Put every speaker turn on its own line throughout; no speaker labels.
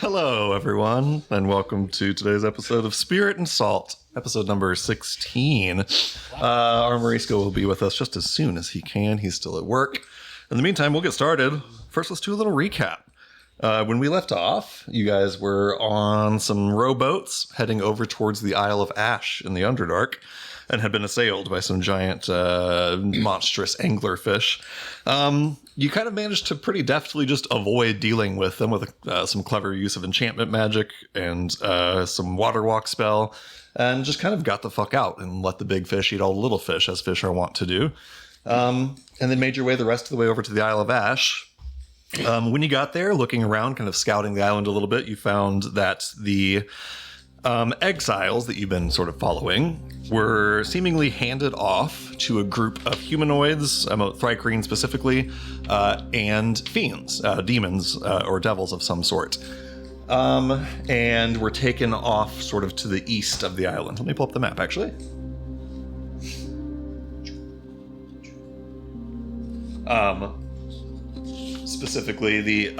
Hello, everyone, and welcome to today's episode of Spirit and Salt, episode number 16. Our Mauricio will be with us just as soon as he can. He's still at work. In the meantime, we'll get started. First, let's do a little recap. When we left off, you guys were on some rowboats heading over towards the Isle of Ash in the Underdark and had been assailed by some giant, monstrous anglerfish. You kind of managed to pretty deftly just avoid dealing with them with some clever use of enchantment magic and some water walk spell, and just kind of got the fuck out and let the big fish eat all the little fish, as fish are wont to do. And then made your way the rest of the way over to the Isle of Ash. When you got there, looking around, kind of scouting the island a little bit, you found that the exiles that you've been sort of following were seemingly handed off to a group of humanoids, Thrycreen specifically, and fiends, demons or devils of some sort, and were taken off sort of to the east of the island. Let me pull up the map, actually. Specifically, the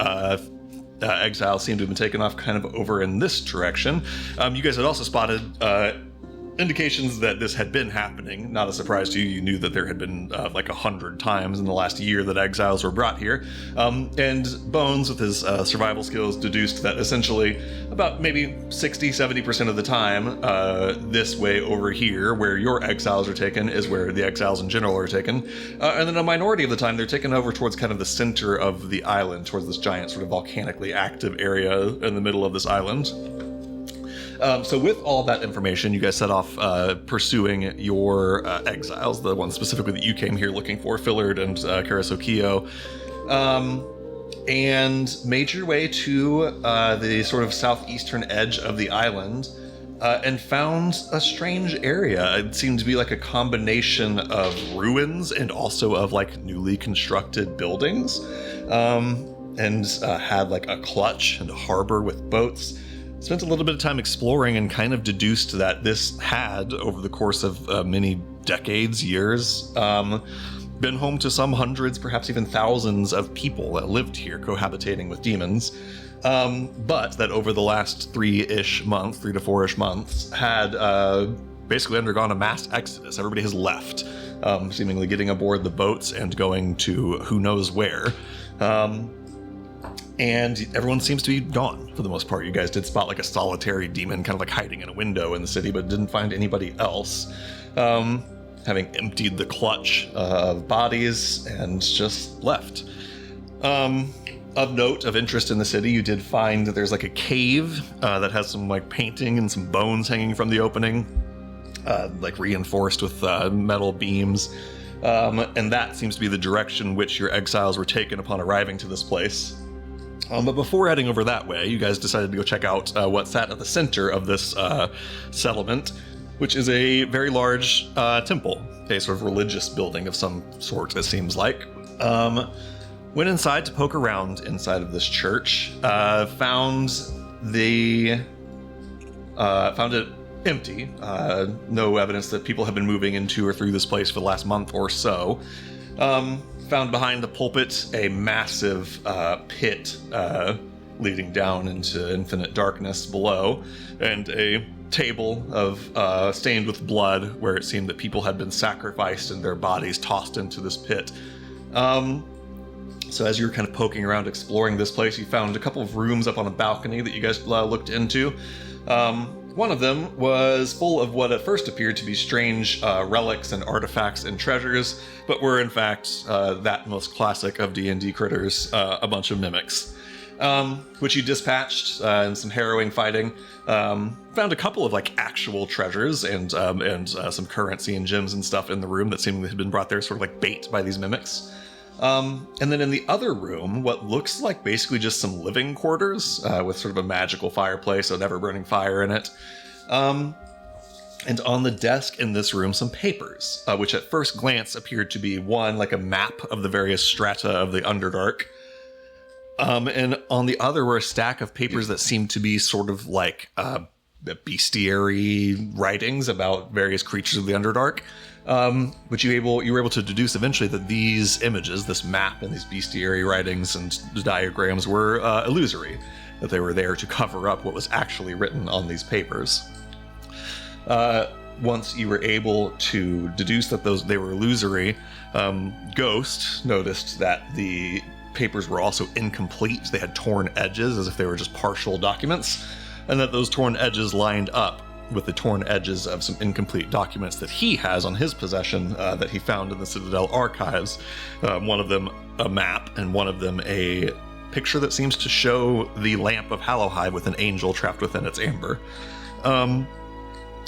exiles seem to have been taken off kind of over in this direction. You guys had also spotted indications that this had been happening. Not a surprise to you. You knew that there had been like 100 times in the last year that exiles were brought here. And Bones, with his survival skills, deduced that essentially about maybe 60-70% of the time, this way over here, where your exiles are taken, is where the exiles in general are taken. And then a minority of the time, they're taken over towards kind of the center of the island, towards this giant sort of volcanically active area in the middle of this island. So with all that information, you guys set off pursuing your exiles, the ones specifically that you came here looking for, Fillard and Karasokio, and made your way to the sort of southeastern edge of the island and found a strange area. It seemed to be like a combination of ruins and also of like newly constructed buildings, and had like a clutch and a harbor with boats. Spent a little bit of time exploring and kind of deduced that this had, over the course of many decades, years, been home to some hundreds, perhaps even thousands of people that lived here cohabitating with demons. But that over the last 3 to 4-ish months, had basically undergone a mass exodus. Everybody has left, seemingly getting aboard the boats and going to who knows where. And everyone seems to be gone for the most part. You guys did spot like a solitary demon kind of like hiding in a window in the city, but didn't find anybody else. Having emptied the clutch of bodies and just left. Of note, of interest in the city, you did find that there's like a cave that has some like painting and some bones hanging from the opening, like reinforced with metal beams. And that seems to be the direction which your exiles were taken upon arriving to this place. But before heading over that way, you guys decided to go check out what sat at the center of this settlement, which is a very large temple, a sort of religious building of some sort, it seems like. Went inside to poke around inside of this church, found it empty. No evidence that people have been moving into or through this place for the last month or so. Found behind the pulpit a massive pit leading down into infinite darkness below, and a table of stained with blood where it seemed that people had been sacrificed and their bodies tossed into this pit. So as you were kind of poking around exploring this place, you found a couple of rooms up on a balcony that you guys looked into. One of them was full of what at first appeared to be strange relics and artifacts and treasures, but were in fact that most classic of D&D critters, a bunch of mimics, which you dispatched in some harrowing fighting. Found a couple of like actual treasures and some currency and gems and stuff in the room that seemingly had been brought there sort of like bait by these mimics. And then in the other room, what looks like basically just some living quarters with sort of a magical fireplace, an ever-burning fire in it. And on the desk in this room, some papers, which at first glance appeared to be one, like a map of the various strata of the Underdark. And on the other were a stack of papers that seemed to be sort of like bestiary writings about various creatures of the Underdark. But you were able to deduce eventually that these images, this map and these bestiary writings and diagrams were illusory. that they were there to cover up what was actually written on these papers. Once you were able to deduce that they were illusory, Ghost noticed that the papers were also incomplete. They had torn edges as if they were just partial documents, and that those torn edges lined up with the torn edges of some incomplete documents that he has on his possession that he found in the Citadel archives. One of them a map, and one of them a picture that seems to show the lamp of Hallowhive with an angel trapped within its amber.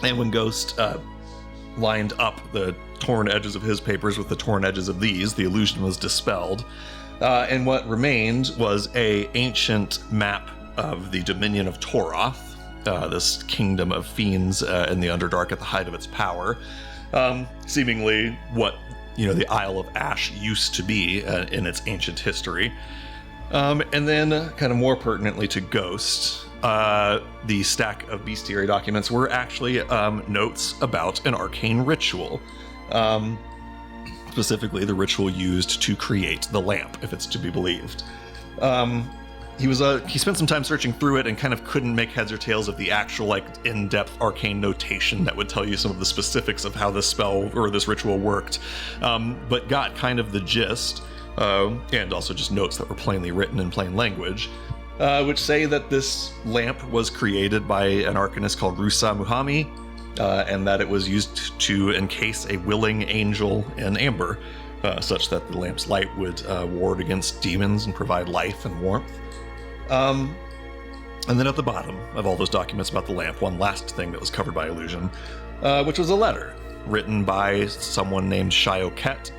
And when Ghost lined up the torn edges of his papers with the torn edges of these, the illusion was dispelled. And what remained was an ancient map of the Dominion of Toroth, this kingdom of fiends in the Underdark at the height of its power. Seemingly what, the Isle of Ash used to be in its ancient history. And then, kind of more pertinently to Ghost, the stack of bestiary documents were actually notes about an arcane ritual. Specifically, the ritual used to create the lamp, if it's to be believed. He spent some time searching through it and kind of couldn't make heads or tails of the actual, in-depth arcane notation that would tell you some of the specifics of how this spell or this ritual worked, but got kind of the gist, and also just notes that were plainly written in plain language, which say that this lamp was created by an arcanist called Rusa Muhami, and that it was used to encase a willing angel in amber, such that the lamp's light would ward against demons and provide life and warmth. And then at the bottom of all those documents about the lamp, one last thing that was covered by illusion, which was a letter written by someone named Shioket,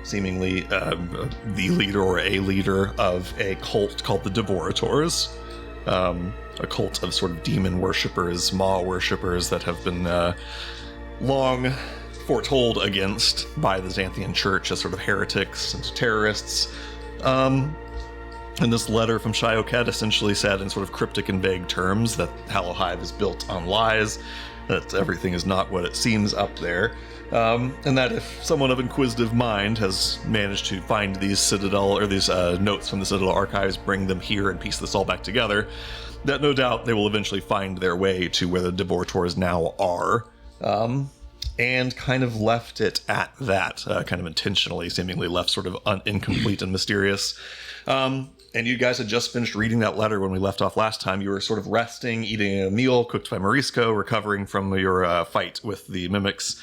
seemingly the leader or a leader of a cult called the Devorators, a cult of sort of demon worshippers, Maw worshippers that have been long foretold against by the Xanthian Church as sort of heretics and terrorists. And this letter from Shioket essentially said in sort of cryptic and vague terms that Hallowhive is built on lies, that everything is not what it seems up there, and that if someone of inquisitive mind has managed to find these Citadel, or these notes from the Citadel archives, bring them here and piece this all back together, that no doubt they will eventually find their way to where the Devorators now are, and kind of left it at that, kind of intentionally, seemingly left sort of incomplete and mysterious. And you guys had just finished reading that letter when we left off last time. You were sort of resting, eating a meal cooked by Morisco, recovering from your fight with the mimics.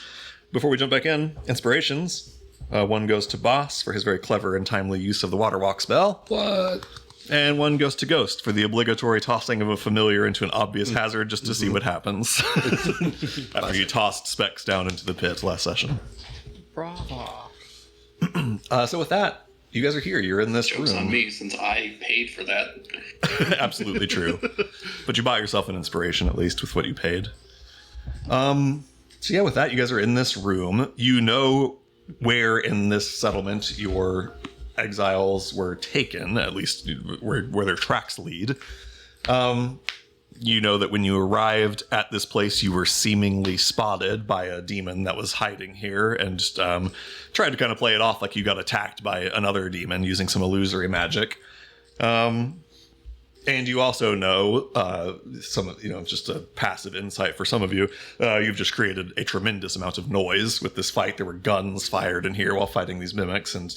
Before we jump back in, inspirations. One goes to Boss for his very clever and timely use of the water walk spell.
What?
And one goes to Ghost for the obligatory tossing of a familiar into an obvious hazard just to see what happens. After you tossed Specs down into the pit last session.
Bravo.
So with that, you guys are here. You're in this
Joke's
room.
on me, since I paid for that.
Absolutely true. But you bought yourself an inspiration, at least, with what you paid. So yeah, with that, you guys are in this room. You know where in this settlement your exiles were taken, at least where their tracks lead. You know that when you arrived at this place, you were seemingly spotted by a demon that was hiding here, and just tried to kind of play it off like you got attacked by another demon using some illusory magic. And you also know, just a passive insight for some of you, you've just created a tremendous amount of noise with this fight. There were guns fired in here while fighting these mimics, and,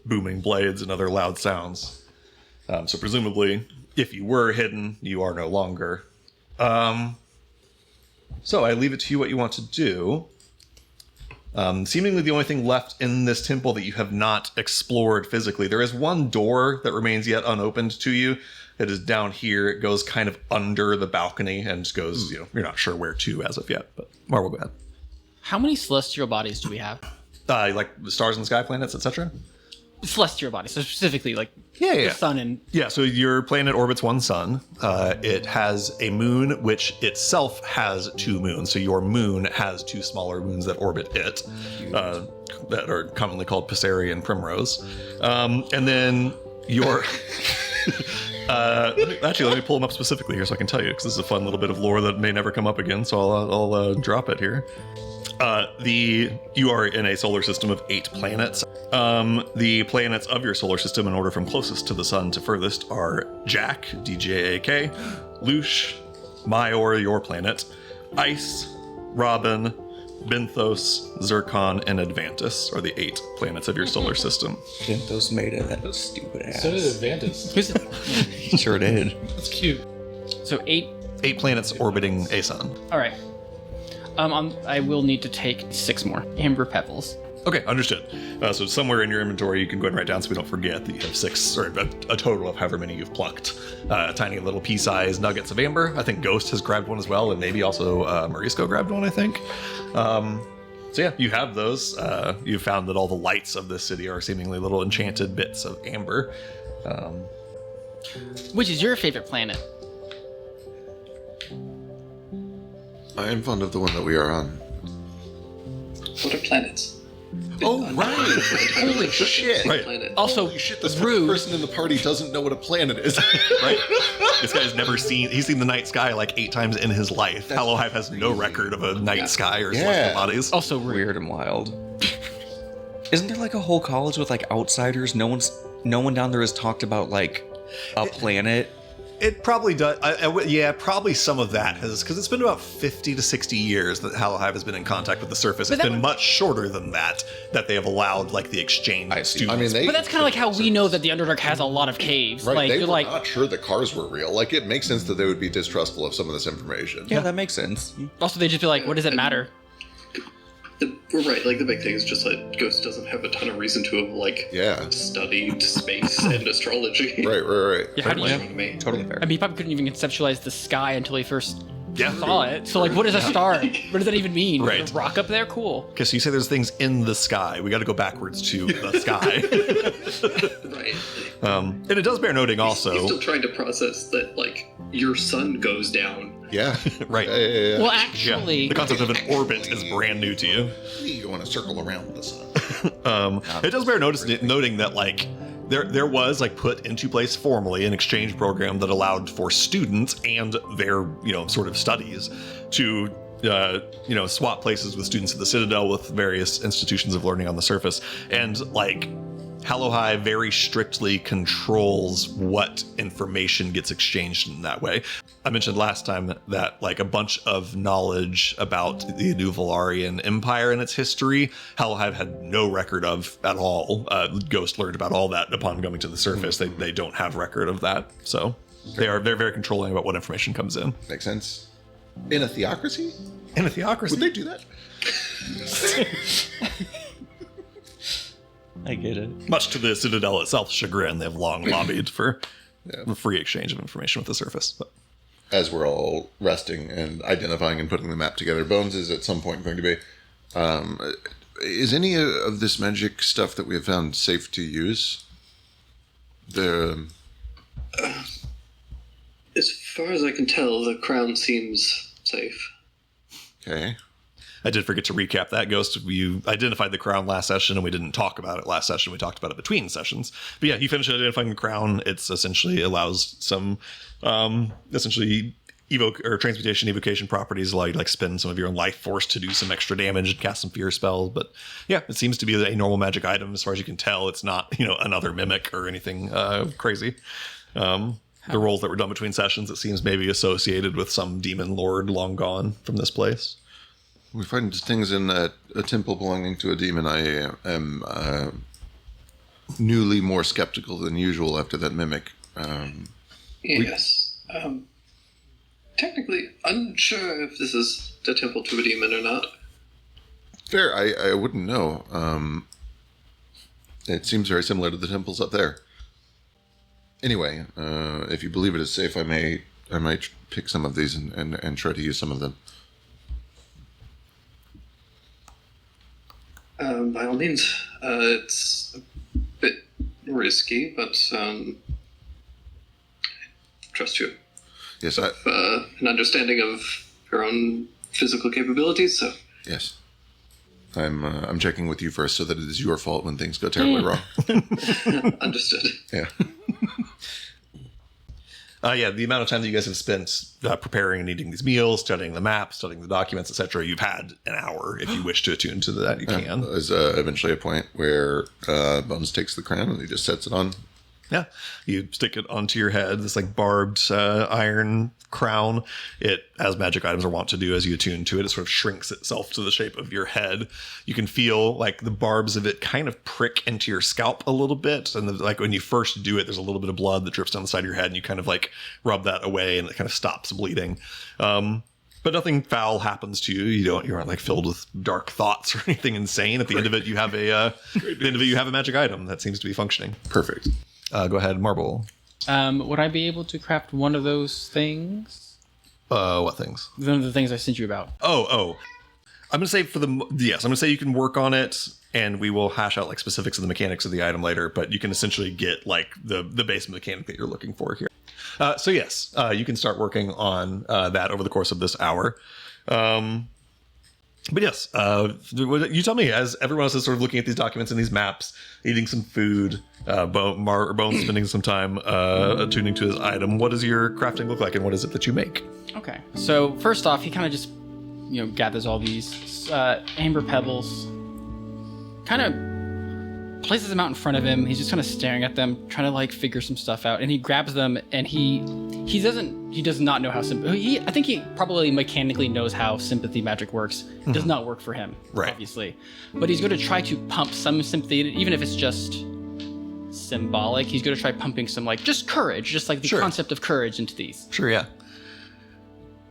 booming blades and other loud sounds. So presumably, if you were hidden, you are no longer. So I leave it to you what you want to do. Seemingly the only thing left in this temple that you have not explored physically. There is one door that remains yet unopened to you. It is down here. It goes kind of under the balcony and just goes, you're not sure where to as of yet. But Marvel, go ahead.
How many celestial bodies do we have?
Like the stars in the sky, planets, etc.?
Celestial bodies, so specifically the sun and...
Yeah, so your planet orbits one sun. It has a moon, which itself has two moons. So your moon has two smaller moons that orbit it, that are commonly called Passeri and Primrose. And then your... let me pull them up specifically here so I can tell you, because this is a fun little bit of lore that may never come up again, so I'll drop it here. You are in a solar system of 8 planets. The planets of your solar system, in order from closest to the sun to furthest, are Jack, DJAK, Lush, Maior, your planet, Ice, Robin, Benthos, Zircon, and Advantis are the 8 planets of your solar system.
Benthos made it. That was stupid ass.
So did Advantis.
He sure did.
That's cute.
So 8.
8 planets orbiting a sun.
All right. I will need to take 6 more amber pebbles.
Okay, understood. So somewhere in your inventory, you can go ahead and write down so we don't forget that you have 6, or a total of however many you've plucked. Tiny little pea-sized nuggets of amber. I think Ghost has grabbed one as well, and maybe also Morisco grabbed one, I think. So yeah, you have those. You've found that all the lights of this city are seemingly little enchanted bits of amber.
Which is your favorite planet?
I am fond of the one that we are on.
What are planets?
Oh, right. Holy shit.
Right.
Planet.
Also,
Holy shit, this
rude.
person in the party doesn't know what a planet is.
Right? This guy's never he's seen the night sky like 8 times in his life. Hallowhive has no record of a night sky or celestial bodies.
Also rude.
Weird and wild. Isn't there like a whole college with like outsiders? No one down there has talked about like a planet.
It probably does. Probably some of that has, because it's been about 50 to 60 years that Hallowhive has been in contact with the surface. It's been much shorter than that they have allowed like the exchange students.
But that's kind of like how we know that the Underdark has a lot of caves.
Right,
Like,
they
you're
were
like,
not sure the cars were real. Like, it makes sense that they would be distrustful of some of this information.
Yeah, that makes sense.
also they just be like, what does it matter?
We're right. Like the big thing is just that Ghost doesn't have a ton of reason to have like studied space and astrology.
Right.
Yeah, how do you?
Astronomy.
Totally fair.
I mean, he probably couldn't even conceptualize the sky until he first
Yeah.
saw it. So like, what is a star? What does that even mean?
Right.
Is there a rock up there? Cool.
Because you say there's things in the sky. We got to go backwards to the sky.
Right.
And it does bear noting also.
He's still trying to process that like your sun goes down.
Yeah.
Right.
Yeah.
Well,
Yeah,
actually,
the concept of an orbit is brand new to you.
You want to circle around the sun.
It does bear noting that like there was like put into place formally an exchange program that allowed for students and their sort of studies to swap places with students at the Citadel with various institutions of learning on the surface, and like Hallowhive very strictly controls what information gets exchanged in that way. I mentioned last time that like a bunch of knowledge about the Nuvolarian Empire and its history, Hallowhive had no record of at all. Ghost learned about all that upon coming to the surface. They don't have record of that, so they're very controlling about what information comes in.
Makes sense. In a theocracy?
In a theocracy,
Would they do that?
I get it.
much to the Citadel itself's chagrin, they've long lobbied for the free exchange of information with the surface. But
As we're all resting and identifying and putting the map together, Bones is at some point going to be... is any of this magic stuff that we have found safe to use?
As far as I can tell, the crown seems safe.
Okay.
I did forget to recap that, Ghost. You identified the crown last session, and we didn't talk about it last session. We talked about it between sessions. But yeah, you finished identifying the crown. It's essentially allows some essentially evoke or transmutation evocation properties, allow you to like spend some of your own life force to do some extra damage and cast some fear spells. But yeah, it seems to be a normal magic item as far as you can tell. It's not another mimic or anything crazy. The rolls that were done between sessions, it seems maybe associated with some demon lord long gone from this place.
We find things in a temple belonging to a demon. I am newly more skeptical than usual after that mimic.
Yes. Technically, unsure if this is the temple to a demon or not.
Fair, I wouldn't know. It seems very similar to the temples up there. Anyway, if you believe it is safe, I might pick some of these and try to use some of them.
By all means, it's a bit risky, but trust you.
Yes,
An understanding of your own physical capabilities, so...
Yes. I'm checking with you first so that it is your fault when things go terribly wrong.
Understood.
Yeah.
Yeah, the amount of time that you guys have spent preparing and eating these meals, studying the map, studying the documents, etc., you've had an hour. If you wish to attune to that, you can.
There's eventually a point where Bones takes the crown and he just sets it on.
Yeah, you stick it onto your head, this like barbed iron crown. It, as magic items are wont to do as you attune to it, it sort of shrinks itself to the shape of your head. You can feel like the barbs of it kind of prick into your scalp a little bit. And like when you first do it, there's a little bit of blood that drips down the side of your head, and you kind of like rub that away and it kind of stops bleeding. But nothing foul happens to you. You aren't like filled with dark thoughts or anything insane. At the end of it, you have a magic item that seems to be functioning.
Perfect.
Go ahead, Marble.
Would I be able to craft one of those things?
What things?
One of the things I sent you about.
Oh. I'm gonna say I'm gonna say you can work on it, and we will hash out like specifics of the mechanics of the item later. But you can essentially get like the base mechanic that you're looking for here. So yes, you can start working on that over the course of this hour. But yes, you tell me, as everyone else is sort of looking at these documents and these maps, eating some food, Bones spending some time attuning to his item, what does your crafting look like, and what is it that you make?
Okay, so first off, he kind of just, gathers all these amber pebbles, kind of places them out in front of him. He's just kind of staring at them, trying to like figure some stuff out, and he grabs them, and he does not know how I think he probably mechanically knows how sympathy magic works. It does not work for him,
right,
obviously, but he's going to try to pump some sympathy, even if it's just symbolic. He's going to try pumping some like just courage, just like the concept of courage into these.
Sure, yeah.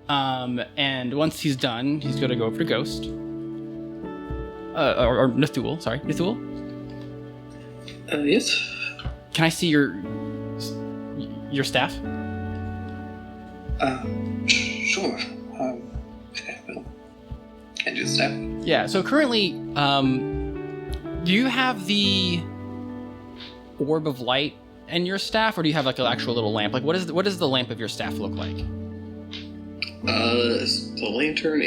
And once he's done, he's going to go over to Ghost, or Nithul. Sorry, Nithul.
Yes.
Can I see your staff?
Sure. And your staff?
Yeah, so currently, do you have the orb of light in your staff, or do you have like an actual little lamp? Like, what does the lamp of your staff look like?
The lantern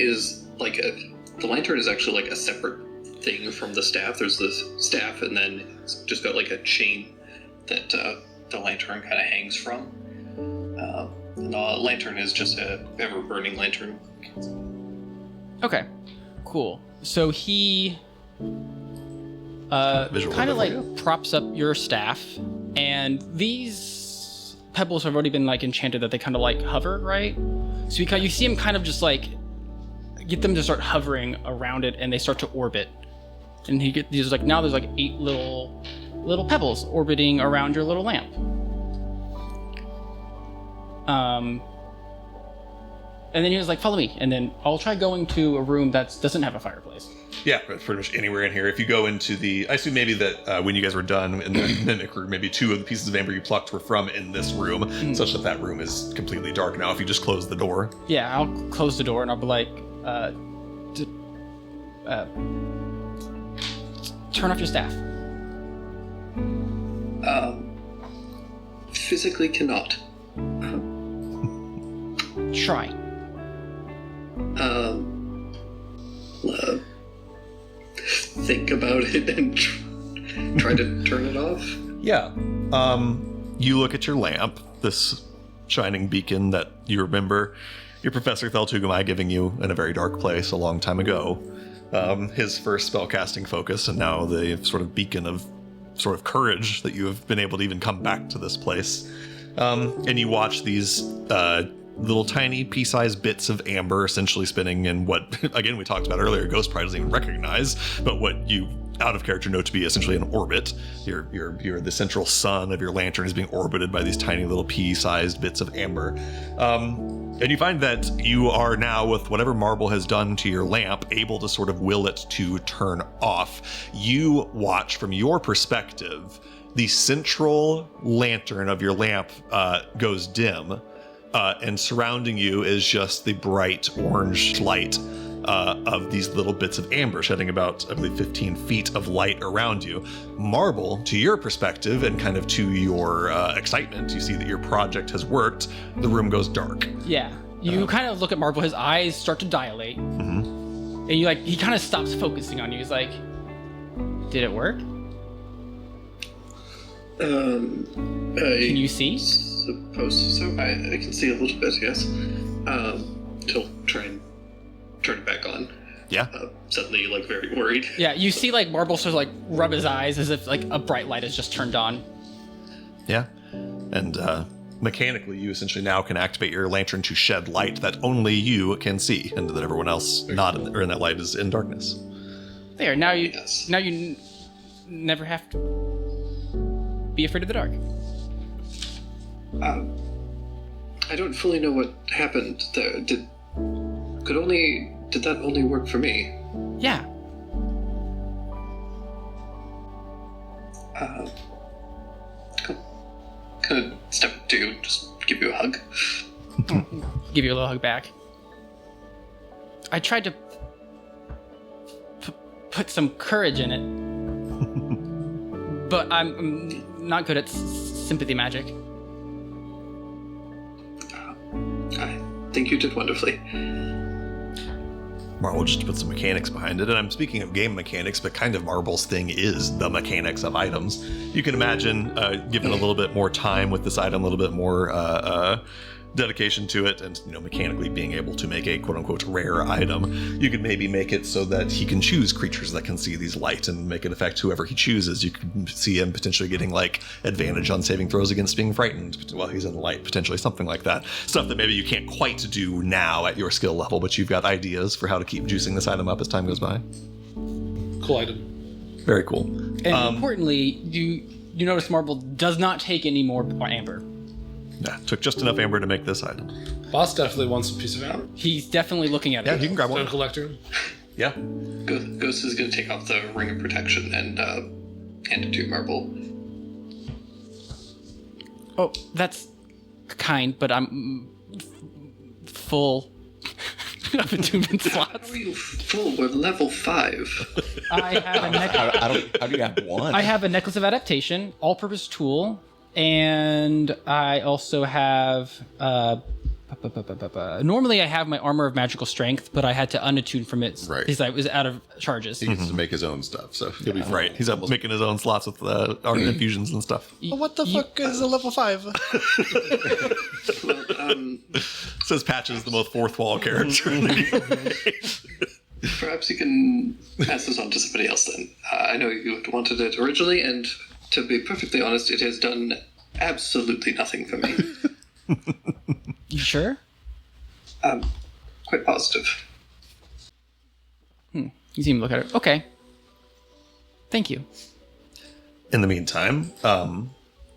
is actually like a separate thing from the staff. There's the staff, and then it's just got like a chain that the lantern kind of hangs from. And the lantern is just a ever-burning lantern.
Okay, cool. So he kind of like props up your staff, and these pebbles have already been like enchanted that they kind of like hover, right? So you see him kind of just like get them to start hovering around it, and they start to orbit. And there's like 8 little pebbles orbiting around your little lamp. And then he was like, "Follow me," and then I'll try going to a room that doesn't have a fireplace.
Yeah, pretty much anywhere in here. If you go into I assume maybe that when you guys were done in the mimic room, maybe 2 of the pieces of amber you plucked were from in this room, such that room is completely dark now. If you just close the door.
Yeah, I'll close the door and I'll be like, turn off your staff.
Physically cannot.
Try.
Think about it and try to turn it off.
Yeah. You look at your lamp, this shining beacon that you remember your Professor Theltugumai giving you in a very dark place a long time ago. His first spellcasting focus, and now the sort of beacon of sort of courage that you have been able to even come back to this place. And you watch these little tiny pea-sized bits of amber essentially spinning in what, again, we talked about earlier, Ghost probably doesn't even recognize, but what you out of character know to be essentially an orbit. You're the central sun of your lantern is being orbited by these tiny little pea-sized bits of amber. And you find that you are now, with whatever Marble has done to your lamp, able to sort of will it to turn off. You watch from your perspective, the central lantern of your lamp goes dim, and surrounding you is just the bright orange light of these little bits of amber, shedding about, I believe, 15 feet of light around you. Marble, to your perspective and kind of to your excitement, you see that your project has worked. The room goes dark.
Yeah. You kind of look at Marble, his eyes start to dilate. And he kind of stops focusing on you. He's like, "Did it work?" Can you see?
Suppose so. I can see a little bit, yes. He'll try and turn it back on.
Yeah.
Suddenly, like, very worried.
Yeah, you see like Marble sort of like rub his eyes as if like a bright light has just turned on.
Yeah. And mechanically, you essentially now can activate your lantern to shed light that only you can see, and that everyone else not in, or in that light is in darkness.
There, now you
Yes.
never have to be afraid of the dark.
I don't fully know what happened there. Did that only work for me?
Yeah.
Kind of step up to you, just give you a hug.
Give you a little hug back. I tried to put some courage in it, but I'm not good at sympathy magic.
I think you did wonderfully.
Marvel just put some mechanics behind it, and I'm speaking of game mechanics, but kind of Marble's thing is the mechanics of items. You can imagine giving a little bit more time with this item, a little bit more dedication to it, and mechanically being able to make a quote-unquote rare item. You could maybe make it so that he can choose creatures that can see these light and make it affect whoever he chooses. You can see him potentially getting like advantage on saving throws against being frightened while he's in the light, potentially something like that. Stuff that maybe you can't quite do now at your skill level, but you've got ideas for how to keep juicing this item up as time goes by.
Cool item.
Very cool.
And importantly, you notice Marble does not take any more amber.
Yeah, took just enough amber to make this item.
Boss definitely wants a piece of amber.
He's definitely looking at it.
Yeah, you can grab
Stone
one.
collector.
Yeah.
Ghost is going to take off the ring of protection and hand it to Marble.
Oh, that's kind, but I'm full of attunement
How
slots.
are you full? We're level 5.
I have a necklace.
How do you have one?
I have a necklace of adaptation, all-purpose tool, and I also have. Normally, I have my armor of magical strength, but I had to unattune from it
Right.
because I was out of charges.
He gets to make his own stuff, so he'll be fine.
Right. He's up making his own slots with art infusions and stuff.
What the fuck is a level 5?
Well,
Says Patches, the most fourth wall character.
perhaps you can pass this on to somebody else then. I know you had wanted it originally, and to be perfectly honest, it has done absolutely nothing for me.
You sure?
Quite positive.
You seem to look at it. Okay. Thank you.
In the meantime,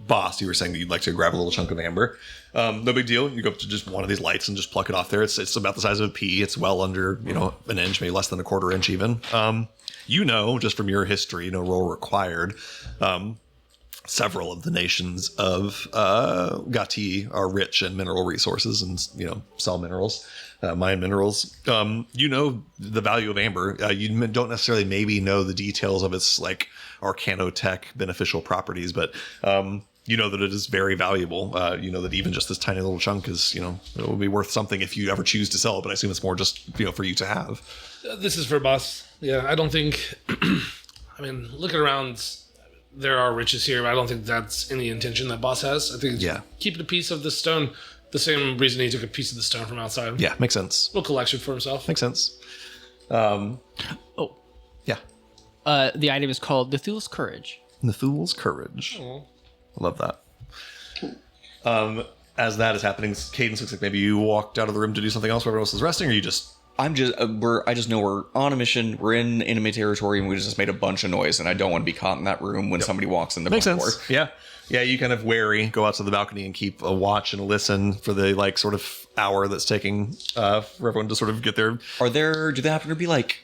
Boss, you were saying that you'd like to grab a little chunk of amber. No big deal. You go up to just one of these lights and just pluck it off there. It's about the size of a pea. It's well under, an inch, maybe less than a quarter inch even. Just from your history, no roll required, several of the nations of Gati are rich in mineral resources and, sell minerals, mine minerals. The value of amber. You don't necessarily maybe know the details of its like arcanotech beneficial properties, but you know that it is very valuable. That even just this tiny little chunk is, it will be worth something if you ever choose to sell it, but I assume it's more just, for you to have.
This is for boss. Yeah, I don't think. I mean, looking around, there are riches here, but I don't think that's any intention that boss has. I think
Yeah.
keeping a piece of the stone, the same reason he took a piece of the stone from outside.
Yeah, makes sense.
Little collection for himself.
Makes sense.
Oh.
Yeah.
The item is called Cthulhu's Courage.
The Fool's Courage. I love that. As that is happening, Cadence looks like maybe you walked out of the room to do something else while everyone else is resting, or you just...
I just know we're on a mission. We're in enemy territory, and we just made a bunch of noise, and I don't want to be caught in that room when somebody walks in the
Makes
front
sense.
door.
Yeah. Yeah, you kind of wary, go out to the balcony and keep a watch and listen for the like sort of hour that's taking for everyone to sort of get there.
Do they happen to be like,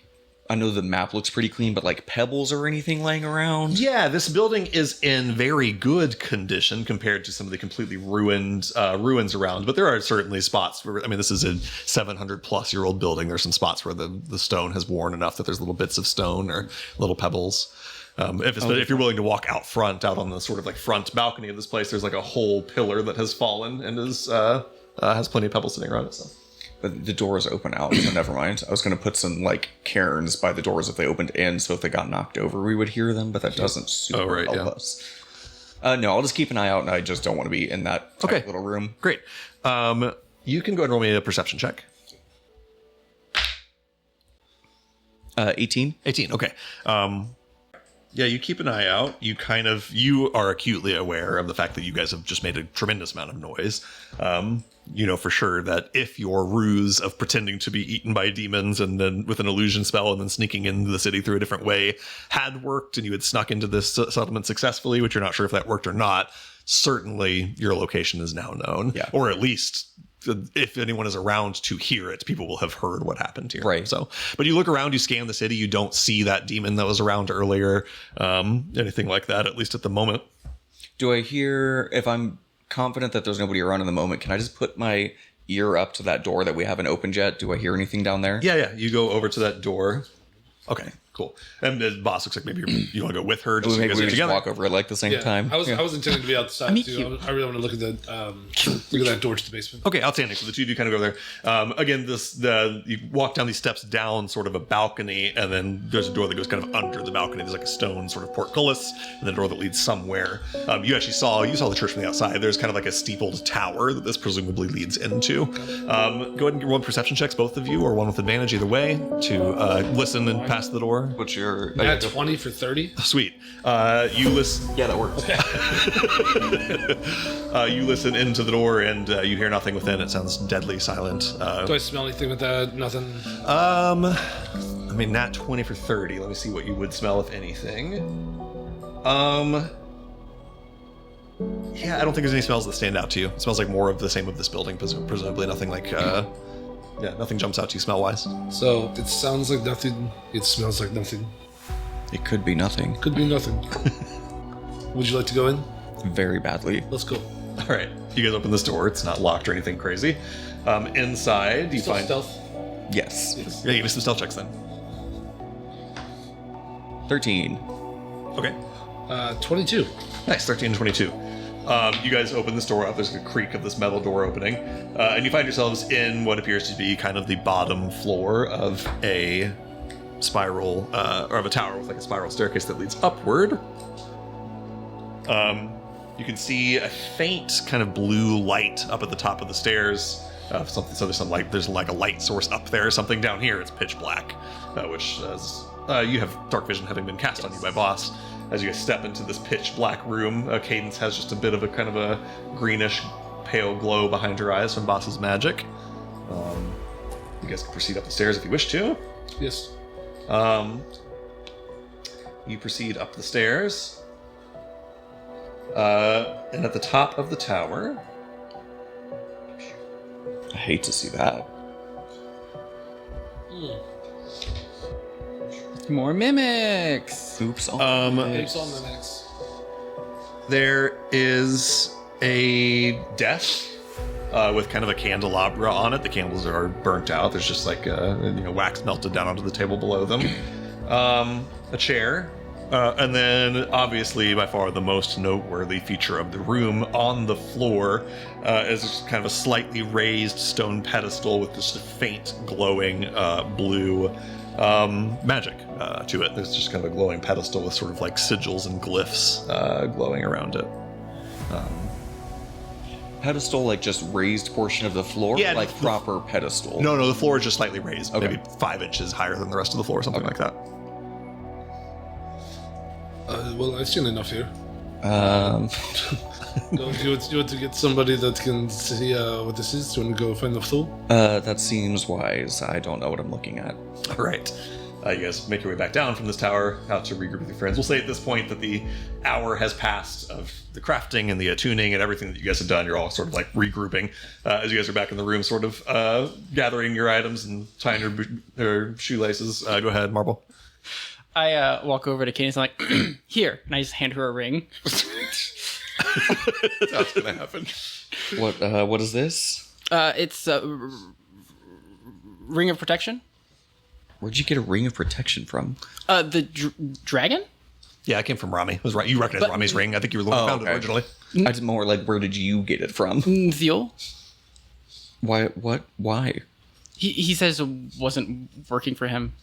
I know the map looks pretty clean, but like pebbles or anything laying around?
Yeah, this building is in very good condition compared to some of the completely ruined ruins around. But there are certainly spots where, this is a 700-plus-year-old building. There's some spots where the stone has worn enough that there's little bits of stone or little pebbles. If you're willing to walk out front, out on the sort of like front balcony of this place, there's like a whole pillar that has fallen and has plenty of pebbles sitting around it. So.
But the doors open out, so never mind. I was going to put some like cairns by the doors if they opened in, so if they got knocked over, we would hear them. But that doesn't super help us. No, I'll just keep an eye out, and I just don't want to be in that tight little room.
Great. You can go ahead and roll me a perception check.
18.
18. Okay. Yeah, you keep an eye out. You are acutely aware of the fact that you guys have just made a tremendous amount of noise. You know for sure that if your ruse of pretending to be eaten by demons and then with an illusion spell and then sneaking into the city through a different way had worked and you had snuck into this settlement successfully, which you're not sure if that worked or not, certainly your location is now known.
Yeah.
Or at least if anyone is around to hear it, people will have heard what happened here.
Right.
So, but you look around, you scan the city, you don't see that demon that was around earlier, anything like that, at least at the moment.
Do I hear, if I'm confident that there's nobody around in the moment, can I just put my ear up to that door that we haven't opened yet? Do I hear anything down there?
Yeah. You go over to that door. Okay, cool. And the boss looks like maybe you want to go with her. Just so you
Maybe
guys
we
are
just
together.
walk over at like the same time.
I was intending to be outside
Me
too.
too.
I really want to look at that door to the basement.
Okay, outstanding. So the two of you kind of go there. Again, you walk down these steps down sort of a balcony, and then there's a door that goes kind of under the balcony. There's like a stone sort of portcullis, and then a door that leads somewhere. You saw the church from the outside. There's kind of like a steepled tower that this presumably leads into. Go ahead and roll perception checks, both of you, or one with advantage either way, to listen and pass the door.
What's your...
At 20 for 30.
Sweet. You listen.
Yeah, that works.
You listen into the door and you hear nothing within. It sounds deadly silent.
Do I smell anything with that? Nothing.
I mean, nat 20 for 30. Let me see what you would smell, if anything. Yeah, I don't think there's any smells that stand out to you. It smells like more of the same of this building, presumably nothing like, nothing jumps out to you smell-wise.
So it sounds like nothing. It smells like nothing.
It could be nothing.
Could be nothing. Would you like to go in?
Very badly.
Let's go.
All right, you guys open this door. It's not locked or anything crazy. Inside, you
Still
find...
stealth.
Yes.
Yeah, give me some stealth checks then.
13.
Okay.
22.
Nice, 13 and 22. You guys open this door up. There's the creak of this metal door opening. And you find yourselves in what appears to be kind of the bottom floor of a spiral, or of a tower with like a spiral staircase that leads upward. You can see a faint kind of blue light up at the top of the stairs. So there's some light. There's like a light source up there. Something down here. It's pitch black, which you have dark vision having been cast on you by boss. As you guys step into this pitch black room, Cadence has just a bit of a kind of a greenish pale glow behind her eyes from boss's magic. You guys can proceed up the stairs if you wish to.
Yes.
You proceed up the stairs. And at the top of the tower...
I hate to see that.
More mimics.
Oops.
It's on the next.
There is a desk with kind of a candelabra on it. The candles are burnt out. There's just like wax melted down onto the table below them. A chair. And then, obviously, by far the most noteworthy feature of the room, on the floor is kind of a slightly raised stone pedestal with just a faint glowing blue magic to it. There's just kind of a glowing pedestal with sort of like sigils and glyphs glowing around it.
Pedestal, like just raised portion of the floor?
Yeah,
like proper pedestal?
No, the floor is just slightly raised,
Okay.
maybe 5 inches higher than the rest of the floor, something like that.
Well, I've seen enough here.
Um,
You want to get somebody that can see what this is? Do you want to go find the fool?
that seems wise. I don't know what I'm looking at.
All right. You guys make your way back down from this tower out to regroup with your friends. We'll say at this point that the hour has passed of the crafting and the attuning and everything that you guys have done. You're all sort of like regrouping as you guys are back in the room, sort of gathering your items and tying your shoelaces. Go ahead, Marble.
I walk over to Cadence and I'm like, here. And I just hand her a ring.
That's gonna happen.
What is this?
It's a ring of protection.
Where'd you get a ring of protection from?
The dragon?
Yeah, it came from Rami. It was right. You recognize Rami's ring. I think you were the one who found it
okay.
originally.
I did more like, where did you get it from?
Zeal.
Why? What? Why?
He says it wasn't working for him.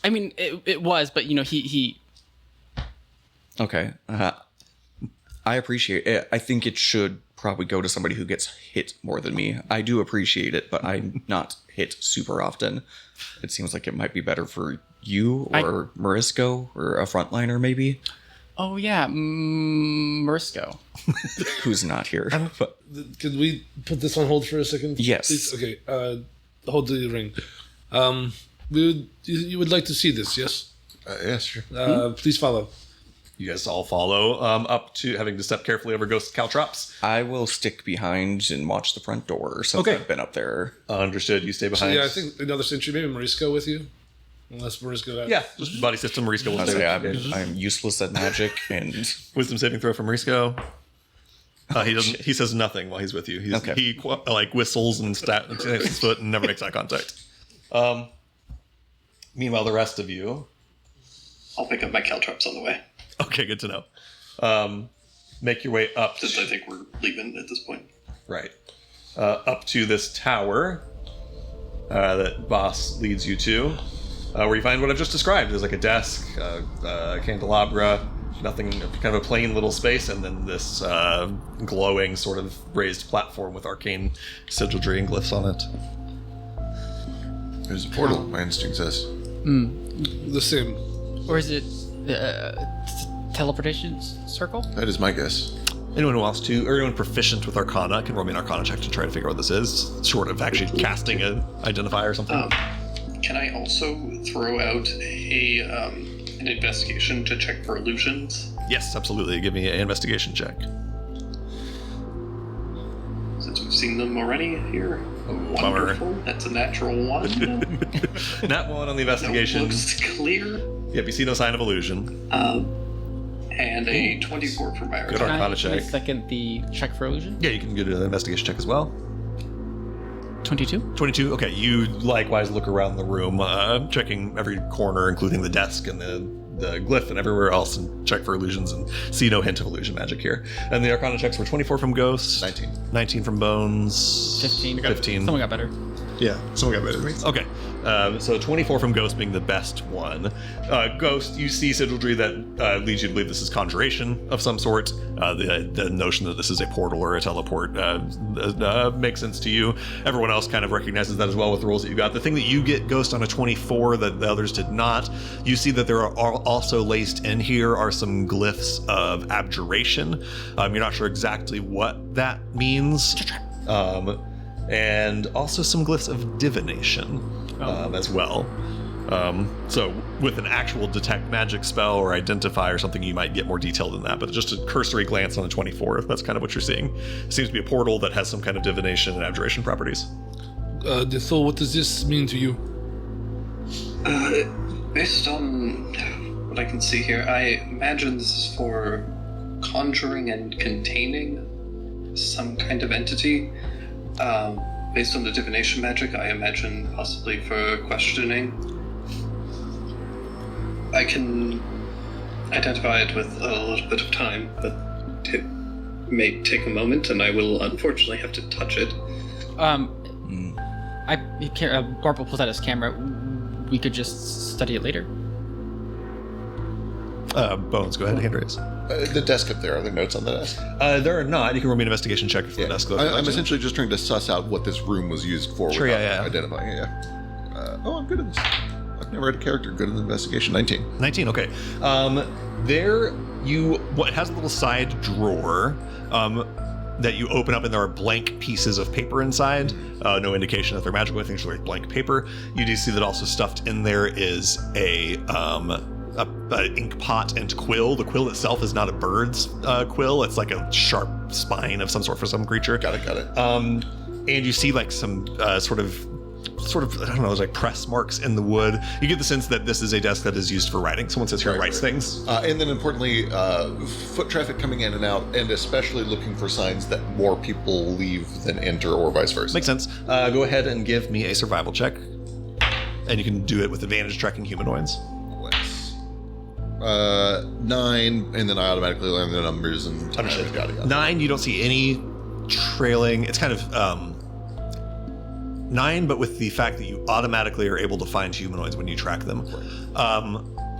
I mean, it was, but he
Okay. I appreciate it. I think it should probably go to somebody who gets hit more than me. I do appreciate it, but I'm not hit super often. It seems like it might be better for you or Marisco or a frontliner maybe.
Oh yeah, Marisco.
Who's not here. But
Could we put this on hold for a second?
Yes.
Please? Okay. Hold the ring. You would like to see this, yes?
Yeah, sure.
Please follow.
You guys all follow up to having to step carefully over ghost caltrops.
I will stick behind and watch the front door since
Okay.
I've been up there.
Understood. You stay behind.
Yeah, I think another century, maybe Marisco with you. Unless Marisco has...
Yeah, just body system. Marisco will
Honestly,
stay.
I'm useless at magic, and
Wisdom saving throw from Marisco. He doesn't. He says nothing while he's with you.
Okay.
He like whistles and stamps his foot and never makes eye contact. Meanwhile, the rest of you.
I'll pick up my caltrops on the way,
Okay, good to know. Make your way up.
since I think we're leaving at this point.
Right. Up to this tower that Boss leads you to, where you find what I've just described. There's like a desk, a candelabra, nothing, kind of a plain little space, and then this glowing sort of raised platform with arcane sigilry and glyphs on it.
There's a portal, my instinct says.
The same.
Or is it teleportation circle?
That is my guess.
Anyone who wants to, or anyone proficient with Arcana can roll me an Arcana check to try to figure out what this is, short of actually casting an identifier or something.
Can I also throw out an investigation to check for illusions?
Yes, absolutely. Give me an investigation check.
Since we've seen them already here.
bummer.
Wonderful. That's a natural one.
Nat 1 on the
That
investigation.
looks clear.
Yep, you see no sign of illusion.
And a 24 for my
Good
Arcana.
Arcana
Can I
check.
second the check for illusion?
Yeah, you can get an investigation check as well.
22.
22. Okay, you likewise look around the room, checking every corner, including the desk and the glyph and everywhere else, and check for illusions and see no hint of illusion magic here. And the Arcana checks were 24 from Ghost,
19.
19 from Bones,
15.
15.
Someone got better.
Yeah, someone got better than me.
Okay, so 24 from Ghost being the best one. Ghost, you see sigilry that leads you to believe this is conjuration of some sort. The notion that this is a portal or a teleport makes sense to you. Everyone else kind of recognizes that as well with the rolls that you got. The thing that you get, Ghost, on a 24 that the others did not, you see that there are also laced in here are some glyphs of abjuration. You're not sure exactly what that means. And also some glyphs of divination as well. So with an actual detect magic spell or identify or something, you might get more detail than that. But just a cursory glance on a 24, that's kind of what you're seeing. It seems to be a portal that has some kind of divination and abjuration properties.
So what does this mean to you?
Based on what I can see here, I imagine this is for conjuring and containing some kind of entity. Based on the divination magic, I imagine possibly for questioning. I can identify it with a little bit of time, but it may take a moment, and I will unfortunately have to touch it.
Barb will pull out his camera. We could just study it later.
Bones, go ahead, hand raise.
The desk up there, are there notes on the desk?
There are not. You can roll me an investigation check for the desk.
I'm essentially just trying to suss out what this room was used for
Sure,
without
yeah.
identifying it, yeah. I'm good at this. I've never had a character good at investigation. 19.
19, okay. It has a little side drawer that you open up, and there are blank pieces of paper inside. No indication that they're magical. I think it's like blank paper. You do see that also stuffed in there is a ink pot and quill. The quill itself is not a bird's quill. It's like a sharp spine of some sort for some creature.
Got it.
And you see like some sort of I don't know, there's like press marks in the wood. You get the sense that this is a desk that is used for writing. Someone sits here and writes things.
And then importantly, foot traffic coming in and out, and especially looking for signs that more people leave than enter, or vice versa.
Makes sense. Go ahead and give me a survival check. And you can do it with advantage tracking humanoids.
9, and then I automatically learn the numbers and
Understood.
Got it.
9, you don't see any trailing. It's kind of 9, but with the fact that you automatically are able to find humanoids when you track them.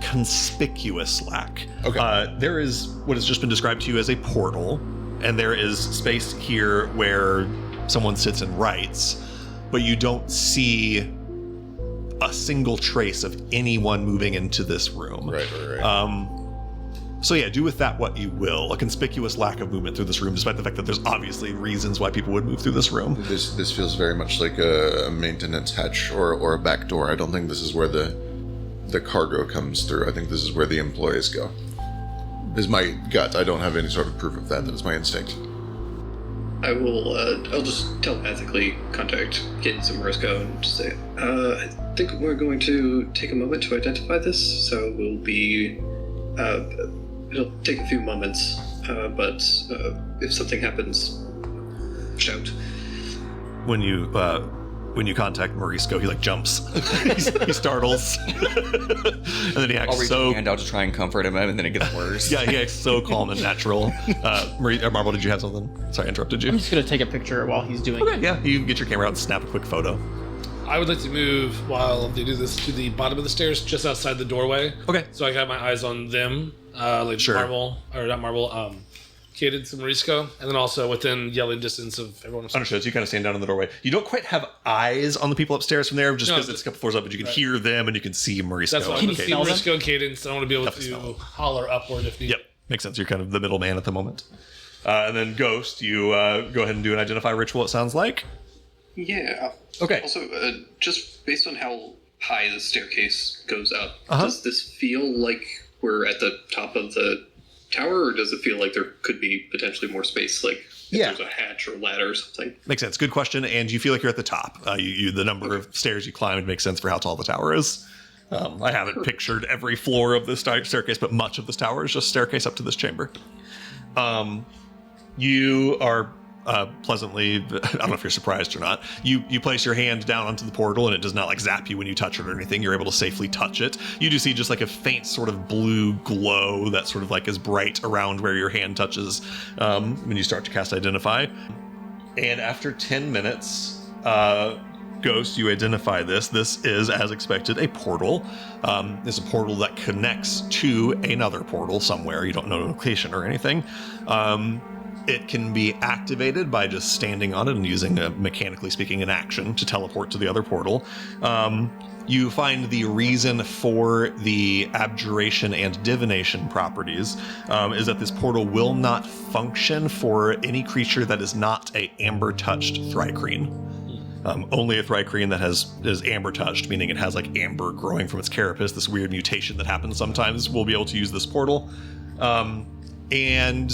conspicuous lack.
Okay.
There is what has just been described to you as a portal, and there is space here where someone sits and writes, but you don't see a single trace of anyone moving into this room.
Right.
So yeah, do with that what you will. A conspicuous lack of movement through this room, despite the fact that there's obviously reasons why people would move through this room.
This feels very much like a maintenance hatch or a back door. I don't think this is where the cargo comes through. I think this is where the employees go. Is my gut. I don't have any sort of proof of that. That is my instinct.
I will. I'll just telepathically contact Cadence and Marisco and just say, I think we're going to take a moment to identify this. So we'll be. It'll take a few moments, but if something happens, shout.
When you contact Marisco, he like jumps. he startles, and then he
I'll
acts
reach
so.
my hand out to try and comfort him, and then it gets worse.
Yeah, he acts so calm and natural. Marble, did you have something? Sorry, I interrupted you.
I'm just gonna take a picture while he's doing
Okay,
it.
yeah, you can get your camera out and snap a quick photo.
I would like to move while they do this to the bottom of the stairs, just outside the doorway.
Okay.
So I can have my eyes on them, like
Sure.
Cadence and Marisco, and then also within yelling distance of everyone else.
Understood. So you kind of stand down in the doorway. You don't quite have eyes on the people upstairs from there, just
No,
because it's a couple floors up, but you can hear them and you can see Marisco.
That's why
Can
I
you
see
smell them?
Marisco and Cadence. I want to be able
Definitely smell
to
them.
holler upward if needed.
Yep, makes sense. You're kind of the middleman at the moment. And then Ghost, you go ahead and do an identify ritual, it sounds like.
Yeah.
Okay.
Also, just based on how high the staircase goes up,
Uh-huh.
does this feel like we're at the top of the tower, or does it feel like there could be potentially more space, like if
Yeah.
there's a hatch or ladder or something?
Makes sense. Good question. And you feel like you're at the top. The number of stairs you climb, it makes sense for how tall the tower is. I haven't pictured every floor of this staircase, but much of this tower is just staircase up to this chamber. You are pleasantly, I don't know if you're surprised or not, you place your hand down onto the portal and it does not like zap you when you touch it or anything. You're able to safely touch it. You do see just like a faint sort of blue glow that sort of like is bright around where your hand touches when you start to cast Identify. And after 10 minutes, Ghost, you identify this. This is, as expected, a portal. It's a portal that connects to another portal somewhere. You don't know the location or anything. It can be activated by just standing on it and using, mechanically speaking, an action to teleport to the other portal. You find the reason for the abjuration and divination properties is that this portal will not function for any creature that is not a amber-touched Thri-kreen. Only a Thri-kreen that is amber touched, meaning it has like amber growing from its carapace, this weird mutation that happens sometimes, will be able to use this portal. And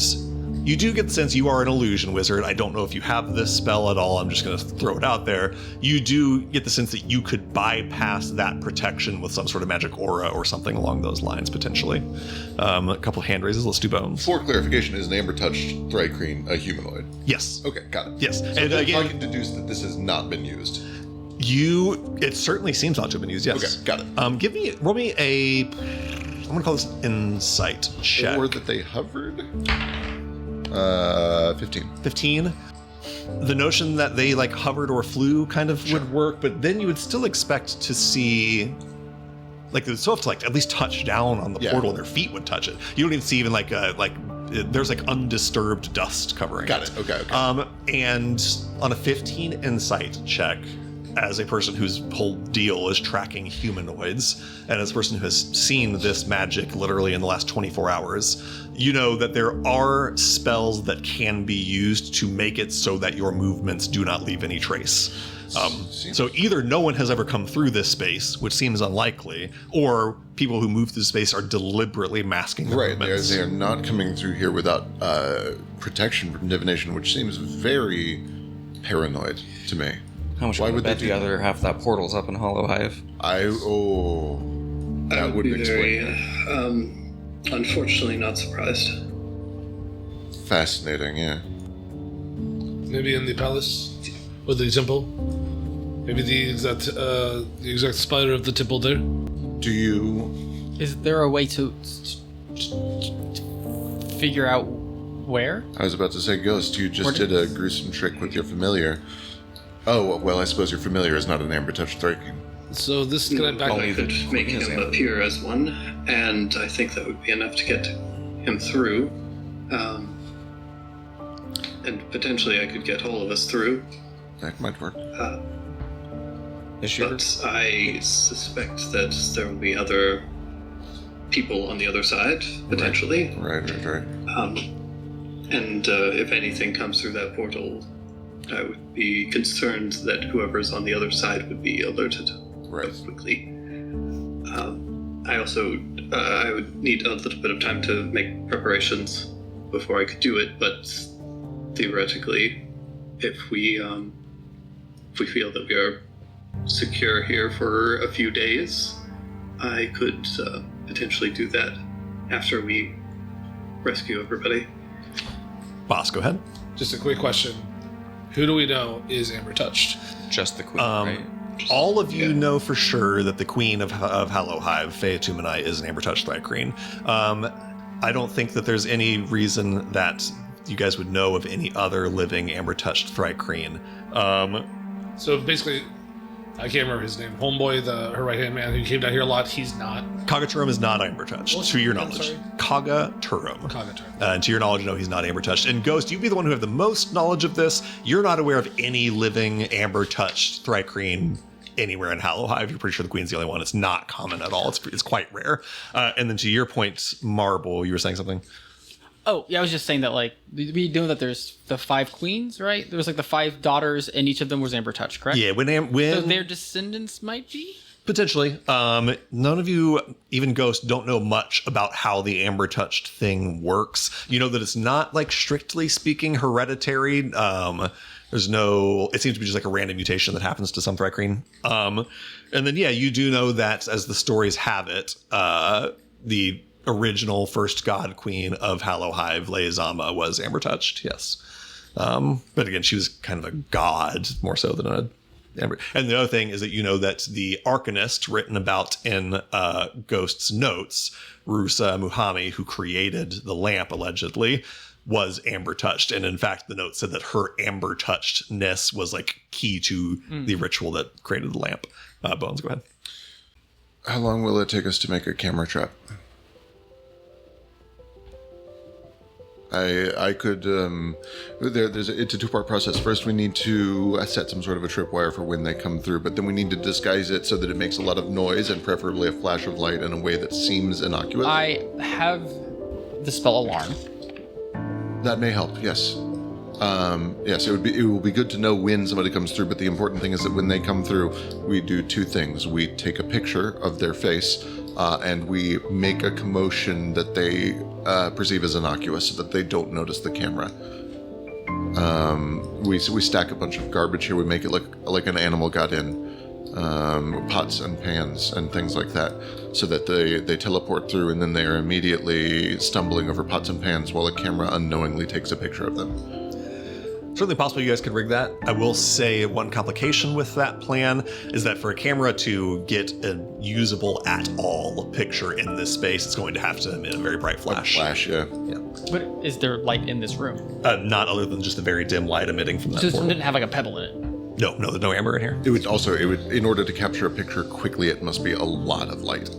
you do get the sense you are an illusion wizard. I don't know if you have this spell at all. I'm just going to throw it out there. You do get the sense that you could bypass that protection with some sort of magic aura or something along those lines, potentially. A couple hand raises. Let's do bones.
For clarification, is an amber-touched Thri-kreen a humanoid?
Yes.
Okay, got it.
Yes.
So
And
I
again,
can deduce that this has not been used.
it certainly seems not to have been used, yes.
Okay, got it.
Roll me a, I'm going to call this insight check.
Or that they hovered? 15.
15. The notion that they like hovered or flew kind of would work, but then you would still expect to see, like, they would still have to like at least touch down on the
Yeah.
portal and their feet would touch it. You don't even see even there's like undisturbed dust covering
Got it. Okay.
And on a 15 insight check, as a person whose whole deal is tracking humanoids, and as a person who has seen this magic literally in the last 24 hours, you know that there are spells that can be used to make it so that your movements do not leave any trace. So either no one has ever come through this space, which seems unlikely, or people who move through space are deliberately masking their
Right,
movements.
they are not coming through here without protection from divination, which seems very paranoid to me.
How much
Why
would
would
bet
they
the
do
other half of that portal's up in Hollow Hive?
that would
be
explain.
very, unfortunately, not surprised.
Fascinating, yeah.
Maybe in the palace or the temple. Maybe the exact spire of the temple there.
Do you?
Is there a way to figure out where?
I was about to say, Ghost, you just did a gruesome trick with your familiar. Oh, well, I suppose your familiar is not an amber-touched Thri-kreen.
So this can I back
I could make him appear as one. and I think that would be enough to get him through. And potentially I could get all of us through.
That might work.
But I suspect that there will be other people on the other side, potentially.
Right.
And if anything comes through that portal, I would be concerned that whoever's on the other side would be alerted quickly. I also I would need a little bit of time to make preparations before I could do it, but theoretically, if we feel that we are secure here for a few days, I could potentially do that after we rescue everybody.
Boss, go ahead.
Just a quick question. Who do we know is Amber touched?
Just the queen, right?
All of you know for sure that the queen of Hallow Hive, Fea Tumanai, is an Amber Touched Thri-kreen. I don't think that there's any reason that you guys would know of any other living Amber Touched Thri-kreen.
So basically, I can't remember his name. Homeboy, her right-hand man who came down here a lot, he's not.
Kagaturum is not Amber Touched, to your knowledge. Kagaturum. And to your knowledge, no, he's not Amber Touched. And Ghost, you'd be the one who have the most knowledge of this. You're not aware of any living Amber Touched Thri-kreen anywhere in Hallow Hive. You're pretty sure the queen's the only one. It's not common at all. It's quite rare. And then to your point, Marble, you were saying something?
Oh, yeah, I was just saying that, like, we know that there's the 5 queens, right? There was, like, the 5 daughters, and each of them was Amber Touched, correct?
Yeah, when
So their descendants might be?
Potentially. None of you, even Ghost, don't know much about how the Amber Touched thing works. You know that it's not, like, strictly speaking hereditary. There's no... It seems to be just like a random mutation that happens to some Thri-kreen. And then, yeah, you do know that, as the stories have it, the original first god queen of Hallow Hive, Leizama, was Amber Touched, yes. But again, she was kind of a god more so than a Amber. And the other thing is that you know that the Arcanist written about in Ghost's notes, Rusa Muhami, who created the lamp allegedly, was Amber Touched. And in fact, the note said that her Amber Touchedness was like key to the ritual that created the lamp. Bones, go ahead.
How long will it take us to make a camera trap? I could, it's a 2-part process. First, we need to set some sort of a tripwire for when they come through, but then we need to disguise it so that it makes a lot of noise and preferably a flash of light in a way that seems innocuous.
I have the spell Alarm.
That may help, yes. Yes, it will be good to know when somebody comes through, but the important thing is that when they come through, we do 2 things. We take a picture of their face, and we make a commotion that they perceive as innocuous so that they don't notice the camera. We stack a bunch of garbage here. We make it look like an animal got in, pots and pans and things like that, so that they teleport through and then they are immediately stumbling over pots and pans while a camera unknowingly takes a picture of them.
Certainly possible you guys could rig that. I will say one complication with that plan is that for a camera to get a usable at all picture in this space, it's going to have to emit a very bright flash.
Yeah.
But is there light in this room?
Not other than just the very dim light emitting from that
So this
portal.
didn't have like a pebble in it?
No, there's no amber in here.
It would, in order to capture a picture quickly, it must be a lot of light.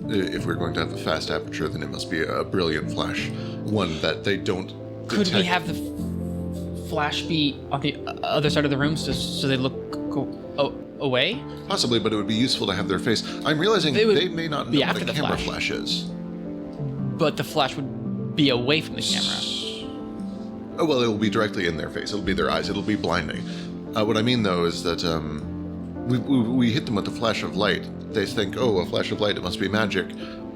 If we're going to have a fast aperture, then it must be a brilliant flash. One that they don't
Could
detect.
we have the flash be on the other side of the room so they look away?
Possibly, but it would be useful to have their face. I'm realizing
They would
they may not
be
know what
after
a
the
camera
flash.
flash is.
But the flash would be away from the camera.
Oh, well, it will be directly in their face. It'll be their eyes. It'll be blinding. What I mean, though, is that we hit them with a flash of light. They think, oh, a flash of light, it must be magic.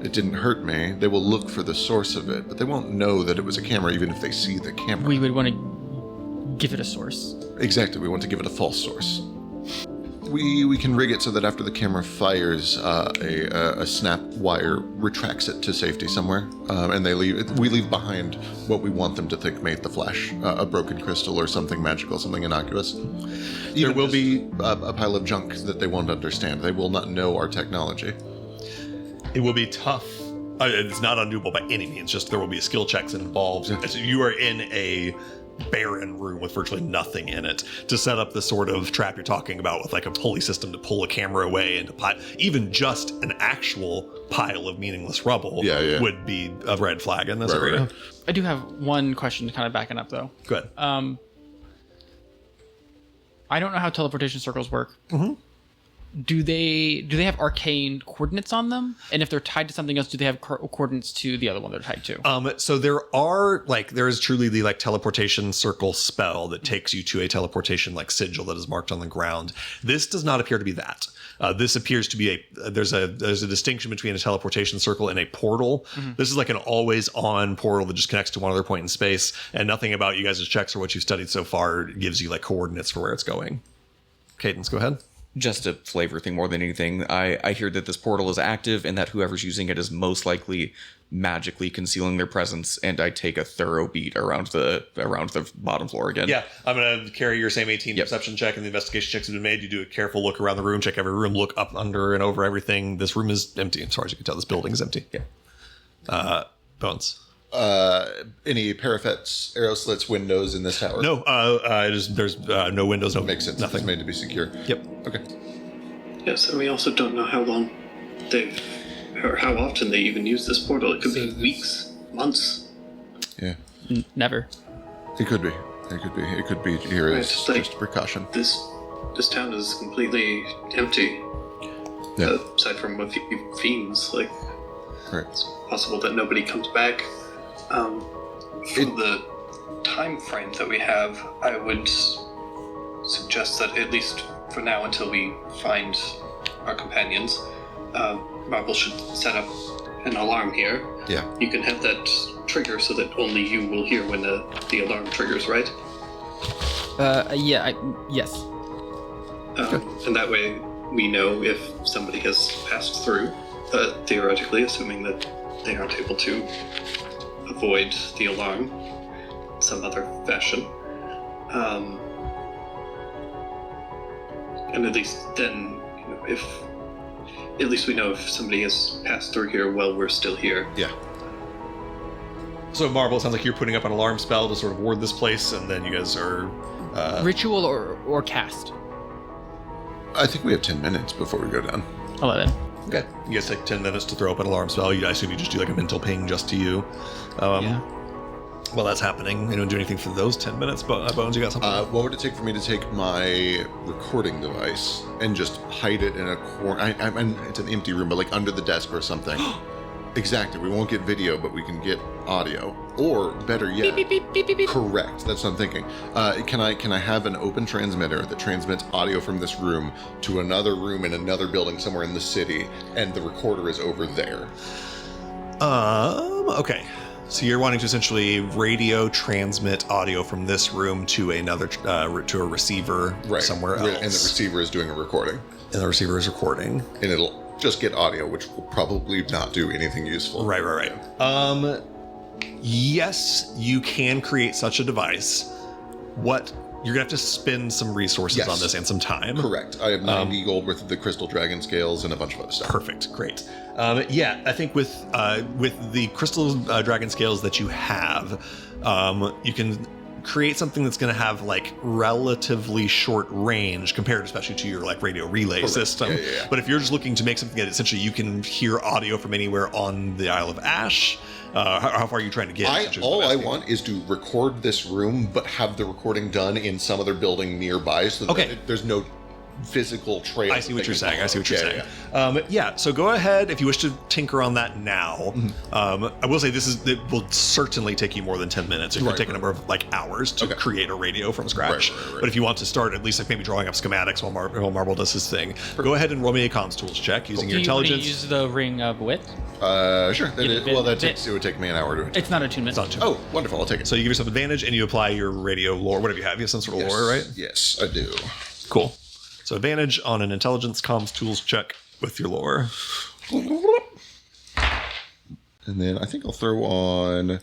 It didn't hurt me. They will look for the source of it, but they won't know that it was a camera even if they see the camera.
We would want to give it a source.
Exactly. We want to give it a false source. We can rig it so that after the camera fires, a snap wire retracts it to safety somewhere, and we leave behind what we want them to think made the flash, a broken crystal or something magical, something innocuous. There will be a pile of junk that they won't understand. They will not know our technology.
It will be tough. It's not undoable by any means. Just there will be skill checks involved. So you are in a barren room with virtually nothing in it to set up the sort of trap you're talking about with like a pulley system to pull a camera away and to pile. Even just an actual pile of meaningless rubble would be a red flag in this area. Right.
I do have one question to kind of backing up though.
Good.
I don't know how teleportation circles work.
Mm-hmm.
Do they have arcane coordinates on them? And if they're tied to something else, do they have coordinates to the other one they're tied to?
So there is truly the like teleportation circle spell that takes you to a teleportation like sigil that is marked on the ground. This does not appear to be that. This appears to be there's a distinction between a teleportation circle and a portal. Mm-hmm. This is like an always on portal that just connects to one other point in space, and nothing about you guys' checks or what you've studied so far gives you like coordinates for where it's going. Cadence, go ahead.
Just a flavor thing more than anything. I hear that this portal is active and that whoever's using it is most likely magically concealing their presence, and I take a thorough beat around the bottom floor again.
Yeah, I'm going to carry your same 18 perception check, and the investigation checks have been made. You do a careful look around the room, check every room, look up, under, and over everything. This room is empty. As far as you can tell, this building is empty.
Yeah.
Bones.
Any parapets, arrow slits, windows in this tower?
No, there's no windows, no
makes sense.
Nothing.
It's made to be secure.
Yep.
Okay.
Yes, and we also don't know how long or how often they even use this portal. It could be weeks, months.
Yeah.
Never.
It could be. It could be here as just a precaution.
This town is completely empty.
Yeah.
Aside from a few fiends, like
Right.
it's possible that nobody comes back. For the time frame that we have, I would suggest that at least for now, until we find our companions, Marble should set up an alarm here.
Yeah.
You can have that trigger so that only you will hear when the alarm triggers, right?
Yes.
And that way we know if somebody has passed through, theoretically, assuming that they aren't able to avoid the alarm in some other fashion. And at least then, if at least we know if somebody has passed through here while we're still here.
Yeah.
So Marble, it sounds like you're putting up an alarm spell to sort of ward this place, and then you guys are
Ritual or cast?
I think we have 10 minutes before we go down.
11.
Okay. You guys take 10 minutes to throw up an alarm spell. I assume you just do like a mental ping just to you. While that's happening, anyone do anything for those 10 minutes? Bones, you got something?
What would it take for me to take my recording device and just hide it in a corner? It's an empty room, but like under the desk or something. Exactly. We won't get video, but we can get audio. Or better yet,
Beep, beep, beep, beep, beep.
correct. That's what I'm thinking. Can I have an open transmitter that transmits audio from this room to another room in another building somewhere in the city, and the recorder is over there?
Okay. So you're wanting to essentially radio transmit audio from this room to another to a receiver somewhere else,
and the receiver is doing a recording,
and the receiver is recording,
and it'll just get audio, which will probably not do anything useful.
Right. Yes, you can create such a device. You're gonna have to spend some resources on this and some time.
Correct. I have 90 gold worth of the crystal dragon scales and a bunch of other stuff.
Perfect. Great. I think with the crystal dragon scales that you have, you can create something that's going to have like relatively short range compared especially to your like radio relay system.
Yeah.
But if you're just looking to make something that essentially you can hear audio from anywhere on the Isle of Ash, how far are you trying to get?
All I want is to record this room, but have the recording done in some other building nearby, so that there's no physical trail.
I see what you're saying.
Yeah.
So go ahead if you wish to tinker on that now. I will say it will certainly take you more than 10 minutes. It could take a number of like hours to create a radio from scratch.
Right.
But if you want to start at least like maybe drawing up schematics while Marble does his thing, go ahead and roll me a comms tools check using your intelligence.
Do you use the ring of wit?
Sure. It would take me an hour to.
It's not attunement.
Oh, wonderful! I'll take it.
So you give yourself advantage and you apply your radio lore. Whatever you have, you have some sort of lore, right?
Yes, I do.
Cool. So advantage on an intelligence comms tools check with your lore.
And then I think I'll throw on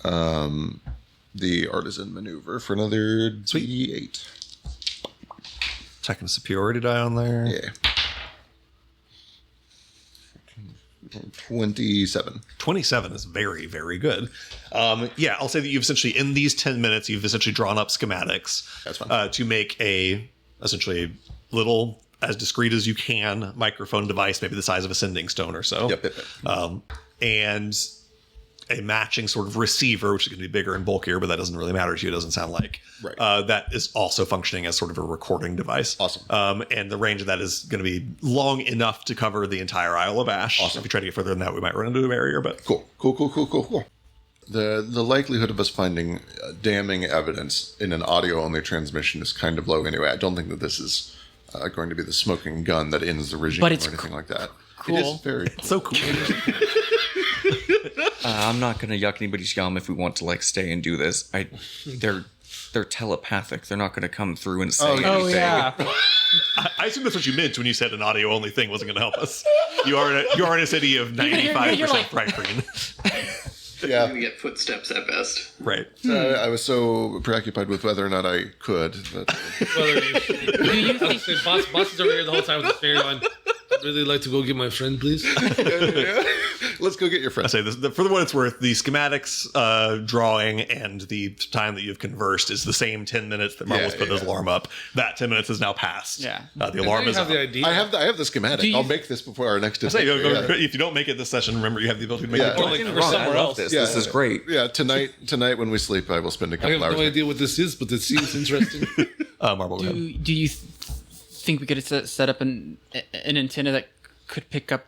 the artisan maneuver for another D8.
Checking superiority die on there.
Yeah. 27.
27 is very, very good. Yeah, I'll say that you've essentially, in these 10 minutes, you've essentially drawn up schematics
That's fine.
to make essentially a little, as discreet as you can, microphone device, maybe the size of a sending stone or so.
Yep.
And a matching sort of receiver, which is going to be bigger and bulkier, but that doesn't really matter to you. It doesn't sound like.
Right.
That is also functioning as sort of a recording device.
Awesome.
And the range of that is going to be long enough to cover the entire Isle of Ash.
Awesome.
If you try to get further than that, we might run into a barrier, but
Cool. The likelihood of us finding damning evidence in an audio-only transmission is kind of low anyway. I don't think that this is going to be the smoking gun that ends the regime
But
or
it's
anything like that.
cool.
It is very
so cool.
I'm not gonna yuck anybody's yum if we want to like stay and do this. They're telepathic. They're not gonna come through and say anything.
Oh yeah.
I assume that's what you meant when you said an audio-only thing wasn't going to help us. You are in a city of 95%
you're like-
bright green.
Yeah.
We get footsteps at best.
Right.
I was so preoccupied with whether or not I could. That,
Whether you,
Do you think?
say, boss is over here the whole time with the fairy line. I'd really like to go get my friend, please.
let's go get your
I
friend.
say this, for what it's worth, the schematics drawing and the time that you've conversed is the same 10 minutes that Marvel's put his alarm up. That 10 minutes has now passed.
Yeah.
The alarm
You
is
have
up.
the idea.
I have the schematic.
Do you-
I'll make this before our next
Say,
adventure.
if you don't make it this session, remember you have the ability to make
Yeah.
it.
Or
twice.
like,
Wrong. I
somewhere
love
else.
this.
Yeah.
This is great.
Yeah, tonight when we sleep, I will spend a
I
couple
have
hours.
no idea what this is, but it seems interesting.
Marvel, go ahead.
Do you think we could set up an antenna that could pick up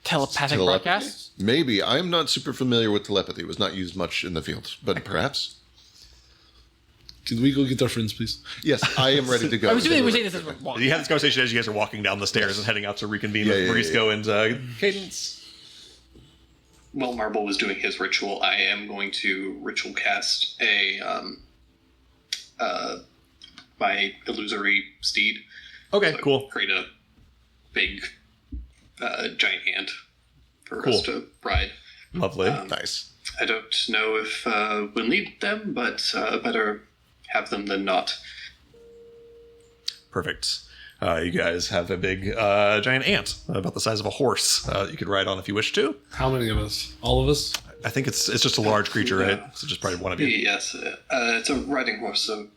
telepathic
Telepathy?
broadcasts?
Maybe. I'm not super familiar with telepathy. It was not used much in the field, but perhaps.
Can we go get our friends, please?
Yes, I am ready to go.
I was doing we're saying this as we're walking.
You have this conversation as you guys are walking down the stairs and heading out to reconvene with Marisco and Cadence.
While Marble was doing his ritual, I am going to ritual cast my illusory steed.
Okay,
So
cool.
Create a big giant ant for
Cool.
us to ride.
Lovely.
Nice.
I don't know if we'll need them, but better have them than not.
Perfect. You guys have a big giant ant about the size of a horse you could ride on if you wish to.
How many of us? All of us?
I think it's just a large creature, right? So just probably one of you.
Yes, it's a riding horse, so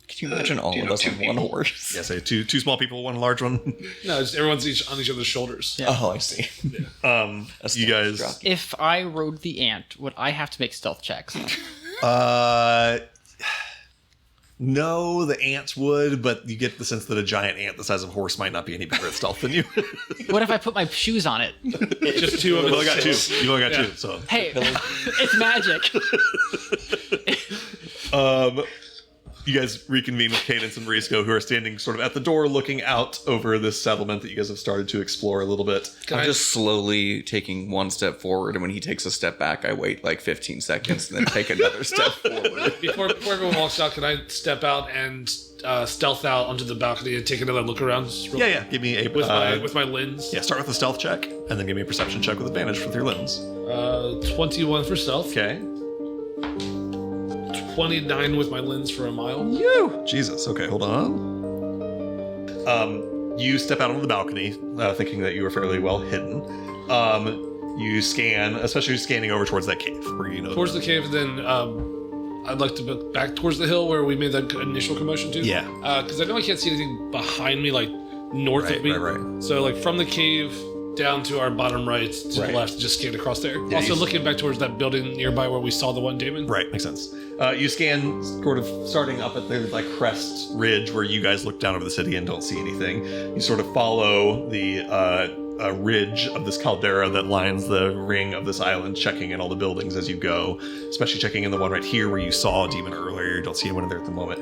Can you imagine all
you
of
know,
us
two
on one
people.
horse?
Yeah, say two small people, one large one.
No, just everyone's on each other's shoulders.
Yeah.
Oh, I see.
You guys.
If I rode the ant, would I have to make stealth checks?
No, the ants would, but you get the sense that a giant ant the size of a horse might not be any better at stealth than you.
What if I put my shoes on it?
Just two of
You've
us.
only got two. You've only got
Yeah.
two. So,
Hey, it's magic.
you guys reconvene with Cadence and Marisco, who are standing sort of at the door, looking out over this settlement that you guys have started to explore a little bit.
Can
I'm
I
just slowly taking one step forward, and when he takes a step back, I wait like 15 seconds and then take another step forward.
before everyone walks out, can I step out and stealth out onto the balcony and take another look around? Just real
Yeah. Give me a
with my lens.
yeah. Start with a stealth check, and then give me a perception check with advantage with your lens.
21 for stealth.
Okay.
29 with my lens for a mile.
Jesus. Okay, hold on. You step out onto the balcony, thinking that you are fairly well hidden. You scan, especially scanning over towards that cave, where you know
Towards the cave, then I'd like to look back towards the hill where we made that initial commotion to.
Yeah.
Because I know I can't see anything behind me, like north
Right,
of me.
right.
So like from the cave down to our bottom right to
Right.
the left, just scan across there.
Yeah,
also
you-
looking back towards that building nearby where we saw the one demon.
Right, makes sense. You scan, sort of starting up at the like crest ridge where you guys look down over the city and don't see anything. You sort of follow the ridge of this caldera that lines the ring of this island, checking in all the buildings as you go, especially checking in the one right here where you saw a demon earlier. You don't see anyone there at the moment.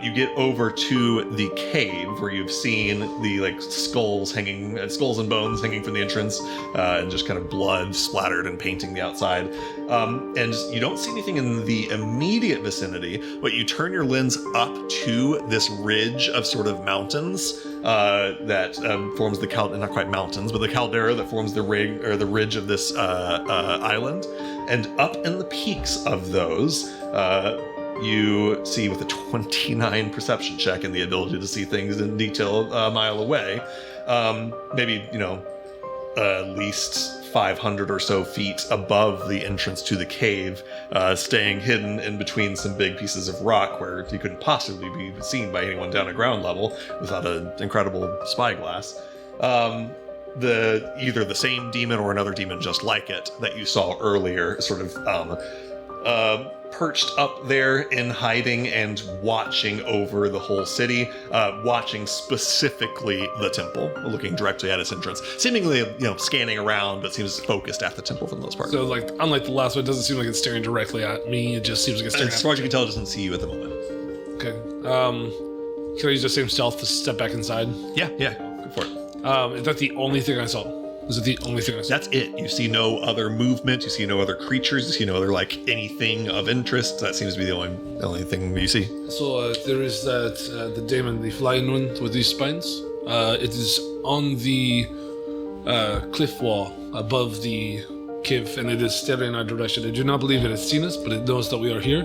You get over to the cave where you've seen the like skulls and bones hanging from the entrance, and just kind of blood splattered and painting the outside. And you don't see anything in the immediate vicinity, but you turn your lens up to this ridge of sort of mountains that forms the not quite mountains, but the caldera that forms the ridge of this island. And up in the peaks of those, you see with a 29 perception check and the ability to see things in detail a mile away, maybe at least 500 or so feet above the entrance to the cave, staying hidden in between some big pieces of rock where you couldn't possibly be seen by anyone down at ground level without an incredible spyglass. Either the same demon or another demon just like it that you saw earlier, sort of perched up there in hiding and watching over the whole city, watching specifically the temple, looking directly at its entrance, seemingly scanning around, but seems focused at the temple for the most part.
So, like, unlike the last one, it doesn't seem like it's staring directly at me. It just seems like it's staring
As far as you can tell, it doesn't see you at the moment.
Okay. Can I use the same stealth to step back inside?
Yeah, go for it.
Is that the only thing I saw? Was it the only thing I saw?
That's it. You see no other movement. You see no other creatures. You see no other anything of interest. That seems to be the only thing you see.
So there is that the daemon, the flying one with these spines. It is on the cliff wall above the cave, and it is staring in our direction. I do not believe it has seen us, but it knows that we are here.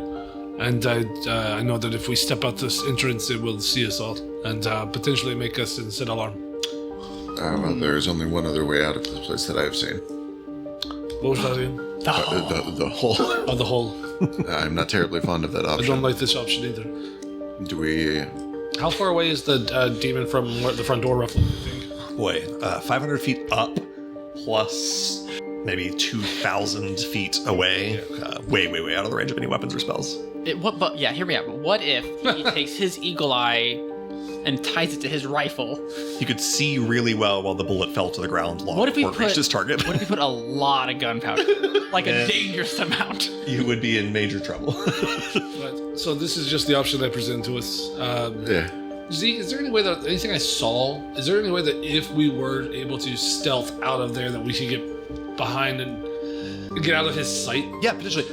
And I know that if we step out this entrance, it will see us all and potentially make us set alarm.
Well, there is only one other way out of this place that I have seen.
What was that again?
The hole.
Oh, the hole.
I'm not terribly fond of that
I
option.
don't like this option either.
Do we...
How far away is the demon from the front door, roughly, you think?
Boy, 500 feet up, plus maybe 2,000 feet away. Way out of the range of any weapons or spells.
Hear me out. But what if he takes his eagle eye and ties it to his rifle?
You could see really well while the bullet fell to the ground long
What if we
before it reached
put
his target.
What if we put a lot of gunpowder, like a dangerous amount?
You would be in major trouble.
Right. So this is just the option they present to us.
Yeah.
Zeke, is there any way that anything I saw? Is there any way that if we were able to stealth out of there, that we could get behind and get out of his sight?
Yeah, potentially.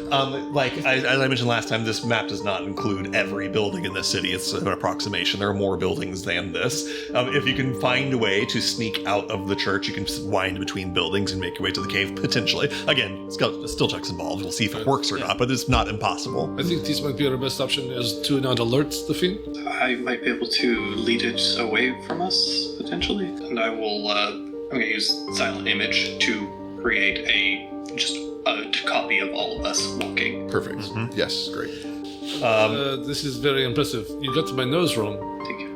As I mentioned last time, this map does not include every building in this city. It's an approximation. There are more buildings than this. If you can find a way to sneak out of the church, you can wind between buildings and make your way to the cave, potentially. Again, still checks involved. We'll see if it works or not, but it's not impossible.
I think this might be our best option, is to not alert the fiend.
I might be able to lead it away from us, potentially. And I will, I'm going to use Silent Image to create a copy of all of us walking.
Perfect. Yes, great.
This is very impressive. You got my nose wrong.
Thank you.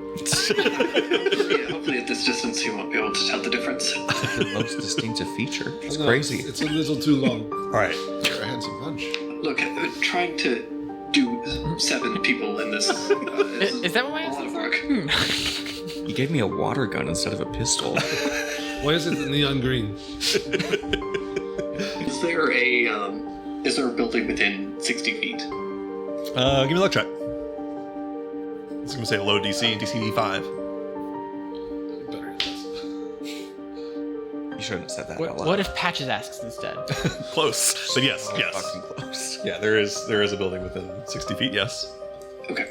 Hopefully at this distance you won't be able to tell the difference.
The most distinctive feature. It's
No,
crazy.
It's a little too long.
All right.
You're a handsome punch.
Look, trying to do 7 people in this
Is that what my
a lot of work.
He gave me a water gun instead of a pistol.
Why is it neon green?
Is there a building within 60 feet?
Give me a luck check. It's going to say low DC, DC 5.
You shouldn't have said that out loud.
What if Patches asks instead?
Close. But yes.
Fucking close.
Yeah, there is a building within 60 feet, yes.
Okay.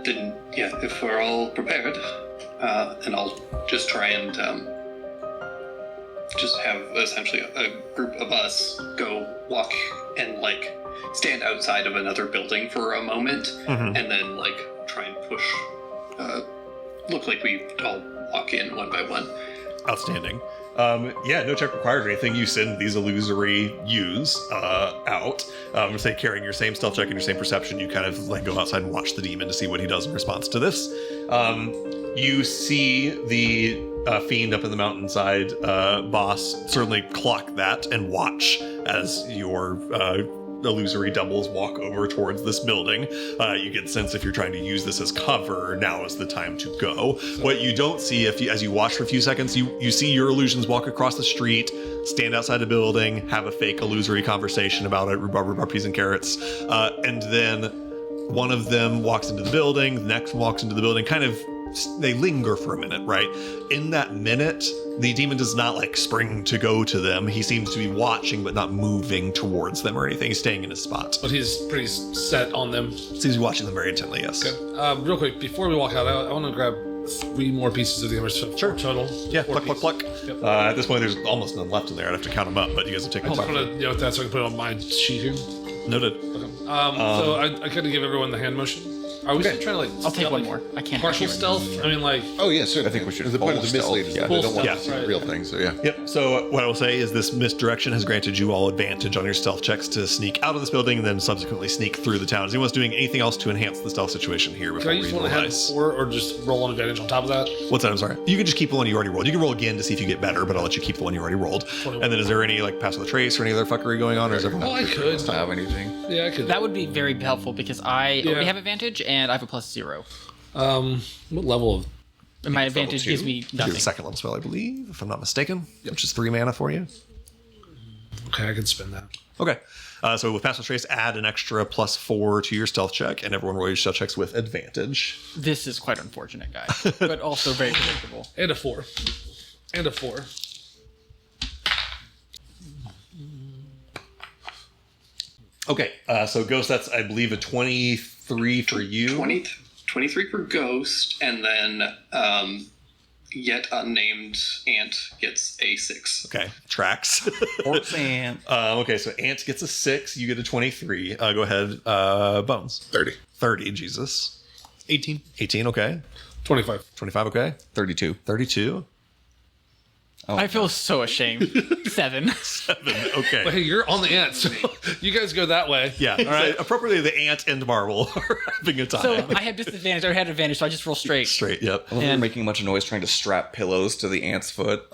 Then, yeah, if we're all prepared, then I'll just try and just have essentially a group of us go walk and stand outside of another building for a moment, and then try and push, look like we all walk in one by one.
Outstanding. No check required or anything. You send these illusory yous out. Say carrying your same stealth check and your same perception. You kind of go outside and watch the demon to see what he does in response to this. You see the fiend up in the mountainside boss certainly clock that and watch as your illusory doubles walk over towards this building. You get the sense if you're trying to use this as cover, now is the time to go. What you don't see, as you watch for a few seconds, you see your illusions walk across the street, stand outside the building, have a fake illusory conversation about it, rhubarb peas and carrots, and then one of them walks into the building, the next one walks into the building, they linger for a minute, right? In that minute, the demon does not spring to go to them. He seems to be watching but not moving towards them or anything. He's staying in his spot.
But he's pretty set on them.
Seems to be watching them very intently, yes.
Okay. Real quick, before we walk out, I want to grab 3 more pieces of the emerald. Sure. Total.
Yeah,
4
pluck.
Yep.
At this point, there's almost none left in there. I'd have to count them up, but you guys have taken
I just
time.
want to note that so I can put it on my sheet here.
Noted.
Okay. So I kind of give everyone the hand motion. Are we still trying to like?
I'll take
stealth,
one
like,
more. I can't.
Partial
I can't
stealth. I mean, like.
Oh yeah, certainly.
I think we should
The point of the
full
mislead is
stealth,
that they
yeah.
don't want
Full
to see
stealth,
real things. So yeah.
Yep. So what I will say is this misdirection has granted you all advantage on your stealth checks to sneak out of this building and then subsequently sneak through the town. Is anyone doing anything else to enhance the stealth situation here
Can
before
I
we
use
roll
one that had
dice?
4 or just roll an advantage on top of that?
What's that? I'm sorry. You can just keep the one you already rolled. You can roll again to see if you get better, but I'll let you keep the one you already rolled.
21.
And then is there any like pass with a trace or any other fuckery going on, or is everyone?
Oh, I could.
Don't have anything.
Yeah, I could.
That would be very helpful because I
Yeah.
already have advantage and I have a +0.
What level of?
And my advantage
Level
gives
2.
me
Here's
nothing.
the second level spell, I believe, if I'm not mistaken, which is 3 mana for you.
Okay, I could spend that.
Okay. So with pass with trace, add an extra +4 to your stealth check, and everyone roll your stealth checks with advantage.
This is quite unfortunate, guys, but also very predictable.
And a 4. And a 4.
Okay. So Ghost, that's I believe a 23 for you.
23 for Ghost, and then yet unnamed Ant gets a 6.
Okay. Tracks.
Orcs and
Okay. So Ant gets a 6. You get a 23. Go ahead. Bones.
30.
30. Jesus.
18.
18. Okay.
25.
25. Okay.
32.
32.
I feel so ashamed. 7.
7.
But
Okay.
hey, you're on the ant, so you guys go that way.
Yeah. All right. Appropriately, the Ant and Marvel are having a time.
So I have disadvantage. I had advantage, so I just roll straight.
Straight. Yep.
I love you're
And-
making a bunch of noise trying to strap pillows to the ant's foot.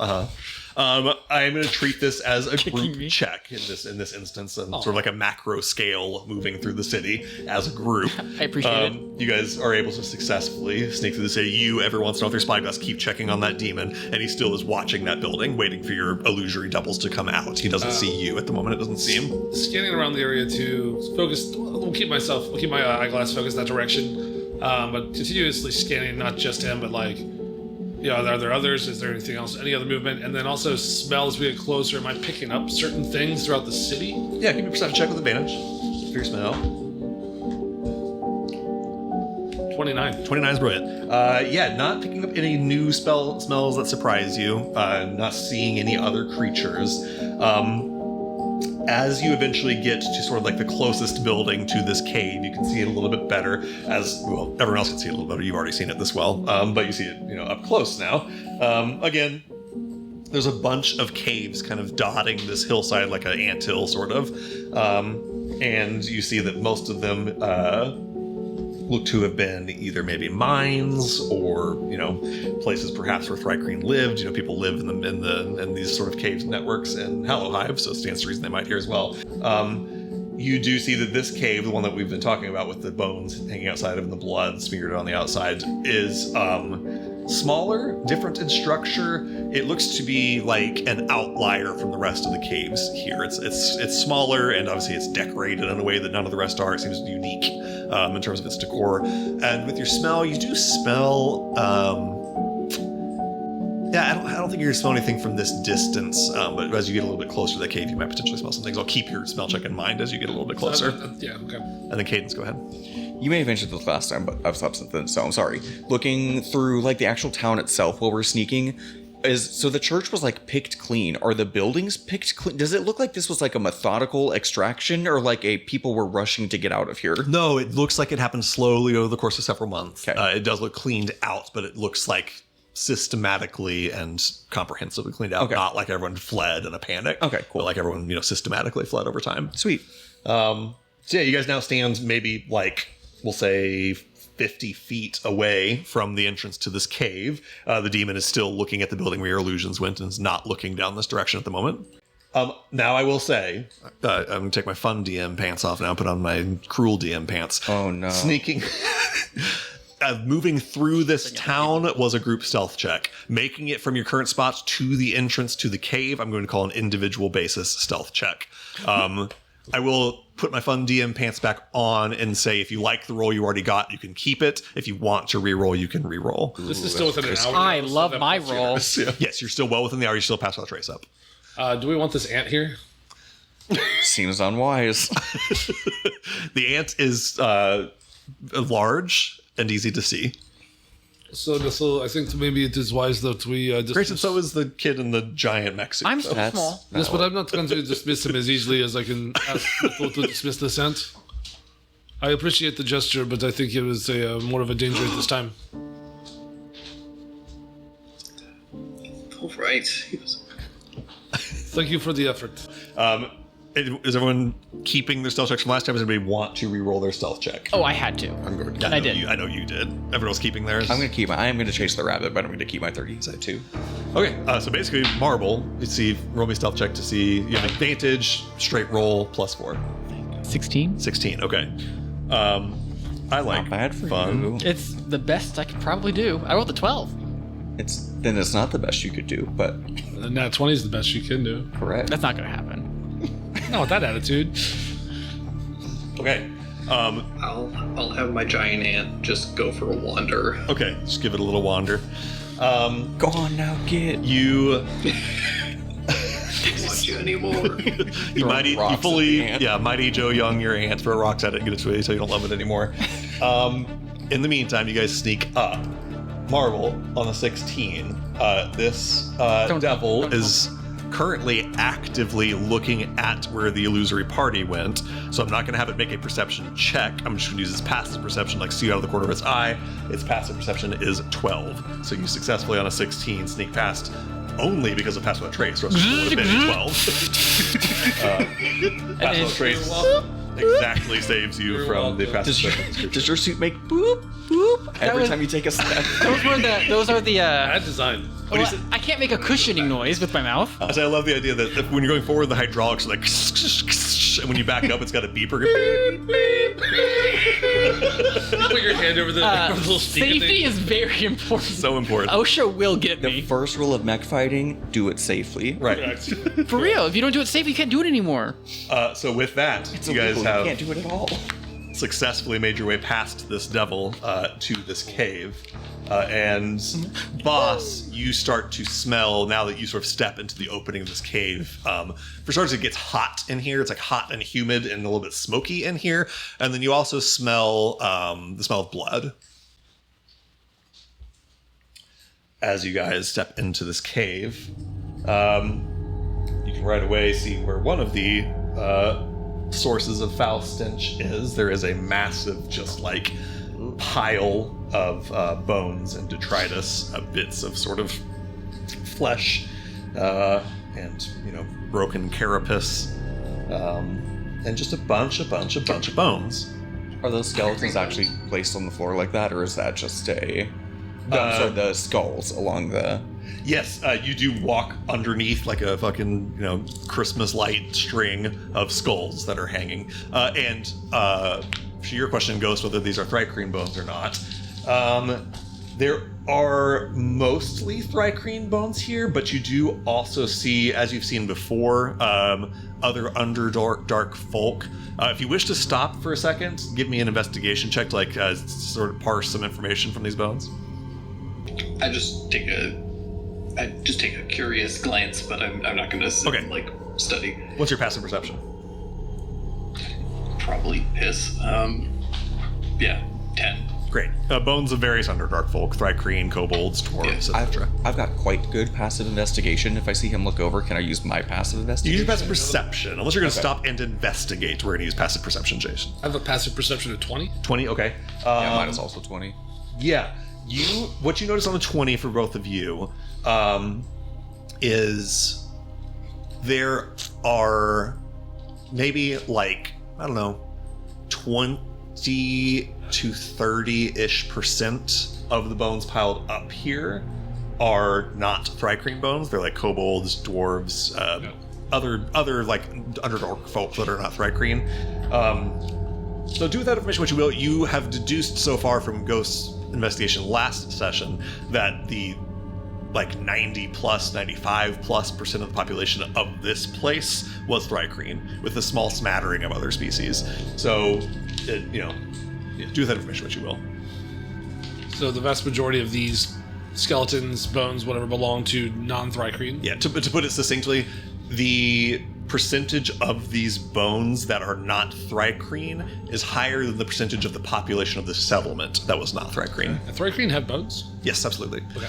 I'm going to treat this as a group
me.
check in this instance, and sort of like a macro scale moving through the city as a group.
I appreciate it.
You guys are able to successfully sneak through the city. You, every once in a while, with your spyglass, keep checking on that demon, and he still is watching that building, waiting for your illusory doubles to come out. He doesn't see you at the moment. It doesn't see him.
Scanning around the area to focus. We'll keep my eyeglass focused that direction, but continuously scanning not just him, but like, are there others? Is there anything else? Any other movement? And then also smell as we get closer. Am I picking up certain things throughout the city?
Yeah, give me a perception check with advantage. For your smell.
29.
29 is brilliant. Yeah, not picking up any new smells that surprise you. Not seeing any other creatures. As you eventually get to sort of like the closest building to this cave, you can see it a little bit better. As well, everyone else can see it a little better. You've already seen it this well, but you see it, up close now. Again, there's a bunch of caves kind of dotting this hillside, like an anthill, sort of, and you see that most of them look to have been either maybe mines or places perhaps where Thrycreen lived. People live in these sort of cave networks in Hallowhive, so it stands to reason they might here as well. You do see that this cave, the one that we've been talking about with the bones hanging outside of and the blood smeared on the outside, is smaller, different in structure. It looks to be like an outlier from the rest of the caves here. It's smaller, and obviously it's decorated in a way that none of the rest are. It seems unique in terms of its decor. And with your smell, you do smell. I don't think you're gonna smell anything from this distance. But as you get a little bit closer to the cave, you might potentially smell some things. I'll keep your smell check in mind as you get a little bit closer.
Yeah. Okay.
And then Cadence, go ahead.
You may have mentioned this last time, but I've stopped since then, so I'm sorry. Looking through like the actual town itself while we're sneaking, so the church was like picked clean. Are the buildings picked clean? Does it look like this was like a methodical extraction, or like people were rushing to get out of here?
No, it looks like it happened slowly over the course of several months.
Okay.
It does look cleaned out, but it looks like systematically and comprehensively cleaned out.
Okay.
Not like everyone fled in a panic.
Okay, cool.
But like everyone, systematically fled over time.
Sweet.
So yeah, you guys now stand maybe like, we'll say 50 feet away from the entrance to this cave. The demon is still looking at the building where your illusions went and is not looking down this direction at the moment. Now I will say, I'm going to take my fun DM pants off now and put on my cruel DM pants.
Oh no.
Sneaking. Moving through this town was a group stealth check. Making it from your current spot to the entrance to the cave, I'm going to call an individual basis stealth check. I will put my fun DM pants back on and say if you like the roll you already got, you can keep it. If you want to re-roll, you can re-roll.
This is still within an hour.
I
now, so
love
that
my
puts you-
roll.
Yes, you're still well within the hour. You still pass without trace up.
Do we want this ant here?
Seems unwise.
The ant is large and easy to see.
So I think maybe it is wise that we
Great, and so is the kid in the giant mech suit.
I'm
though.
still small.
Yes, but I'm not going to dismiss him as easily as I can ask people to dismiss the scent. I appreciate the gesture, but I think it was more of a danger at this time.
All right.
Thank you for the effort.
Is everyone keeping their stealth checks from last time? Does anybody want to re-roll their stealth check?
Oh, I had to.
I'm going
Yeah,
to.
I did.
I know you did. Everyone else keeping theirs?
I am going to chase the rabbit, but I'm going to keep my 30 side too.
Okay, so basically, Marble, you see, roll me stealth check to see, you have advantage, straight roll, +4.
16.
16, okay. I like
Not bad for
fun.
you.
It's the best I could probably do. I rolled a 12.
It's not the best you could do, but
Nat 20 is the best you can do.
correct.
That's not going to happen.
Not with that attitude.
Okay,
I'll have my giant ant just go for a wander.
okay, just give it a little wander.
Go on now, get.
You
Don't want you anymore.
you mighty,
rocks
you
at
fully,
the ant.
yeah, mighty Joe Young, your ant, throw rocks at it and get it to it so you don't love it anymore. In the meantime, you guys sneak up. Marvel on the 16. This devil is currently actively looking at where the illusory party went, so I'm not going to have it make a perception check. I'm just going to use its passive perception, like see out of the corner of its eye. Its passive perception is 12, so you successfully on a 16 sneak past only because of pass without trace, or else it would have been a 12. Pass without trace exactly saves you from the passive perception.
Does your suit make boop boop every time you take a step?
Those are the.
Bad design.
Well, I can't make a cushioning noise with my mouth.
So I love the idea that if, when you're going forward, the hydraulics are like, and when you back up, it's got a beeper.
Put your hand over the little speaker
Safety
thing.
is very important.
So important.
OSHA will get
The
me.
first rule of mech fighting: do it safely.
Right.
For real, if you don't do it safely, you can't do it anymore.
So with that,
It's
you guys
illegal.
have
You can't do it at all.
successfully made your way past this devil to this cave. And boss, you start to smell, now that you sort of step into the opening of this cave. For starters, it gets hot in here. It's like hot and humid and a little bit smoky in here. And then you also smell the smell of blood. As you guys step into this cave, you can right away see where one of the sources of foul stench is. There is a massive, just like, pile of bones and detritus, bits of sort of flesh, and broken carapace, and just a bunch of bones.
Are those skeletons actually placed on the floor like that, or is that just a? Sorry, the skulls along the.
Yes, you do walk underneath like a fucking, Christmas light string of skulls that are hanging. And to your question, Ghost, whether these are Thrycreen bones or not, there are mostly Thrycreen bones here, but you do also see, as you've seen before, other Underdark folk. If you wish to stop for a second, give me an investigation check to sort of parse some information from these bones.
I just take a curious glance, but I'm not going to study.
What's your passive perception?
Probably piss. Yeah, 10.
Great. Bones of various Underdark folk, Thrycreen, kobolds, dwarves, etc.
I've got quite good passive investigation. If I see him look over, can I use my passive
You
investigation?
use passive perception. Unless you're going to stop and investigate, we're going to use passive perception, Jason.
I have a passive perception of 20.
20, okay.
Yeah, mine is also 20.
Yeah. What you notice on the 20 for both of you is there are maybe 20 to 30-ish% of the bones piled up here are not Thrycreen bones. They're like kobolds, dwarves, other Underdark folk that are not Thrycreen. So do with that information what you will. You have deduced so far from Ghost's investigation last session that the 90 plus, 95 plus % of the population of this place was Thrycreen, with a small smattering of other species. So, do with that information what you will.
So the vast majority of these skeletons, bones, whatever, belong to non-Thrycreen.
Yeah, to put it succinctly, the percentage of these bones that are not Thrycreen is higher than the percentage of the population of the settlement that was not Thrycreen.
Thrycreen have bones?
Yes, absolutely.
Okay.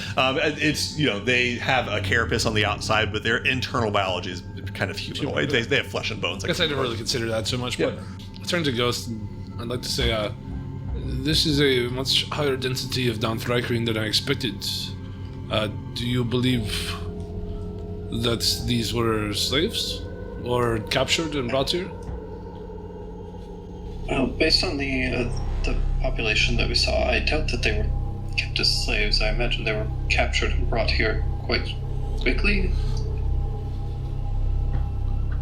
It's, they have a carapace on the outside, but their internal biology is kind of humanoid. They have flesh and bones.
I guess I never really considered that so much, but I turn to Ghost and I'd like to say, this is a much higher density of Downthrykreen than I expected. Do you believe that these were slaves? Or captured and brought here?
Well, based on the population that we saw, I doubt that they were kept as slaves. I imagine they were captured and brought here quite quickly.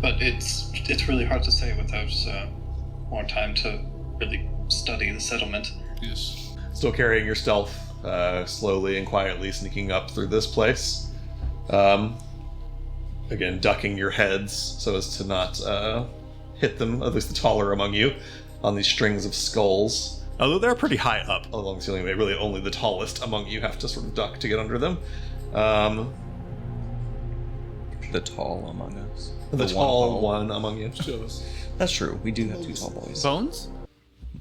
But it's really hard to say without more time to really study the settlement.
Yes.
Still carrying your stealth, slowly and quietly sneaking up through this place. Again, ducking your heads so as to not hit them, at least the taller among you, on these strings of skulls. Although they're pretty high up along the ceiling, they really only the tallest among you have to sort of duck to get under them.
The tall among us.
The tall one among you.
Two of us.
That's true. We do have 2 tall boys.
Bones?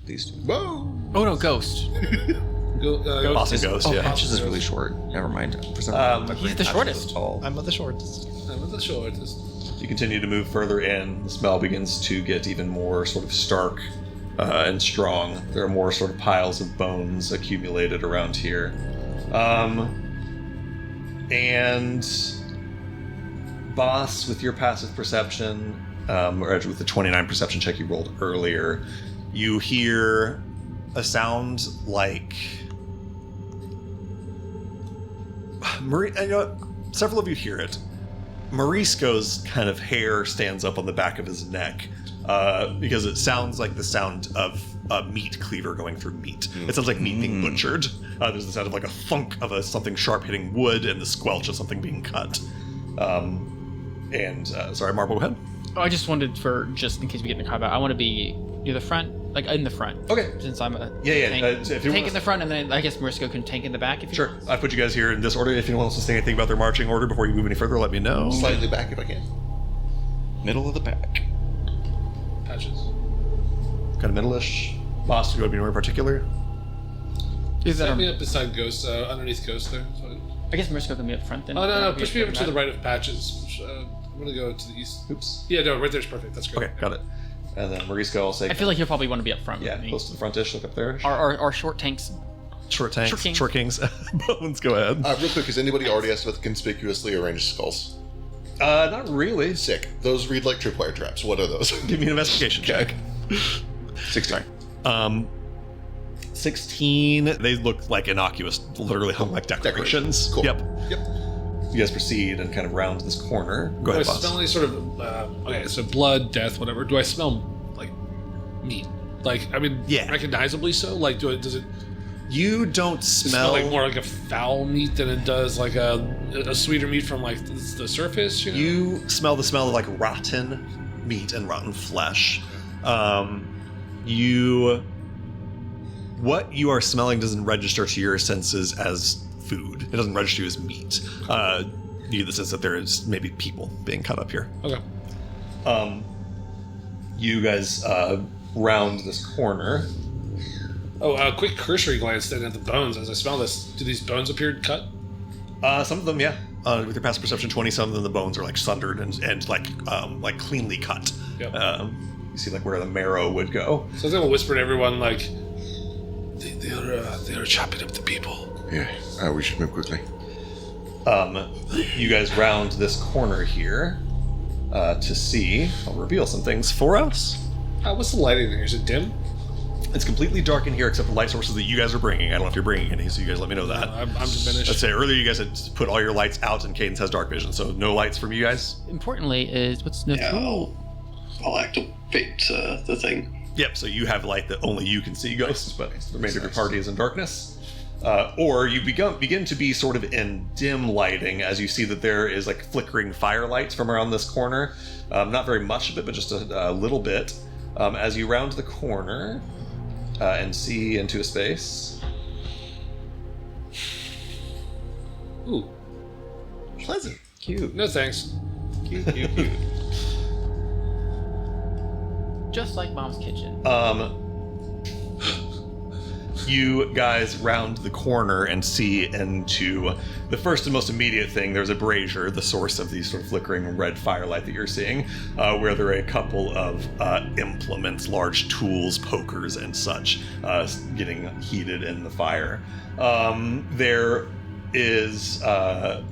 These 2.
Whoa!
Oh no, Ghost.
Boss and Ghost, yeah.
Patches is really short. Never mind. For some reason,
He's the
Patches
shortest.
is tall.
I'm the shortest.
I'm the shortest.
You continue to move further in. The smell begins to get even more sort of stark and strong. There are more sort of piles of bones accumulated around here. And Boss, with your passive perception, or with the 29 perception check you rolled earlier, you hear a sound like Marie. You know what? Several of you hear it. Morisco's kind of hair stands up on the back of his neck because it sounds like the sound of a meat cleaver going through meat. It sounds like meat being butchered. There's the sound of like a thunk of something sharp hitting wood and the squelch of something being cut. Sorry, Marble, go ahead.
Oh, I just wanted just in case we get in combat, I want to be near the front, like in the front.
Okay.
Since I'm a
Yeah.
tank,
If you
tank
want
in the front, and then I guess Marisco can tank in the back if you
Sure.
want.
I put you guys here in this order. If anyone wants to say anything about their marching order before you move any further, let me know.
Slightly back if I can.
Middle of the pack.
Patches.
Kind of middle-ish. Boss, do you want to be anywhere in particular?
Is that
Set me up beside Ghost, underneath Ghost there. So
I guess Marisco can be up front then.
no,
That'll be
push me
a
over
good
to the
map.
right of Patches. I'm gonna go to the east.
Oops.
Yeah, no, right there's perfect. That's great.
Okay, got it. And then Morisco will say,
I feel like he'll probably want to be up front
yeah,
with me.
close to the frontish, look up there.
Our short tanks.
Short tanks,
Short kings.
short kings. Bones, go ahead.
Real quick, has anybody already asked about the conspicuously arranged skulls?
Not really.
Sick. Those read like tripwire traps. What are those?
Give me an investigation check.
16.
16. They look like innocuous, literally hung like decorations.
Cool.
Yep.
Yep.
You guys proceed and kind of round this corner. Go
Do I
ahead, boss.
smell any sort of okay? So blood, death, whatever. Do I smell like meat? Like I mean,
Yeah.
recognizably so. Like, does it
You don't
smell
smell.
like more like a foul meat than it does like a sweeter meat from like the surface? You know?
You smell the smell of like rotten meat and rotten flesh. What you are smelling doesn't register to your senses as food. It doesn't register as meat. You get the sense that there is maybe people being cut up here.
Okay.
You guys round this corner.
Oh, a quick cursory glance then at the bones as I smell this. Do these bones appear cut?
Some of them, yeah. With your passive perception 20, some of them the bones are like sundered and like cleanly cut.
Yep.
You see like where the marrow would go.
So I was gonna whisper to everyone like, they are chopping up the people.
Yeah. We should move quickly.
You guys round this corner here to see. I'll reveal some things for us.
What's the lighting here? Is it dim?
It's completely dark in here except for light sources that you guys are bringing. I don't know if you're bringing any, so you guys let me know that.
I'm diminished.
Let's say earlier you guys had put all your lights out and Cadence has dark vision, so no lights from you guys.
Importantly, is what's no
Yeah,
tool?
I'll activate the thing.
Yep, so you have light that only you can see ghosts, but the remainder of your party is in darkness. Or you begin to be sort of in dim lighting as you see that there is like flickering firelights from around this corner. Not very much of it, but just a little bit. As you round the corner and see into a space.
Ooh,
Pleasant.
Cute.
no thanks.
Cute.
Just like Mom's kitchen.
you guys round the corner and see into the first and most immediate thing. There's a brazier, the source of the sort of flickering red firelight that you're seeing, where there are a couple of implements, large tools, pokers, and such, getting heated in the fire. There is a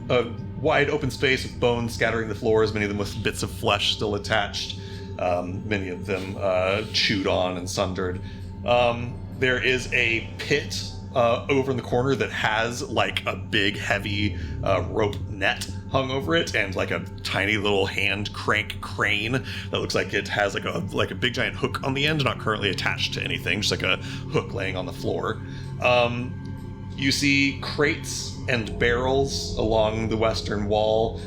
wide open space with bones scattering the floors, many of them with bits of flesh still attached, many of them chewed on and sundered. There is a pit over in the corner that has like a big heavy rope net hung over it and like a tiny little hand crank crane that looks like it has like a big giant hook on the end, not currently attached to anything, just like a hook laying on the floor. You see crates and barrels along the western wall,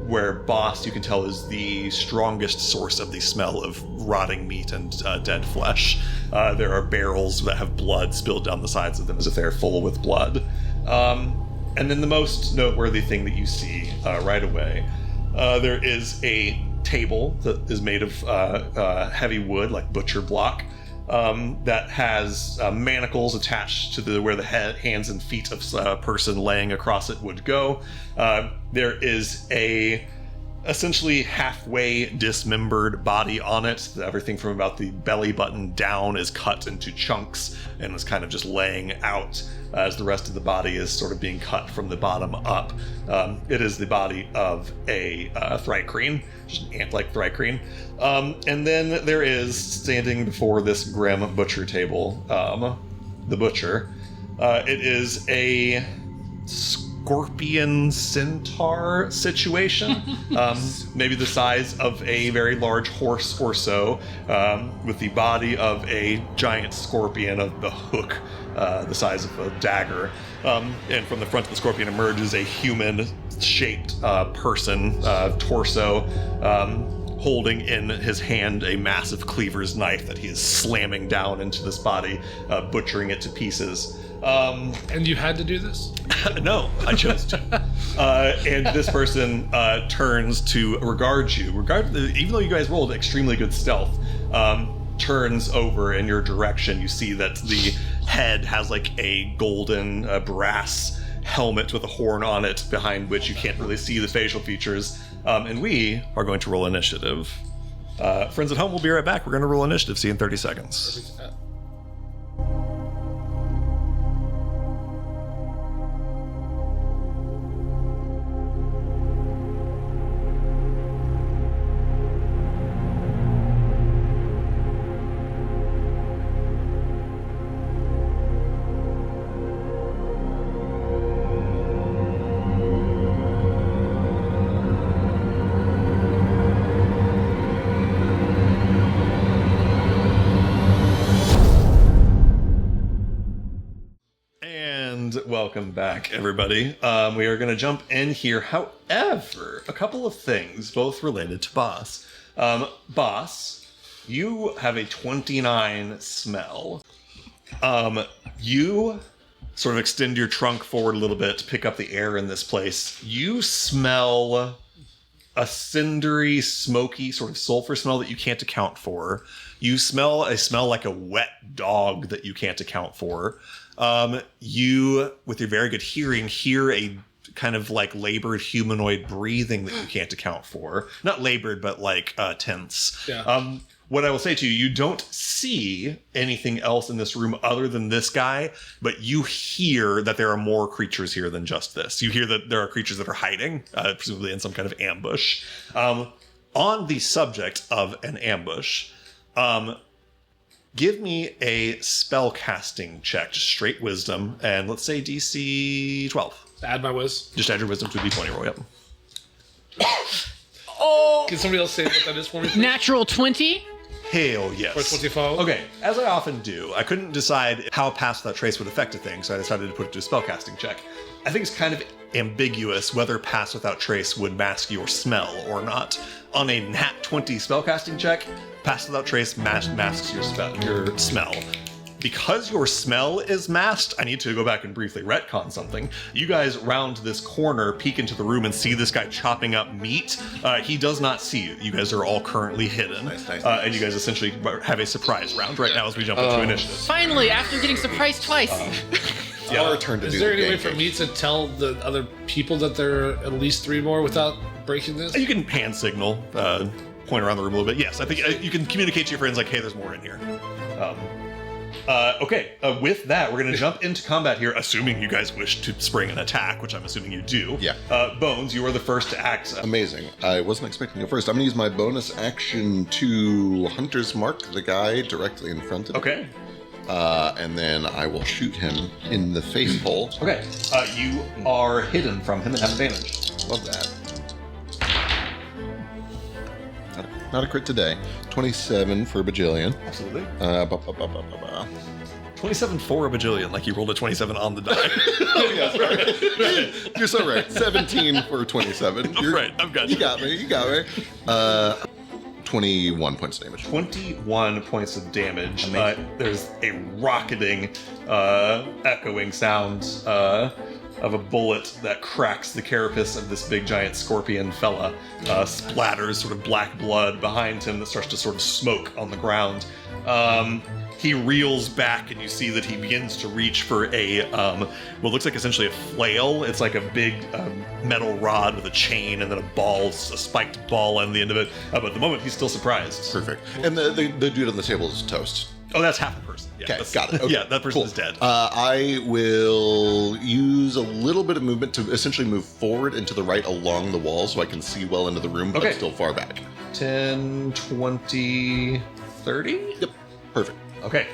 where Boss, you can tell, is the strongest source of the smell of rotting meat and dead flesh. There are barrels that have blood spilled down the sides of them as if they're full with blood. And then the most noteworthy thing that you see right away, there is a table that is made of heavy wood, like butcher block, that has manacles attached to where the hands and feet of a person laying across it would go. There is a essentially halfway dismembered body on it. Everything from about the belly button down is cut into chunks and is kind of just laying out as the rest of the body is sort of being cut from the bottom up. It is the body of a thrycreen, just an ant-like thrycreen. And then there is, standing before this grim butcher table, the butcher. It is a scorpion centaur situation, maybe the size of a very large horse or so, with the body of a giant scorpion of the hook the size of a dagger. And from the front of the scorpion emerges a human-shaped person, torso, holding in his hand a massive cleaver's knife that he is slamming down into this body, butchering it to pieces.
And you had to do this?
No, I chose to. And this person turns to regard you. Even though you guys rolled extremely good stealth, turns over in your direction. You see that the head has like a golden brass helmet with a horn on it, behind which you can't really see the facial features. And we are going to roll initiative. Friends at home, we'll be right back. We're going to roll initiative. See you in 30 seconds. Welcome back, everybody. We are going to jump in here. However, a couple of things, both related to Boss. Boss, you have a 29 smell. You sort of extend your trunk forward a little bit to pick up the air in this place. You smell a cindery, smoky, sort of sulfur smell that you can't account for. You smell a smell like a wet dog that you can't account for. You, with your very good hearing, hear a kind of like labored humanoid breathing that you can't account for. Not labored, but like tense.
Yeah.
What I will say to you, you don't see anything else in this room other than this guy, but you hear that there are more creatures here than just this. You hear that there are creatures that are hiding, presumably in some kind of ambush. On the subject of an ambush, give me a spell casting check, just straight wisdom, and let's say DC 12.
Add my whiz.
Just add your wisdom to a D20 roll, yep.
Oh!
Can somebody else say what that is for me? please?
Natural 20?
Hell yes.
Or 25?
Okay, as I often do, I couldn't decide how Pass Without Trace would affect a thing, so I decided to put it to a spellcasting check. I think it's kind of ambiguous whether Pass Without Trace would mask your smell or not. On a nat 20 spellcasting check, Pass Without Trace masks your smell. because your smell is masked, I need to go back and briefly retcon something. You guys round this corner, peek into the room, and see this guy chopping up meat. He does not see you. You guys are all currently hidden.
Nice.
And you guys essentially have a surprise round right now as we jump into initiative.
Finally, after getting surprised twice.
Our turn to
Is
do
there
the
any way
game
for
cake.
me to tell the other people that there are at least 3 more without breaking this?
You can hand signal, point around the room a little bit. Yes, I think you can communicate to your friends like, hey, there's more in here. Okay, with that, we're going to jump into combat here, assuming you guys wish to spring an attack, which I'm assuming you do.
Yeah.
Bones, you are the first to act.
Amazing. I wasn't expecting to go first. I'm going to use my bonus action to Hunter's Mark the guy directly in front of me.
Okay.
And then I will shoot him in the face hole.
Okay. You are hidden from him and have advantage.
Love that. Not a crit today. 27 for a bajillion.
Absolutely. 27 for a bajillion, like you rolled a 27 on the die.
Oh, yes, right. You're so right. 17 for 27.
I'm right. I've got you.
You got me. 21 points of damage.
21 points of damage. There's a rocketing, echoing sound of a bullet that cracks the carapace of this big giant scorpion fella, splatters sort of black blood behind him that starts to sort of smoke on the ground. He reels back, and you see that he begins to reach for a what looks like essentially a flail. It's like a big metal rod with a chain and then a spiked ball on the end of it. But at the moment, he's still surprised.
Perfect. And the dude on the table is toast.
Oh, that's half a person. Yeah,
Okay,
that's-
got it. Okay,
Yeah, that person
cool.
is dead.
I will use a little bit of movement to essentially move forward and to the right along the wall so I can see well into the room, but
Okay.
still far back.
10, 20, 30?
Yep. Perfect.
Okay.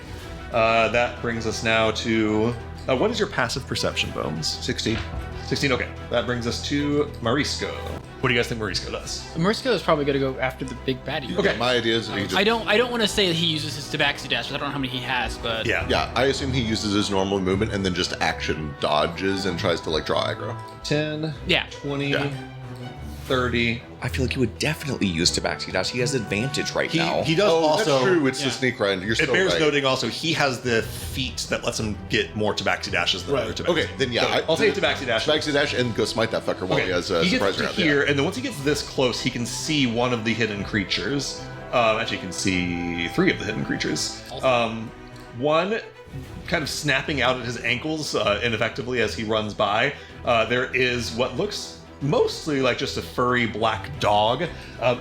That brings us now to... what is your passive perception, Bones?
16.
16, okay. That brings us to Marisco. What do you guys think Marisco does?
Marisco is probably going to go after the big baddie.
Okay.
My idea is that he just...
I don't want to say that he uses his tabaxi dash, but I don't know how many he has, but
Yeah.
Yeah, I assume he uses his normal movement and then just action dodges and tries to, like, draw aggro.
10,
Yeah.
20,
Yeah.
30.
I feel like he would definitely use Tabaxi Dash. He has advantage right now.
He does also...
That's true. It's the sneak ride. You're
It
still
bears
right.
noting also, he has the feat that lets him get more Tabaxi dashes than
Right.
other Tabaxi.
Okay, then yeah.
So I'll take Tabaxi dash.
Tabaxi dash and go smite that fucker while he has a
he gets
surprise
to
round.
here, and then once he gets this close, he can see one of the hidden creatures. Actually, you can see 3 of the hidden creatures. One kind of snapping out at his ankles ineffectively as he runs by. There is what looks mostly like just a furry black dog,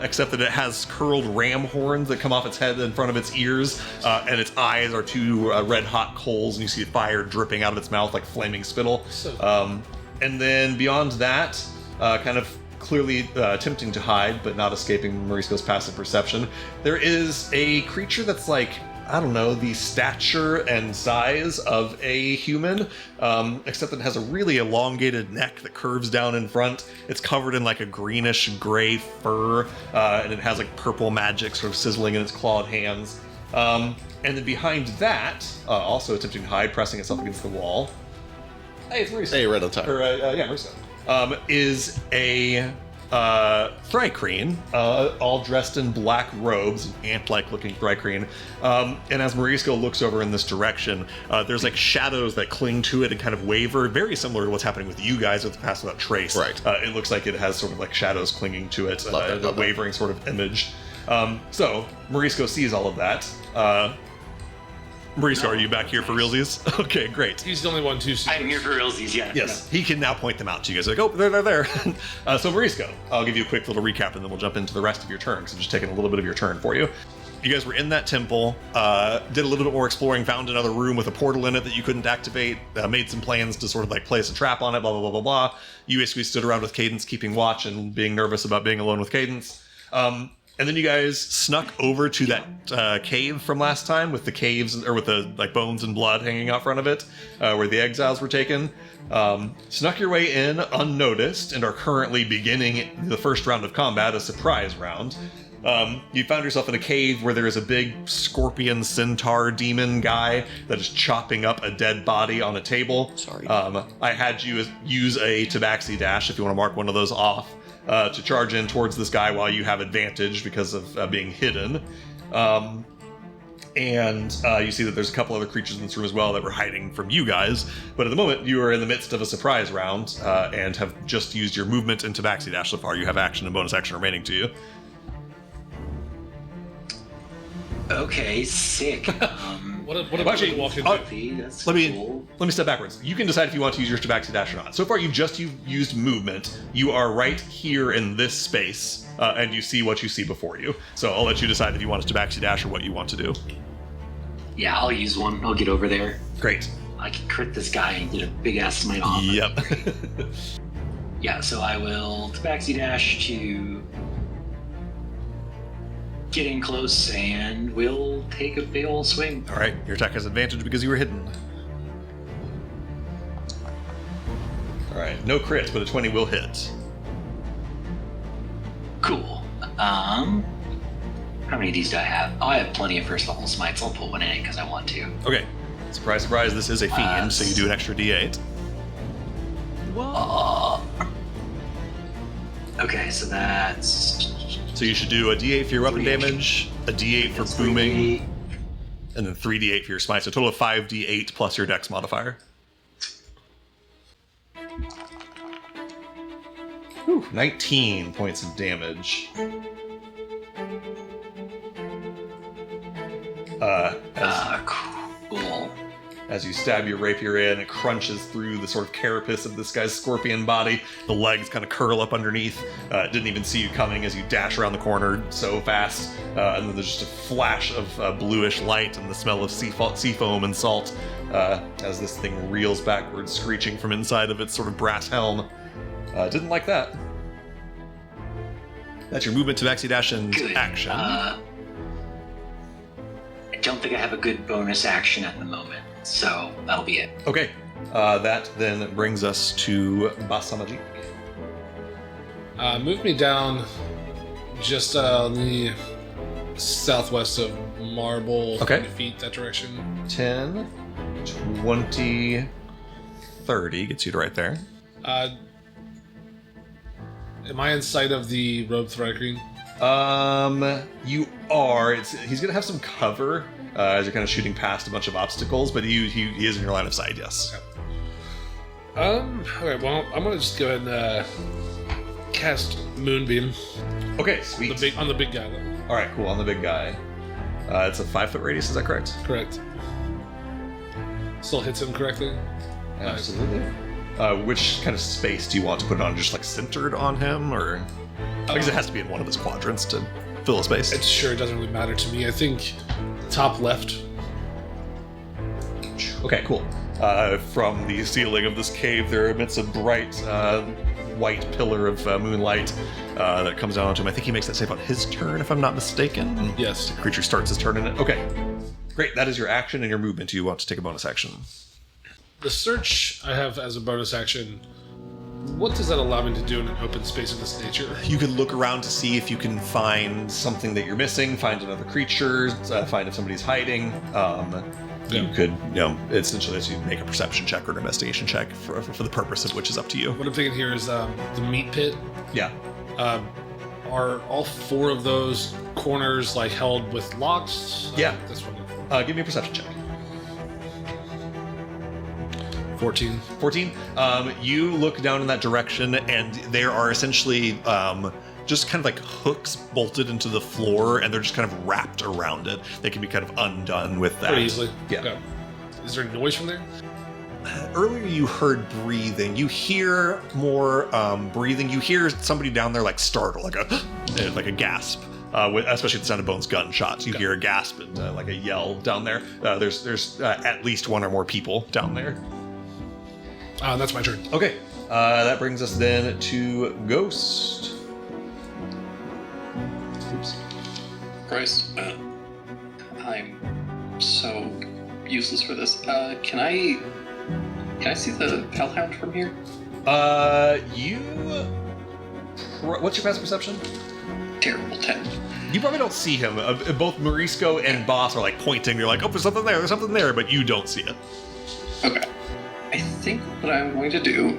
except that it has curled ram horns that come off its head in front of its ears, and its eyes are 2 red-hot coals, and you see fire dripping out of its mouth like flaming spittle. And then beyond that, kind of clearly attempting to hide, but not escaping Marisco's passive perception, there is a creature that's like, I don't know, the stature and size of a human, except that it has a really elongated neck that curves down in front. It's covered in like a greenish gray fur, and it has like purple magic sort of sizzling in its clawed hands. And then behind that, also attempting to hide, pressing itself against the wall. Hey, it's Mauricio.
Hey, right on time.
Or, yeah, Mauricio. Is a Thrycreen, all dressed in black robes, an ant-like looking Thrycreen. And as Marisco looks over in this direction, there's like shadows that cling to it and kind of waver, very similar to what's happening with you guys with the Pass Without Trace.
Right.
It looks like it has sort of like shadows clinging to it,
Love that,
the
love that.
wavering sort of image. So Marisco sees all of that. Marisco, are you back here for realsies? Okay, great.
He's the only one to see.
I'm here for realsies, yeah.
Yes, he can now point them out to you guys. Like, oh, there. So, Marisco, I'll give you a quick little recap, and then we'll jump into the rest of your turn. So, I'm just taking a little bit of your turn for you. You guys were in that temple, did a little bit more exploring, found another room with a portal in it that you couldn't activate, made some plans to sort of like place a trap on it, blah, blah, blah, blah, blah. You basically stood around with Cadence, keeping watch and being nervous about being alone with Cadence. And then you guys snuck over to that cave from last time with the caves, or with the like bones and blood hanging out front of it, where the exiles were taken. Snuck your way in unnoticed and are currently beginning the first round of combat, a surprise round. You found yourself in a cave where there is a big scorpion centaur demon guy that is chopping up a dead body on a table.
Sorry.
I had you use a Tabaxi dash if you want to mark one of those off. To charge in towards this guy while you have advantage because of being hidden. And you see that there's a couple other creatures in this room as well that were hiding from you guys. But at the moment, you are in the midst of a surprise round and have just used your movement and tabaxi dash so far. You have action and bonus action remaining to you.
Okay, sick.
What about
Actually,
you walk into?
That's
Let
cool.
me step backwards. You can decide if you want to use your tabaxi dash or not. So far, you've used movement. You are right here in this space, and you see what you see before you. So I'll let you decide if you want to tabaxi dash or what you want to do.
Yeah, I'll use one. I'll get over there.
Great.
I can crit this guy and get a big ass smite off.
Yep.
Yeah, so I will tabaxi dash to get in close and we'll take a big ol' swing.
All right. Your attack has advantage because you were hidden. All right. No crit, but a 20 will hit.
Cool. How many of these do I have? Oh, I have plenty of first level smites. I'll put one in it because I want to.
Okay. Surprise, surprise. This is a fiend, so you do an extra D8.
Okay, so that's
So you should do a D8 for your weapon damage, a D8 for booming, and then 3D8 for your smite. So a total of 5D8 plus your dex modifier. Whew, 19 points of damage.
Cool.
As you stab your rapier in, it crunches through the sort of carapace of this guy's scorpion body. The legs kind of curl up underneath. It didn't even see you coming as you dash around the corner so fast. And then there's just a flash of bluish light and the smell of sea foam and salt as this thing reels backwards, screeching from inside of its sort of brass helm. Didn't like that. That's your movement to Tabaxi Dash and
Good.
action.
I don't think I have a good bonus action at the moment, so that'll be it.
Okay, that then brings us to Basamaji.
Move me down just on the southwest of Marble.
Okay.
20 feet that direction.
10, 20, 30 gets you to right there.
Am I in sight of the robe Thrycreen?
You are. He's gonna have some cover as you're kind of shooting past a bunch of obstacles, but he is in your line of sight. Yes.
Okay, well, I'm gonna just go ahead and cast Moonbeam
Okay, sweet.
on the big guy. Though.
All right, cool. On the big guy. It's a 5-foot radius. Is that correct?
Correct. Still hits him correctly.
Absolutely. Which kind of space do you want to put it on? Just like centered on him, or because it has to be in one of his quadrants to fill a space.
It sure doesn't really matter to me. I think top left.
Okay, cool. From the ceiling of this cave, there emits a bright white pillar of moonlight that comes down onto him. I think he makes that save on his turn, if I'm not mistaken.
Yes.
The creature starts his turn in it. Okay, great. That is your action and your movement. Do you want to take a bonus action?
The search I have as a bonus action. What does that allow me to do in an open space of this nature?
You can look around to see if you can find something that you're missing, find another creature, find if somebody's hiding. You could, essentially you make a perception check or an investigation check for the purpose of which is up to you.
What I'm thinking here is the meat pit.
Yeah.
Are all 4 of those corners like held with locks?
Yeah.
That's what I'm looking for.
Give me a perception check.
14.
14. You look down in that direction, and there are essentially just kind of like hooks bolted into the floor, and they're just kind of wrapped around it. They can be kind of undone with that.
Pretty easily.
Yeah.
Okay. Is there noise from there?
Earlier you heard breathing. You hear more breathing. You hear somebody down there like startle, like a gasp. Especially at the sound of Bones' gunshots, you hear a gasp and like a yell down there. There's at least 1 or more people down there.
That's my turn.
Okay, that brings us then to Ghost. Oops.
Christ, I'm so useless for this. Can I see the Hellhound from here?
What's your passive perception?
Terrible 10.
You probably don't see him. Both Morisco and Boss are like pointing. They're like, "Oh, there's something there," but you don't see it.
Okay. I think what I'm going to do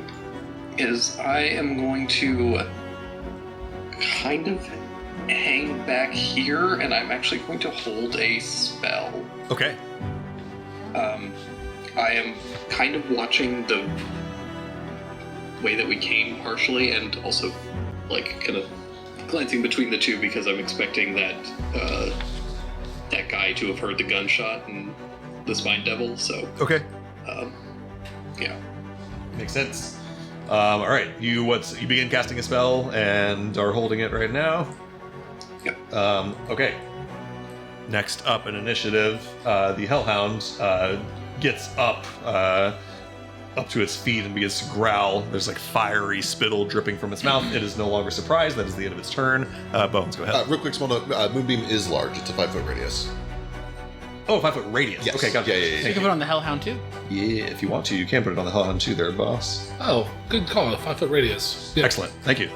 is I am going to kind of hang back here, and I'm actually going to hold a spell
Okay.
I am kind of watching the way that we came partially, and also like kind of glancing between the two because I'm expecting that that guy to have heard the gunshot and the spine devil. So
Okay.
yeah.
Makes sense. All right. You begin casting a spell and are holding it right now.
Yep.
Okay. Next up in initiative, the Hellhound gets up to its feet and begins to growl. There's like fiery spittle dripping from its mouth. It is no longer surprised. That is the end of its turn. Bones, go ahead.
Real quick, small note. Moonbeam is large. It's a 5-foot radius.
Oh, 5-foot radius.
Yes.
Okay, gotcha.
Yeah.
So you can put on the Hellhound too?
Yeah, if you want to, you can put it on the Hellhound too there, boss.
Oh, good call. 5-foot radius. Yeah.
Excellent. Thank you.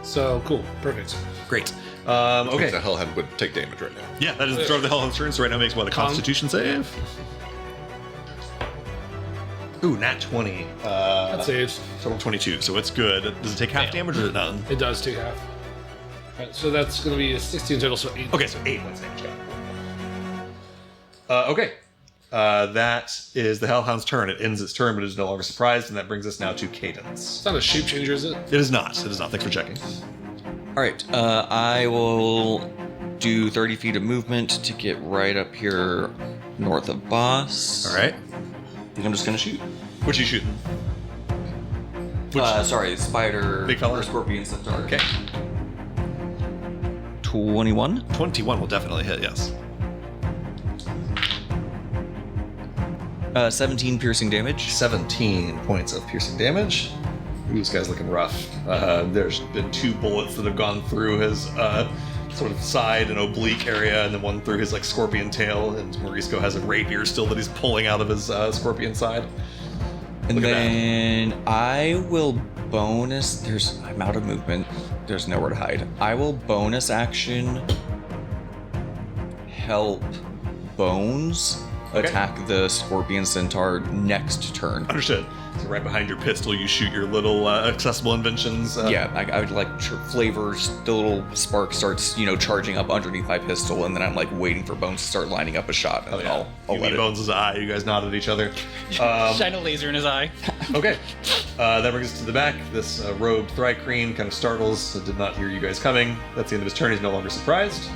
So cool. Perfect.
Great.
Okay.
Okay.
The Hellhound would take damage right now.
Yeah, that is the start of the Hellhound's turn. So right now makes what, a Constitution save? Ooh, nat 20.
That saves.
Total 22, so it's good. Does it take half damage or is it none?
It does take half. Right, so that's going to be a 16 total, so 8.
Okay, so 8 points damage. Got it. Okay. That is the Hellhound's turn. It ends its turn, but it is no longer surprised, and that brings us now to Cadence.
It's not a shape changer, is it?
It is not. It is not. Thanks for checking.
All right, I will do 30 feet of movement to get right up here north of boss.
All right.
I think I'm just gonna shoot.
What you shooting?
Sorry, spider.
Big fella?
Or scorpion centaur.
Okay.
21.
21 will definitely hit, yes.
17 piercing damage.
17 points of piercing damage. Ooh, this guy's looking rough. There's been 2 bullets that have gone through his sort of side and oblique area, and then one through his like scorpion tail. And Morisco has a rapier still that he's pulling out of his scorpion side.
And
Look at
then I will bonus. I'm out of movement. There's nowhere to hide. I will bonus action help Bones
Okay.
attack the scorpion centaur next turn.
Understood. So right behind your pistol, you shoot your little accessible inventions.
Yeah, I would like flavors. The little spark starts, charging up underneath my pistol, and then I'm like waiting for Bones to start lining up a shot, and
Oh,
then
yeah.
I'll
You
let
meet
it.
Bones' eye. You guys nod at each other.
Shine a laser in his eye.
Okay. That brings us to the back. This robed Thrycreen kind of startles, did not hear you guys coming. That's the end of his turn. He's no longer surprised.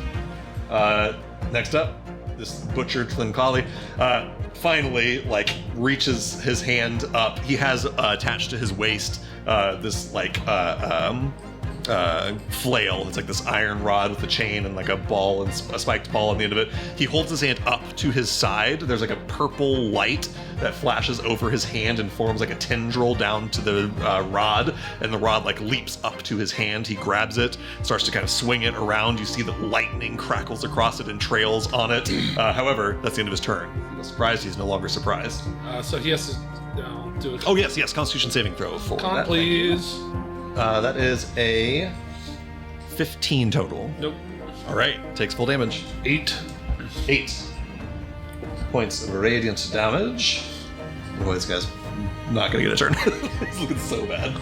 Next up, this butchered Tlinkali finally reaches his hand up. He has attached to his waist this flail. It's like this iron rod with a chain and like a ball and a spiked ball on the end of it. He holds his hand up to his side. There's like a purple light that flashes over his hand and forms like a tendril down to the rod, and the rod leaps up to his hand. He grabs it, starts to kind of swing it around. You see the lightning crackles across it and trails on it. However, that's the end of his turn. He was surprised. He's no longer surprised.
So he has to do a
Oh yes, Constitution saving throw for
con,
that.
please.
That is a 15 total.
Nope.
All right, takes full damage.
8.
8 points of radiant damage. Boy, this guy's not gonna get a turn. He's looking so bad.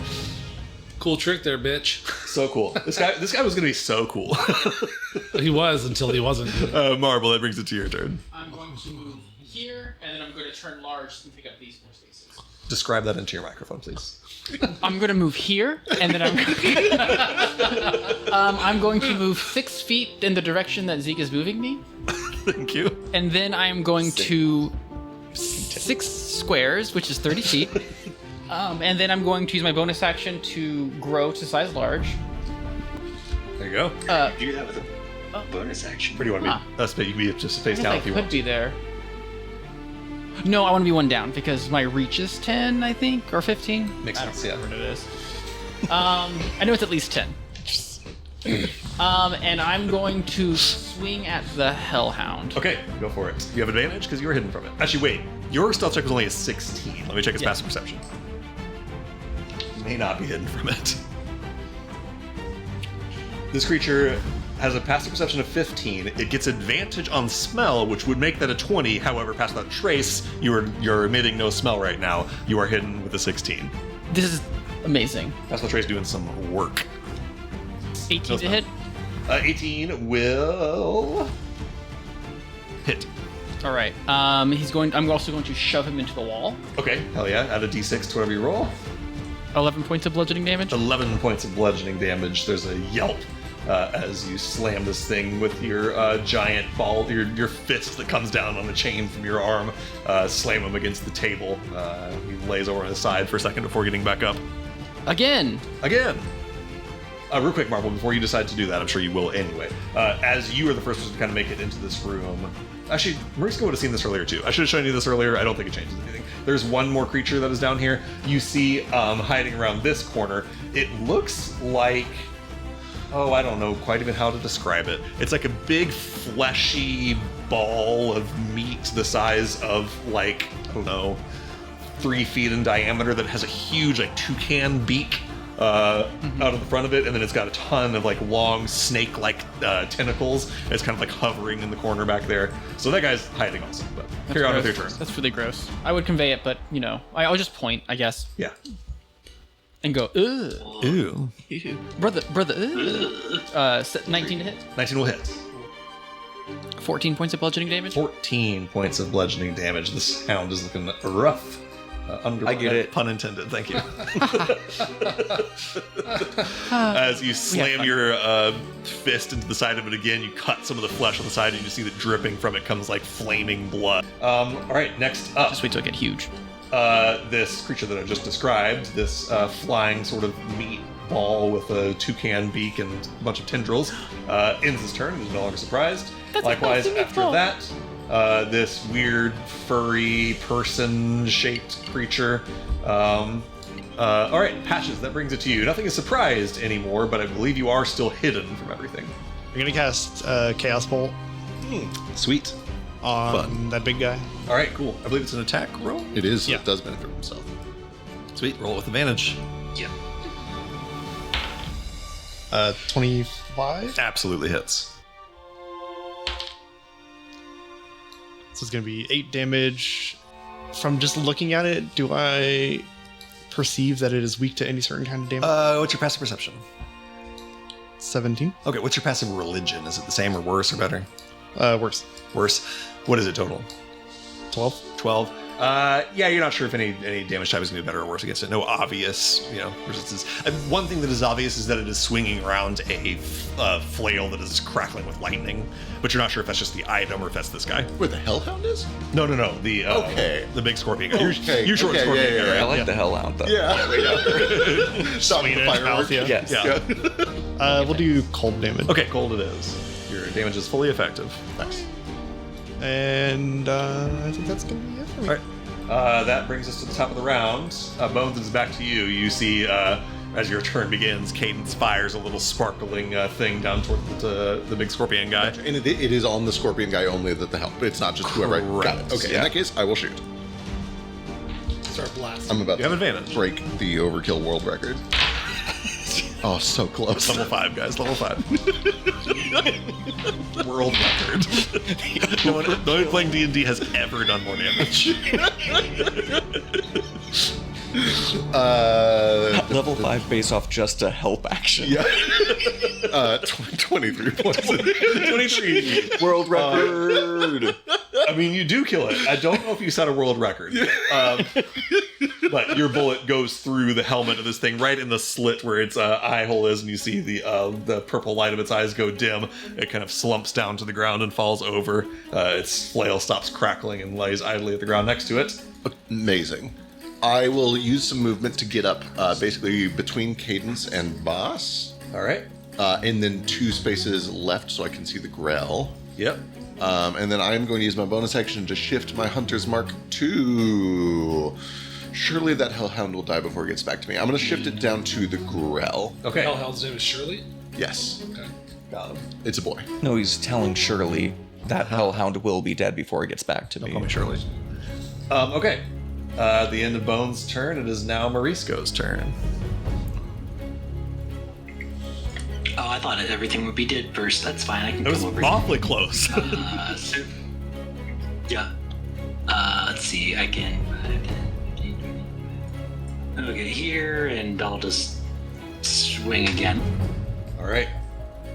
Cool trick there, bitch.
So cool. This guy was gonna be so cool.
He was until he wasn't.
Marble, that brings it to your turn.
I'm going to move here, and then I'm going to turn large and pick up these 4 spaces.
Describe that into your microphone, please.
I'm going to move here, and then I'm going to move 6 feet in the direction that Zeke is moving me,
Thank you.
and then I am going to 6 squares, which is 30 feet, and then I'm going to use my bonus action to grow to size large.
There you go.
Do that with a bonus action.
Where do you want to be? That's big. You can be just face
I
down
guess I
if you
could
want.
be there. No, I want to be 1 down because my reach is 10, I think, or 15.
Makes
I don't
sense, yeah.
remember what it is. I know it's at least 10. And I'm going to swing at the Hellhound.
Okay, go for it. You have advantage because you were hidden from it. Actually, wait. Your stealth check was only a 16. Let me check his passive perception. May not be hidden from it. This creature has a passive perception of 15. It gets advantage on smell, which would make that a 20. However, past that trace, you're emitting no smell right now. You are hidden with a 16.
This is amazing.
That's what Trace doing some work.
18 to
No,
hit.
18 will hit.
All right. I'm also going to shove him into the wall.
Okay, hell yeah. Add a d6 to whatever you roll.
11 points of bludgeoning damage.
11 points of bludgeoning damage. There's a yelp as you slam this thing with your giant ball, your fist that comes down on the chain from your arm. Slam him against the table. He lays over on his side for a second before getting back up.
Again.
Real quick, Marvel, before you decide to do that, I'm sure you will anyway. As you are the first person to kind of make it into this room. Actually, Marisco would have seen this earlier too. I should have shown you this earlier. I don't think it changes anything. There's one more creature that is down here. You see hiding around this corner. It looks like... Oh, I don't know quite even how to describe it. It's like a big fleshy ball of meat the size of like, I don't know, 3 feet in diameter that has a huge like toucan beak out of the front of it, and then it's got a ton of like long snake-like tentacles. It's kind of like hovering in the corner back there. So that guy's hiding also. But carry on with your turn.
That's really gross. I would convey it, but I'll just point, I guess,
Yeah.
and go, ugh,
Ooh.
brother, ugh. 19 to hit.
19 will hit.
14 points of bludgeoning damage.
14 points of bludgeoning damage. This hound is looking rough.
I get it.
Pun intended. Thank you. As you slam your fist into the side of it again, you cut some of the flesh on the side, and you see that dripping from it comes like flaming blood. All right, next up.
Just wait till I get huge.
This creature that I just described, this flying sort of meat ball with a toucan beak and a bunch of tendrils, ends his turn. He's no longer surprised. Likewise, after that, this weird, furry, person-shaped creature. All right, Patches, that brings it to you. Nothing is surprised anymore, but I believe you are still hidden from everything.
I'm gonna cast Chaos Bolt
Sweet.
on that big guy.
All right, cool. I believe it's an attack roll.
It is.
Yeah.
It does benefit himself.
Sweet, roll with advantage.
Yep.
25.
Absolutely hits.
So it's gonna be 8 damage. From just looking at it, do I perceive that it is weak to any certain kind of damage?
What's your passive perception?
17.
Okay, what's your passive religion? Is it the same or worse or better?
Worse.
Worse. What is it total?
12.
12. Yeah, you're not sure if any damage type is going to be better or worse against it. No obvious, resistance. One thing that is obvious is that it is swinging around a flail that is crackling with lightning, but you're not sure if that's just the item or if that's this guy.
Where the Hellhound is?
No. The
Okay.
the big scorpion guy.
Okay,
You're short
okay,
scorpion
yeah,
guy,
yeah,
right?
I like the Hellhound though.
Yeah. Stop the fireworks.
Yeah.
Yes.
Yeah.
We'll do cold damage.
Okay, cold it is. Your damage is fully effective.
Nice.
And I think that's gonna be it for me.
All right. That brings us to the top of the round. Bones, it's back to you. You see, as your turn begins, Cadence fires a little sparkling thing down toward the big scorpion guy.
And it is on the scorpion guy only that the help. It's not just whoever. Got it. Okay.
Yeah.
In that case, I will shoot.
Start blasting.
I'm about
You have
to
advantage.
break the overkill world record. Oh, so close.
Level 5, guys. Level 5. World record. No one playing D&D has ever done more damage.
Level 5 based off just a help action.
Yeah. 23 points.
23.
World record.
I mean, you do kill it. I don't know if you set a world record. But your bullet goes through the helmet of this thing, right in the slit where its eye hole is, and you see the purple light of its eyes go dim. It kind of slumps down to the ground and falls over. Its flail stops crackling and lays idly at the ground next to it.
Amazing. I will use some movement to get up basically between Cadence and Boss.
All right.
And then 2 spaces left so I can see the Grell.
Yep.
And then I'm going to use my bonus action to shift my Hunter's Mark 2. Surely that Hellhound will die before it gets back to me. I'm going to shift it down to the Grell.
Okay.
Hellhound's name is Shirley.
Yes.
Okay.
Got him.
It's a boy.
No, he's telling Shirley that Hellhound will be dead before he gets back to me.
Call me Shirley. Okay. At the end of Bones' turn, it is now Marisco's turn.
Oh, I thought everything would be dead first. That's fine. I can
It was
come over.
awfully close.
Yeah. Let's see. I can. Okay, here, and I'll just swing again
All right.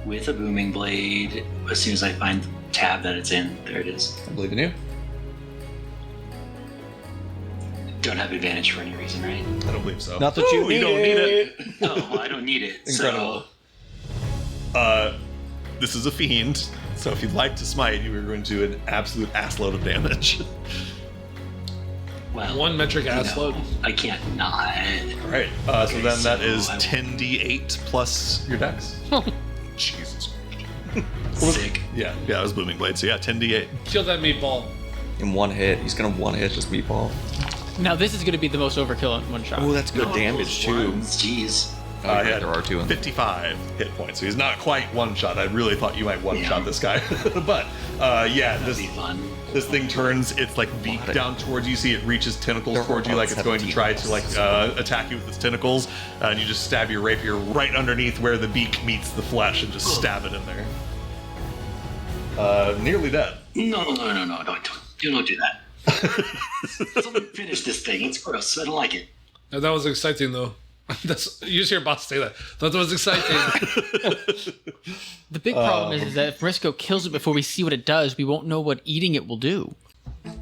with a booming blade as soon as I find the tab that it's in. There it is.
I believe in you.
don't have advantage for any reason, right?
I don't believe so.
Not that you
don't need it.
No, I don't need it.
Incredible.
This is a fiend, so if you'd like to smite, you are going to do an absolute assload of damage.
Well,
One metric ass
no,
load.
I can't not.
All right, so
Okay,
then that
so
is
I will-
10d8 plus your dex.
Jesus.
Sick.
Yeah, it was Booming Blade, so yeah, 10d8.
Kill that meatball.
In one hit, he's gonna one hit just meatball.
Now this is going to be the most overkill in one shot.
Oh, that's good
Oh,
damage
those
too.
ones, Jeez.
Oh, yeah,
He had
there are two in there.
55 hit points, so he's not quite one shot. I really thought you might one shot
Yeah.
this guy, but yeah,
That'd
this
be fun.
this thing turns its like beak down towards you. See, it reaches tentacles
There
towards you,
are
like it's going to
17
try to like attack you with its tentacles, and you just stab your rapier right underneath where the beak meets the flesh, and just stab it in there. Nearly dead.
No, don't do that. Someone finish this thing. It's gross. I don't like it.
That was exciting, though. You just hear boss say that. That was exciting.
The big problem is that if Briscoe kills it before we see what it does, we won't know what eating it will do.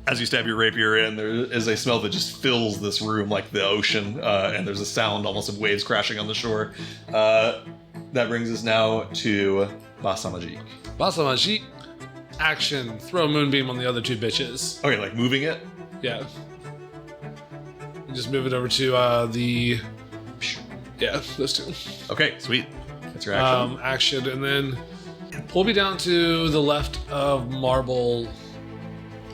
As you stab your rapier in, there is a smell that just fills this room like the ocean, and there's a sound almost of waves crashing on the shore. That brings us now to Basamajik.
Basamaji. Action. Throw a moonbeam on the other two bitches.
Okay, like moving it.
Yeah. Just move it over to the. Yeah, those two.
Okay, sweet. That's your action.
Action, and then pull me down to the left of Marble,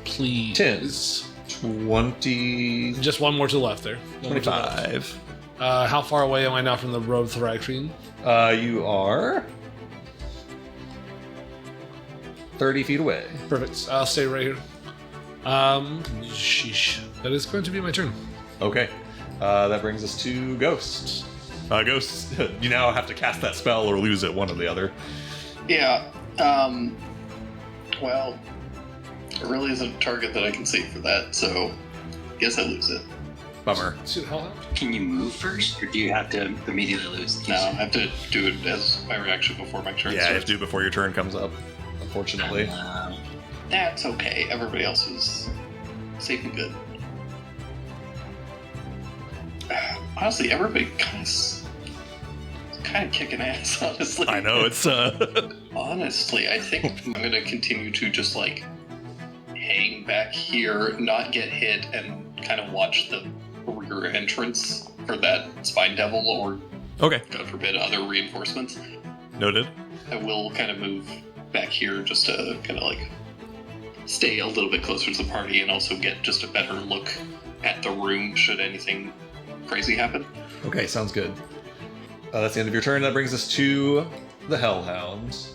please.
20,
Just one more to the left there. One more to the left.
25.
How far away am I now from the road Thraxine?
You are 30 feet away.
Perfect. I'll stay right here. Sheesh. That is going to be my turn.
Okay. That brings us to Ghost. Ghost, you now have to cast that spell or lose it, one or the other.
Yeah. Well, there really isn't a target that I can see for that, so I guess I lose it.
Bummer.
Shoot, how loud?
Can you move first, or do you have to immediately lose these?
No, I have to do it as my reaction before my turn
Yeah, you have
starts.
to do it before your turn comes up, unfortunately.
That's okay. Everybody else is safe and good. Honestly, everybody kind of kicking ass. Honestly,
I know, it's
Honestly, I think I'm gonna continue to just like hang back here, not get hit, and kind of watch the rear entrance for that spine devil or,
okay.
God forbid, other reinforcements.
Noted.
I will kind of move back here just to kind of like stay a little bit closer to the party and also get just a better look at the room should anything crazy happen.
Okay, sounds good. That's the end of your turn. That brings us to the Hellhounds.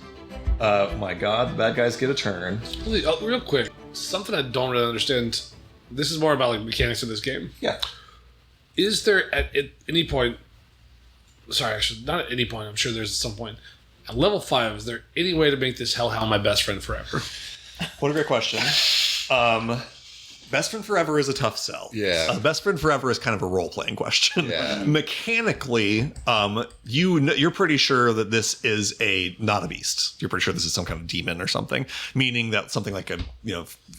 My god, bad guys get a turn.
Real quick, something I don't really understand. This is more about like mechanics of this game.
Yeah.
Is there at any point? Sorry, actually, not at any point. I'm sure there's at some point. At level 5, is there any way to make this Hellhound my best friend forever?
What a great question. Best friend forever is a tough sell.
Yeah.
Best friend forever is kind of a role-playing question.
Yeah.
Mechanically, you're pretty sure that this is not a beast. You're pretty sure this is some kind of demon or something, meaning that something like a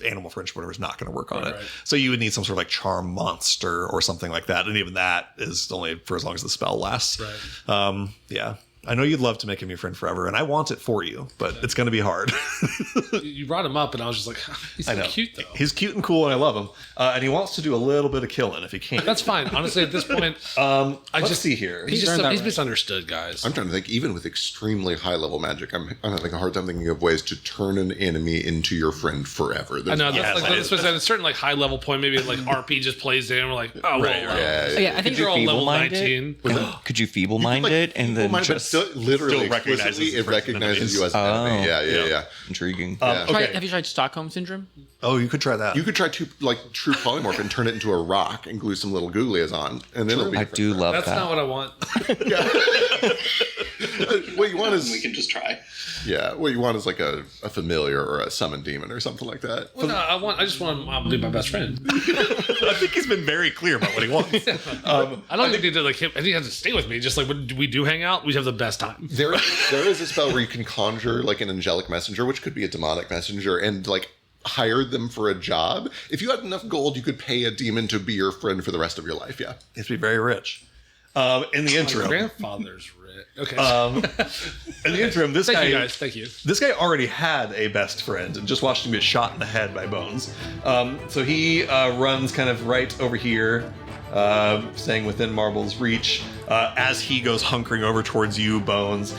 animal friendship or whatever is not going to work on it.
Right.
So you would need some sort of like charm monster or something like that, and even that is only for as long as the spell lasts.
Right.
Yeah. I know you'd love to make him your friend forever, and I want it for you, but it's going to be hard.
You brought him up, and I was just like, he's
I
so
know.
cute though.
He's cute and cool, and I love him. And he wants to do a little bit of killing if he can.
That's fine. Honestly, at this point,
Let's see here.
he's
earned that
he's
right.
misunderstood, guys.
I'm trying to think, even with extremely high level magic, I'm having a hard time thinking of ways to turn an enemy into your friend forever.
I know
Yeah,
that's at a certain like high level point, maybe like RP just plays in. And we're like, oh, well,
Right, right.
Yeah,
I think
you're all level
feeble-minded?
19.
Could you feeble mind it and then
but
just
still, literally,
still recognizes
explicitly, it
the person
recognizes
it
you as an
Oh.
enemy. Yeah.
intriguing?
Yeah.
Okay.
Have you tried Stockholm Syndrome?
Oh, you could try that.
You could try true polymorph and turn it into a rock and glue some little googlias on, and then it'll be.
I do love
That's
that.
not what I want.
What you want
And we
is
can just try.
what you want is like a familiar or a summon demon or something like that.
Well, no, I just want him to be my best friend.
I think he's been very clear about what he wants.
I don't think they did like him. I think he has to stay with me. Just like when we do hang out, we have the best time.
There is a spell where you can conjure like an angelic messenger, which could be a demonic messenger, and like hire them for a job. If you had enough gold, you could pay a demon to be your friend for the rest of your life. Yeah.
You have to be very rich. In the
My
interim,
grandfather's rich. Okay.
in the interim, this
Thank
guy,
you guys. Thank you.
this guy already had a best friend and just watched him get shot in the head by Bones. So he runs kind of right over here, staying within Marble's reach. As he goes hunkering over towards you, Bones,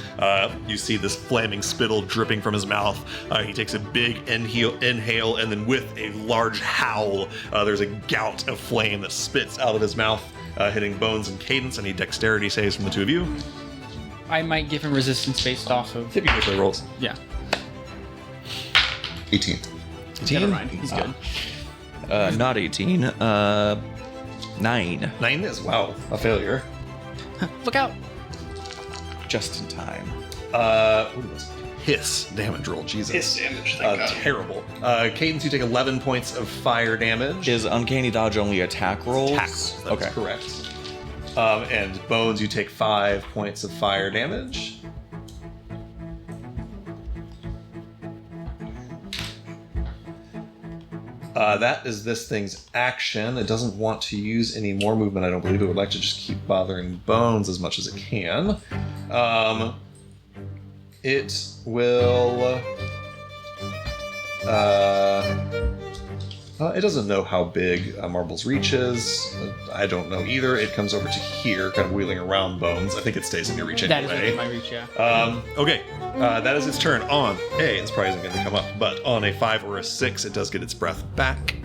you see this flaming spittle dripping from his mouth. He takes a big inhale, and then with a large howl, there's a gout of flame that spits out of his mouth, hitting Bones and Cadence. I need dexterity saves from the two of you.
I might give him resistance based off of.
Typically rolls.
Yeah.
18.
Never mind. He's good.
Not 18. 9.
9 is, wow, a failure.
Look out.
Just in time.
What was it? Hiss damage roll, Jesus.
Hiss damage, thank God.
Terrible. Cadence, you take 11 points of fire damage.
Is Uncanny Dodge only attack rolls?
Tackles. That's
Okay.
correct. And Bones, you take 5 points of fire damage. That is this thing's action. It doesn't want to use any more movement, I don't believe. It would like to just keep bothering Bones as much as it can. It will... it doesn't know how big Marble's reach is. I don't know either. It comes over to here, kind of wheeling around Bones. I think it stays in your reach
That is
anyway.
within my reach, yeah.
Okay, that is its turn. On a, it's probably isn't going to come up, but on a 5 or a 6, it does get its breath back.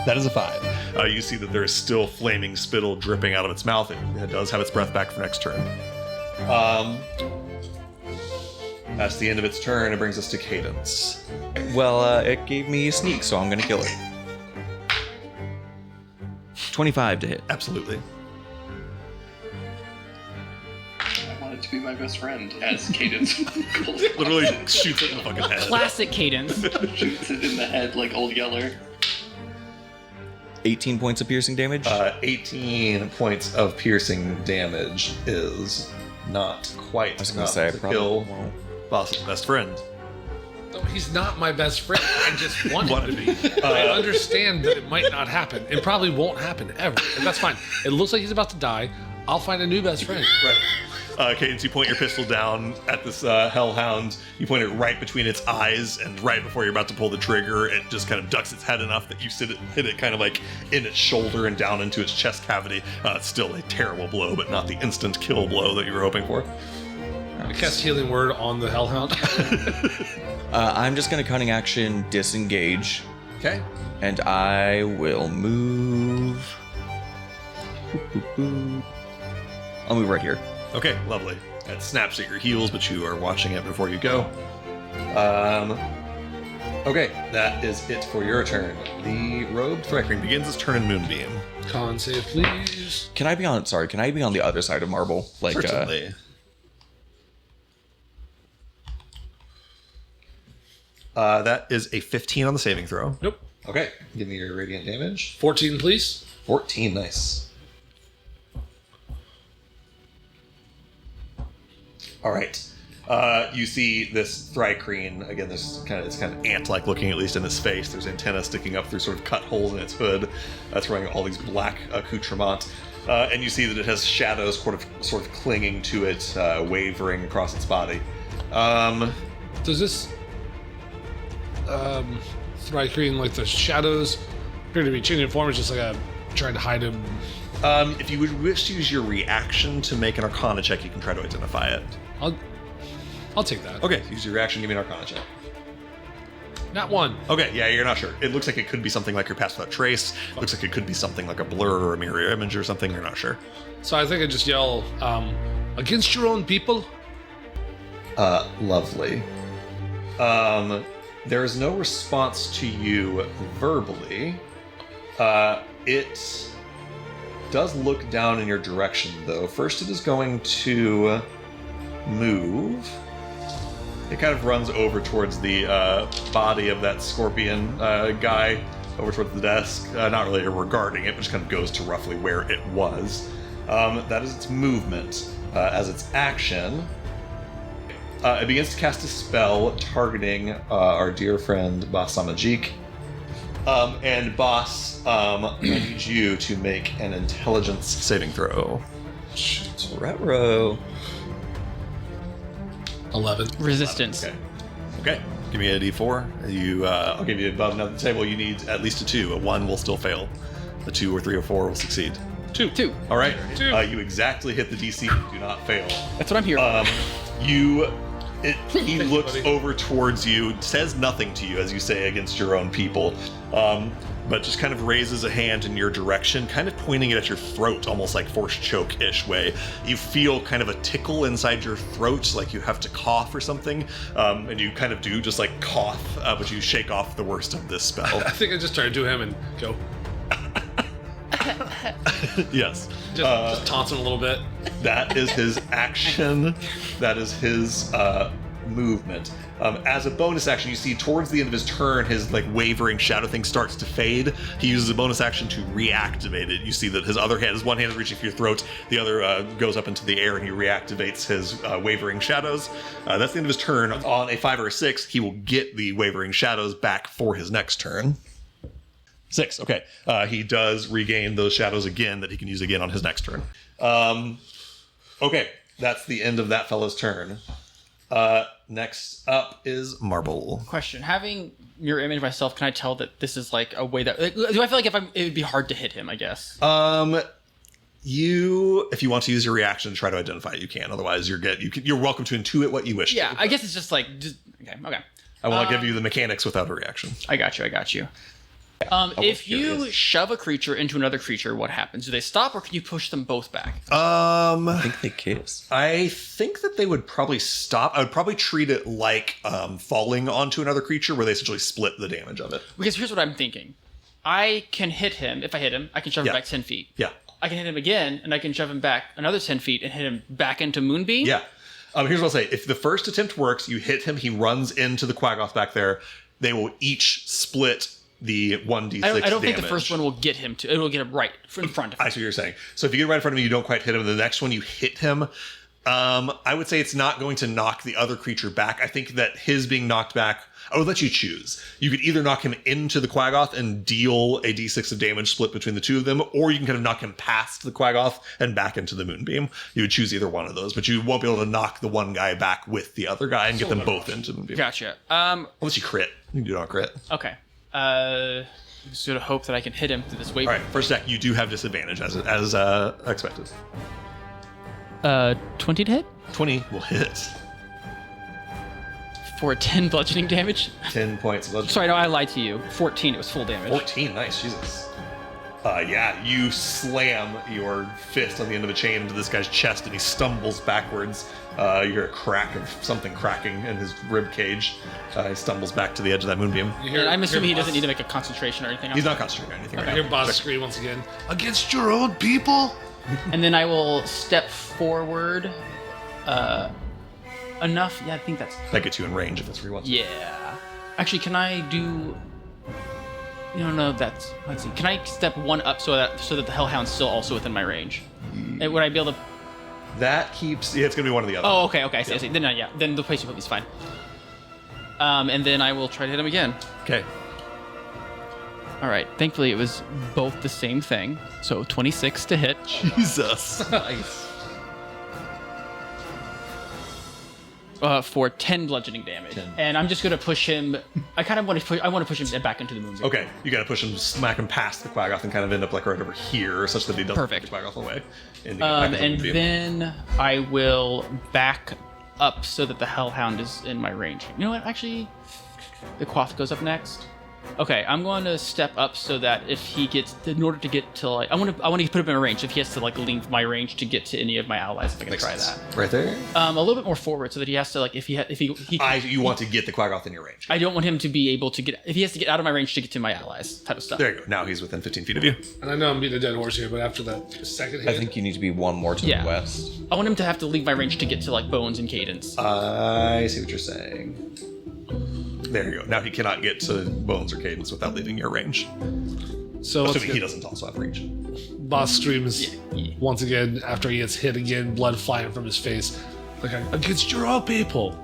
That is a 5. You see that there is still flaming spittle dripping out of its mouth. It does have its breath back for next turn. That's the end of its turn. It brings us to Cadence.
Well, it gave me sneak, so I'm gonna kill it. 25 to hit.
Absolutely.
I wanted to be my best friend as Cadence.
Literally shoots it in the fucking head.
Classic Cadence.
Shoots it in the head like Old Yeller.
18 points of piercing damage.
18 points of piercing damage is not quite
I was gonna
enough
say, I
to
probably
kill
won't.
Boss's best friend.
No, he's not my best friend. I just want him
Want
to
to
be.
be.
I understand that it might not happen. It probably won't happen ever. And that's fine. It looks like he's about to die. I'll find a new best friend.
Right. Cadence, you point your pistol down at this hellhound. You point it right between its eyes, and right before you're about to pull the trigger, it just kind of ducks its head enough that you hit it kind of like in its shoulder and down into its chest cavity. It's still a terrible blow, but not the instant kill blow that you were hoping for.
I cast Healing Word on the Hellhound.
I'm just gonna cunning action disengage,
Okay.
and I will move. I'll move right here.
Okay, lovely. It snaps at your heels, but you are watching it before you go. Okay, that is it for your turn. The robed Thrycreen begins its turn in Moonbeam.
Con save, please.
Can I be on? Sorry, can I be on the other side of Marble? Like,
Certainly. That is a 15 on the saving throw.
Nope.
Okay, give me your radiant damage.
14, please.
14, nice. All right. You see this Thrycreen, again, it's kind of ant-like looking, at least in its face. There's antennae sticking up through sort of cut holes in its hood. That's wearing all these black accoutrements. And you see that it has shadows sort of clinging to it, wavering across its body.
Does this Thrycreen, like the shadows, appear to be changing form? It's just like trying to hide him.
If you would wish to use your reaction to make an Arcana check, you can try to identify it.
I'll take that.
Okay, use your reaction, give me an Arcana check.
Not one.
Okay, yeah, you're not sure. It looks like it could be something like your Pass Without Trace. Looks like it could be something like a blur or a mirror image or something. You're not sure.
So I think I just yell, against your own people?
Lovely. There is no response to you verbally. It does look down in your direction, though. First, it is going to move. It kind of runs over towards the body of that scorpion guy, over towards the desk. Not really regarding it, but just kind of goes to roughly where it was. That is its movement. As its action, It begins to cast a spell targeting our dear friend Basamajik. And Boss, I need you to make an intelligence saving throw.
Retro.
11.
Resistance.
Okay. Give me a d4. I'll give you above another table. You need at least a 2. A 1 will still fail. A 2 or 3 or 4 will succeed.
2.
All right.
2.
You exactly hit the DC. You do not fail.
That's what I'm here for.
He looks
buddy.
over towards you, says nothing to you as you say against your own people, but just kind of raises a hand in your direction, kind of pointing it at your throat, almost like forced choke-ish way. You feel kind of a tickle inside your throat, like you have to cough or something, and you kind of do just like cough, but you shake off the worst of this spell.
I think I just turn to him and go.
Yes.
Just taunts him a little bit.
That is his action. That is his movement. As a bonus action, you see towards the end of his turn, his like wavering shadow thing starts to fade. He uses a bonus action to reactivate it. You see that his other hand, his one hand is reaching for your throat, the other goes up into the air, and he reactivates his wavering shadows. That's the end of his turn. On a 5 or a 6, he will get the wavering shadows back for his next turn. 6. Okay. He does regain those shadows again that he can use again on his next turn. Okay. That's the end of that fellow's turn. Next up is Marble.
Question: having mirror image myself, can I tell that this is like a way that? Like, do I feel like it would be hard to hit him? I guess.
If you want to use your reaction to try to identify it, you can. Otherwise, you're welcome to intuit what you wish.
Yeah,
to.
I guess it's just like okay.
I will not give you the mechanics without a reaction.
I got you. If you shove a creature into another creature, what happens? Do they stop, or can you push them both back?
I think they kiss.
I think that they would probably stop. I would probably treat it like falling onto another creature, where they essentially split the damage of it.
Because here's what I'm thinking: I can hit him. If I hit him, I can shove him
Yeah.
back 10 feet.
Yeah.
I can hit him again, and I can shove him back another 10 feet and hit him back into Moonbeam.
Yeah. Here's what I'll say. If the first attempt works, you hit him, he runs into the Quaggoth back there. They will each split the 1d6
I don't think the
damage.
first one will get him to. It will get him right in front of him.
I see what you're saying. So if you get right in front of him, you don't quite hit him. The next one you hit him. I would say it's not going to knock the other creature back. I think that his being knocked back, I would let you choose. You could either knock him into the Quaggoth and deal a d6 of damage split between the two of them, or you can kind of knock him past the Quaggoth and back into the Moonbeam. You would choose either one of those, but you won't be able to knock the one guy back with the other guy and get them both into the Moonbeam.
Gotcha.
Unless you crit. You do not crit.
Okay. Just sort of hope that I can hit him through this wave.
All right, first deck, you do have disadvantage as expected.
20 to hit
20 will hit.
for 10 bludgeoning damage.
10 points of bludgeoning.
Sorry, no, I lied to you. 14. It was full damage.
14, nice, Jesus. Yeah, you slam your fist on the end of a chain into this guy's chest, and he stumbles backwards. You hear a crack of something cracking in his rib cage. He stumbles back to the edge of that moonbeam.
And I'm assuming he doesn't need to make a concentration or anything.
He's not concentrating on anything
I
right
hear
now.
Boss scream once again. Against your own people?
And then I will step forward. Enough. Yeah, I think that's.
That gets you in range if that's where you want to.
Yeah. Actually, can I do? No, that's. Let's see. Can I step one up so that the Hellhound's still also within my range? And would I be able to?
That keeps. Yeah, it's going to be one or the other.
Oh, okay. I see. Then yeah. Then the place you put me is fine. And then I will try to hit him again.
Okay.
All right. Thankfully, it was both the same thing. So 26 to hit.
Jesus.
Nice.
For 10 bludgeoning damage.
10.
And I'm just gonna push him. I kind of want to push. I want to push him back into the moon.
Okay, you got to push him, smack him past the Quaggoth, and kind of end up like right over here, such that he doesn't
Perfect.
push the Quaggoth away. And, back into the
And
moonbeam.
then I will back up so that the Hellhound is in my range. You know what? Actually, the Quoth goes up next. Okay, I'm going to step up so that if he gets, in order to get to like, I want to put him in a range. If he has to like leave my range to get to any of my allies, if I can
Makes
try
sense.
that.
Right there.
A little bit more forward so that he has to like, if he
You want to get the Quaggoth in your range.
I don't want him to be able to get, if he has to get out of my range to get to my allies, type of stuff.
There you go. Now he's within 15 feet of you.
And I know I'm beating a dead horse here, but after that second hit,
I think you need to be one more to
Yeah.
the west.
I want him to have to leave my range to get to like Bones and Cadence.
I see what you're saying. There you go. Now he cannot get to Bones or Cadence without leaving your range.
so once
Assuming he
again,
doesn't also have reach.
Boss screams
Yeah.
once again after he gets hit again, blood flying from his face. Like, against your own people.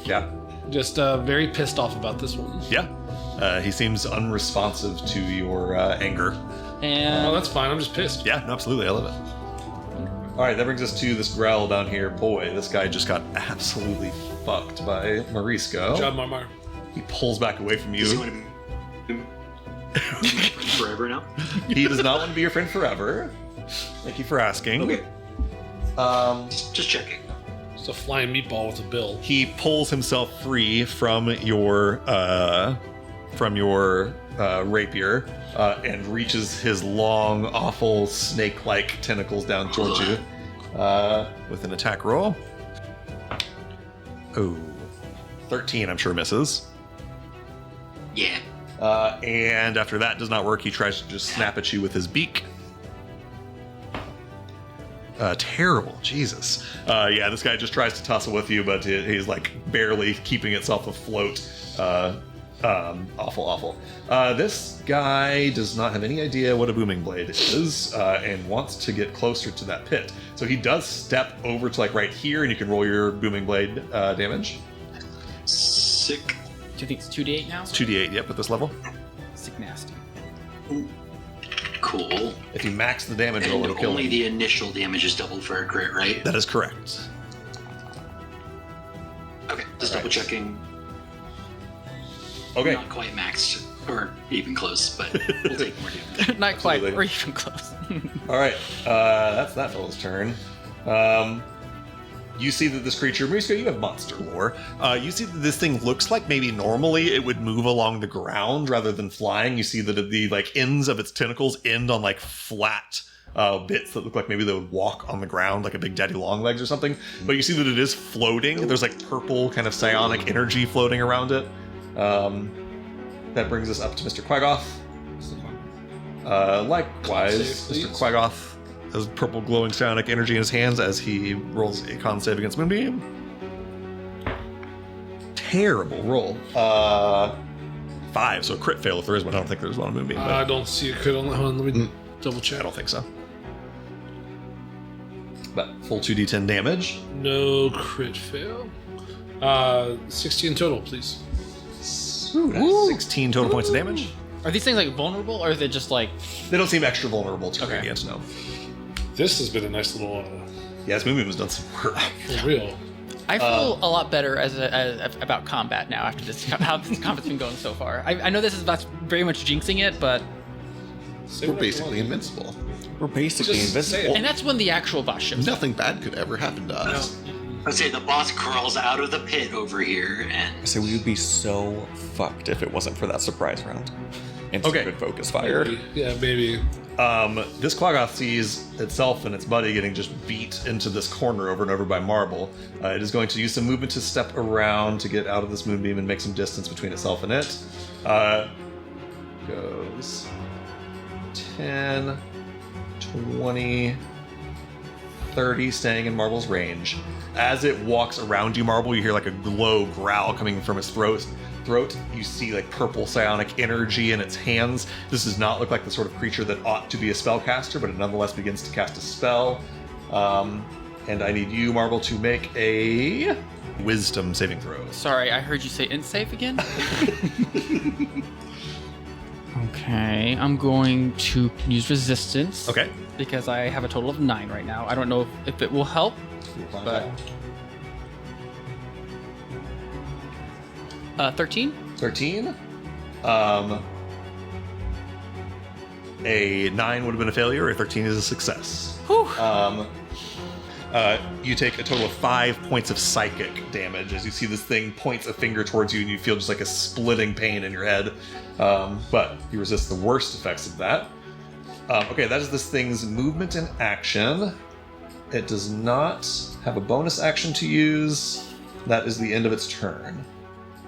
Yeah.
Just very pissed off about this one.
Yeah. He seems unresponsive to your anger.
Oh,
And
that's fine. I'm just pissed.
Yeah, no, absolutely. I love it. All right, that brings us to this growl down here. Boy, this guy just got absolutely fucked by Morisco.
Good job, Marmar.
He pulls back away from
Does he
you.
want to forever now?
He does not want to be your friend forever. Thank you for asking.
Okay,
Um,
just checking.
Just a flying meatball with a bill.
he pulls himself free from your rapier and reaches his long, awful snake-like tentacles down towards you with an attack roll. Oh, 13, I'm sure misses.
Yeah.
And after that does not work, he tries to just snap at you with his beak. Terrible, Jesus. Yeah, this guy just tries to tussle with you, but he's like barely keeping itself afloat. Awful. This guy does not have any idea what a booming blade is, and wants to get closer to that pit. So he does step over to like right here, and you can roll your booming blade damage.
Sick.
do you think it's 2d8 now?
2d8, yep, at this level.
Sick nasty.
Cool.
If you max the damage roll,
And
it'll kill
only
him.
the initial damage is doubled for a crit, right?
That is correct.
Okay, just double checking.
Okay.
Not quite maxed, or even close, but we'll take more damage.
Not quite,
Absolutely.
or even close.
All right, that's that fellow's turn. You see that this creature, Morisco, you have monster lore. You see that this thing looks like maybe normally it would move along the ground rather than flying. You see that the like ends of its tentacles end on like flat bits that look like maybe they would walk on the ground, like a big daddy long legs or something. But you see that it is floating. There's like purple kind of psionic energy floating around it. That brings us up to Mr. Quaggoth. Likewise,
Save,
Mr.
please.
Quaggoth has purple glowing psionic energy in his hands as he rolls a con save against Moonbeam. Terrible roll. 5, so a crit fail if there is one. I don't think there's one on Moonbeam,
I
but
don't see a crit on that one. Let me double
I
check.
don't think so. But full 2d10 damage.
No crit fail. 16 total, please.
Ooh, that's 16 total points of damage.
Are these things like vulnerable, or is it just like
They don't seem extra vulnerable to
Okay.
radiance, no.
This has been a nice little
Yes, Moonbeam has done some work.
for real.
I feel a lot better as about combat now after this, how this combat's been going so far. I know this is about very much jinxing it, but
Say
We're
what you
basically
want.
invincible.
We're basically
Just say
invisible.
it.
and that's when the actual boss shows up.
Nothing bad could ever happen to us.
I'd say the boss crawls out of the pit over here, and
So we would be so fucked if it wasn't for that surprise round. And
Okay.
stupid focus fire.
Maybe. Yeah, maybe.
This Quaggoth sees itself and its buddy getting just beat into this corner over and over by Marble. It is going to use some movement to step around to get out of this moonbeam and make some distance between itself and it. Goes 10, 20, 30, staying in Marble's range. As it walks around you, Marble, you hear like a low growl coming from its throat. You see like purple psionic energy in its hands. This does not look like the sort of creature that ought to be a spellcaster, but it nonetheless begins to cast a spell. And I need you, Marble, to make a wisdom saving throw.
Sorry, I heard you say int save again. Okay, I'm going to use resistance.
Okay.
Because I have a total of 9 right now. I don't know if it will help, but 13.
13. A 9 would have been a failure, a 13 is a success.
Whew.
You take a total of 5 points of psychic damage as you see this thing points a finger towards you and you feel just like a splitting pain in your head. But you resist the worst effects of that. Okay, that is this thing's movement and action. It does not have a bonus action to use. That is the end of its turn.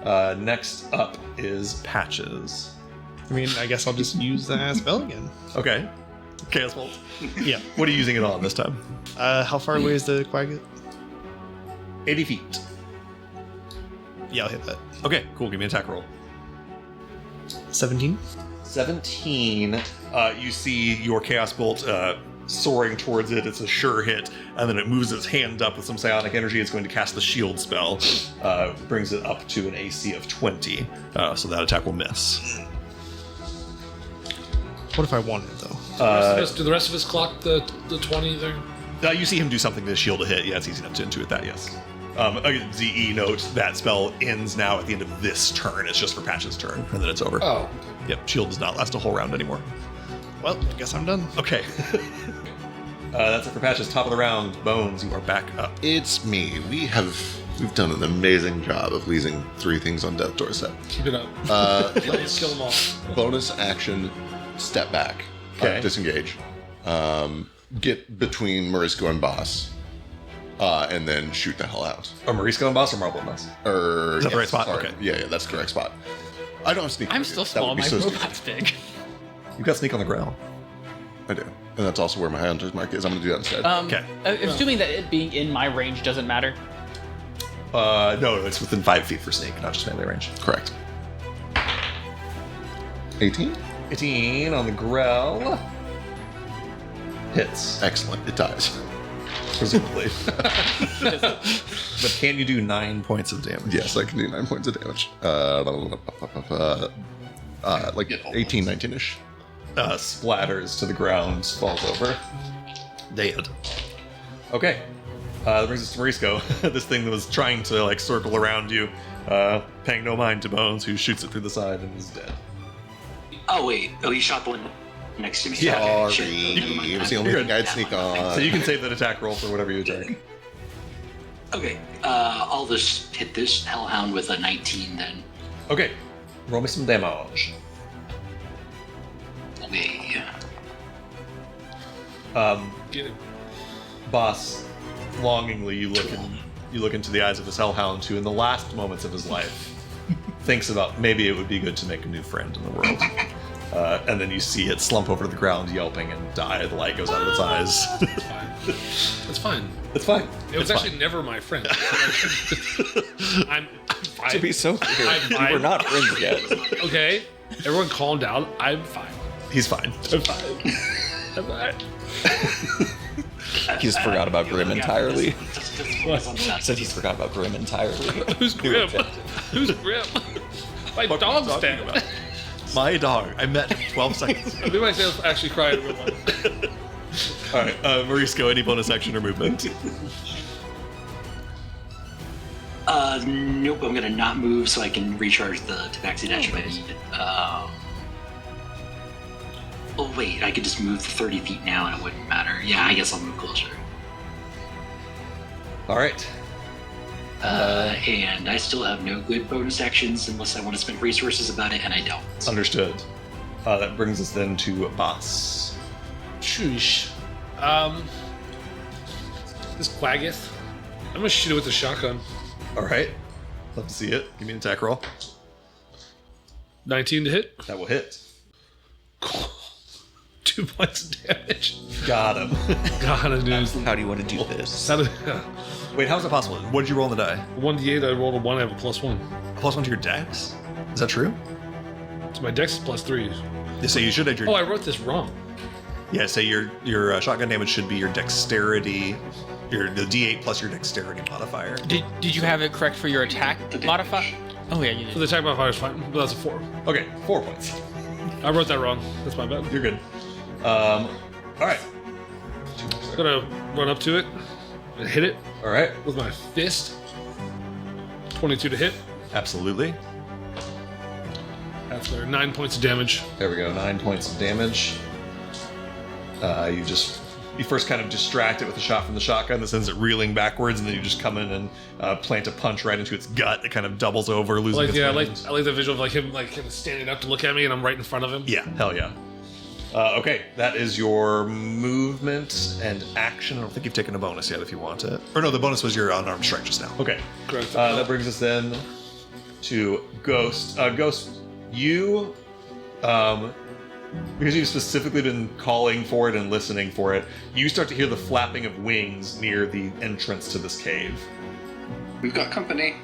Next up is Patches.
I mean, I guess I'll just use that spell again.
Okay. Chaos Bolt.
Yeah.
What are you using it on this time?
How far away is the quag?
80 feet.
Yeah, I'll hit that.
Okay, cool. Give me an attack roll.
17.
17. You see your Chaos Bolt soaring towards it. It's a sure hit, and then it moves its hand up with some psionic energy. It's going to cast the shield spell. Brings it up to an AC of 20, so that attack will miss.
What if I wanted though?
Do the rest of us clock the 20 there?
You see him do something to shield a hit. Yeah, it's easy enough to intuit that, yes. Again, ZE note, that spell ends now at the end of this turn. It's just for Patch's turn, and then it's over.
Oh.
Yep, shield does not last a whole round anymore.
Well, I guess I'm done.
Okay. That's it for Patch's top of the round. Bones, you are back up.
It's me. We've done an amazing job of leaving 3 things on Death Doorstep.
Keep it up.
Let's
Kill them all.
bonus action, step back,
Okay.
disengage, get between Marisco and Boss, and then shoot the hell out.
Or Marisco and Boss or Marble and Boss?
Is
that the right spot?
Sorry.
Okay.
Yeah, that's the correct spot. I don't have sneak.
I'm
attack.
still
That
small.
would be
My
so
robot's
stupid.
big.
You've got sneak on the ground.
I do, and that's also where my hunter's mark is. I'm going to do that instead.
Okay.
Assuming that it being in my range doesn't matter.
No, it's within 5 feet for sneak, not just melee range.
Correct. 18.
18 on the Grell. Hits,
Excellent. It dies.
presumably. But can you do 9 points of damage?
Yes, I can do 9 points of damage. Like 18, 19-ish.
Splatters to the ground, falls over. Dead. Okay. That brings us to Marisco. This thing that was trying to like circle around you, paying no mind to Bones, who shoots it through the side and is dead.
Oh wait. Oh, he shot the one next to me.
Yeah.
Okay,
Sorry.
shit. Never mind.
It was the only
You're
thing I'd sneak on.
So you can save that attack roll for whatever you attack.
Okay. I'll just hit this hellhound with a 19 then.
Okay. Roll me some damage.
Okay.
Get it.
Boss, longingly you look into the eyes of this hellhound who in the last moments of his life thinks about maybe it would be good to make a new friend in the world. And then you see it slump over to the ground yelping and die. The light goes out of its eyes.
That's fine.
It's fine.
It was
It's
actually
fine.
never my friend. I'm fine.
To be so clear,
I'm
we
fine.
were not friends yet.
Okay, everyone calm down. I'm fine.
He's fine.
I'm fine. I'm fine.
He's forgot about Grim entirely.
Just focus on that.
Said he's forgot about Grim entirely.
Who's Grim? Who's Grim? My dog's
talking
dead.
about? My dog. I met him 12 seconds ago.
I think myself actually cried in real life.
All right, Marisco, any bonus action or movement?
Nope, I'm gonna not move so I can recharge the Tabaxi Dash if I need it. Oh wait, I could just move to 30 feet now and it wouldn't matter. Yeah, I guess I'll move closer.
All right.
And I still have no good bonus actions unless I want to spend resources about it, and I don't.
Understood. That brings us then to Boss.
Shoosh. This Quaggith. I'm gonna shoot it with the shotgun.
All right. Love to see it. Give me an attack roll.
19 to hit.
That will hit.
2 points of damage.
Got him.
God, dude.
How do you want to do this?
Wait, how is that possible? What did you roll on the die?
1d8, I rolled a 1, I have a +1.
A +1 to your dex? Is that true?
So my dex is +3.
So you should add your.
Oh, I wrote this wrong.
Yeah, so your shotgun damage should be your dexterity, the D8 plus your dexterity modifier.
Did you have it correct for your attack modifier? Oh yeah, you
So
did.
the attack modifier is fine, but that's a 4.
Okay, 4 points.
I wrote that wrong. That's my bad.
You're good. All right.
I'm gonna run up to it and hit it
All right.
with my fist. 22 to hit.
Absolutely.
After 9 points of damage.
There we go. 9 points of damage. You first kind of distract it with a shot from the shotgun that sends it reeling backwards, and then you just come in and plant a punch right into its gut. It kind of doubles over, losing its
I
wind.
like the visual of him kind of standing up to look at me, and I'm right in front of him.
Yeah, hell yeah. Okay, that is your movement and action. I don't think you've taken a bonus yet if you want it. Or no, the bonus was your unarmed strike just now. Okay.
Correct.
That brings us then to Ghost. Ghost, you, because you've specifically been calling for it and listening for it, you start to hear the flapping of wings near the entrance to this cave.
We've got company.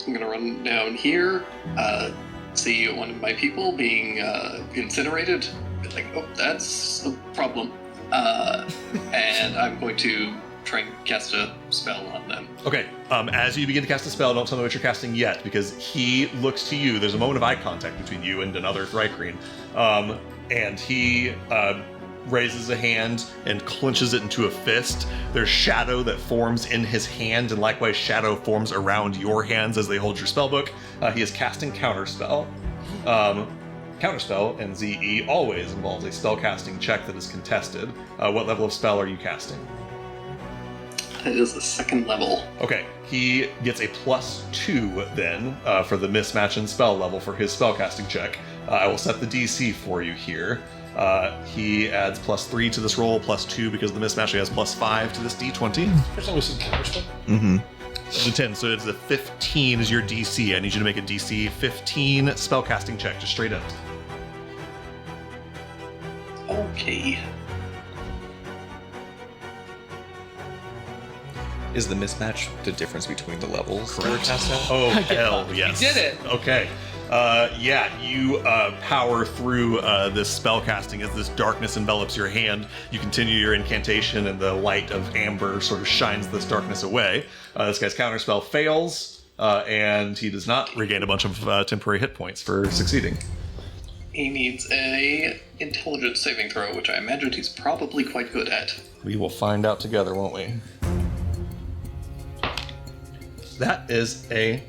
I'm gonna run down here, see one of my people being incinerated, be like, oh, that's a problem. And I'm going to try and cast a spell on them.
Okay, as you begin to cast a spell, don't tell me what you're casting yet, because he looks to you. There's a moment of eye contact between you and another Thrycreen. And he raises a hand and clenches it into a fist. There's shadow that forms in his hand, and likewise shadow forms around your hands as they hold your spellbook. He is casting Counterspell. Counterspell in ZE always involves a spellcasting check that is contested. What level of spell are you casting?
It is the 2nd level.
Okay, he gets a +2 then for the mismatch in spell level for his spellcasting check. I will set the DC for you here. He adds +3 to this roll, +2 because of the mismatch. He has +5 to this D20.
First time we see counterspell.
Mm-hmm.
The 10, so it's the 15 is your DC. I need you to make a DC 15 spellcasting check, just straight up.
Okay.
Is the mismatch the difference between the levels? Correct.
Oh, hell yes.
You did it.
Okay. Yeah, you power through this spellcasting as this darkness envelops your hand. You continue your incantation, and the light of amber sort of shines this darkness away. This guy's counterspell fails, and he does not regain a bunch of temporary hit points for succeeding.
He needs a intelligence saving throw, which I imagine he's probably quite good at.
We will find out together, won't we? That is a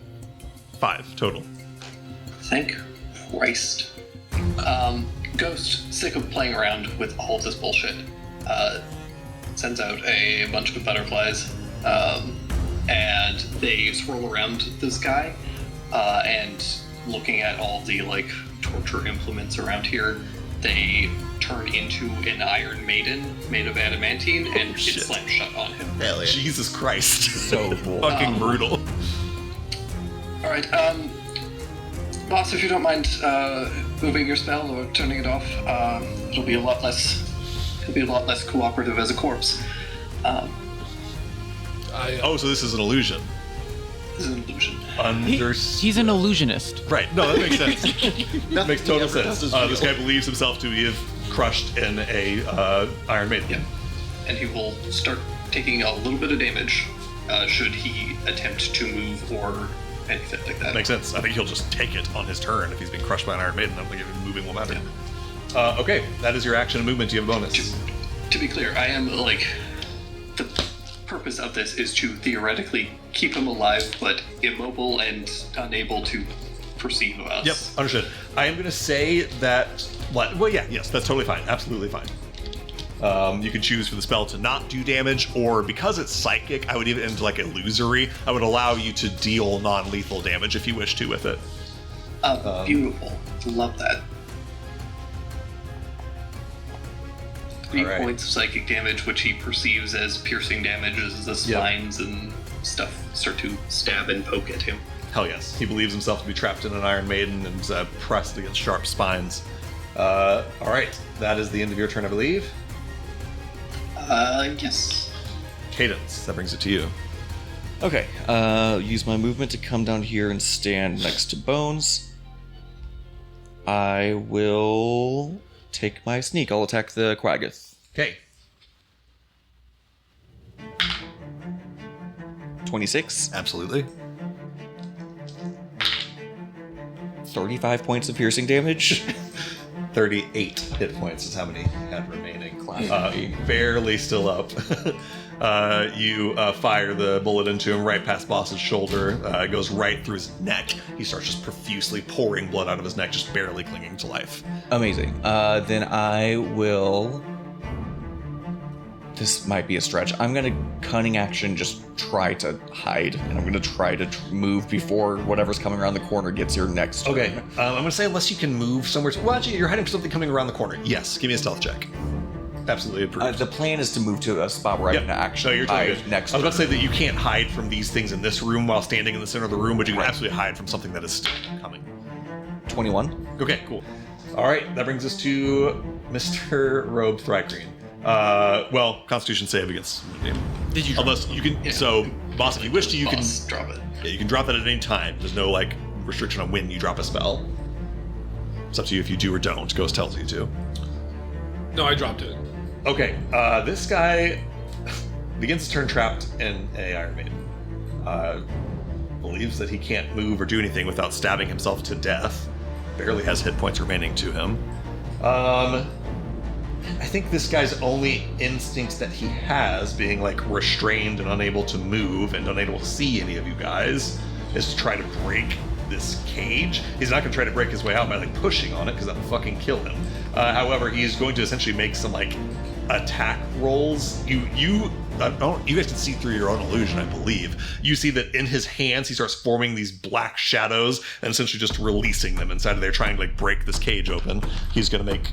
5 total.
Thank Christ. Ghost, sick of playing around with all this bullshit, sends out a bunch of butterflies, and they swirl around this guy, and looking at all the, like, torture implements around here, they turn into an Iron Maiden made of adamantine, and it
shit.
slams shut on him.
Hell yeah.
Jesus Christ.
So cool.
Fucking brutal.
Alright, boss, if you don't mind moving your spell or turning it off, it'll be a lot less cooperative as a corpse.
Oh, so this is an illusion.
This is an illusion.
He's an illusionist.
Right. No, that makes sense. That makes total sense. This guy believes himself to be crushed in a Iron Maiden.
Yeah. And he will start taking a little bit of damage should he attempt to move or anything like that.
Makes sense. I think he'll just take it on his turn if he's being crushed by an Iron Maiden. I don't think even moving will matter.
Yeah.
Okay, that is your action and movement. Do you have a bonus?
To be clear, I am, like, the purpose of this is to theoretically keep him alive, but immobile and unable to perceive us.
Yep, understood. I am going to say that... Well, yeah, yes, that's totally fine. Absolutely fine. You can choose for the spell to not do damage, or because it's psychic, I would even into like illusory. I would allow you to deal non-lethal damage if you wish to with it.
Beautiful. Love that. 3
All right.
points of psychic damage, which he perceives as piercing damage as the spines and stuff start to stab and poke at him.
Hell yes. He believes himself to be trapped in an Iron Maiden and pressed against sharp spines. All right, that is the end of your turn, I believe.
Yes.
Cadence, that brings it to you.
Okay, use my movement to come down here and stand next to Bones. I will take my sneak. I'll attack the Quaggoth.
Okay.
26.
Absolutely.
35 points of piercing damage.
38 hit points is how many he had remaining. Barely still up. You fire the bullet into him right past Boss's shoulder. It goes right through his neck. He starts just profusely pouring blood out of his neck, just barely clinging to life.
Amazing. Then I will... This might be a stretch. I'm going to cunning action just try to hide. And I'm going to try to move before whatever's coming around the corner gets here next.
Okay,
turn.
I'm going to say unless you can move somewhere. Well, actually, you're hiding from something coming around the corner. Yes, give me a stealth check. Absolutely approved.
The plan is to move to a spot where I can actually
No, you're totally
hide
good.
next
I was about to say
turn.
that you can't hide from these things in this room while standing in the center of the room, but you can absolutely hide from something that is still coming.
21.
Okay, cool. All right, that brings us to Mr. Robe Thrycreen. Well, Constitution save against.
Did you drop
Unless you can. So, boss, if you wish to, you can.
Boss, drop it.
Yeah, you can drop that at any time. There's no like restriction on when you drop a spell. It's up to you if you do or don't. Ghost tells you to.
No, I dropped it.
Okay, this guy begins to turn trapped in a Iron Maiden. Believes that he can't move or do anything without stabbing himself to death. Barely has hit points remaining to him. I think this guy's only instinct that he has, being like restrained and unable to move and unable to see any of you guys, is to try to break this cage. He's not going to try to break his way out by like pushing on it because that will fucking kill him. However, he's going to essentially make some like attack rolls. You guys can see through your own illusion, I believe. You see that in his hands he starts forming these black shadows and essentially just releasing them inside of there, trying to like break this cage open. He's going to make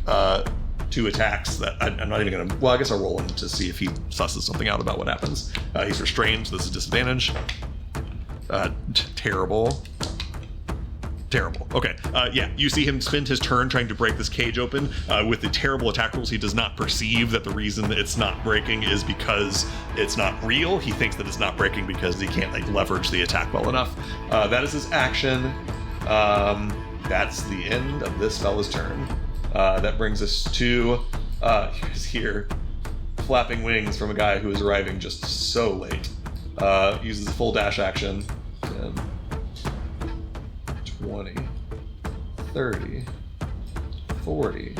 2 attacks that I'm not even going to. Well, I guess I'll roll him to see if he susses something out about what happens. He's restrained, so this is disadvantage. Terrible. Okay. Yeah, you see him spend his turn trying to break this cage open. With the terrible attack rules, he does not perceive that the reason that it's not breaking is because it's not real. He thinks that it's not breaking because he can't like leverage the attack well enough. That is his action. That's the end of this fella's turn. That brings us to you guys hear flapping wings from a guy who is arriving just so late. Uses a full dash action. 10, 20, 30, 40,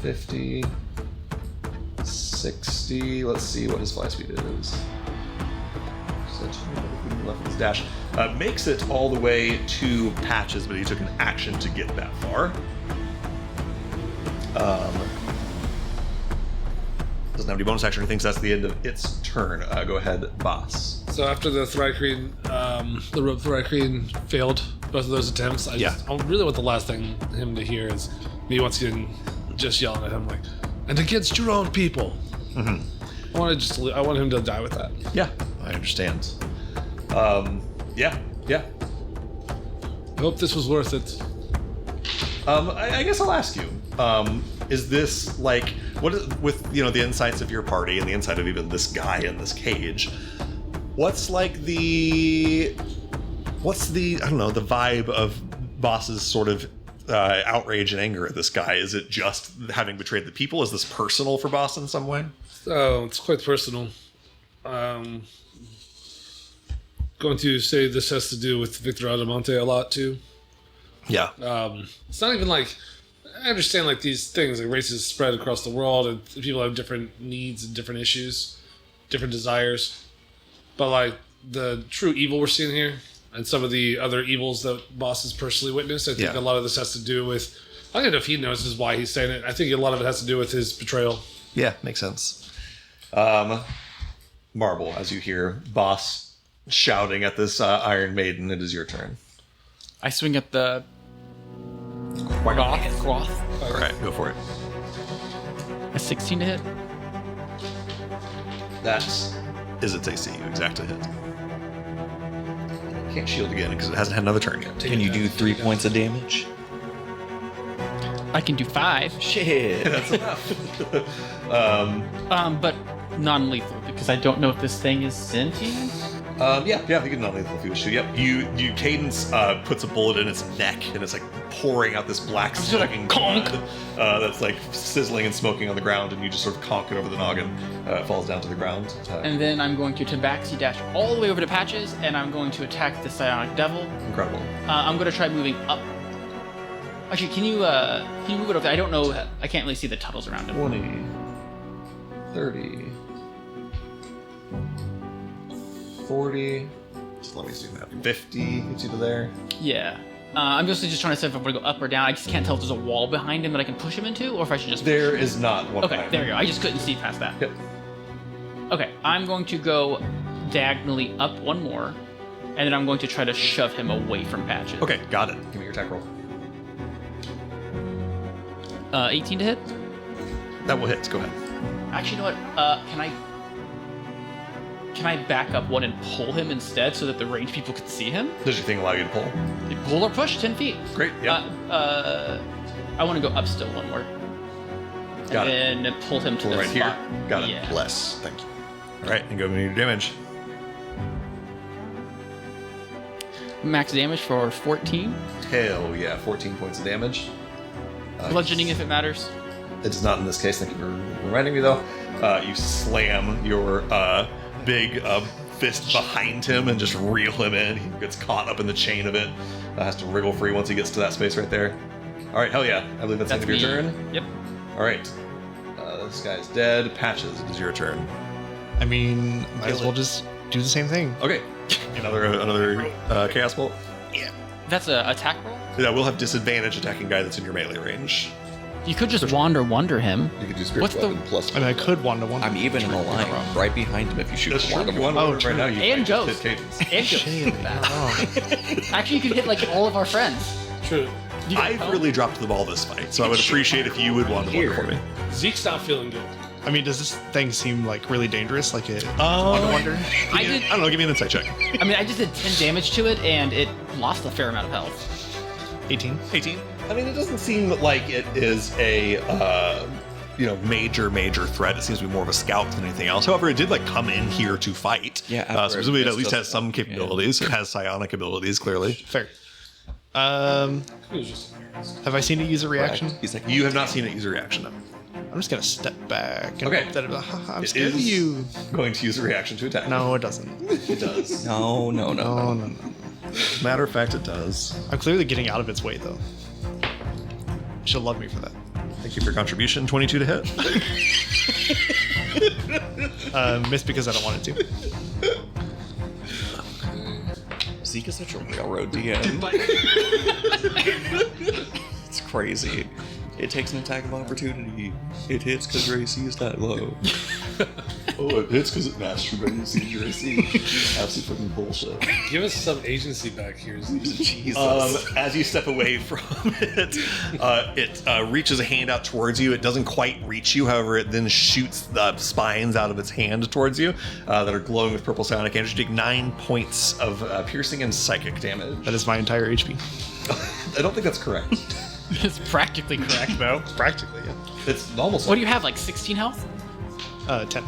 50, 60. Let's see what his fly speed is. Left with his dash. Makes it all the way to Patches, but he took an action to get that far. Doesn't have any bonus action or anything, so that's the end of its turn. Go ahead, boss.
So after the Thrycreen, the rope Thrycreen failed both of those attempts, I really want the last thing him to hear is me once again just yelling at him like, "And against your own people." Mm-hmm. I want him to die with that.
Yeah, I understand. Yeah.
I hope this was worth it.
I guess I'll ask you. Is this like what is with the insights of your party and the insight of even this guy in this cage? What's the I don't know, the vibe of Boss's sort of outrage and anger at this guy? Is it just having betrayed the people? Is this personal for Boss in some way?
Oh, it's quite personal. Going to say this has to do with Victor Adamonte a lot too.
Yeah.
It's not even like I understand like these things like races spread across the world and people have different needs and different issues, different desires. But like the true evil we're seeing here and some of the other evils that Boss has personally witnessed, I think a lot of this has to do with, I don't know if he knows why he's saying it. I think a lot of it has to do with his betrayal.
Yeah, makes sense. Marble, as you hear Boss shouting at this Iron Maiden, it is your turn.
I swing at the Quagoth.
All right, go for it.
A 16 to hit.
That is its AC. You exactly hit. Can't shield again because it hasn't had another turn yet.
Can you do 3 points of damage?
I can do 5.
Shit.
That's enough.
But non-lethal because I don't know if this thing is sentient.
Yeah, you can non-lethal if you wish to. Yep, you Cadence puts a bullet in its neck and it's like pouring out this black smoking
conk.
blood that's like sizzling and smoking on the ground, and you just sort of conk it over the noggin. It falls down to the ground.
And then I'm going to Tabaxi dash all the way over to Patches, and I'm going to attack the Psionic Devil.
Incredible.
I'm going to try moving up. Actually, can you move it over? I don't know. I can't really see the tunnels around him.
20, 30, 40. Just let me zoom out. 50 gets you to there.
Yeah. I'm just trying to see if I'm going to go up or down. I just can't tell if there's a wall behind him that I can push him into, or if I should just...
There is not one.
Okay, there we go. I just couldn't see past that.
Yep.
Okay, I'm going to go diagonally up one more, and then I'm going to try to shove him away from Patches.
Okay, got it. Give me your attack roll.
18 to hit?
That will hit. Go ahead.
Actually, you know what? Can I back up one and pull him instead so that the range people can see him?
Does your thing allow you to pull?
Pull or push 10 feet.
Great, yeah.
I want to go up still one more.
Got it.
And then pull him to the
right
spot.
here. Got it.
Yeah.
Bless. Thank you.
All right, and go with your damage.
max damage for 14.
Hell yeah, 14 points of damage.
Bludgeoning if it matters.
It's not in this case. Thank you for reminding me, though. You slam your big fist behind him and just reel him in. He gets caught up in the chain of it. Has to wriggle free once he gets to that space right there. All right, hell yeah. I believe that's the end of your turn.
Yep.
All right. This guy's dead. Patches, it is your turn.
I mean, might as well just do the same thing.
Okay. Another chaos bolt.
That's a attack roll?
Yeah, we'll have disadvantage attacking guy that's in your melee range.
You could just wonder him.
You could do spirit
What's the-
weapon plus.
I mean, I could one-to-one.
I'm even in the line, right behind him if you shoot
That's true.
one
If
of
you
them.
want to right now, you
And
might just
Ghost.
hit Cadence.
And just
Shit,
that.
oh.
Actually, you could hit like all of our friends.
True.
I've really dropped the ball this fight, so I would appreciate if you would want to wonder for me.
Zeke's not feeling good.
I mean, does this thing seem like really dangerous? Like it?
Wonder?
I did.
I don't know. Give me an insight check.
I mean, I just did 10 damage to it, and it lost a fair amount of health.
18.
18. I mean, it doesn't seem like it is a major threat. It seems to be more of a scout than anything else. However, it did come in here to fight.
Yeah,
So
after
presumably it at
it
least
does
has some capabilities. It has psionic abilities, clearly.
Fair.
It was just
Have I seen it use a reaction?
He's like,
You have not seen it use a reaction, though.
I'm just gonna step back. And
Okay.
hope that I'm
It
scared of
is
you.
going to use a reaction to attack.
No, it doesn't.
it does.
no.
No.
Matter of fact, it does.
I'm clearly getting out of its way, though. She'll love me for that.
Thank you for your contribution. 22 to hit.
Missed because I don't want it to.
Zeke is such a railroad DM. It's crazy. It takes an attack of opportunity. It hits because your AC is that low.
Oh, it hits because it matched your AC. Absolute fucking bullshit.
give us some agency back here, Zeke.
Jesus.
As you step away from it, it reaches a hand out towards you. It doesn't quite reach you, however, it then shoots the spines out of its hand towards you that are glowing with purple psionic energy. You take 9 points of piercing and psychic damage.
That is my entire HP.
I don't think that's correct.
It's practically correct, though.
Practically, yeah.
It's almost.
What do you have, like 16 health?
10.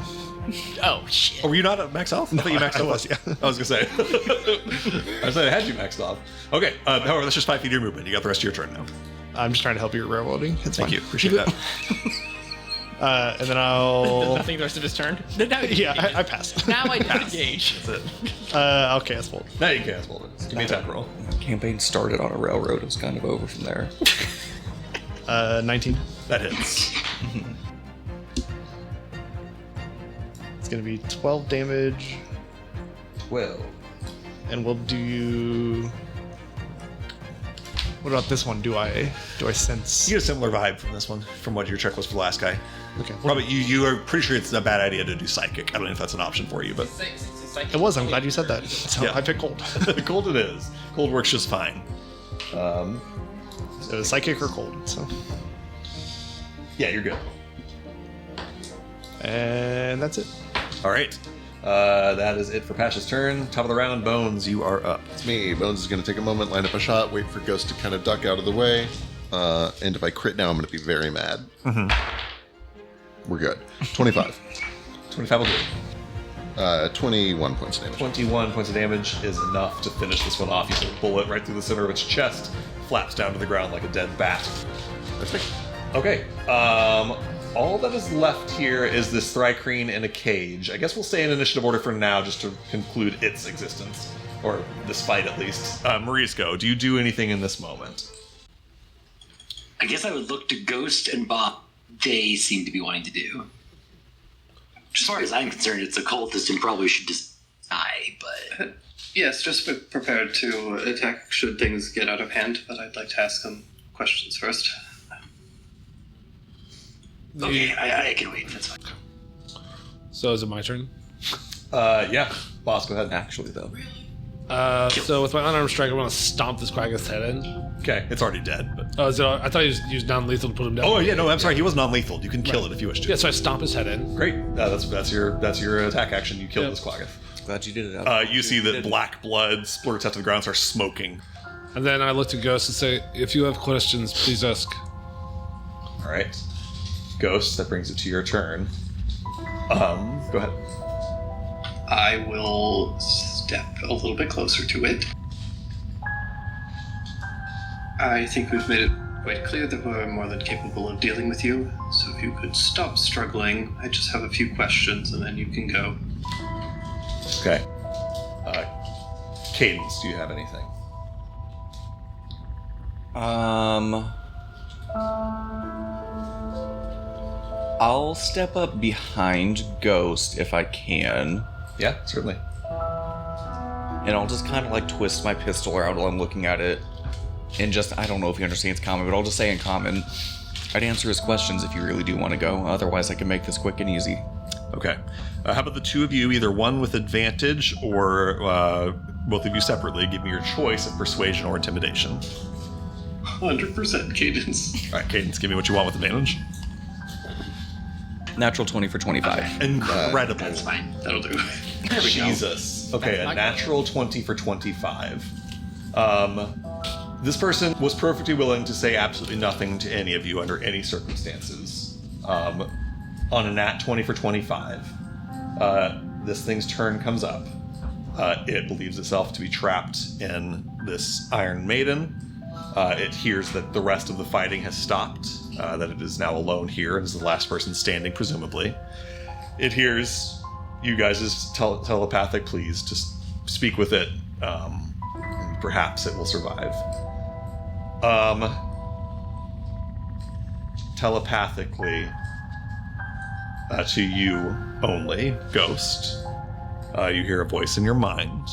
Oh, shit.
Oh, were you not at max health? I thought you maxed
I
off.
was, yeah.
I was gonna say. I said I had you maxed off. Okay. However, that's just 5 feet of your movement. You got the rest of your turn now.
I'm just trying to help you with railroading. It's
Thank
fine.
you. Appreciate that.
And then I'll.
I think the rest of his turn.
Yeah, I pass.
Now I disengage.
That's it.
I'll cast bolt.
Now you can hold it. Give me a attack roll.
Campaign started on a railroad. It's kind of over from there.
19.
That hits.
It's gonna be 12 damage,
12.
and we'll do. What about this one? Do I sense?
You get a similar vibe from this one, from what your check was for the last guy.
Okay.
Robert, you are pretty sure it's a bad idea to do psychic. I don't know if that's an option for you, but
It was. I'm glad you said that. So
Yeah.
I picked cold.
cold it is. Cold works just fine.
So psychic or cold. So.
Yeah, you're good.
And that's it.
All right. That is it for Pasha's turn. Top of the round, Bones, you are up.
It's me. Bones is going to take a moment, line up a shot, wait for Ghost to kind of duck out of the way. And if I crit now, I'm going to be very mad. We're good. 25.
25 will do.
21 points of damage.
21 points of damage is enough to finish this one off. You sort of bullet right through the center of its chest, flaps down to the ground like a dead bat.
Perfect.
Okay. All that is left here is this Thrycreen in a cage. I guess we'll stay in initiative order for now just to conclude its existence. Or this fight, at least. Marisco, do you do anything in this moment?
I guess I would look to Ghost and Bob. They seem to be wanting to do. As far as I'm concerned, it's a cultist and probably should just die, but...
Yes, just be prepared to attack should things get out of hand, but I'd like to ask some questions first.
Okay, I can wait, that's fine.
So is it my turn?
Yeah. Boss, go ahead.
Actually, though.
So with my unarmed strike, I want to stomp this Quagga's head in.
Okay, it's already dead, but...
Oh, is it, I thought he used non-lethal to put him down.
Oh, yeah, no, I'm sorry. He was non-lethal. You can kill it if you wish to.
Yeah, so I stomp his head in.
Great. That's your attack action. You killed
Yep.
this Quaggoth.
Glad you did it.
You see that black blood splurts out to the ground, starts smoking.
And then I look to Ghost and say, if you have questions, please ask.
All right. Ghost, that brings it to your turn. Go ahead.
I will step a little bit closer to it I think we've made it quite clear that we're more than capable of dealing with you. So if you could stop struggling, I just have a few questions and then you can go.
Okay. Cadence, do you have anything?
I'll step up behind Ghost if I can.
Yeah, certainly.
And I'll just kind of like twist my pistol around while I'm looking at it. And just, I don't know if he understands common, but I'll just say in common, I'd answer his questions if you really do want to go. Otherwise, I can make this quick and easy.
Okay. How about the two of you, either one with advantage or both of you separately, give me your choice of persuasion or intimidation.
100% Cadence.
All right, Cadence, give me what you want with advantage.
Natural 20 for 25.
Incredible.
That's fine. That'll do. There we
Jesus. Okay, a natural 20 for 25. This person was perfectly willing to say absolutely nothing to any of you under any circumstances. On a nat 20 for 25, this thing's turn comes up. It believes itself to be trapped in this Iron Maiden. It hears that the rest of the fighting has stopped, that it is now alone here and is the last person standing, presumably. It hears you guys' telepathic pleas to speak with it, and perhaps it will survive. Telepathically, to you only, Ghost, you hear a voice in your mind.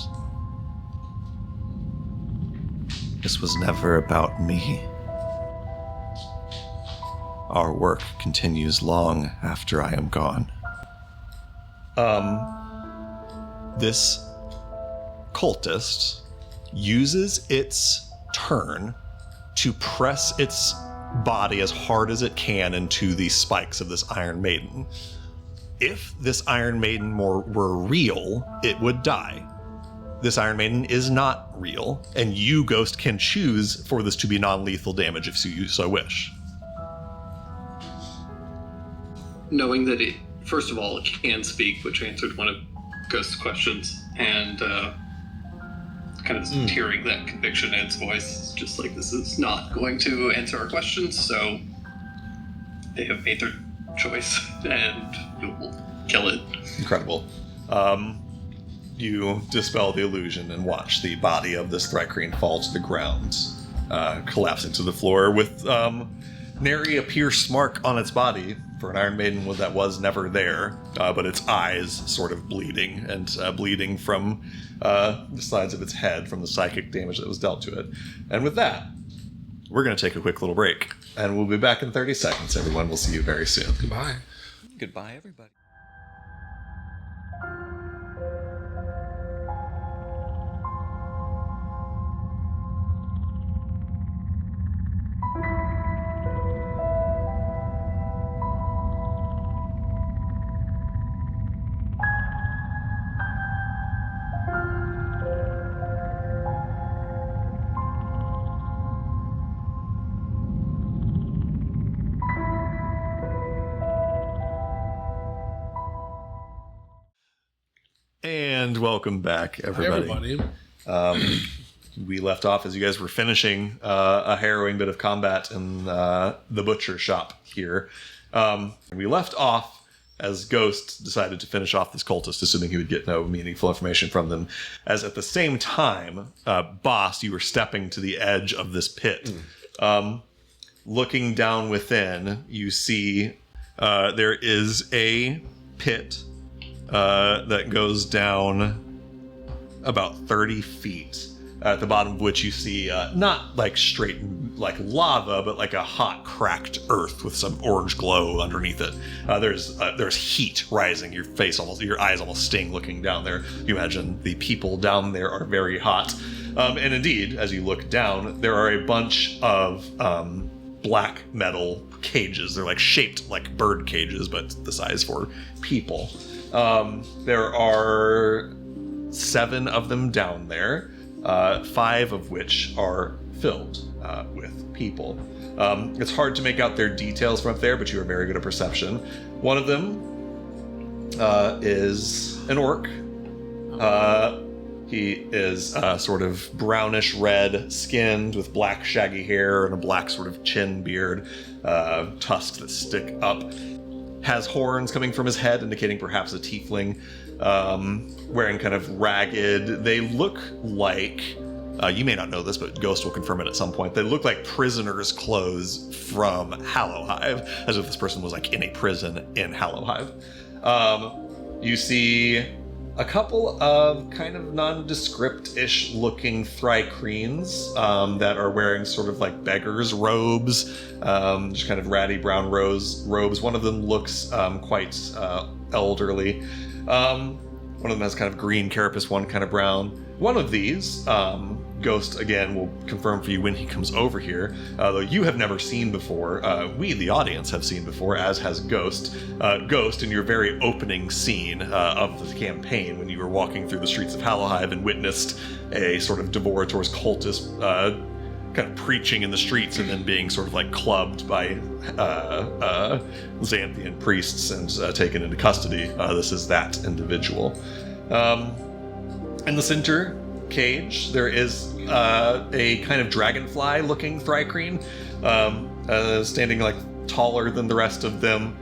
This was never about me. Our work continues long after I am gone. This cultist uses its turn to press its body as hard as it can into the spikes of this Iron Maiden. If this Iron Maiden were real, it would die. This Iron Maiden is not real, and you, Ghost, can choose for this to be non-lethal damage if you so wish.
Knowing that it, first of all, it can speak, which answered one of Ghost's questions, and kind of hearing that conviction in its voice, just like, this is not going to answer our questions, so they have made their choice, and you will kill it.
Incredible. You dispel the illusion and watch the body of this Thri-kreen fall to the ground, collapsing to the floor with nary a pierced mark on its body for an Iron Maiden that was never there, but its eyes sort of bleeding, and bleeding from the sides of its head from the psychic damage that was dealt to it. And with that, we're going to take a quick little break, and we'll be back in 30 seconds, everyone. We'll see you very soon.
Goodbye.
Goodbye, everybody.
And welcome back, everybody. We left off as you guys were finishing a harrowing bit of combat in the butcher shop here. We left off as Ghost decided to finish off this cultist, assuming he would get no meaningful information from them. As at the same time, Boss, you were stepping to the edge of this pit. Looking down within, you see there is a pit that goes down about 30 feet, at the bottom of which you see not like straight like lava, but like a hot cracked earth with some orange glow underneath it. There's heat rising. Your eyes almost sting looking down there. You imagine the people down there are very hot. And indeed, as you look down, there are a bunch of black metal cages. They're like shaped like bird cages, but the size for people. There are 7 of them down there, 5 of which are filled with people. It's hard to make out their details from up there, but you are very good at perception. One of them is an orc. He is sort of brownish red skinned with black shaggy hair and a black sort of chin beard, tusks that stick up. Has horns coming from his head, indicating perhaps a tiefling. Wearing kind of ragged, they look like, you may not know this, but Ghost will confirm it at some point. They look like prisoners' clothes from Hallowhive, as if this person was like in a prison in Hallowhive. You see a couple of kind of nondescript-ish looking Thrycreens that are wearing sort of like beggars' robes, just kind of ratty brown robes. One of them looks quite elderly. One of them has kind of green carapace, one kind of brown. One of these, Ghost, again, will confirm for you when he comes over here, though you have never seen before. We, the audience, have seen before, as has Ghost. Ghost, in your very opening scene of the campaign, when you were walking through the streets of Hallowhive and witnessed a sort of Devorator's cultist kind of preaching in the streets and then being sort of like clubbed by Xanthian priests and taken into custody. This is that individual. In the center cage, there is a kind of dragonfly-looking Thrycreen, standing like taller than the rest of them.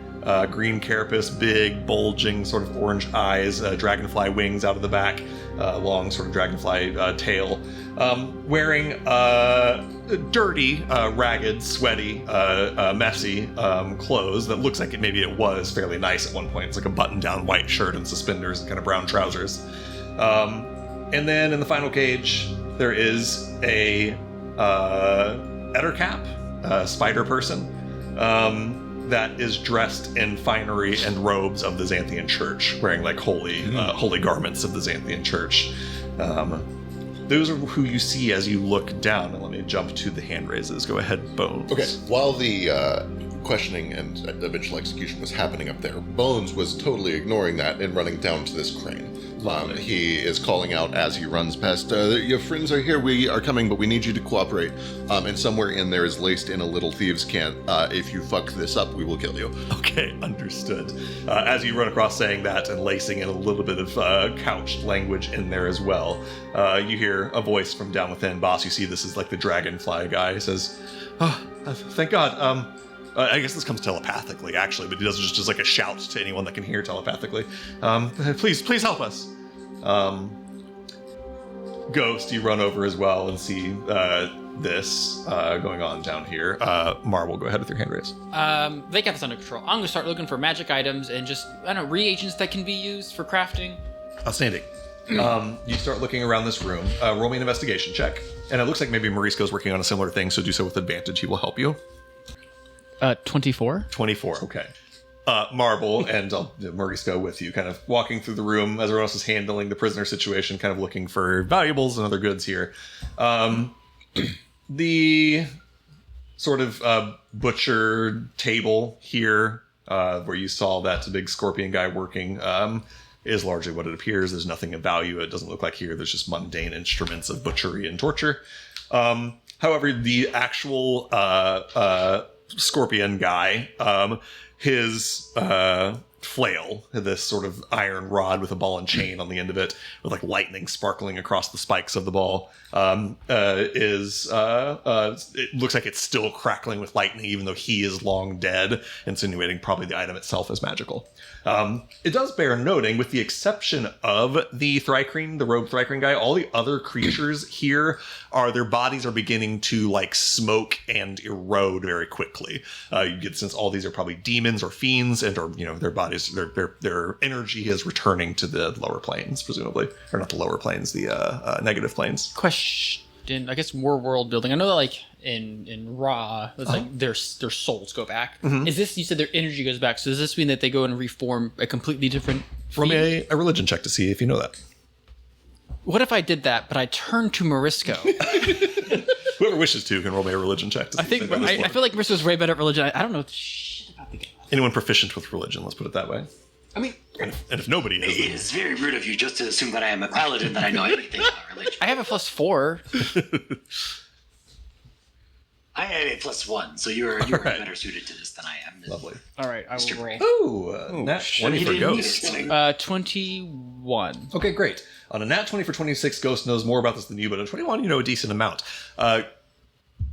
Green carapace, big, bulging, sort of orange eyes, dragonfly wings out of the back, long sort of dragonfly tail. Wearing dirty, ragged, sweaty, messy clothes that looks like maybe it was fairly nice at one point. It's like a button-down white shirt and suspenders and kind of brown trousers. And then in the final cage, there is a Ettercap, a spider person, that is dressed in finery and robes of the Xanthian Church, wearing like holy garments of the Xanthian Church. Those are who you see as you look down. And let me jump to the hand raises. Go ahead, Bones.
Okay, while the questioning and eventual execution was happening up there, Bones was totally ignoring that and running down to this crane. He is calling out as he runs past, your friends are here, we are coming, but we need you to cooperate. And somewhere in there is laced in a little thieves' cant, if you fuck this up, we will kill you.
Okay, understood. As you run across saying that and lacing in a little bit of couched language in there as well, you hear a voice from down within. Boss, you see this is like the dragonfly guy. He says, oh, thank God. I guess this comes telepathically, actually, but he does just like a shout to anyone that can hear telepathically. Please help us. Ghost, you run over as well and see this going on down here. Marvel, go ahead with your hand raise.
They got this under control. I'm going to start looking for magic items and just, I don't know, reagents that can be used for crafting.
Outstanding. You start looking around this room. Roll me an investigation check. And it looks like maybe Marisco's working on a similar thing, so do so with advantage. He will help you.
24.
24, okay. Marble and Marisco with you, kind of walking through the room as everyone else is handling the prisoner situation, kind of looking for valuables and other goods here. The sort of butcher table here, where you saw that big scorpion guy working, is largely what it appears. There's nothing of value. It doesn't look like here. There's just mundane instruments of butchery and torture. However, the actual scorpion guy, his flail, this sort of iron rod with a ball and chain on the end of it, with like lightning sparkling across the spikes of the ball, it looks like it's still crackling with lightning, even though he is long dead, insinuating probably the item itself is magical. It does bear noting, with the exception of the Thrycreen, the rogue Thrycreen guy, all the other creatures here their bodies are beginning to like smoke and erode very quickly. You get the sense all these are probably demons or fiends, and their bodies, their energy is returning to the lower planes, presumably, or not the lower planes, the negative planes.
Question, I guess more world building. I know that like in Ra, it's like their souls go back. Mm-hmm. Is this, you said their energy goes back, so does this mean that they go and reform a completely different
From a religion check to see if you know that.
What if I did that, but I turned to Marisco?
Whoever wishes to can roll me a religion check to see.
I feel like Marisco's way better at religion. I don't know shit about the game.
Anyone proficient with religion, let's put it that way.
I mean,
and if nobody is,
it is very rude of you just to assume that I am a paladin, that I know anything about religion.
I have a +4.
I have a +1, so you're better suited to this than I am.
Lovely.
All right, I will roll.
Oh, nat 20 for Ghost.
21. 21.
Okay, great. On a nat 20 for 26, Ghost knows more about this than you, but on 21, you know a decent amount.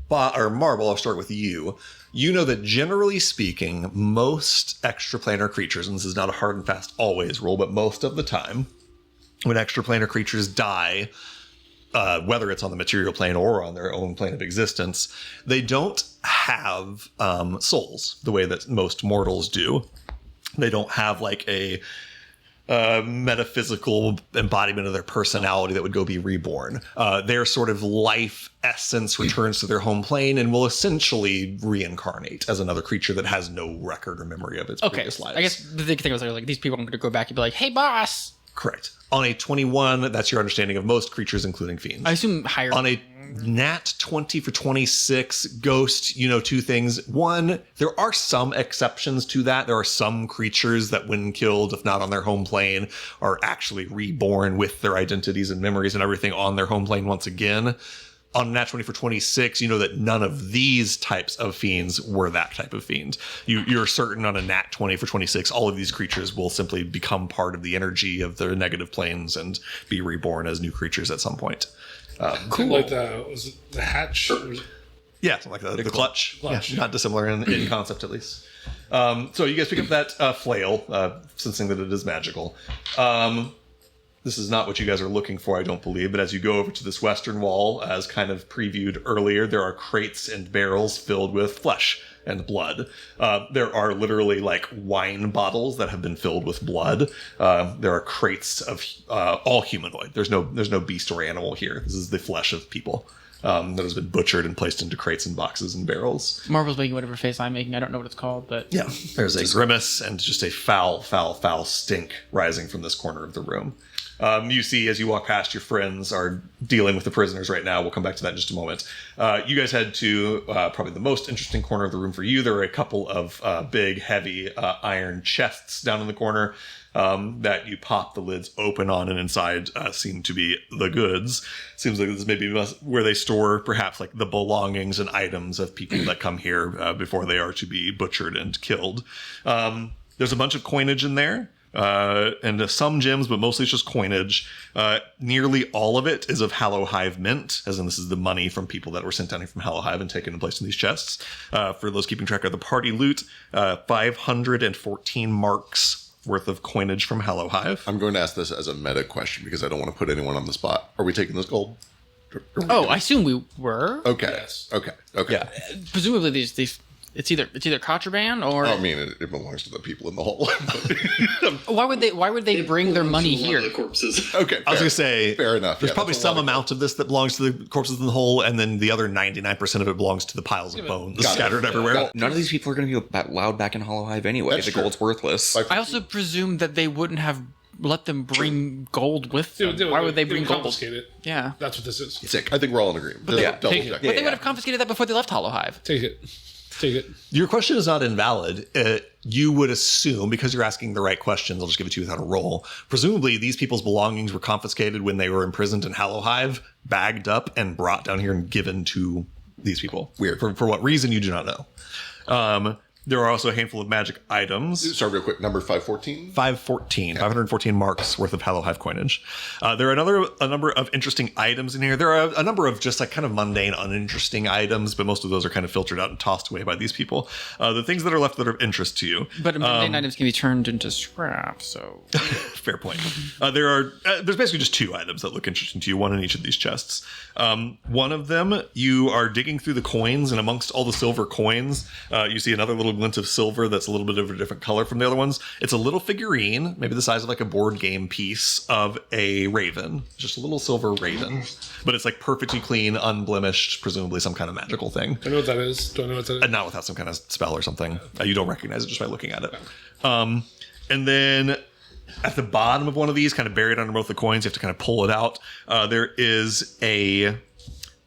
Marble, I'll start with you. You know that generally speaking, most extraplanar creatures, and this is not a hard and fast always rule, but most of the time, when extraplanar creatures die, whether it's on the material plane or on their own plane of existence, they don't have souls the way that most mortals do. They don't have like a metaphysical embodiment of their personality that would go be reborn. Their sort of life essence returns to their home plane and will essentially reincarnate as another creature that has no record or memory of its previous lives.
I guess the big thing was like these people are going to go back and be like, "Hey, boss."
Correct. On a 21, that's your understanding of most creatures, including fiends.
I assume higher.
On a nat 20 for 26, Ghost, you know two things. One, there are some exceptions to that. There are some creatures that when killed, if not on their home plane, are actually reborn with their identities and memories and everything on their home plane once again. On nat 20 for 26, you know that none of these types of fiends were that type of fiend. You're certain on a nat 20 for 26, all of these creatures will simply become part of the energy of the negative planes and be reborn as new creatures at some point.
Cool. Like was it the hatch?
Yeah, something like that. The clutch.
Clutch.
Yeah, not dissimilar in concept, at least. So you guys pick up that flail, sensing that it is magical. This is not what you guys are looking for, I don't believe, but as you go over to this western wall, as kind of previewed earlier, there are crates and barrels filled with flesh and blood. There are literally like wine bottles that have been filled with blood. There are crates of all humanoid. There's no beast or animal here. This is the flesh of people that has been butchered and placed into crates and boxes and barrels.
Marvel's making whatever face I'm making. I don't know what it's called, but
Yeah, there's a grimace and just a foul, foul, foul stink rising from this corner of the room. You see, as you walk past, your friends are dealing with the prisoners right now. We'll come back to that in just a moment. You guys head to probably the most interesting corner of the room for you. There are a couple of big, heavy iron chests down in the corner that you pop the lids open on, and inside seem to be the goods. Seems like this may be where they store perhaps like the belongings and items of people that come here before they are to be butchered and killed. There's a bunch of coinage in there. And some gems, but mostly it's just coinage. Nearly all of it is of Hallow Hive mint, as in this is the money from people that were sent down here from Hallow Hive and taken and placed in these chests. For those keeping track of the party loot, 514 marks worth of coinage from Hallow Hive.
I'm going to ask this as a meta question because I don't want to put anyone on the spot. Are we taking this gold?
I assume we were.
Okay.
Yes.
Okay.
Yeah.
Presumably these it's either contraband or
I mean, it belongs to the people in the hole.
why would they bring their money
One
here?
of the corpses.
Okay.
I was going to say,
fair enough.
There's
Yeah,
probably
that's a lot
some
of
amount of this that belongs to the corpses in the hole, and then the other 99% of it belongs to the piles of bones
Got it.
scattered everywhere.
Got it.
None of these people are going to be allowed back in Hollow Hive anyway.
That's
The
true.
gold's worthless.
I also presume that they wouldn't have let them bring gold with them. Why would they bring gold?
confiscate it?
Yeah.
That's what this is.
Sick. I think we're all in agreement. Just
yeah,
double
take it.
check.
Yeah.
But they would have confiscated that before they left Hollow Hive.
Take it. Take it.
Your question is not invalid. You would assume, because you're asking the right questions, I'll just give it to you without a roll. Presumably, these people's belongings were confiscated when they were imprisoned in Hallow Hive, bagged up, and brought down here and given to these people.
Weird.
For what reason, you do not know. There are also a handful of magic items.
Sorry, real quick. Number 514?
514 marks worth of Hallow Hive coinage. There are a number of interesting items in here. There are a number of just like kind of mundane, uninteresting items, but most of those are kind of filtered out and tossed away by these people. The things that are left that are of interest to you.
But mundane items can be turned into scrap, so
Fair point. There's basically just two items that look interesting to you, one in each of these chests. One of them, you are digging through the coins, and amongst all the silver coins, you see another little glint of silver that's a little bit of a different color from the other ones. It's a little figurine, maybe the size of like a board game piece, of a raven. Just a little silver raven. But it's like perfectly clean, unblemished, presumably some kind of magical thing.
I know what that is. Do I know what that is?
And not without some kind of spell or something. You don't recognize it just by looking at it. And then at the bottom of one of these, kind of buried under both the coins, you have to kind of pull it out. There is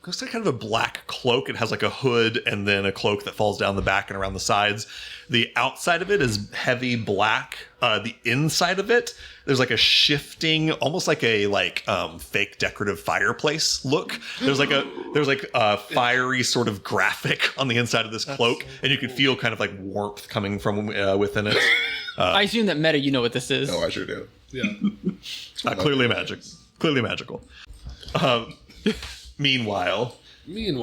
looks like kind of a black cloak. It has like a hood and then a cloak that falls down the back and around the sides. The outside of it is heavy black. The inside of it, there's like a shifting, almost like a fake decorative fireplace look. There's like a fiery sort of graphic on the inside of this cloak, and you can feel kind of like warmth coming from within it.
I assume that meta, you know what this is.
Oh, I sure do.
Yeah.
Clearly magic. Clearly magical. Meanwhile, you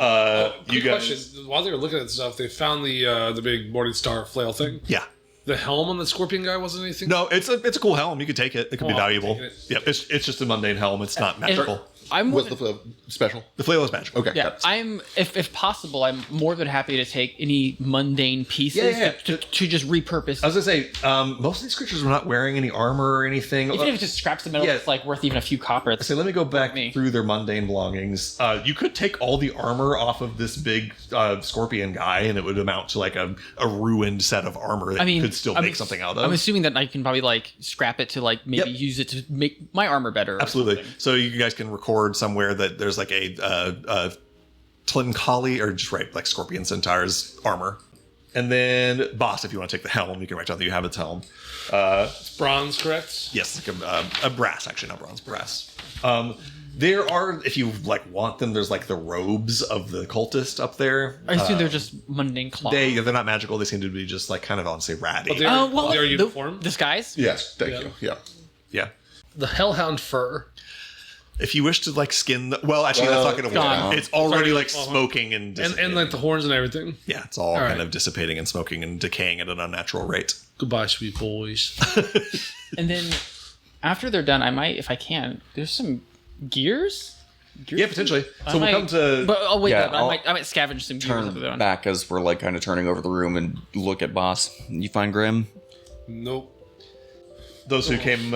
guys...
Question. While they were looking at stuff, they found the big Morningstar flail thing.
Yeah.
The helm on the scorpion guy wasn't anything?
No, it's a cool helm. You could take it. It could be
I'll
valuable.
take it.
Yep, it's just a mundane helm. It's not magical.
I'm
What's the special?
The flail is magical.
Okay.
Yeah,
got it.
I'm if possible, I'm more than happy to take any mundane pieces
Yeah.
To just repurpose.
I was gonna say, most of these creatures were not wearing any armor or anything.
Even if it's just scraps of metal,
Yeah.
it's like worth even a few copper.
So let me go back
Me.
through their mundane belongings. You could take all the armor off of this big scorpion guy, and it would amount to like a ruined set of armor that you could still make something out of.
I'm assuming that I can probably like scrap it to like maybe
Yep.
use it to make my armor better. or
Absolutely.
something.
So you guys can record somewhere that there's like a Tlinkali, or just write like Scorpion Centaur's armor. And then, boss, if you want to take the helm, you can write down that you have its helm.
It's bronze, correct?
Yes, like a brass, actually, not bronze, brass. There are, if you like want them, there's like the robes of the cultist up there.
I assume they're just mundane cloth.
They're not magical. They seem to be just like kind of, I'll say, ratty.
But they're,
well,
they're
the
uniform.
disguise.
Yes, thank
Yeah.
you. Yeah.
Yeah.
The hellhound fur.
If you wish to like skin, well, actually, that's not going to
gone.
work. It's already like
Uh-huh.
smoking and
And
dissipating.
like the horns and everything.
Yeah, it's all
right.
kind of dissipating and smoking and decaying at an unnatural rate.
Goodbye, sweet boys.
And then after they're done, I might, if I can, there's some gears.
Yeah, potentially.
I
So we'll
might-
come to.
But oh wait,
Yeah,
I might scavenge some gears. after they're
Turn
done.
back as we're like kind of turning over the room and look at boss. You find Grim?
Nope.
Those who came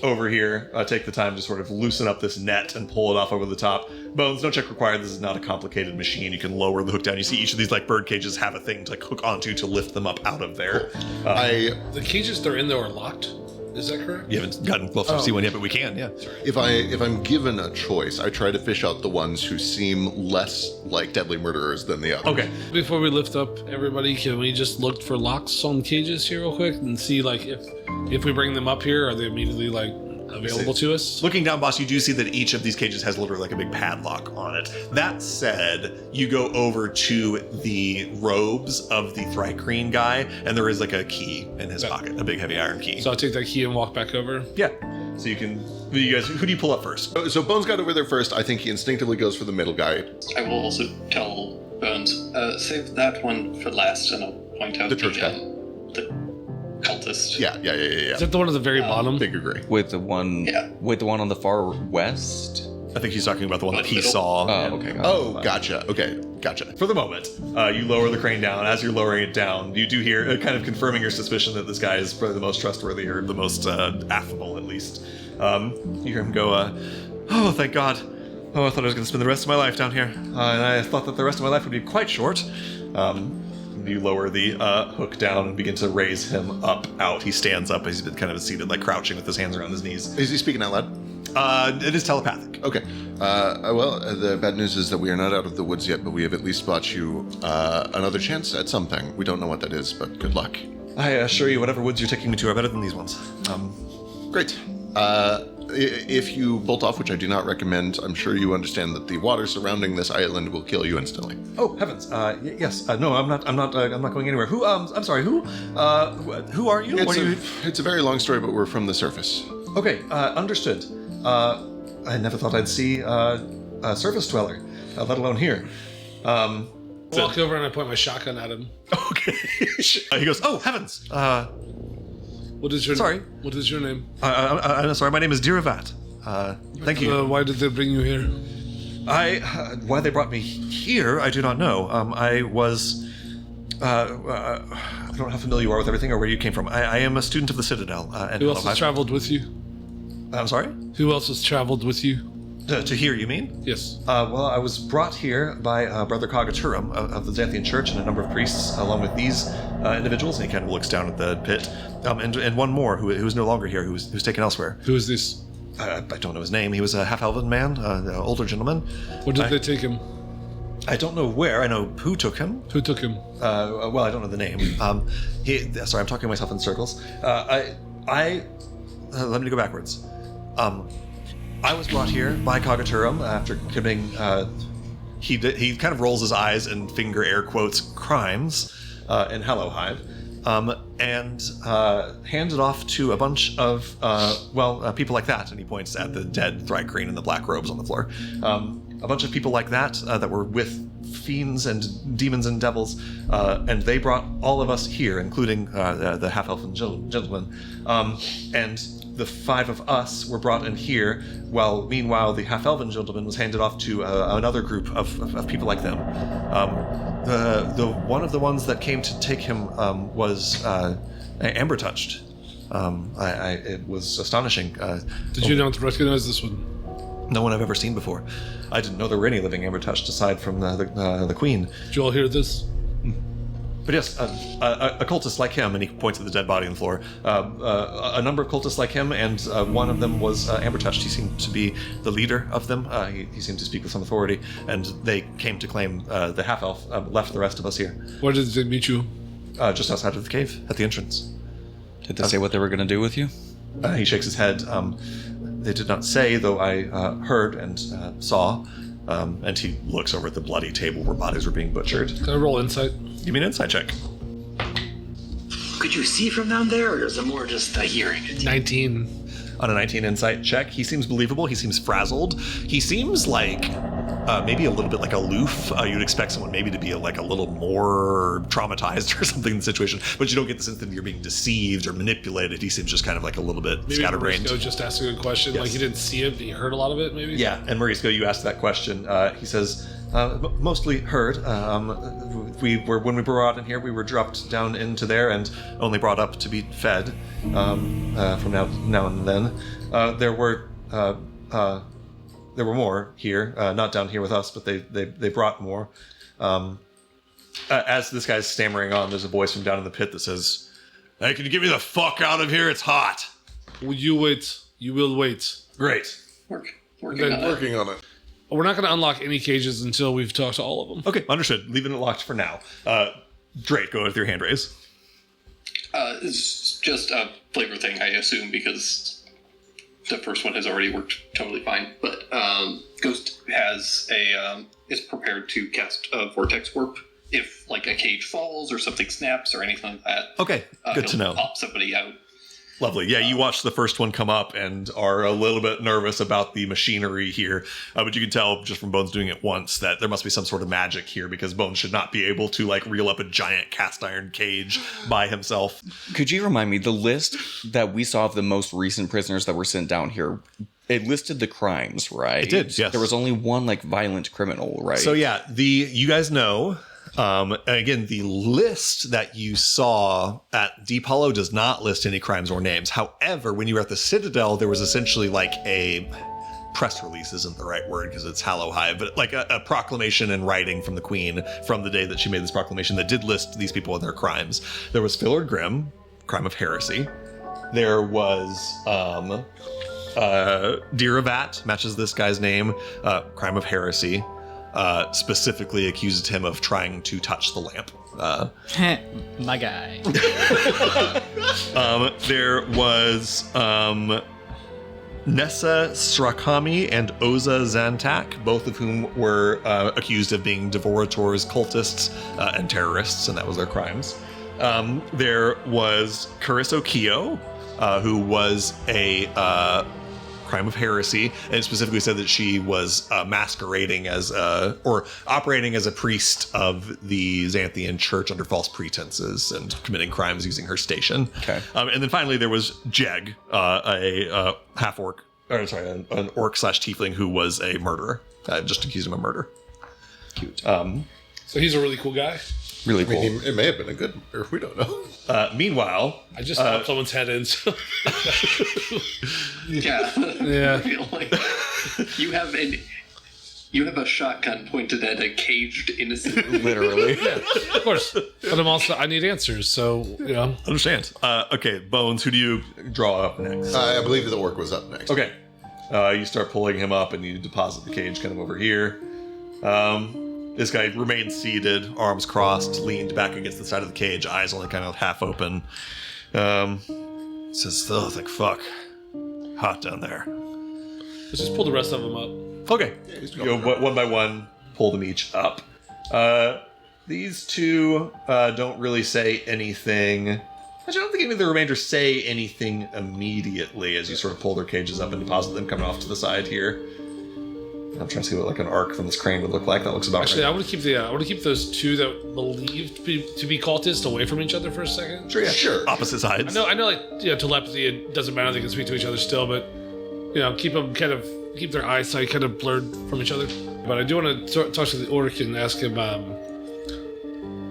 over here take the time to sort of loosen up this net and pull it off over the top. Bones, no check required. This is not a complicated machine. You can lower the hook down. You see each of these like bird cages have a thing to like hook onto to lift them up out of there.
The cages they're in there are locked. Is that correct?
You haven't gotten close to see one yet, but we can. Yeah.
If I'm given a choice, I try to fish out the ones who seem less like deadly murderers than the others.
Okay.
Before we lift up everybody, can we just look for locks on cages here real quick and see like if we bring them up here, are they immediately like available to us?
Looking down, boss, you do see that each of these cages has literally like a big padlock on it. That said, you go over to the robes of the Thrycreen guy, and there is like a key in his pocket, a big heavy iron key.
So I'll take that key and walk back over.
Yeah. So you can. Who do you pull up first?
So Bones got over there first. I think he instinctively goes for the middle guy.
I will also tell Bones, save that one for last, and I'll point out
The church guy.
the cultist.
Yeah.
Is that the one at the very bottom?
Big agree.
With the one
Yeah.
with the one on the far west?
I think he's talking about the one that he
Middle.
saw.
Oh, okay. Got it.
Oh, gotcha. Okay, gotcha.
For the moment, you lower the crane down. As you're lowering it down, you do hear, kind of confirming your suspicion that this guy is probably the most trustworthy or the most affable, at least. You hear him go, "Oh, thank God. Oh, I thought I was going to spend the rest of my life down here. And I thought that the rest of my life would be quite short." You lower the hook down and begin to raise him up out. He stands up. He's been kind of seated, like crouching with his hands around his knees.
Is he speaking out loud?
It is telepathic.
Okay. Well, the bad news is that we are not out of the woods yet, but we have at least bought you another chance at something. We don't know what that is, but good luck.
I assure you, whatever woods you're taking me to are better than these ones.
Great. If you bolt off, which I do not recommend, I'm sure you understand that the water surrounding this island will kill you instantly.
Oh heavens! Yes. No, I'm not. I'm not going anywhere. Who? I'm sorry. Who? Who are you? What are you?
It's a very long story, but we're from the surface.
Okay. Understood. I never thought I'd see a surface dweller, let alone here.
I walk over and I point my shotgun at him.
Okay. He goes, "Oh heavens!
What is your
Sorry.
What is your name?
I'm sorry. My name is Diravat. Thank you.
Why did they bring you here?
Why they brought me here, I do not know. I was. I don't know how familiar you are with everything or where you came from. I am a student of the Citadel. And
Who else has traveled with you?
I'm sorry?
Who else has traveled with you?
To here, you mean?
Yes.
Well, I was brought here by Brother Kagaturum of the Xanthian Church and a number of priests, along with these individuals. And he kind of looks down at the pit. And one more who's no longer here, who's taken elsewhere.
Who is this?
I don't know his name. He was a half-elven man, an older gentleman.
Where did they take him?
I don't know where. I know who took him.
Who took him?
Well, I don't know the name. Sorry, I'm talking to myself in circles. Let me go backwards. I was brought here by Kagaturum after committing. He kind of rolls his eyes and finger air quotes crimes in Hallowhide. and handed off to a bunch of, people like that. And he points at the dead Thrycrane in the black robes on the floor. A bunch of people like that that were with fiends and demons and devils, and they brought all of us here, including the half-elf gentleman. And the 5 of us were brought in here, while meanwhile the half-elven gentleman was handed off to another group of people like them. The one of the ones that came to take him was amber touched. It was astonishing.
Did you not recognize this one?
No one I've ever seen before. I didn't know there were any living amber touched aside from the queen.
Did you all hear this?
But yes, a cultist like him, and he points at the dead body on the floor. A number of cultists like him, and one of them was amber touched. He seemed to be the leader of them. He seemed to speak with some authority, and they came to claim the half-elf left the rest of us here.
Where did they meet you?
Just outside of the cave, at the entrance.
Did they say what they were going to do with you?
He shakes his head. They did not say, though I heard and saw. And he looks over at the bloody table where bodies were being butchered.
Can I roll insight?
Give me an insight check.
Could you see from down there, or is it more just hearing it?
19.
On a 19 insight check, he seems believable. He seems frazzled. He seems like maybe a little bit like aloof. You'd expect someone maybe to be a little more traumatized or something in the situation, but you don't get the sense that you're being deceived or manipulated. He seems just kind of like a little bit
Maybe
scatterbrained.
Mauricio just asked a good question.
Yes.
Like he didn't see it, but he heard a lot of it, maybe?
Yeah, and Mauricio, you asked that question. He says, mostly heard. When we were brought in here, we were dropped down into there and only brought up to be fed from now and then. There were more here, not down here with us, but they brought more. As this guy's stammering on, there's a voice from down in the pit that says, "Hey, can you get me the fuck out of here? It's hot."
Will you wait? You will wait.
Great.
Working on it.
We're not going to unlock any cages until we've talked to all of them.
Okay, understood. Leaving it locked for now. Drake, go with your hand raise.
It's just a flavor thing, I assume, because the first one has already worked totally fine. But Ghost has is prepared to cast a vortex warp if like a cage falls or something snaps or anything like that.
Okay, good to know.
Pop somebody out.
Lovely. Yeah, you watched the first one come up and are a little bit nervous about the machinery here. But you can tell just from Bones doing it once that there must be some sort of magic here, because Bones should not be able to reel up a giant cast iron cage by himself.
Could you remind me, the list that we saw of the most recent prisoners that were sent down here, it listed the crimes, right?
It did, yes.
There was only one violent criminal, right?
So yeah, you guys know. Again, the list that you saw at Deep Hollow does not list any crimes or names. However, when you were at the Citadel, there was essentially a press release isn't the right word because it's Hallow Hive, but a proclamation in writing from the Queen from the day that she made this proclamation that did list these people and their crimes. There was Fillard Grimm, crime of heresy. There was Diravat, matches this guy's name, crime of heresy. Specifically accused him of trying to touch the lamp.
My guy.
There was Nessa Strakami and Oza Zantak, both of whom were accused of being Devorators, cultists, and terrorists, and that was their crimes. There was Carisso Kyo, who was a crime of heresy, and specifically said that she was masquerading as or operating as a priest of the Xanthian church under false pretenses and committing crimes using her station.
Okay.
And then finally there was Jeg, a half-orc, or sorry, an orc/tiefling who was a murderer. Just accused him of murder.
Cute.
So he's a really cool guy.
Really
I
cool.
mean, it may have been a good, or we don't know.
Meanwhile,
I just popped someone's head in. So.
Yeah.
Yeah.
I feel like you have a shotgun pointed at a caged innocent.
Literally.
Of course. But I need answers, so,
understand. Okay, Bones, who do you draw up next?
I believe the orc was up next.
Okay. You start pulling him up and you deposit the cage kind of over here. This guy remains seated, arms crossed, leaned back against the side of the cage, eyes only kind of half open. Says, "Oh, thank fuck. Hot down there."
let's just pull the rest of them up.
Okay. You go one by one, pull them each up. These two don't really say anything. Actually, I don't think any of the remainder say anything immediately as you sort of pull their cages up and deposit them coming off to the side here. I'm trying to see what like an arc from this crane would look like. That looks about
Actually,
right.
I want to keep those two that believed to be cultists away from each other for a second.
Sure, yeah.
Sure.
Opposite sides.
I know, like telepathy. It doesn't matter; they can speak to each other still, but keep them keep their eyesight kind of blurred from each other. But I do want to talk to the orc and ask him,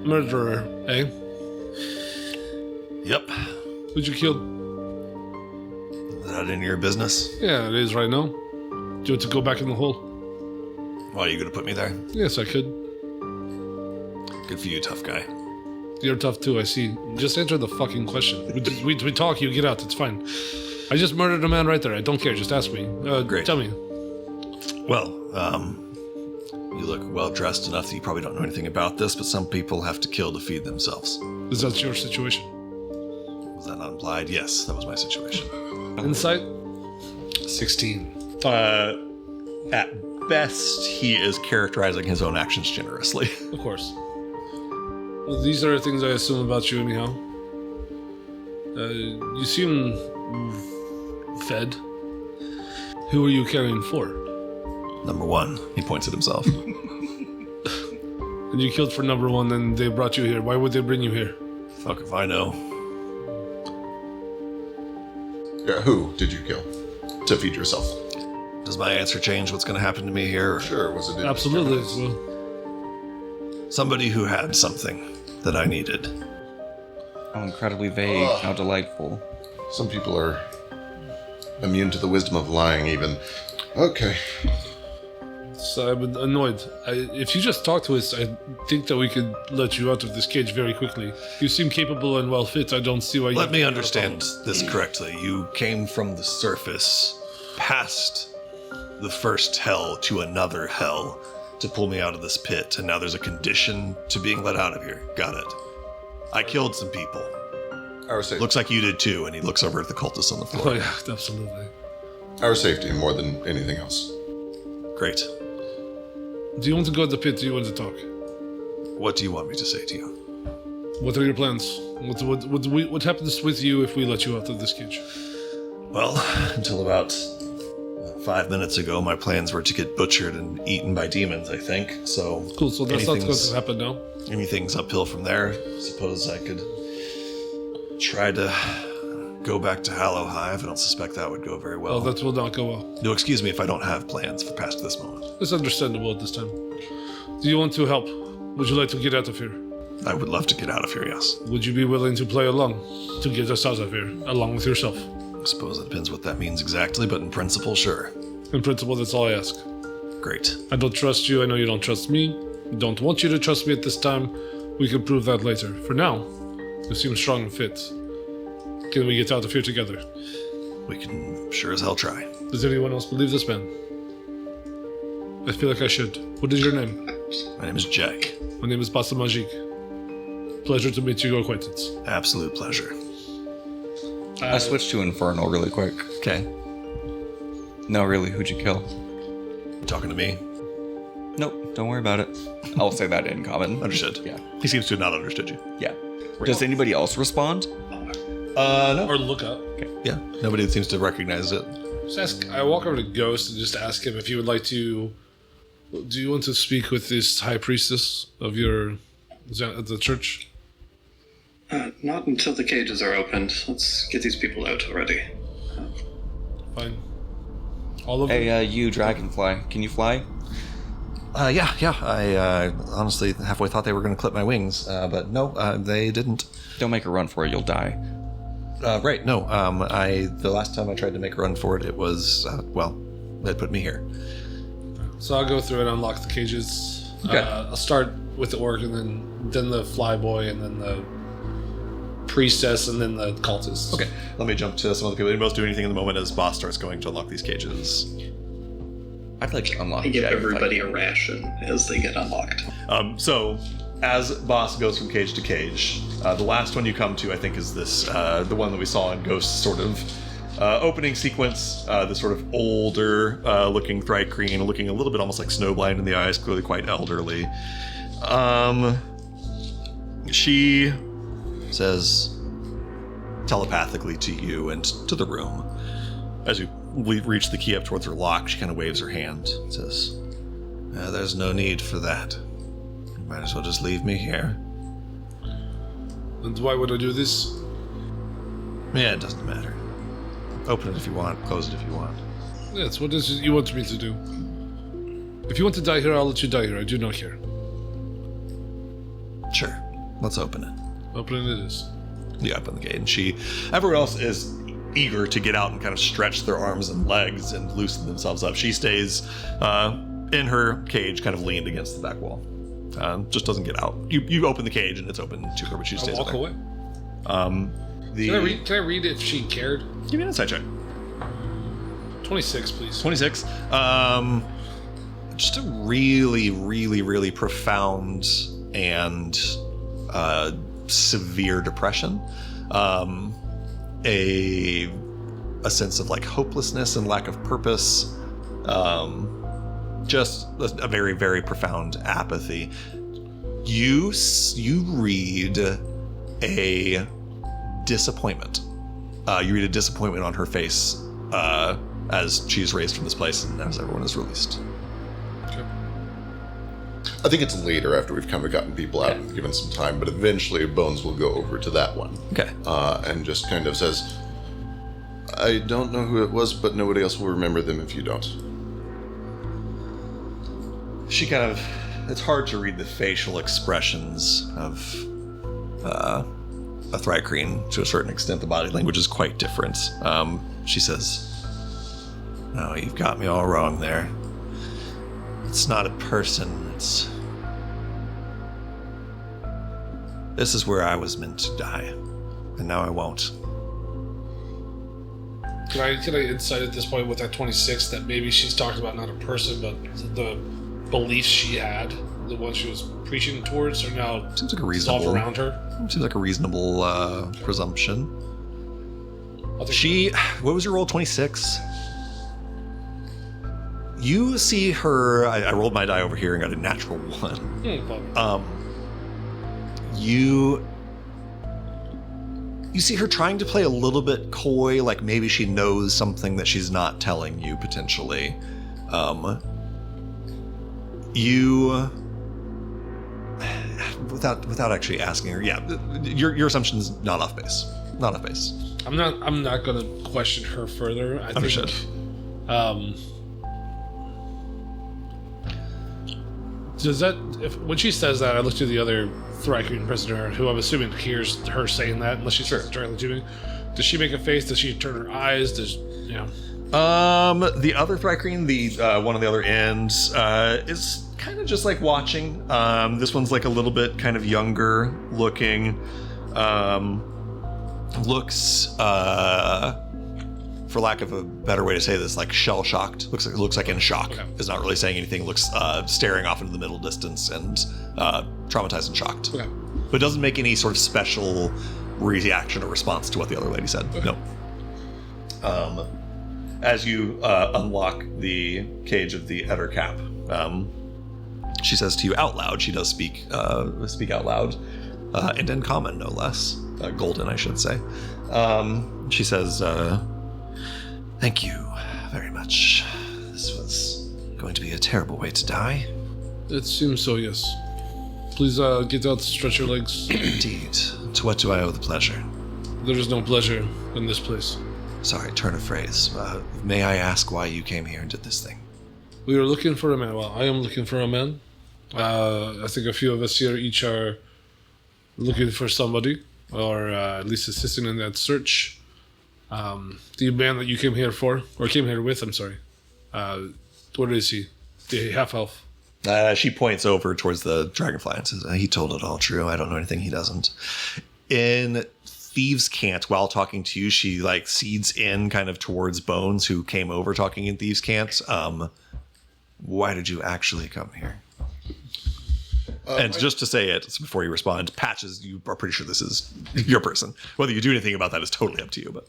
murderer, eh?
Yep.
Who'd you kill?
Is that in your business?
Yeah, it is right now. Do you want to go back in the hole?
Why are you going to put me there?
Yes, I could.
Good for you, tough guy.
You're tough too, I see. Just answer the fucking question. We talk, you get out, it's fine. I just murdered a man right there. I don't care, just ask me.
Great.
Tell me.
Well, you look well dressed enough that you probably don't know anything about this, but some people have to kill to feed themselves.
Is that your situation?
Was that not implied? Yes, that was my situation.
Insight? 16.
At best, he is characterizing his own actions generously.
Of course. Well, these are things I assume about you anyhow. You seem fed. Who are you caring for?
Number one, he points at himself.
And you killed for number one, and they brought you here. Why would they bring you here?
Fuck if I know.
Yeah, who did you kill to feed yourself?
Does my answer change what's going to happen to me here?
Sure, was it?
Absolutely. Well,
Somebody who had something that I needed.
How incredibly vague. How delightful.
Some people are immune to the wisdom of lying, even. Okay.
so I'm annoyed. If you just talk to us, I think that we could let you out of this cage very quickly. You seem capable and well fit. I don't see why you...
Let me understand this correctly. You came from the surface, past the first hell to another hell to pull me out of this pit, and now there's a condition to being let out of here. Got it. I killed some people.
Our safety.
Looks like you did too, and he looks over at the cultists on the
Oh,
floor.
yeah, absolutely.
Our safety more than anything else.
Great.
Do you want to go to the pit? Do you want to talk?
What do you want me to say to you?
What are your plans? What happens with you if we let you out of this cage?
Well, until about 5 minutes ago, my plans were to get butchered and eaten by demons, I think. So
Cool, so that's not going
anything's-
to happen now.
Anything's uphill from there. Suppose I could try to go back to Hallow Hive. I don't suspect that would go very well.
Oh, that will not go well.
No, excuse me if I don't have plans for past this moment.
It's understandable at this time. Do you want to help? Would you like to get out of here?
I would love to get out of here, yes.
Would you be willing to play along to get us out of here, along with yourself?
I suppose it depends what that means exactly, but in principle, sure.
In principle, that's all I ask.
Great.
I don't trust you. I know you don't trust me. Don't want you to trust me at this time. We can prove that later. For now, you seem strong and fit. Can we get out of here together?
We can sure as hell try.
Does anyone else believe this man? I feel like I should. What is your name?
My name is Jack.
My name is Basa Magic. Pleasure to meet your acquaintance.
Absolute pleasure.
I switched to Infernal really quick.
Okay.
No, really, who'd you kill?
You talking to me?
Nope, don't worry about it. I'll say that in common.
Understood.
Yeah.
He seems to have not understood you.
Yeah. Does anybody else respond?
No.
Or look up.
Yeah. Nobody seems to recognize it.
Just ask. I walk over to Ghost and just ask him if he would like to. Do you want to speak with this high priestess of your the church?
Not until the cages are opened. Let's get these people out already.
Fine. All of them.
Hey, you Dragonfly, can you fly?
Yeah. I honestly halfway thought they were going to clip my wings, but no, they didn't.
Don't make a run for it, you'll die.
Right, no. The last time I tried to make a run for it, it was, it put me here.
So I'll go through and unlock the cages.
Okay.
I'll start with the orc, and then the flyboy, and then the priestess, and then the cultist.
Okay, let me jump to some of the people. Anybody else do anything in the moment as Boss starts going to unlock these cages?
I'd like to unlock
I give
Dragonfly.
everybody a ration as they get unlocked.
So, as Boss goes from cage to cage, the last one you come to, I think, is this, the one that we saw in Ghost's sort of opening sequence. This sort of older looking Thrycreen, looking a little bit almost like Snowblind in the eyes, clearly quite elderly. She says telepathically to you and to the room. As you reach the key up towards her lock, she kind of waves her hand and says, there's no need for that. You might as well just leave me here.
And why would I do this?
Yeah, it doesn't matter. Open it if you want, close it if you want.
Yes, what is it you want me to do? If you want to die here, I'll let you die here. I do not care.
Sure, let's open it.
Open it is.
You open the gate, and everyone else is eager to get out and kind of stretch their arms and legs and loosen themselves up. She stays in her cage, kind of leaned against the back wall. Just doesn't get out. You open the cage, and it's open to her, but she stays
I'll walk
there.
away.
Can
Can I read if she cared?
Give me an insight check.
26, please.
26. Just a really, really, really profound and severe depression. A sense of like hopelessness and lack of purpose. Just a very, very profound apathy. You read a disappointment. You read a disappointment on her face as she is raised from this place and as everyone is released.
Okay.
I think it's later after we've kind of gotten people out and given some time, but eventually Bones will go over to that one.
Okay.
And just kind of says, I don't know who it was, but nobody else will remember them if you don't.
She kind of... It's hard to read the facial expressions of a Thri-kreen to a certain extent. The body language is quite different. She says, "No, you've got me all wrong there. It's not a person. This is where I was meant to die, and now I won't."
Can I insight at this point with that 26 that maybe she's talking about not a person, but the beliefs she had, the one she was preaching towards, are now
Seems like a reasonable
dissolved around her?
Seems like a reasonable presumption.
I'll take
What was your roll? 26. You see her. I rolled my die over here and got a natural 1. You see her trying to play a little bit coy, like maybe she knows something that she's not telling you potentially. You, without actually asking her, your assumption's not off base. Not off base.
I'm not gonna question her further. I
Understood.
think does that when she says that, I look to the other Thri-kreen prisoner, who I'm assuming hears her saying that, unless she says it directly to me. Does she make a face? Does she turn her eyes? The
other Thri-kreen, the one on the other end, is kind of just like watching. This one's like a little bit kind of younger looking. Looks, for lack of a better way to say this, like shell-shocked. Looks like in shock.
Okay.
Is not really saying anything. Looks staring off into the middle distance and traumatized and shocked.
Okay.
But doesn't make any sort of special reaction or response to what the other lady said.
Okay.
No. As you unlock the cage of the Etter cap, she says to you out loud. She does speak out loud, and in common, no less. Golden, I should say. She says, "Thank you very much. This was going to be a terrible way to die."
It seems so, yes. Please get out, stretch your legs.
Indeed. To what do I owe the pleasure?
There is no pleasure in this place.
Sorry, turn of phrase. May I ask why you came here and did this thing?
We are looking for a man. Well, I am looking for a man. I think a few of us here each are looking for somebody, or at least assisting in that search. The man that you came here for, or came here with, I'm sorry. What is he? The half-elf.
She points over towards the dragonfly and says, "He told it all true. I don't know anything he doesn't." In Thieves' Cant, while talking to you, she like seeds in kind of towards Bones, who came over talking in Thieves' Cant. Why did you actually come here? And just to say it before you respond, Patches, you are pretty sure this is your person. Whether you do anything about that is totally up to you. But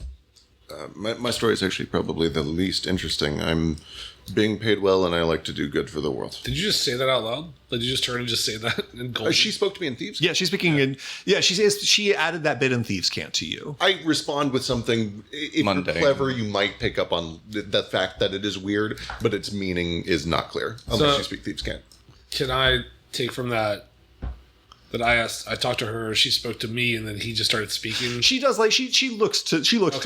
My story is actually probably the least interesting. I'm being paid well, and I like to do good for the world.
Did you just say that out loud? Did you just turn and just say that in gold?
She spoke to me in Thieves.
Yeah, she's speaking in. Yeah, she says she added that bit in Thieves' Cant to you.
I respond with something. If
Mundane.
you're clever, you might pick up on the fact that it is weird, but its meaning is not clear unless
So-
you speak Thieves' Cant.
Can I take from that I talked to her, she spoke to me, and then he just started speaking?
She does like she looks to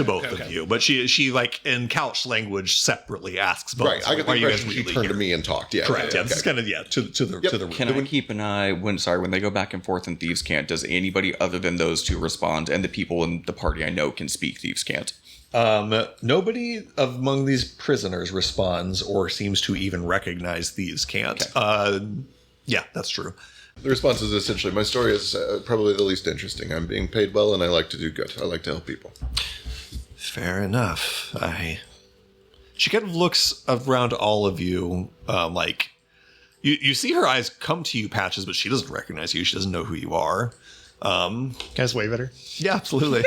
both
okay.
of you, but she like in couch language separately asks both.
Right, I got the
Are you guys
impression she
really
turned to
here?
me and talked. Yeah,
Correct. Yeah,
okay.
this is kind of to the room.
Can I keep an eye when they go back and forth in Thieves' Cant? Does anybody other than those two respond? And the people in the party I know can speak Thieves' Cant.
Nobody among these prisoners responds or seems to even recognize Thieves' Cant. Yeah, that's true.
The response is essentially, my story is probably the least interesting. I'm being paid well, and I like to do good. I like to help people.
Fair enough. She kind of looks around all of you, like you see her eyes come to you, Patches, but she doesn't recognize you. She doesn't know who you are.
Can I just wave at her?
Yeah, absolutely.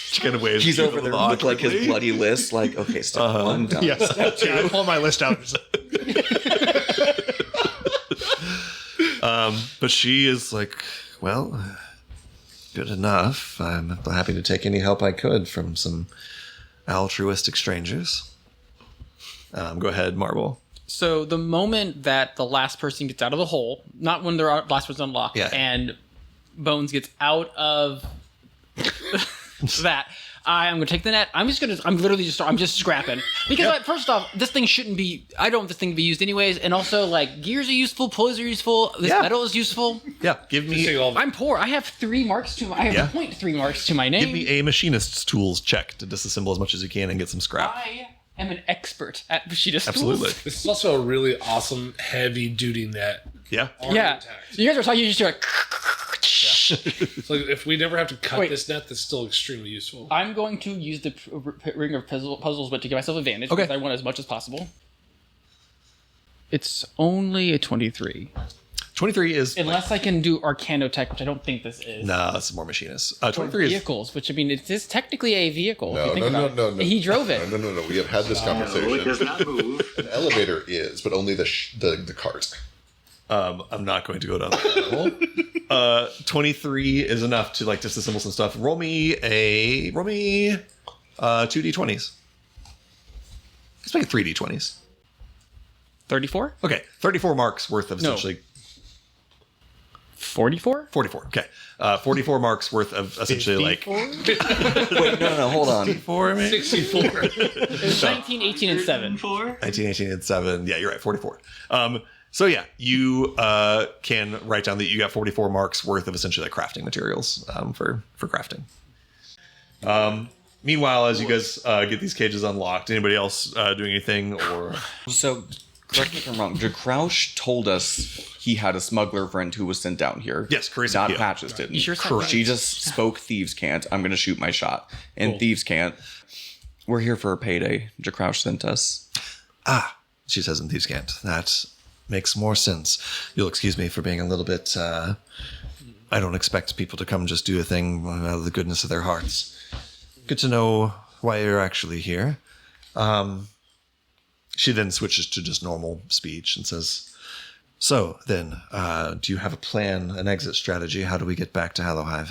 She kind of waves.
He's
to you
over
a
there
little
with like his
awkwardly.
bloody list. Like, okay, step one, done.
Yes. Yeah, I pull my list out.
But she is like, well, good enough. I'm happy to take any help I could from some altruistic strangers. Go ahead, Marble.
So the moment that the last person gets out of the hole, not when the last person's unlocked,
Yeah.
and Bones gets out of that, I'm going to take the net. I'm just scrapping. Because like, first off, this thing shouldn't be, I don't want this thing to be used anyways. And also, like, gears are useful, pulleys are useful, this
Yeah.
metal is useful.
Yeah, give
Just take
me
all of it.
I'm poor. I have 3 marks to my, I have
Yeah.
0.3 marks to my name.
give me a machinist's tools check to disassemble as much as you can and get some scrap.
I am an expert at machinist
Absolutely.
tools.
This is also a really awesome, heavy-duty net.
Yeah.
Yeah. You guys are talking, you just do like,
So if we never have to cut
Wait.
this net, that's still extremely useful.
I'm going to use the ring of puzzles, but to give myself advantage,
Okay.
because I want as much as possible. It's only a 23.
23 is...
Unless I can do Arcanotech, which I don't think this is.
Nah, that's more machinist.
Or
23 is...
vehicles, which I mean, it is technically a vehicle. if
No,
you think
no,
about
no,
it.
no.
He drove it.
No. We have had this
No, it does
conversation.
not move.
An elevator is, but only the cart.
I'm not going to go down that level. 23 is enough to like disassemble some stuff. Roll me 2d20s. Let's make it 3d20s.
34?
Okay, 34 marks worth of
No.
essentially
44?
44. Okay, 44 marks worth of essentially like
Wait, no, hold on.
54, maybe
64.
It was 19, 18, and 7.
19, 18, and 7. Yeah, you're right, 44. So yeah, you can write down that you got 44 marks worth of essentially like crafting materials for crafting. Meanwhile, as you guys get these cages unlocked, anybody else doing anything or?
So, correct me if I'm wrong. DeCrouch told us he had a smuggler friend who was sent down here.
Yes, Carissa
Not
Peel.
Patches didn't.
You sure it's not
Correct. She
right?
just spoke Thieves' Cant. I'm going to shoot my shot. And Thieves' Cant. We're here for a payday. DeCrouch sent us.
She says in Thieves' Cant. That makes more sense. You'll excuse me for being a little bit... I don't expect people to come just do a thing out of the goodness of their hearts. Good to know why you're actually here. She then switches to just normal speech and says, so then, do you have a plan, an exit strategy? How do we get back to Hallowhive?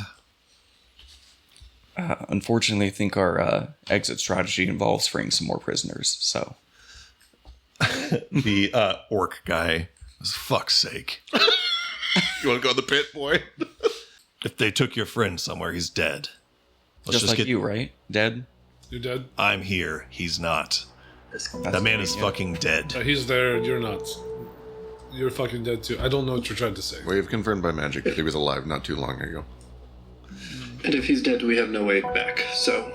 Unfortunately, I think our exit strategy involves freeing some more prisoners. So,
The orc guy, for fuck's sake.
You want to go in the pit, boy?
If they took your friend somewhere, he's dead. Let's
just like you, right? Dead?
You're dead?
I'm here. He's not.
That's
That man is
yeah.
fucking dead.
He's there, you're not. You're fucking dead too. I don't know what you're trying to say.
We have confirmed by magic that he was alive not too long ago.
And if he's dead, we have no way back. So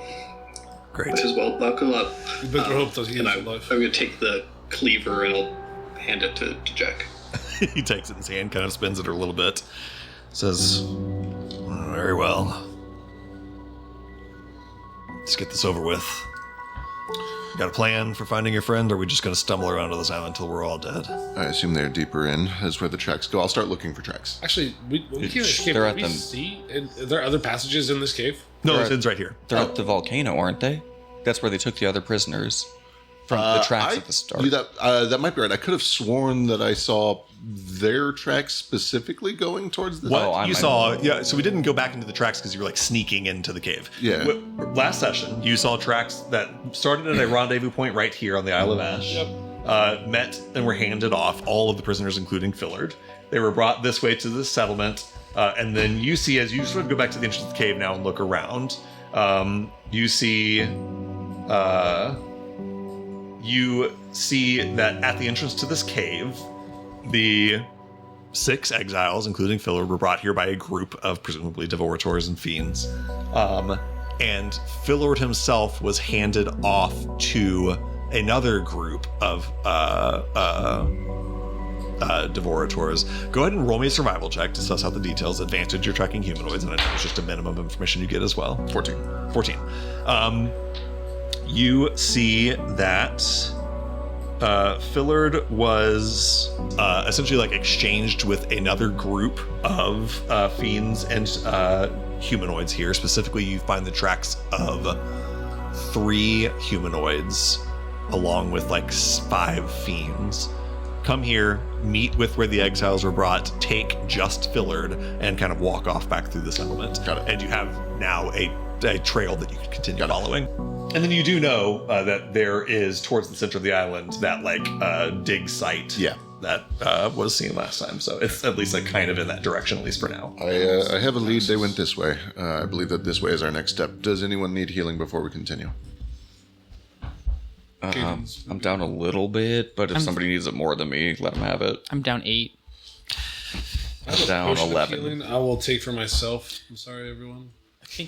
Great.
might as well buckle up.
We better hope that he is
And I'm
alive.
going to take the cleaver and I'll hand it to Jack.
He takes it in his hand, kind of spins it a little bit. Says, very well. Let's get this over with. Got a plan for finding your friend, or are we just going to stumble around on this island until we're all dead?
I assume they're deeper in. That's where the tracks go. I'll start looking for tracks.
Actually, we can't escape.
they're
Can
at
we
them.
see? Are there other passages in this cave?
No,
They're
it's right here.
They're at the volcano, aren't they? That's where they took the other prisoners from the tracks at the start.
That might be right. I could have sworn that I saw their tracks specifically going towards the.
What
I
you
might
saw,
have-
yeah. So we didn't go back into the tracks because you were like sneaking into the cave.
Yeah.
Last session, you saw tracks that started at a rendezvous point right here on the Isle of Ash.
Yep.
Met and were handed off, all of the prisoners, including Fillard. They were brought this way to the settlement, and then you see, as you sort of go back to the entrance of the cave now and look around, you see that at the entrance to this cave, the 6 exiles, including Fillard, were brought here by a group of presumably devorators and fiends. And Fillard himself was handed off to another group of devorators. Go ahead and roll me a survival check to suss out the details. Advantage, you're tracking humanoids, and I know it's just a minimum of information you get as well. 14. You see that Fillard was essentially like exchanged with another group of fiends and humanoids here. Specifically, you find the tracks of 3 humanoids along with like 5 fiends. Come here, meet with where the exiles were brought, take just Fillard, and kind of walk off back through the settlement.
Got it.
And you have now a trail that you can continue following. And then you do know that there is, towards the center of the island, that like dig site that was seen last time. So it's at least like kind of in that direction, at least for now.
I have a lead. They went this way. I believe that this way is our next step. Does anyone need healing before we continue?
I'm down a little bit, but if somebody needs it more than me, let them have it.
I'm down 8.
I'm down
Potion of
11.
healing I will take for myself. I'm sorry, everyone.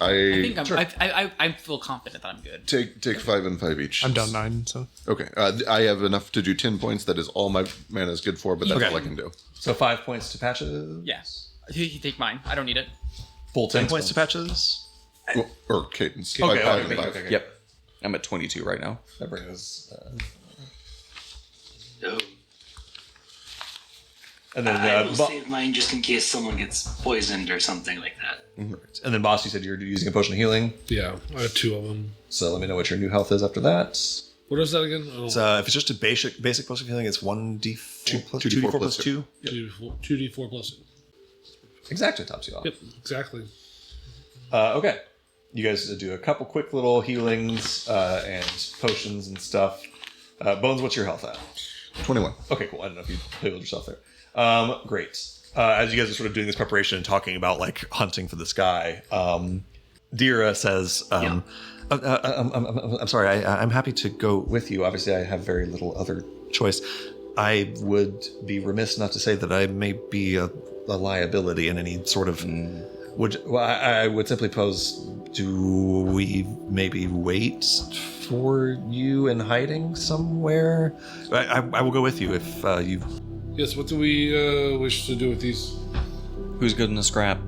I feel confident that I'm good.
Take 5 and 5 each.
I'm down 9, so.
Okay. I have enough to do 10 points. That is all my mana is good for, but that's
Okay.
all I can do.
So 5 points to Patches.
Yes. You can take mine. I don't need it.
Full 10 points to Patches.
Well, or Cadence.
Okay,
5
okay,
and 5.
okay.
Yep. I'm at 22 right now.
That brings us.
No.
And then,
I will save mine just in case someone gets poisoned or something like that.
and then, Boss, you said you're using a potion of healing.
Yeah, I have 2 of them.
So let me know what your new health is after that.
What is that again? Oh,
It's, if it's just a basic potion of healing, it's 1d4 plus 2d4 plus 2.
2d4 plus 2.
Exactly, tops you off.
Yep, exactly.
Okay. You guys do a couple quick little healings and potions and stuff. Bones, what's your health at?
21.
Okay, cool. I don't know if you healed yourself there. Great. As you guys are sort of doing this preparation and talking about like hunting for this guy, Dira says, I'm sorry, I'm happy to go with you. Obviously, I have very little other choice. I would be remiss not to say that I may be a liability in any sort of... I would simply pose, do we maybe wait for you in hiding somewhere? I will go with you if you...
Yes, what do we wish to do with these?
Who's good in the scrap?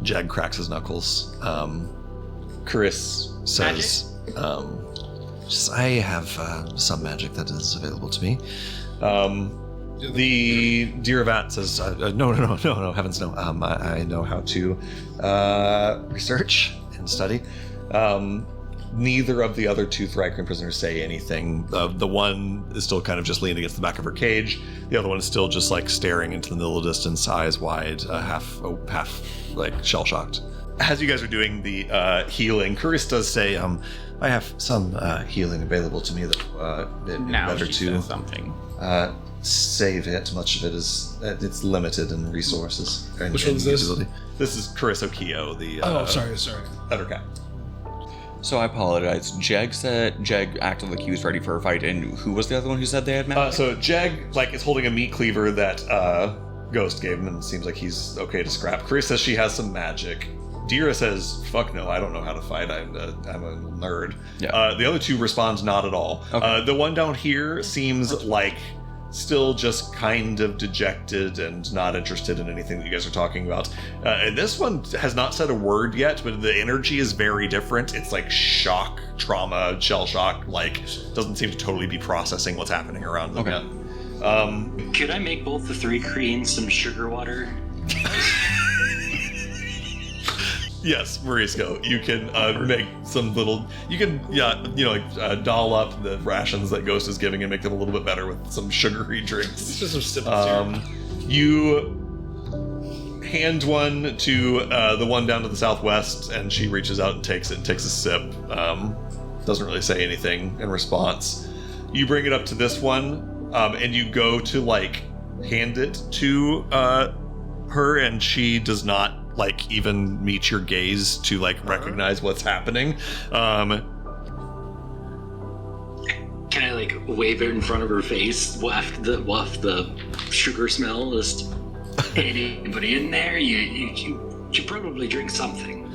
Jag cracks his knuckles. Chris says, I have some magic that is available to me. The Diravat says, no, heavens no. I know how to research and study. Neither of the other 2 Thrycreen prisoners say anything. The one is still kind of just leaning against the back of her cage. The other one is still just like staring into the middle distance, eyes wide, half like shell-shocked. As you guys are doing the healing, Chris does say, I have some healing available to me that it'd be
Now
better
she
to
says something.
save it. Much of it is it's limited in resources. And,
Which one's this?
usability. This is Chris Okio, the
sorry.
Undercap.
So I apologize. Jag said Jag acted like he was ready for a fight, and who was the other one who said they had magic?
So Jag is holding a meat cleaver that Ghost gave him, and it seems like he's okay to scrap. Chris says she has some magic. Dira says, "Fuck no, I don't know how to fight. I'm a nerd."
Yeah.
The other 2 respond not at all.
Okay.
The one down here seems like still just kind of dejected and not interested in anything that you guys are talking about. And this one has not said a word yet, but the energy is very different. It's like shock, trauma, shell shock, like doesn't seem to totally be processing what's happening around them yet.
Could I make both the 3 Koreans some sugar water?
Yes, Marisco, you can make some little. You can, doll up the rations that Ghost is giving and make them a little bit better with some sugary drinks.
Just some sipping
You hand one to the one down to the southwest, and she reaches out and takes it and takes a sip. Doesn't really say anything in response. You bring it up to this one, and you go to hand it to her, and she does not even meet your gaze to recognize what's happening.
Can I wave it in front of her face, waft the sugar smell? Just anybody in there? You should probably drink something.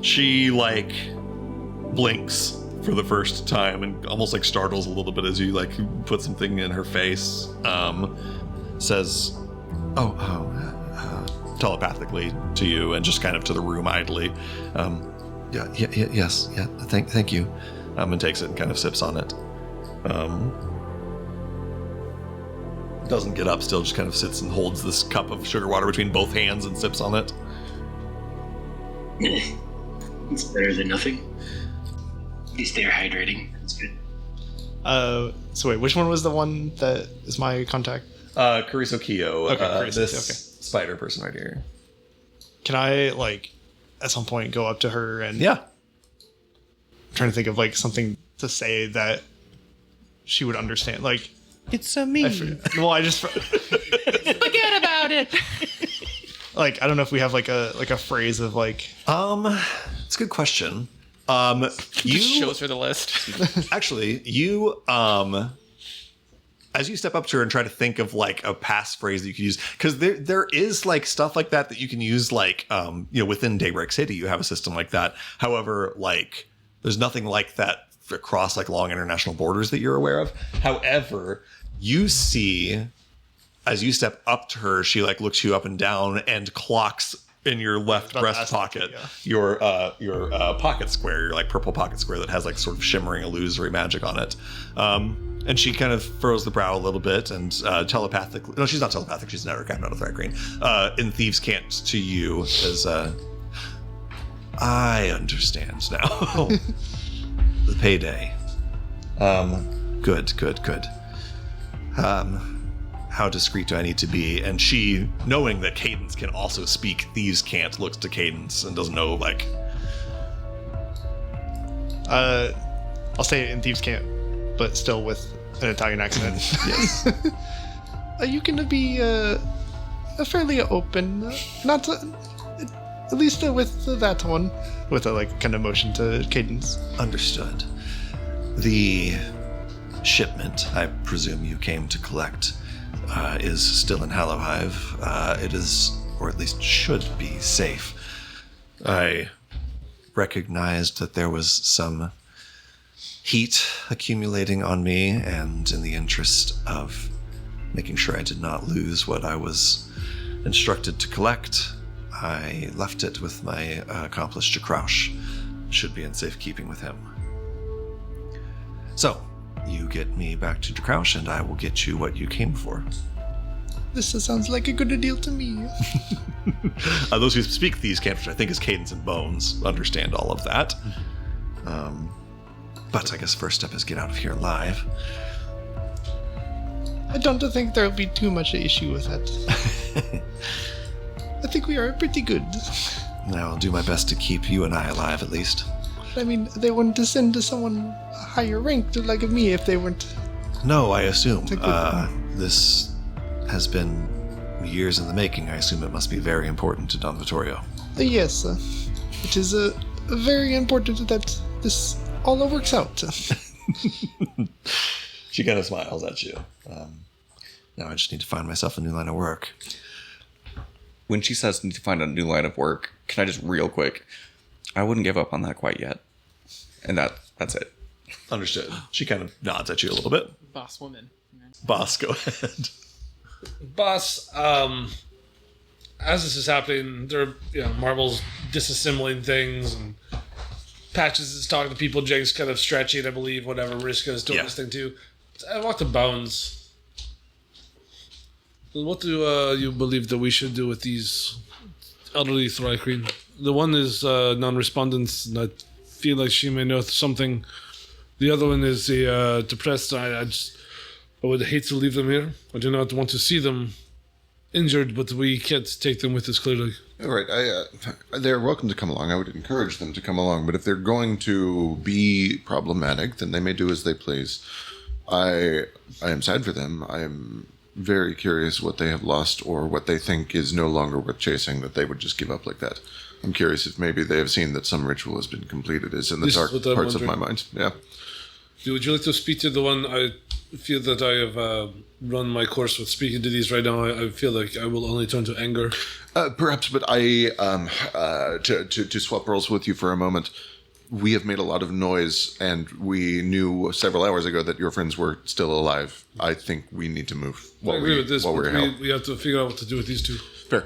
She blinks for the first time and almost startles a little bit as you put something in her face. Says, telepathically to you and just kind of to the room idly. Yes, thank you. And takes it and kind of sips on it. Doesn't get up, still just kind of sits and holds this cup of sugar water between both hands and sips on it.
It's better than nothing. At least they're hydrating. That's good.
So wait, which one was the one that is my contact?
Cariso Kyo.
Okay, Cariso,
this spider person right here.
Can I at some point go up to her and
Yeah.
I'm trying to think of something to say that she would understand.
It's me.
I just
Forget about it.
I don't know if we have a phrase of
It's a good question. You
Shows her the list.
actually, as you step up to her and try to think of a past phrase that you could use, because there is stuff like that you can use within Daybreak City. You have a system like that. However, there's nothing like that across long international borders that you're aware of. However, you see as you step up to her, she looks you up and down and clocks in your left breast pocket your pocket square, your purple pocket square that has sort of shimmering illusory magic on it. And she kind of furrows the brow a little bit and telepathically... No, she's not telepathic. She's never gotten out of Threat Green. In Thieves' Cant to you as... I understand now. The payday. Good. How discreet do I need to be? And she, knowing that Cadence can also speak Thieves' Cant, looks to Cadence and doesn't know,
I'll say it in Thieves' Cant, but still with an Italian accent.
Yes.
Are you gonna be fairly open? Not at least with that one, with a kind of motion to Cadence.
Understood. The shipment I presume you came to collect is still in Hallowhive. It is, or at least should be, safe. I recognized that there was some heat accumulating on me, and in the interest of making sure I did not lose what I was instructed to collect, I left it with my accomplice Jakraush. Should be in safekeeping with him. So, you get me back to Jakraush, and I will get you what you came for.
This sounds like a good deal to me.
Those who speak Thieves' Cant, which I think is Cadence and Bones, understand all of that. But I guess first step is get out of here alive.
I don't think there'll be too much issue with that. I think we are pretty good.
I'll do my best to keep you and I alive, at least.
I mean, they wouldn't send to someone higher ranked like me if they weren't.
No, I assume. This has been years in the making. I assume it must be very important to Don Vittorio.
Yes, it is very important that this all works out.
She kind of smiles at you. Now I just need to find myself a new line of work.
When she says need to find a new line of work, can I just real quick? I wouldn't give up on that quite yet. And that's it.
Understood. She kind of nods at you a little bit.
Boss woman.
Boss, go ahead.
Boss, as this is happening, there are, Marvel's disassembling things, and Patches is talking to people, Jake's kind of stretching, I believe, whatever, Mariska is doing this thing too. I walk to Bones. What do you believe that we should do with these elderly Thrycreen? The one is non-respondent, and I feel like she may know something. The other one is the depressed. I would hate to leave them here. I do not want to see them injured, but we can't take them with us, clearly.
All right, they're welcome to come along. I would encourage them to come along, but if they're going to be problematic, then they may do as they please. I am sad for them. I am very curious what they have lost or what they think is no longer worth chasing, that they would just give up like that. I'm curious if maybe they have seen that some ritual has been completed. It's in the dark parts of my mind. Yeah.
Would you like to speak to the one? I feel that I have run my course with speaking to these right now. I feel like I will only turn to anger.
Perhaps, but to swap roles with you for a moment, we have made a lot of noise, and we knew several hours ago that your friends were still alive. I think we need to move.
I agree with this, but we have to figure out what to do with these two.
Fair.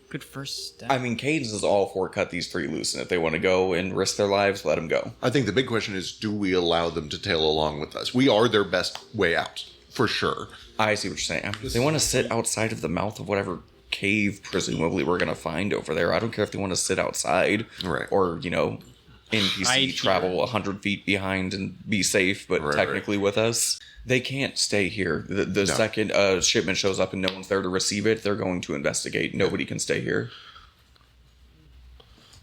Good first step.
I mean, Cadence is all for cut these three loose, and if they want to go and risk their lives, let them go.
I think the big question is, do we allow them to tail along with us? We are their best way out, for sure.
I see what you're saying. If they want to sit outside of the mouth of whatever cave, presumably, we're going to find over there. I don't care if they want to sit outside.
Right.
Or, NPC travel 100 feet behind and be safe, but technically with us. They can't stay here. The second shipment shows up and no one's there to receive it, they're going to investigate. Nobody can stay here.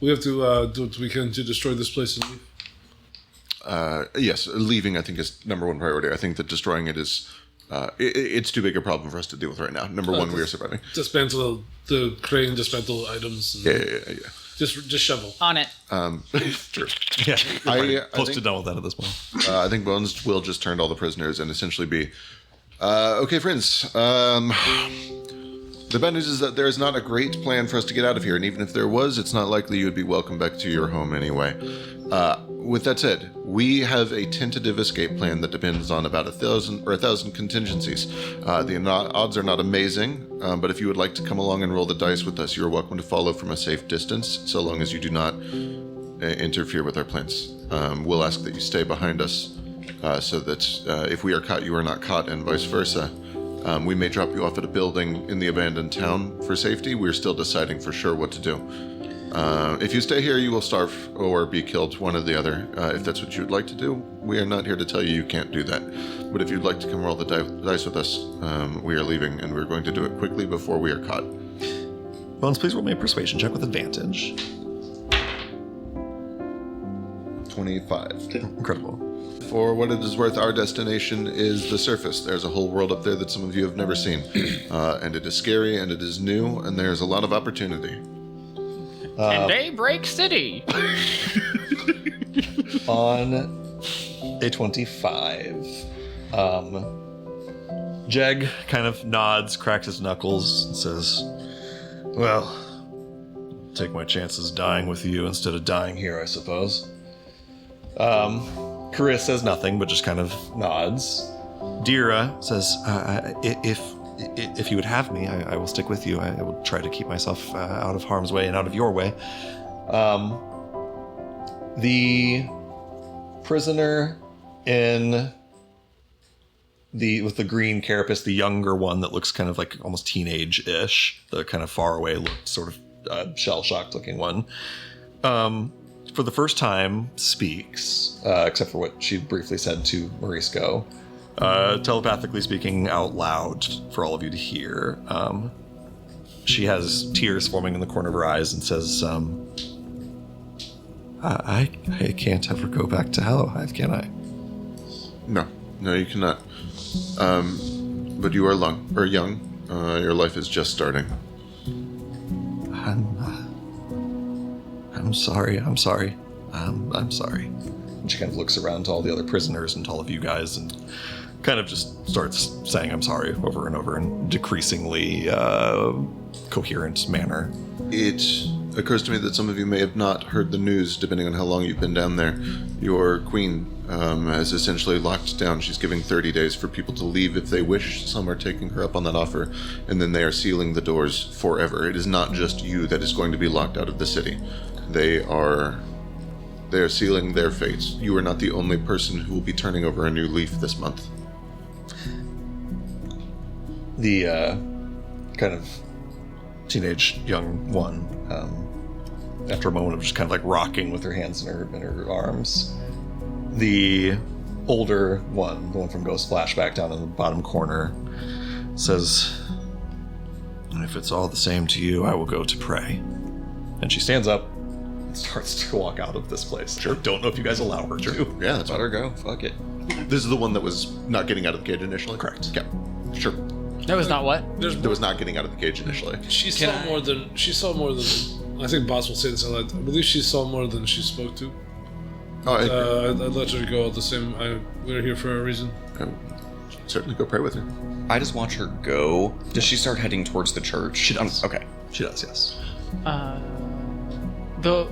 We have to do what we can to destroy this place and leave.
Yes, leaving, I think, is number one priority. I think that destroying it is... it's too big a problem for us to deal with right now. Number one, we are surviving.
Dismantle the crane, dismantle items.
Yeah.
Just shovel.
On it.
True.
Yeah,
I
close
think,
to done with that at this point.
I think Bones will just turn all the prisoners and essentially be, okay, friends. The bad news is that there is not a great plan for us to get out of here, and even if there was, it's not likely you would be welcome back to your home anyway. With that said, we have a tentative escape plan that depends on about 1,000 contingencies. The odds are not amazing, but if you would like to come along and roll the dice with us, you are welcome to follow from a safe distance, so long as you do not interfere with our plans. We'll ask that you stay behind us, so that if we are caught, you are not caught, and vice versa. We may drop you off at a building in the abandoned town for safety. We're still deciding for sure what to do. If you stay here, you will starve or be killed, one or the other. If that's what you would like to do, we are not here to tell you you can't do that. But if you'd like to come roll the dice with us, we are leaving, and we're going to do it quickly before we are caught.
Bones, please roll me a persuasion check with advantage.
25.
Incredible.
For what it is worth, our destination is the surface. There's a whole world up there that some of you have never seen. And it is scary, and it is new, and there's a lot of opportunity.
And Daybreak City.
On a 25, Jeg kind of nods, cracks his knuckles, and says, well, take my chances dying with you instead of dying here, I suppose. Chris says nothing, but just kind of nods. Dira says, if you would have me, I will stick with you. I will try to keep myself out of harm's way and out of your way. The prisoner with the green carapace, the younger one that looks kind of like almost teenage-ish, the kind of far away look, sort of shell-shocked looking one, for the first time speaks, except for what she briefly said to Morisco. Telepathically speaking out loud for all of you to hear. She has tears forming in the corner of her eyes and says, I can't ever go back to Hallowhive, can I?
No, you cannot. But you are young. Your life is just starting.
I'm sorry. I'm sorry. And she kind of looks around to all the other prisoners and to all of you guys and kind of just starts saying I'm sorry over and over in decreasingly coherent manner.
It occurs to me that some of you may have not heard the news, depending on how long you've been down there. Your queen has essentially locked down. She's giving 30 days for people to leave if they wish. Some are taking her up on that offer, and then they are sealing the doors forever. It is not just you that is going to be locked out of the city. They are sealing their fates. You are not the only person who will be turning over a new leaf this month.
The kind of teenage young one, after a moment of just kind of like rocking with her hands in her arms, the older one, the one from Ghost Flashback down in the bottom corner, says, "If it's all the same to you, I will go to pray." And she stands up and starts to walk out of this place. Sure. I don't know if you guys allow her to.
Yeah, that's
Let her go. Fuck it.
This is the one that was not getting out of the cage initially?
Correct.
Yeah, sure.
That was not what?
That was not getting out of the cage initially.
She saw more than. I think Boss will say this out loud. I believe she saw more than she spoke to.
Oh,
I'd let her go the same. We're here for a reason.
certainly go pray with her.
I just watch her go. Does she start heading towards the church?
She does.
Okay.
She does, yes.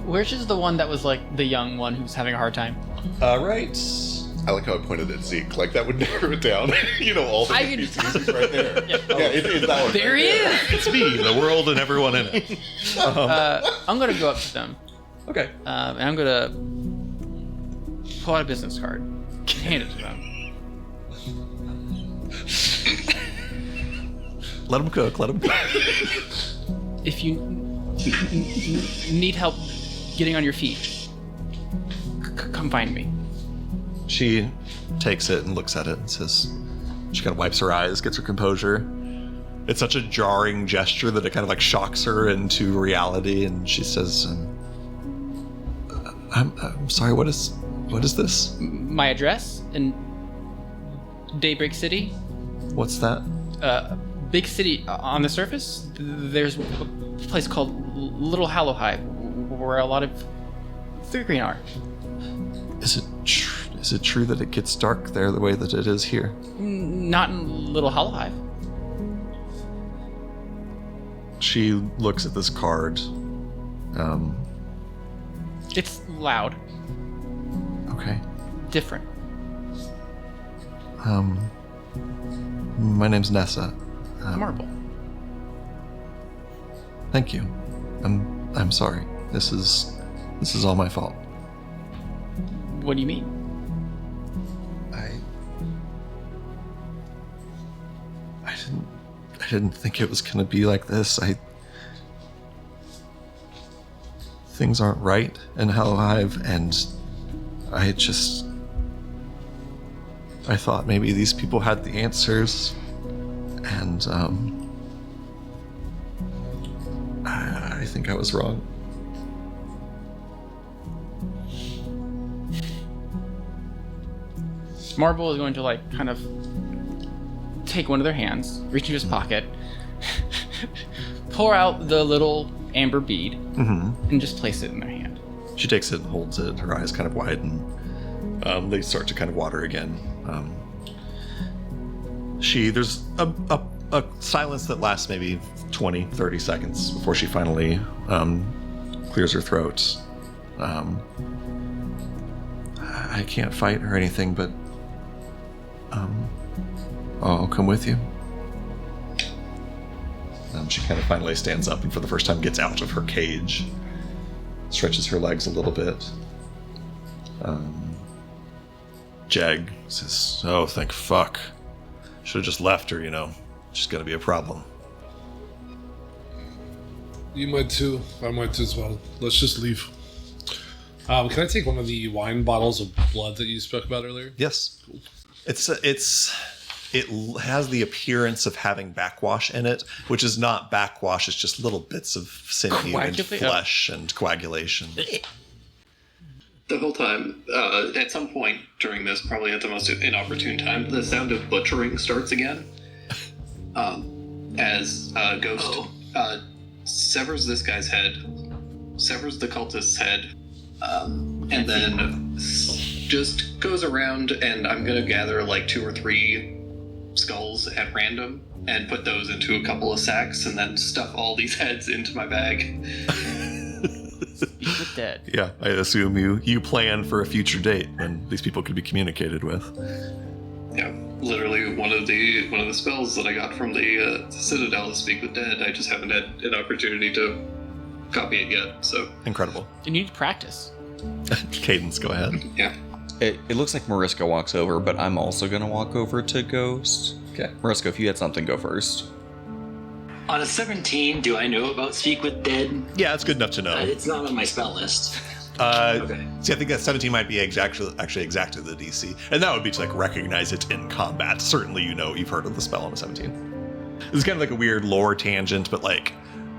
Which is the one that was like the young one who's having a hard time?
Right.
I like how I pointed at Zeke. Like, that would narrow it down. You know, all the
I can-
NPCs is right there. Yeah, it's that one.
There he is!
It's me, the world, and everyone in it.
I'm gonna go up to them.
Okay.
And I'm gonna pull out a business card, hand it to them.
Let them cook. Let them cook.
If you need help getting on your feet, come find me.
She takes it and looks at it and says, she kind of wipes her eyes, gets her composure. It's such a jarring gesture that it kind of like shocks her into reality, and she says, I'm sorry, what is this?
My address in Daybreak City.
What's that?
Big city on the surface. There's a place called Little Hallow Hive, where a lot of Three Green are.
Is it true that it gets dark there the way that it is here?
Not in Little Hallow Hive.
She looks at this card.
It's loud,
Okay.
different.
My name's Nessa.
Marble.
Thank you. I'm sorry. This is all my fault.
What do you mean?
I didn't think it was gonna be like this. Things aren't right in Hallow Hive, and I thought maybe these people had the answers, and I think I was wrong.
Marble is going to like kind of take one of their hands, reach into his pocket, pour out the little amber bead, and just place it in their hand.
She takes it and holds it. Her eyes kind of widen. They start to kind of water again. There's a silence that lasts maybe 20, 30 seconds before she finally clears her throat. I can't fight or anything, but I'll come with you. She kind of finally stands up and for the first time gets out of her cage. Stretches her legs a little bit. Jag says, "Oh, thank fuck. Should have just left her, you know. She's gonna be a problem."
You might too. I might too as well. Let's just leave. Can I take one of the wine bottles of blood that you spoke about earlier?
Yes. It has the appearance of having backwash in it, which is not backwash. It's just little bits of sinew and flesh and coagulation.
The whole time, at some point during this, probably at the most inopportune time, the sound of butchering starts again. As Ghost severs this guy's head, severs the cultist's head, and then just goes around, and I'm gonna gather like 2 or 3 skulls at random and put those into a couple of sacks and then stuff all these heads into my bag.
dead.
Yeah, I assume you plan for a future date when these people could be communicated with.
Yeah, literally one of the spells that I got from the Citadel is Speak with Dead. I just haven't had an opportunity to copy it yet. So
Incredible.
You need to practice.
Cadence, go ahead.
yeah.
It looks like Mariska walks over, but I'm also going to walk over to Ghost.
Okay.
Mariska, if you had something, go first.
On a 17, do I know about Speak with Dead?
Yeah, it's good enough to know.
It's not on my spell list.
Okay. See, I think that 17 might be actually exactly the DC, and that would be to like recognize it in combat. Certainly, you've heard of the spell on a 17. This is kind of like a weird lore tangent, but like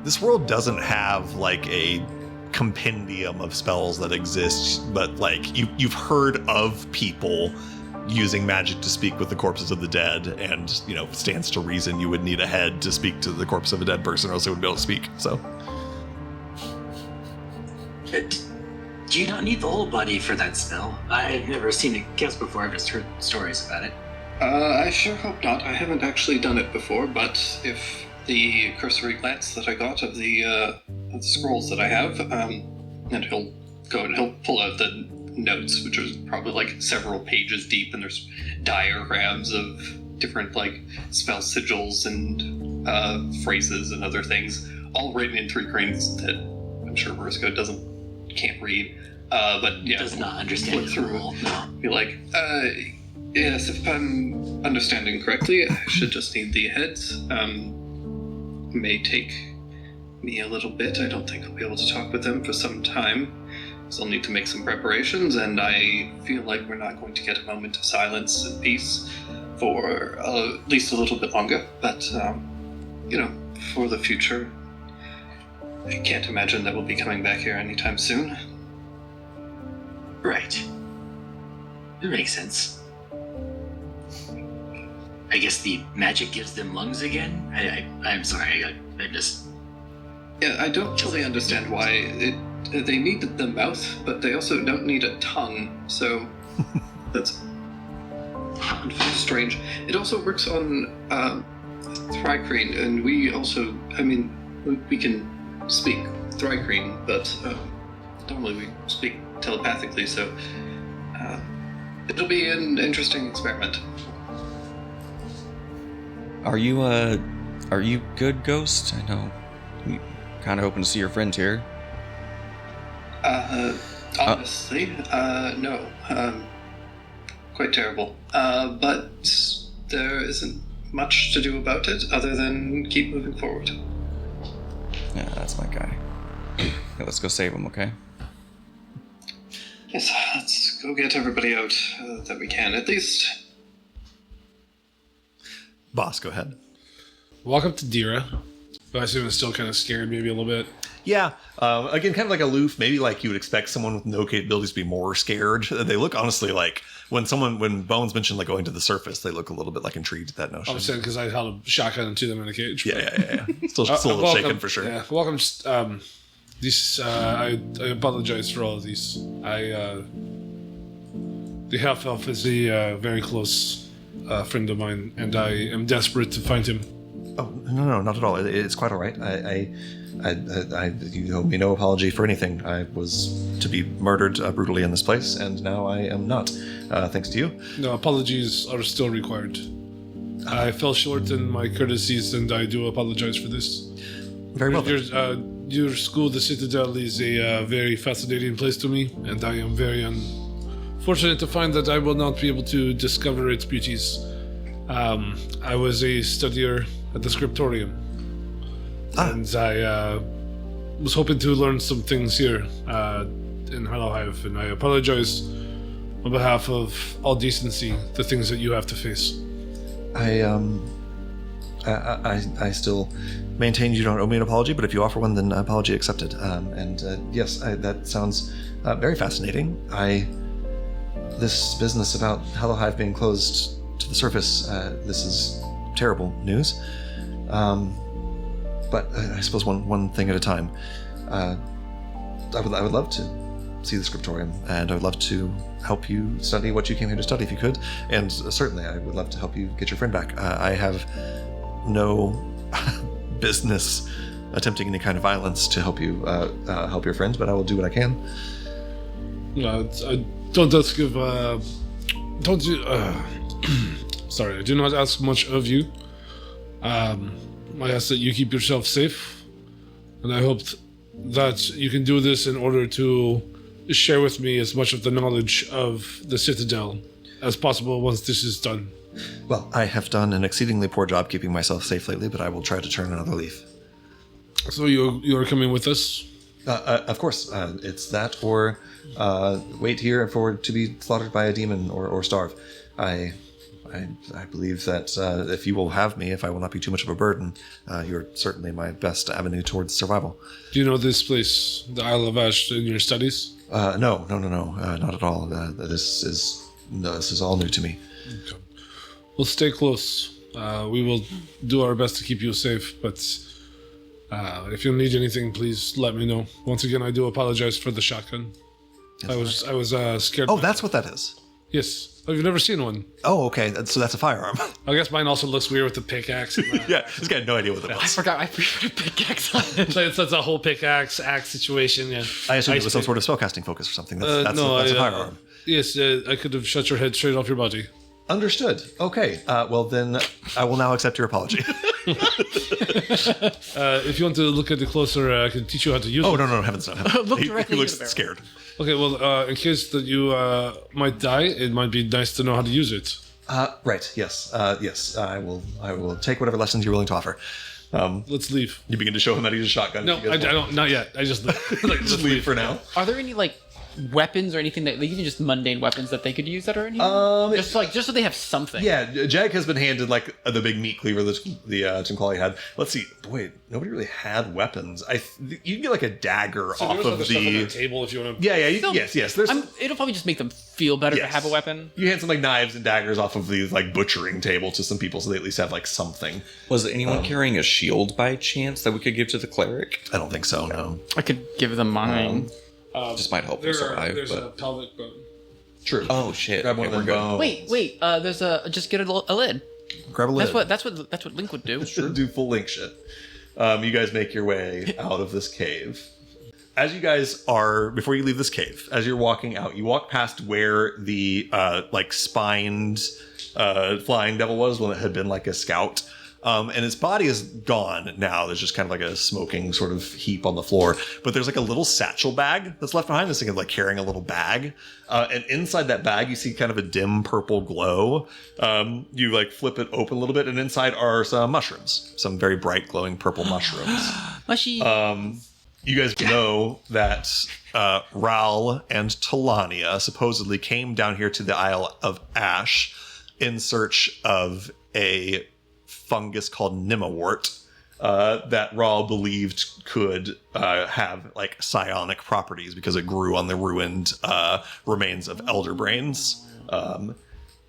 this world doesn't have like a compendium of spells that exist, but like you've heard of people using magic to speak with the corpses of the dead, and stands to reason you would need a head to speak to the corpse of a dead person, or else they wouldn't be able to speak. So.
Do you not need the whole body for that spell? I've never seen it cast before. I've just heard stories about it.
I sure hope not. I haven't actually done it before, but if the cursory glance that I got of the scrolls that I have, and he'll pull out the notes, which are probably like several pages deep, and there's diagrams of different like spell sigils and phrases and other things, all written in 3 cranes that I'm sure Mariska can't read. But yeah,
Does not understand
look
it
through
at all.
it.
No.
Be like, yes, if I'm understanding correctly, I should just need the heads. May take me a little bit. I don't think I'll be able to talk with them for some time. So I'll need to make some preparations, and I feel like we're not going to get a moment of silence and peace for at least a little bit longer. But, for the future, I can't imagine that we'll be coming back here anytime soon.
Right. It makes sense. I guess the magic gives them lungs again? I'm sorry, I just...
Yeah, I don't really understand why they need the mouth, but they also don't need a tongue, so that's strange. It also works on Thrycreen, and we can speak Thrycreen, but normally we speak telepathically, so it'll be an interesting experiment.
Are you good, Ghost? I know you kind of hoping to see your friend here.
Honestly, no. Quite terrible. But there isn't much to do about it other than keep moving forward.
Yeah, that's my guy. Yeah, let's go save him, okay?
Yes, let's go get everybody out that we can, at least.
Boss, go ahead.
Walk up to Dira, who I assume is still kind of scared, maybe a little bit.
Yeah, again, kind of like aloof. Maybe like you would expect someone with no capabilities to be more scared. They look honestly like when Bones mentioned like going to the surface, they look a little bit like intrigued at that notion.
I'm saying because I held a shotgun to them in a cage.
Yeah. Still a little shaken for sure.
Yeah, welcome. I apologize for all of these. The half elf is a very close friend of mine, and I am desperate to find him.
Oh no, not at all. It's quite all right. You owe me no apology for anything. I was to be murdered brutally in this place, and now I am not. Thanks to you.
No, apologies are still required. I fell short in my courtesies, and I do apologize for this.
Very well. then.
Your school, the Citadel, is a very fascinating place to me, and I am very unfortunate to find that I will not be able to discover its beauties. I was a studier at the Scriptorium, and I was hoping to learn some things here in Hollowhive, and I apologize on behalf of all decency, the things that you have to face.
I still maintain you don't owe me an apology, but if you offer one, then apology accepted. Yes, that sounds very fascinating. This business about Hollowhive being closed to the surface, this is terrible news. But I suppose one thing at a time. I would love to see the Scriptorium, and I would love to help you study what you came here to study if you could. And certainly I would love to help you get your friend back. I have no business attempting any kind of violence to help you help your friends, but I will do what I can.
Don't ask if. Don't you? Sorry, I do not ask much of you. I ask that you keep yourself safe, and I hope that you can do this in order to share with me as much of the knowledge of the Citadel as possible once this is done.
Well, I have done an exceedingly poor job keeping myself safe lately, but I will try to turn another leaf.
So you are coming with us?
Of course, it's that or wait here for to be slaughtered by a demon or starve. I believe that if you will have me, if I will not be too much of a burden, you're certainly my best avenue towards survival.
Do you know this place, the Isle of Ash, in your studies?
No, not at all. This is all new to me.
Okay. We'll stay close. We will do our best to keep you safe, but if you need anything, please let me know. Once again, I do apologize for the shotgun. I was scared.
Oh, that's what that is.
Yes. Oh, you've never seen one?
Oh, okay. So that's a firearm.
I guess mine also looks weird with the pickaxe. And
Yeah, this guy had no idea what that
I
was.
forgot I put a pickaxe on it.
it's a whole pickaxe axe situation. Yeah.
I assumed it was some sort of spellcasting focus or something. That's a firearm.
Yes, I could have shut your head straight off your body.
Understood. Okay. Well, then I will now accept your apology.
If you want to look at it closer, I can teach you how to use it.
Oh, no, heavens no.
Look
He
directly
looks
into the barrel.
scared.
Okay, well, in case that you might die, it might be nice to know how to use it.
Right. Yes. Yes. I will take whatever lessons you're willing to offer.
Let's leave.
You begin to show him that he's a shotgun.
No,
You
I
guys want-
don't. Not yet. I just
Just leave for now.
Are there any like weapons or anything that even just mundane weapons that they could use that are in here? Just so they have something.
Yeah, Jag has been handed like the big meat cleaver that the Tinquali had. Let's see. Boy, nobody really had weapons. You can get like a dagger off of the
table if you want to.
Yeah.
Still-
Yes. There's
It'll probably just make them feel better to have a weapon.
You hand some like knives and daggers off of the like butchering table to some people, so they at least have like something.
Was anyone carrying a shield by chance that we could give to the cleric?
I don't think so. No.
I could give them mine.
Just might help him survive.
There's
But...
a pelvic bone.
True.
Oh shit!
Grab one
Okay,
of
we're
them
good.
bones.
Wait. There's just get a lid.
Grab a lid.
That's what Link would do.
Do full link shit. You guys make your way out of this cave. As you guys are, before you leave this cave, as you're walking out, you walk past where the like spined flying devil was when it had been like a scout. And its body is gone now. There's just kind of like a smoking sort of heap on the floor. But there's like a little satchel bag that's left behind. This thing is like carrying a little bag. And inside that bag, you see kind of a dim purple glow. You like flip it open a little bit, and inside are some mushrooms. Some very bright glowing purple mushrooms.
Mushy.
You guys know that Ral and Talania supposedly came down here to the Isle of Ash in search of a fungus called Nimawort that Ral believed could have like psionic properties because it grew on the ruined remains of elder brains.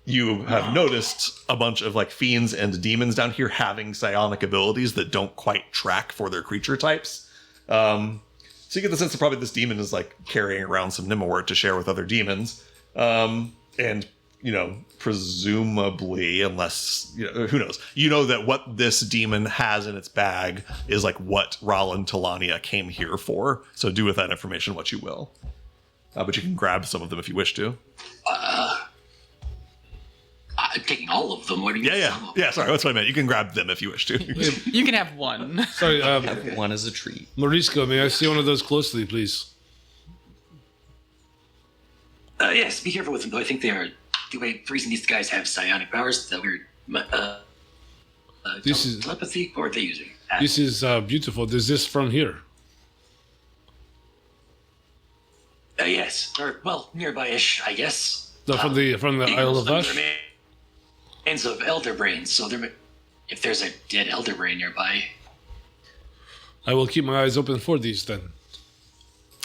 You have noticed a bunch of like fiends and demons down here having psionic abilities that don't quite track for their creature types. So you get the sense that probably this demon is like carrying around some Nimawort to share with other demons. And, you know, presumably, unless, you know, who knows, you know that what this demon has in its bag is like what Ral and Talania came here for. So do with that information what you will. But you can grab some of them if you wish to.
I'm taking all of them. What do you mean?
Yeah, sorry, that's what I meant. You can grab them if you wish to.
You can have one.
Sorry,
One is a treat.
Morisco, may I see one of those closely, please?
Yes, be careful with them, though. I think they are. The reason these guys have psionic powers, that weird
This is-
telepathy, or are they using?
This is beautiful. Is this from here?
Yes, or well, nearby-ish, I guess.
No, from the Isle of Ash?
Remains of elder brains. So if there's a dead elder brain nearby,
I will keep my eyes open for these then.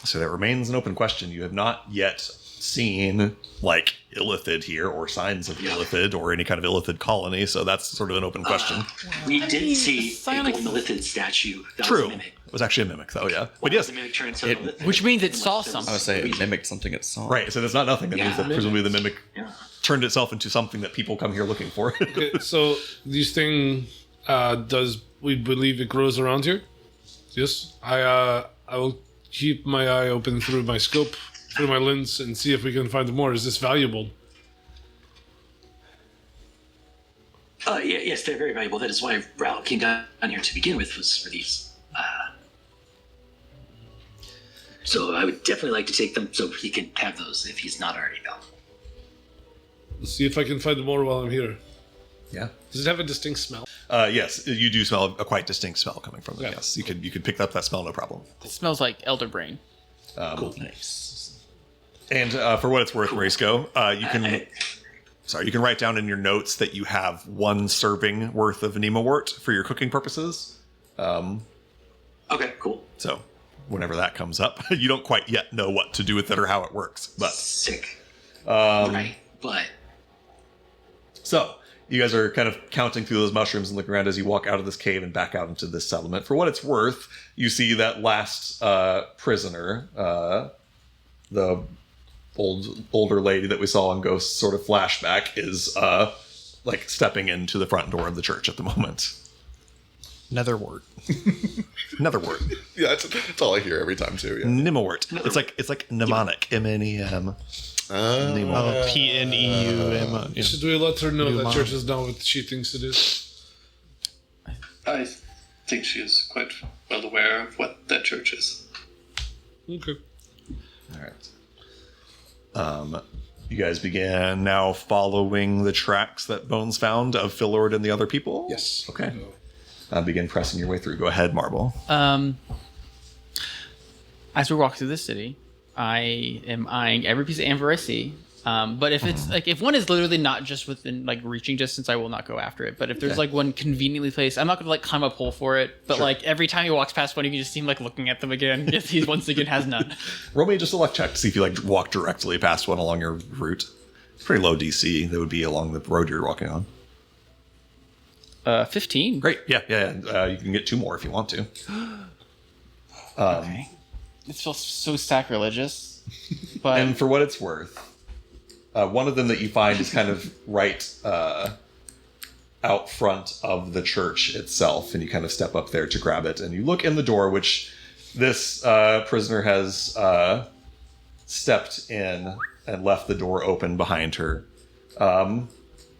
So that remains an open question. You have not yet seen like Illithid here or signs of Illithid or any kind of Illithid colony, so that's sort of an open question.
we did see a
psionic-
golden Lithid statue. That
True.
Was a mimic.
It was actually a mimic though, yeah. But
But
yes,
the mimic turned into a Lithid.
Which means it saw
I
something.
would say it mimicked something it saw.
right, so that's not nothing. That means that
Yeah.
presumably the mimic
Yeah.
turned itself into something that people come here looking for.
Okay, so this thing, does we believe it grows around here? Yes, I will keep my eye open through my scope, through my lens, and see if we can find more. Is this valuable?
Yes, they're very valuable. That is why Raoul came down here to begin with, was for these. So I would definitely like to take them so he can have those if he's not already valuable.
Let's see if I can find more while I'm here.
Yeah.
Does it have a distinct smell?
Yes, you do smell a quite distinct smell coming from them.
Yeah.
Yes, you could pick up that smell, no problem.
It smells like elder brain.
Cool. Nice.
And for what it's worth, Marisco, you can write down in your notes that you have 1 serving worth of Nemawort for your cooking purposes.
Okay, cool.
So whenever that comes up, you don't quite yet know what to do with it or how it works. But
Sick. Right, but...
so you guys are kind of counting through those mushrooms and looking around as you walk out of this cave and back out into this settlement. For what it's worth, you see that last prisoner, the older lady that we saw on Ghost sort of flashback, is like stepping into the front door of the church at the moment.
Netherwort.
Netherwort.
Yeah, that's all I hear every time too. Yeah.
Nimawort. It's like mnemonic. M-N-E-M.
Oh, P-N-E-U-M. Yeah.
Should we let her know that
Mom.
church is not what she thinks it is?
I think she is quite well aware of what that church is.
Okay.
All right. You guys began now following the tracks that Bones found of Philord and the other people?
Yes.
Okay. Begin pressing your way through. Go ahead, Marble.
As we walk through the city, I am eyeing every piece of amber I see. But if it's like, if one is literally not just within like reaching distance, I will not go after it. But if there's like one conveniently placed, I'm not going to like climb a pole for it. But like every time he walks past one, you can just see him like looking at them again. Yes, he once again has none.
Roll me just a luck check to see if you like walk directly past one along your route. It's pretty low DC. That would be along the road you're walking on.
15.
Great. Yeah. You can get 2 more if you want to.
Okay. It feels so sacrilegious. But
And for what it's worth, one of them that you find is kind of right out front of the church itself, and you kind of step up there to grab it, and you look in the door, which this prisoner has stepped in and left the door open behind her. And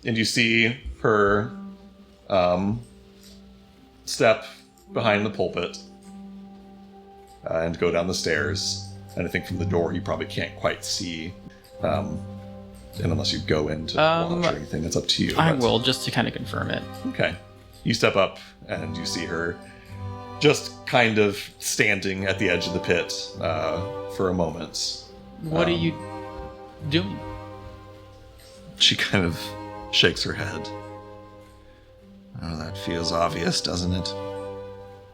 you see her step behind the pulpit and go down the stairs. And I think from the door you probably can't quite see, and unless you go into watch or anything, that's up to you.
I
but-
will, just to kind of confirm it.
Okay. You step up and you see her just kind of standing at the edge of the pit for a moment.
What are you doing?
She kind of shakes her head. Oh, that feels obvious, doesn't it?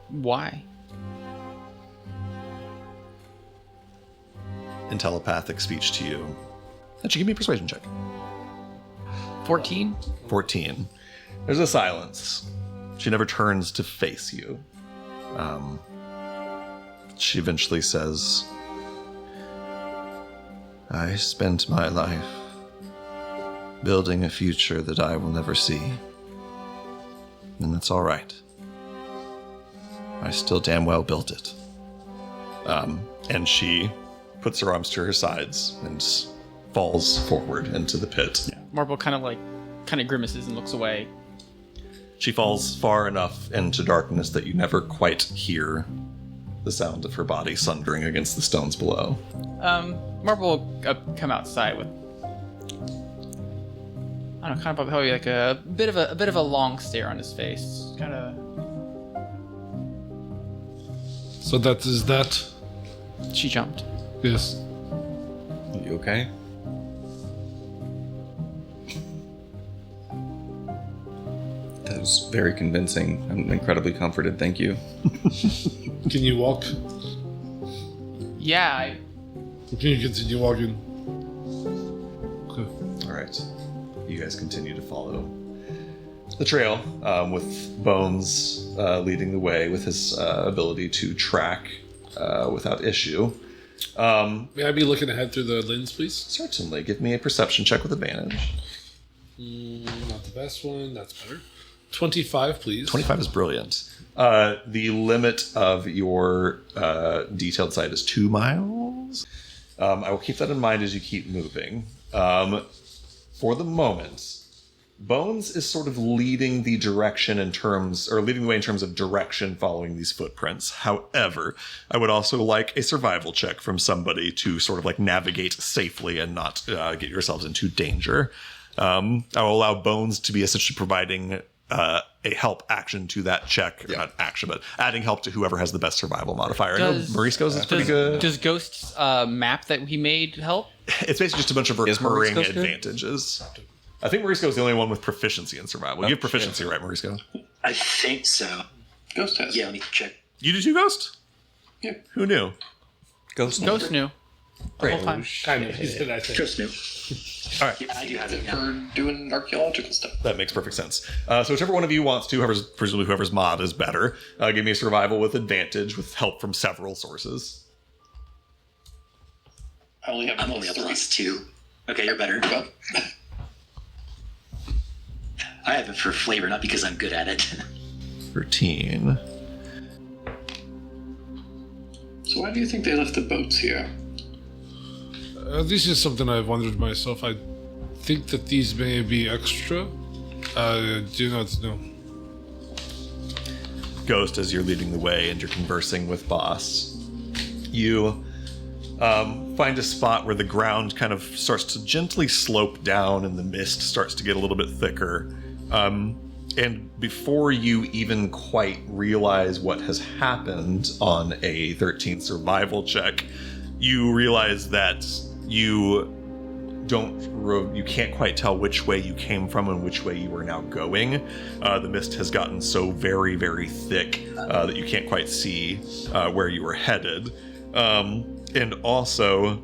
Why?
In telepathic speech to you. That should give me a persuasion check.
14?
14. There's a silence. She never turns to face you. She eventually says, I spent my life building a future that I will never see. And that's all right. I still damn well built it. And she puts her arms to her sides and falls forward into the pit.
Marble kind of grimaces and looks away.
She falls far enough into darkness that you never quite hear the sound of her body sundering against the stones below.
Marble will come outside with, I don't know, kind of probably like a bit of a long stare on his face. Kind of.
So that is that.
She jumped.
Yes.
You okay? That was very convincing. I'm incredibly comforted. Thank you.
Can you walk?
Yeah,
Can you continue walking? Okay.
All right. You guys continue to follow the trail with Bones leading the way with his ability to track without issue.
May I be looking ahead through the lens, please?
Certainly. Give me a perception check with advantage.
Not the best one. That's better. 25, please.
25 is brilliant. The limit of your detailed sight is 2 miles. I will keep that in mind as you keep moving. For the moment, Bones is sort of leading the direction leading the way in terms of direction following these footprints. However, I would also like a survival check from somebody to sort of like navigate safely and not get yourselves into danger. I will allow Bones to be essentially providing a help action to that check. Not action, but adding help to whoever has the best survival modifier. I know Marisco's is pretty good.
Does Ghost's map that he made help?
It's basically just a bunch of recurring
Marisco's good?
advantages. I think Marisco is the only one with proficiency in survival. You have proficiency, right, Marisco?
I think so.
Ghost has.
Yeah, let me check.
You do too, Ghost?
Yeah.
Who knew?
Ghost knew. The whole time.
Kind of. He said, I think.
Just new.
All right.
Yeah, I do have it. Yeah.
For doing archaeological stuff.
That makes perfect sense. So whichever one of you wants to, presumably whoever's mod is better, give me a survival with advantage with help from several sources.
I only have
I'm only up plus 2. Okay, you're better.
Well,
I have it for flavor, not because I'm good at it.
13.
so why do you think they left the boats here?
This is something I've wondered myself. I think that these may be extra. Do not know.
Ghost, as you're leading the way and you're conversing with Boss, you find a spot where the ground kind of starts to gently slope down and the mist starts to get a little bit thicker. And before you even quite realize what has happened on a 13 survival check, you realize that you can't quite tell which way you came from and which way you are now going. The mist has gotten so very, very thick that you can't quite see where you were headed. And also,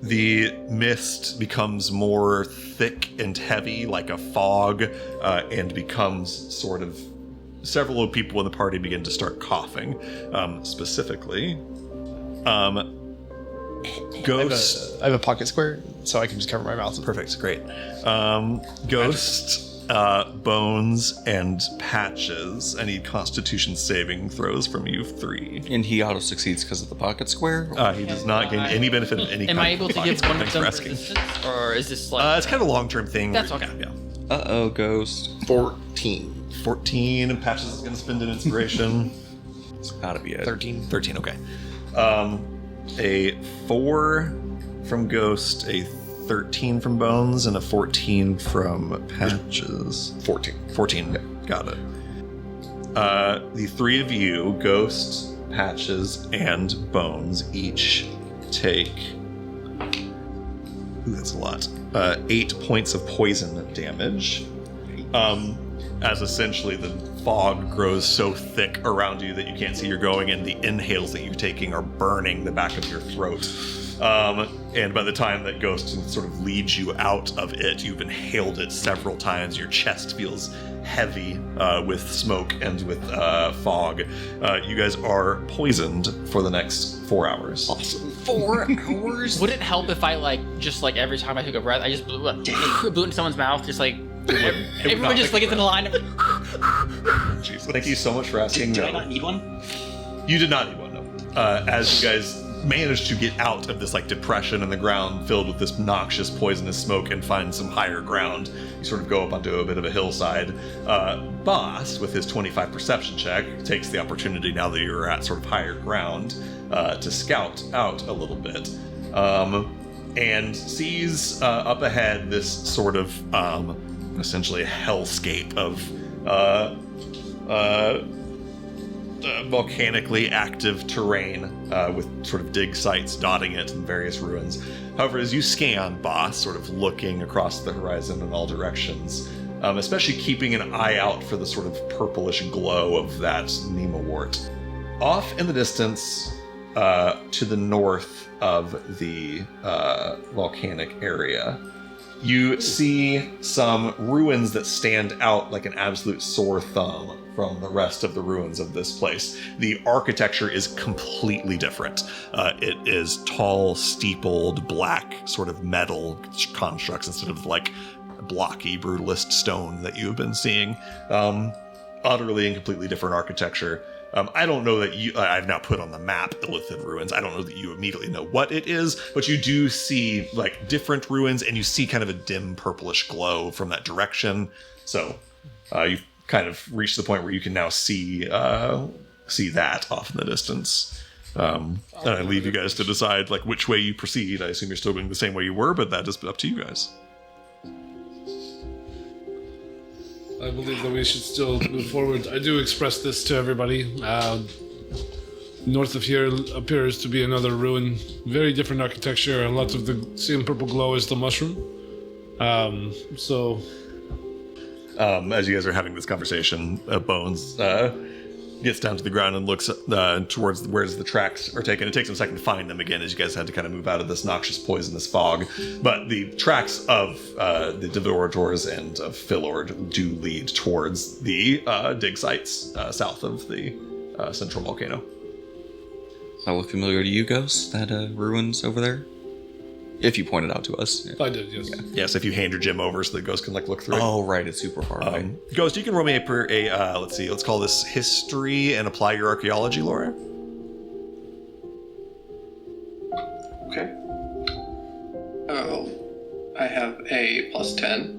the mist becomes more thick and heavy, like a fog, and becomes sort of... Several people in the party begin to start coughing. Specifically, Ghost...
I have a pocket square, so I can just cover my mouth.
Perfect, great. Ghost, Bones, and Patches. I need Constitution saving throws from you 3.
And he auto succeeds because of the pocket square.
He does not gain any benefit of any kind.
Am I able to
pocket
give
square.
one of
Thanks
them
for asking.
resistance? Or is this like...
It's kind of a long-term thing.
That's
where-
okay.
Yeah.
Uh-oh, Ghost.
14.
14, and Patches is going to spend an inspiration.
It's gotta be it.
13.
13, okay. A 4 from Ghost, a 13 from Bones, and a 14 from Patches. 14, got it. The 3 of you, Ghost, Patches, and Bones, each take... Ooh, that's a lot. 8 points of poison damage. As essentially the fog grows so thick around you that you can't see you're going, and the inhales that you're taking are burning the back of your throat. And by the time that Ghost sort of leads you out of it, you've inhaled it several times. Your chest feels heavy with smoke and with fog. You guys are poisoned for the next 4 hours.
Awesome. 4 hours?
Would it help if I just every time I took a breath, I just blew into someone's mouth, just like... Everyone just gets in a line of...
Jeez. Thank you so much for asking.
Did I not need one?
You did not need one, no. As you guys managed to get out of this depression in the ground filled with this noxious poisonous smoke and find some higher ground, you sort of go up onto a bit of a hillside. Boss, with his 25 perception check, takes the opportunity now that you're at sort of higher ground to scout out a little bit, and sees up ahead this sort of essentially a hellscape of volcanically active terrain with sort of dig sites dotting it and various ruins. However, as you scan, Boss, sort of looking across the horizon in all directions, especially keeping an eye out for the sort of purplish glow of that Nemawart. Off in the distance, to the north of the volcanic area, you see some ruins that stand out like an absolute sore thumb from the rest of the ruins of this place. The architecture is completely different. It is tall, steepled, black, sort of metal constructs instead of blocky brutalist stone that you have been seeing. Utterly and completely different architecture. I don't know that I've now put on the map Illithid ruins. I don't know that you immediately know what it is, but you do see like different ruins, and you see kind of a dim purplish glow from that direction. So you've kind of reached the point where you can now see that off in the distance. And I leave you guys to decide like which way you proceed. I assume you're still going the same way you were, but that is up to you guys.
I believe that we should still move forward. I do express this to everybody. North of here appears to be another ruin. Very different architecture, and lots of the same purple glow as the mushroom.
As you guys are having this conversation, Bones gets down to the ground and looks towards where the tracks are taken. It takes him a second to find them again, as you guys had to kind of move out of this noxious, poisonous fog. But the tracks of the Devorators and of Philord do lead towards the dig sites south of the central volcano.
Does that look familiar to you, Ghost? That ruins over there? If you pointed out to us.
I did, yes.
Yeah.
Yes, if you hand your gem over so the ghost can like look through it.
Oh, right. It's super far away.
Ghost, you can roll me let's see, let's call this history and apply your archaeology, Laura.
Okay. Oh, I have a +10.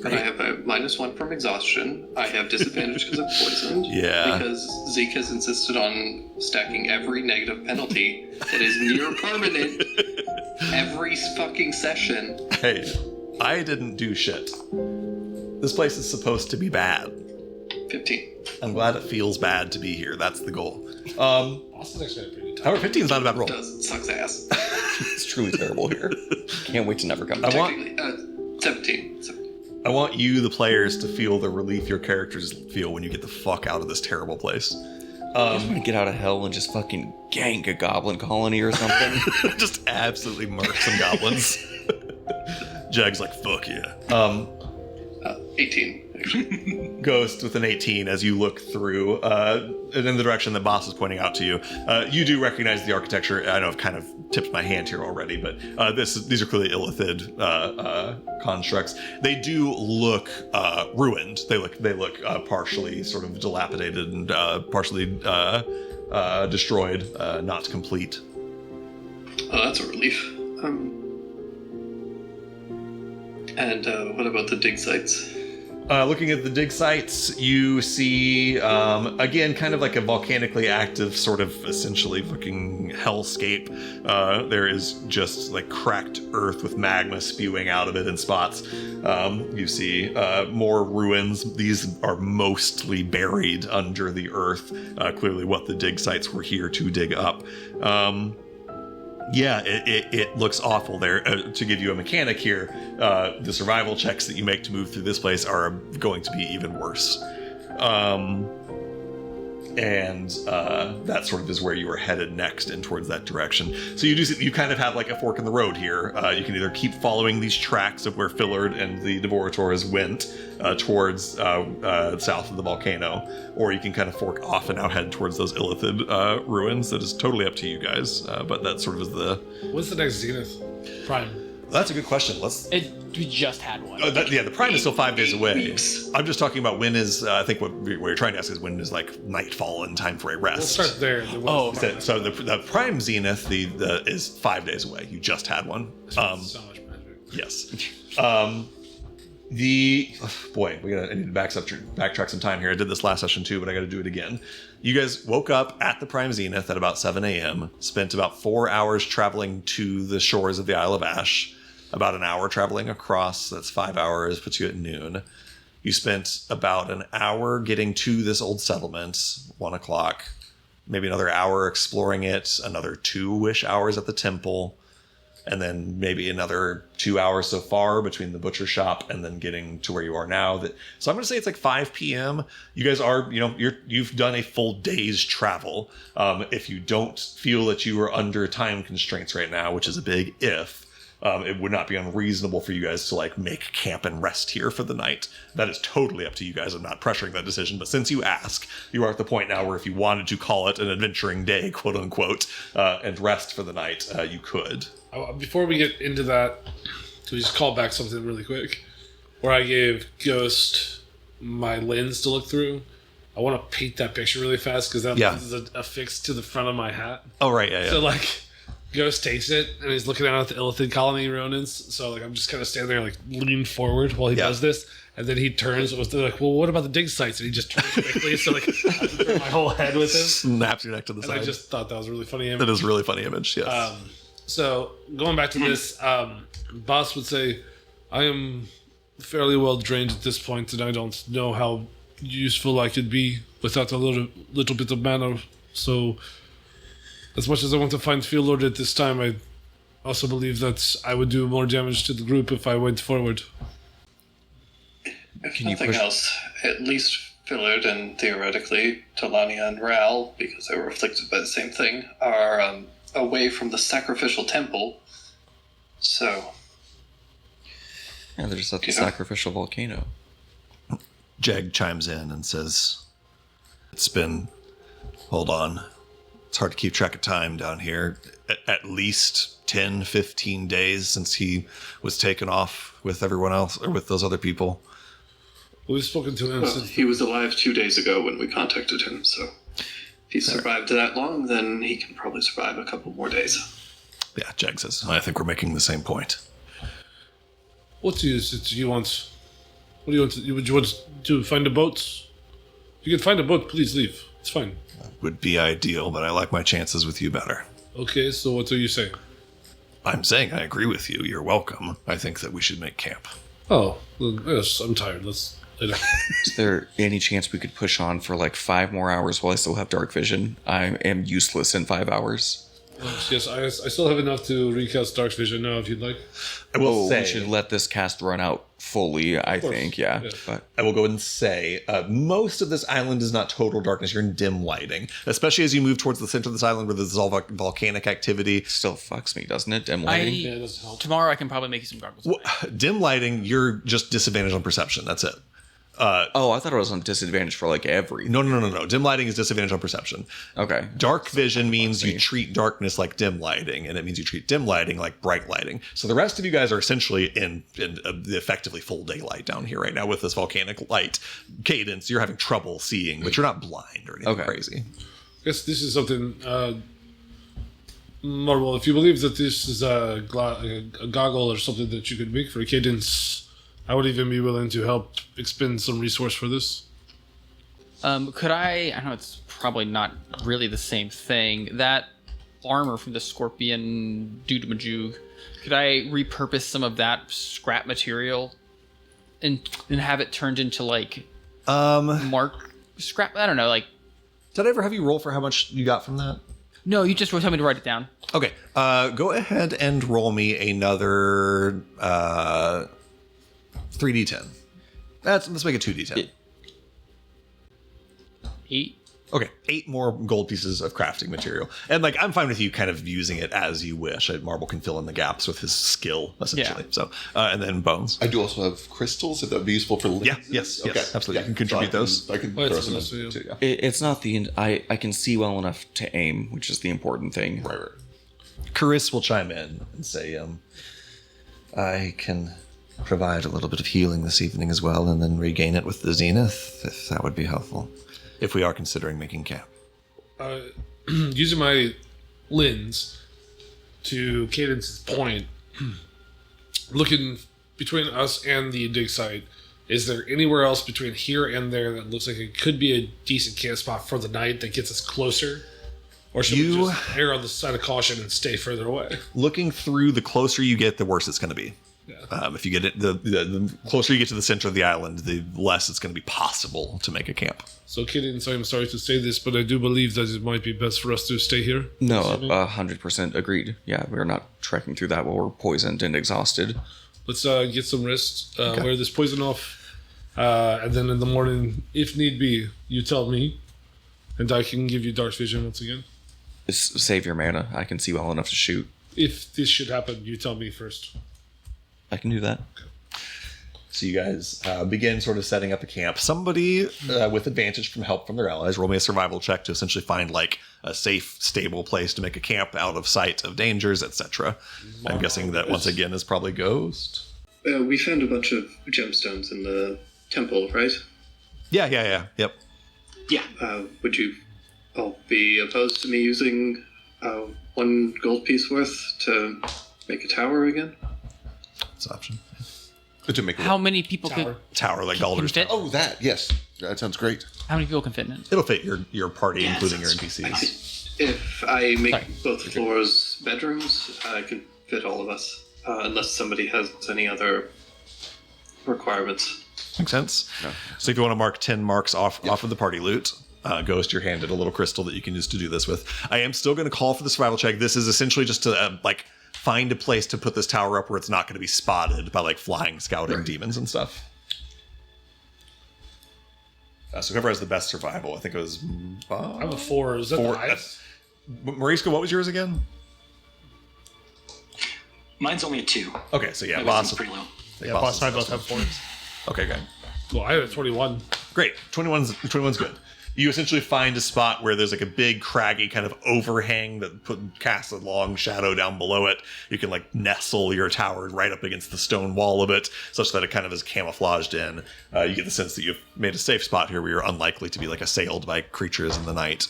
And I have a -1 from exhaustion. I have disadvantage because I'm poisoned.
Yeah.
Because Zeke has insisted on stacking every negative penalty that is near permanent every fucking session.
Hey, I didn't do shit. This place is supposed to be bad.
15.
I'm glad it feels bad to be here. That's the goal.
Austin's actually a pretty good time.
However, 15 is not a bad roll.
It sucks ass.
It's truly terrible here. Can't wait to never come back.
Technically, 17.
I want you, the players, to feel the relief your characters feel when you get the fuck out of this terrible place.
I just want to get out of hell and just fucking gank a goblin colony or something.
Just absolutely murk some goblins. Jag's like, fuck yeah.
18, actually.
Ghost with an 18 as you look through in the direction that Boss is pointing out to you. You do recognize the architecture. I know I've kind of tipped my hand here already, but these are clearly Illithid constructs. They do look ruined. They look partially sort of dilapidated and partially destroyed, not complete.
Oh, that's a relief. And what about the dig sites?
Looking at the dig sites, you see, again, kind of like a volcanically active sort of essentially fucking hellscape. There is just like cracked earth with magma spewing out of it in spots. You see more ruins. These are mostly buried under the earth. Clearly what the dig sites were here to dig up. Yeah, it looks awful there. To give you a mechanic here, the survival checks that you make to move through this place are going to be even worse. And that sort of is where you are headed next and towards that direction. So you kind of have like a fork in the road here. You can either keep following these tracks of where Philord and the Devorators went towards south of the volcano, or you can kind of fork off and now head towards those Illithid ruins. That is totally up to you guys, but that sort of is the...
What's the next Zenith? Prime.
That's a good question.
We just had one.
The Prime is still 5 days away.
weeks.
I'm just talking about when is, I think what you're trying to ask is when is like nightfall and time for a rest.
We'll start there.
So the Prime Zenith is 5 days away. You just had one.
So much magic.
Yes. I need to backtrack some time here. I did this last session too, but I got to do it again. You guys woke up at the Prime Zenith at about 7 a.m., spent about 4 hours traveling to the shores of the Isle of Ash, about an hour traveling across. That's 5 hours, puts you at noon. You spent about an hour getting to this old settlement, 1 o'clock, maybe another hour exploring it, another 2-ish hours at the temple, and then maybe another 2 hours so far between the butcher shop and then getting to where you are now. So I'm going to say it's like 5 p.m. You guys are, you've done a full day's travel. If you don't feel that you are under time constraints right now, which is a big if, it would not be unreasonable for you guys to like make camp and rest here for the night. That is totally up to you guys. I'm not pressuring that decision, but since you ask, you are at the point now where if you wanted to call it an adventuring day, quote unquote, and rest for the night, you could.
Before we get into that, can we just call back something really quick? where I gave Ghost my lens to look through. I want to paint that picture really fast because that lens is affixed to the front of my hat.
Oh, right, yeah.
So, like, Ghost takes it, and he's looking out at the Illithid colony Ronins. So, like, I'm just kind of standing there, like, leaning forward while he does this. And then he turns and was like, well, what about the dig sites? And he just turns quickly, so, like, I have to turn my whole head with him.
Snaps your neck to the
And
side.
I just thought that was a really funny image.
That is a really funny image, yes.
So, going back to this, Boss would say, I am fairly well drained at this point, and I don't know how useful I could be without a little bit of mana. So, as much as I want to find Field Lord at this time, I also believe that I would do more damage to the group if I went forward.
If nothing else, at least Fillard and theoretically Talania and Ral, because they were afflicted by the same thing, are away from the sacrificial temple. So,
Yeah, there's a sacrificial volcano.
Jeg chimes in and says, hold on. It's hard to keep track of time down here. At least 10, 15 days since he was taken off with everyone else, or with those other people.
We've spoken to him
well,
since...
he was alive 2 days ago when we contacted him, so if he survived that long, then he can probably survive a couple more days.
Yeah, Jeg says, I think we're making the same point.
What is it you want? What do you want? Would you want to find a boat? If you can find a boat, please leave. It's fine.
Would be ideal, but I like my chances with you better.
Okay, so what are you saying?
I'm saying I agree with you. You're welcome. I think that we should make camp.
Oh, well, yes, I'm tired. Let's...
Is there any chance we could push on for like 5 more hours while I still have dark vision? I am useless in 5 hours.
Yes, I still have enough to recast Dark Vision now if you'd like.
I will
we should let this cast run out fully, I think, yeah. But
I will go ahead and say, most of this island is not total darkness. You're in dim lighting, especially as you move towards the center of this island where there's all volcanic activity.
still fucks me, doesn't it? Dim lighting.
Yeah, it doesn't help.
Tomorrow I can probably make you some goggles.
Dim lighting, you're just disadvantaged on perception. That's it.
Oh, I thought it was on disadvantage for like every.
No. Dim lighting is disadvantage on perception.
Okay.
Dark vision means you treat darkness like dim lighting, and it means you treat dim lighting like bright lighting. So the rest of you guys are essentially in effectively full daylight down here right now with this volcanic light. Cadence, you're having trouble seeing, but you're not blind or anything crazy.
I guess this is something... Marvel, if you believe that this is a goggle or something that you could make for Cadence... I would even be willing to help expend some resource for this.
Could I know it's probably not really the same thing. That armor from the Scorpion Dudamajoog, could I repurpose some of that scrap material and have it turned into like mark scrap? I don't know, like.
Did I ever have you roll for how much you got from that?
No, you just told me to write it down.
Okay, go ahead and roll me another 3d10. Let's make it 2d10.
8.
Okay, 8 more gold pieces of crafting material. And like I'm fine with you kind of using it as you wish. Marble can fill in the gaps with his skill, essentially.
Yeah.
So and then bones.
I do also have crystals, if that would be useful for lenses.
Yes,
Okay.
absolutely. You can contribute those.
I can
Well,
throw
it's
some
nice
in
of you.
too, yeah.
It's not the. I can see well enough to aim, which is the important thing.
Right.
Chris will chime in and say, I can provide a little bit of healing this evening as well, and then regain it with the Zenith, if that would be helpful. If we are considering making camp.
Using my lens to Cadence's point, looking between us and the dig site, is there anywhere else between here and there that looks like it could be a decent camp spot for the night that gets us closer? Or should we just err on the side of caution and stay further away?
Looking through, the closer you get, the worse it's going to be.
Yeah.
If you get it, the closer you get to the center of the island, the less it's going to be possible to make a camp.
So, Cadence, I'm sorry to say this, but I do believe that it might be best for us to stay here.
No, 100% agreed. Yeah, we're not trekking through that while we're poisoned and exhausted.
Let's get some rest, wear this poison off, and then in the morning, if need be, you tell me, and I can give you dark vision once again.
Save your mana. I can see well enough to shoot.
If this should happen, you tell me first.
I can do that.
So you guys begin sort of setting up a camp. Somebody with advantage from help from their allies, roll me a survival check to essentially find like a safe, stable place to make a camp out of sight of dangers, etc. I'm guessing that once again is probably Ghost.
We found a bunch of gemstones in the temple, right?
Yeah. Yep.
Yeah.
Would you all be opposed to me using 1 gold piece worth to make a tower again?
It's an option.
To make
How many people could
Tower like
can
Galder's
fit?
Tower.
Oh, that, yes. That sounds great.
How many people can fit in it?
It'll fit your party,
Yeah,
including your
sounds-
NPCs.
If I make
Sorry.
both floors bedrooms, I can fit all of us, unless somebody has any other requirements.
Makes sense. So if you want to mark 10 marks off of the party loot, Ghost, you're handed a little crystal that you can use to do this with. I am still going to call for the survival check. This is essentially just to find a place to put this tower up where it's not going to be spotted by flying scouting demons and stuff. So whoever has the best survival, I think it was
I have a 4. Is that
4.
the highest?
Marisco, what was yours again?
Mine's only a 2.
Okay, so yeah,
My
boss.
wisdom's pretty low.
Yeah, Boss and I both have 4s.
Okay, good.
Well, I have a 21.
Great. 21's good. You essentially find a spot where there's a big craggy kind of overhang that casts a long shadow down below it. You can nestle your tower right up against the stone wall of it, such that it kind of is camouflaged in. You get the sense that you've made a safe spot here where you're unlikely to be assailed by creatures in the night.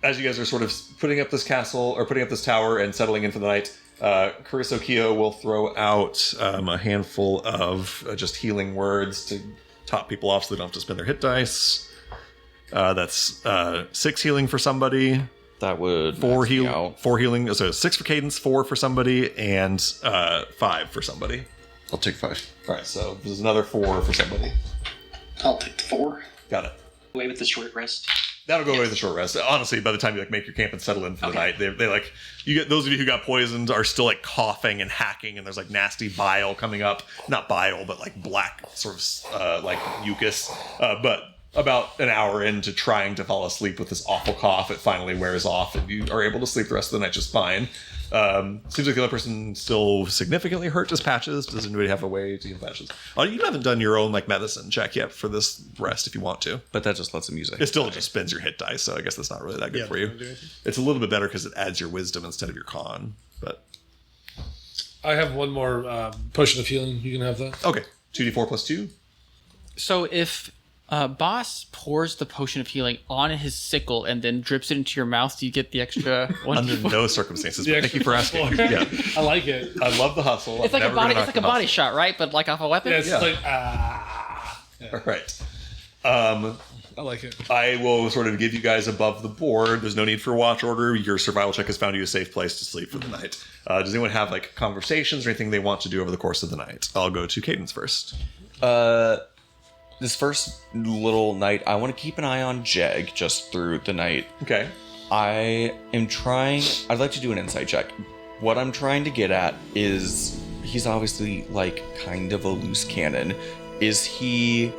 As you guys are sort of putting up this castle or putting up this tower and settling in for the night, Cariso Kyo will throw out a handful of just healing words to top people off so they don't have to spend their hit dice. That's 6 healing for somebody,
That would
4
max me out.
4 healing, so 6 for Cadence, 4 for somebody, and 5 for somebody.
I'll take 5.
All right, so there's another 4 for somebody.
I'll take the 4.
Got it.
Away with the short rest.
That'll go away with the short rest. Honestly, by the time you make your camp and settle in for the night, they you get those of you who got poisoned are still coughing and hacking, and there's nasty bile coming up. Not bile, but black sort of mucus. But about an hour into trying to fall asleep with this awful cough, it finally wears off, and you are able to sleep the rest of the night just fine. Seems like the other person still significantly hurt as Patches. Does anybody have a way to heal Patches? Oh, you haven't done your own medicine check yet for this rest if you want to.
But that just lets him use it.
It still just spends your hit dice, so I guess that's not really that good for you. It's a little bit better because it adds your wisdom instead of your con. But
I have one more potion of healing. You can have that.
okay, 2d4 plus 2.
So if Boss pours the potion of healing on his sickle and then drips it into your mouth, do you get the extra one?
Under no circumstances.
The
But thank you for
extra
asking.
plus
Yeah,
I like it.
I love the hustle.
It's
I'm
like a
never
body.
gonna
It's like a
knock
body shot, right? But off a weapon.
Yeah, it's
Yeah.
like
the hustle. All right.
I like it.
I will sort of give you guys above the board. There's no need for a watch order. Your survival check has found you a safe place to sleep for the night. Does anyone have conversations or anything they want to do over the course of the night? I'll go to Cadence first.
This first little night, I want to keep an eye on Jeg just through the night.
Okay.
I'd like to do an insight check. What I'm trying to get at is, he's obviously kind of a loose cannon. Is he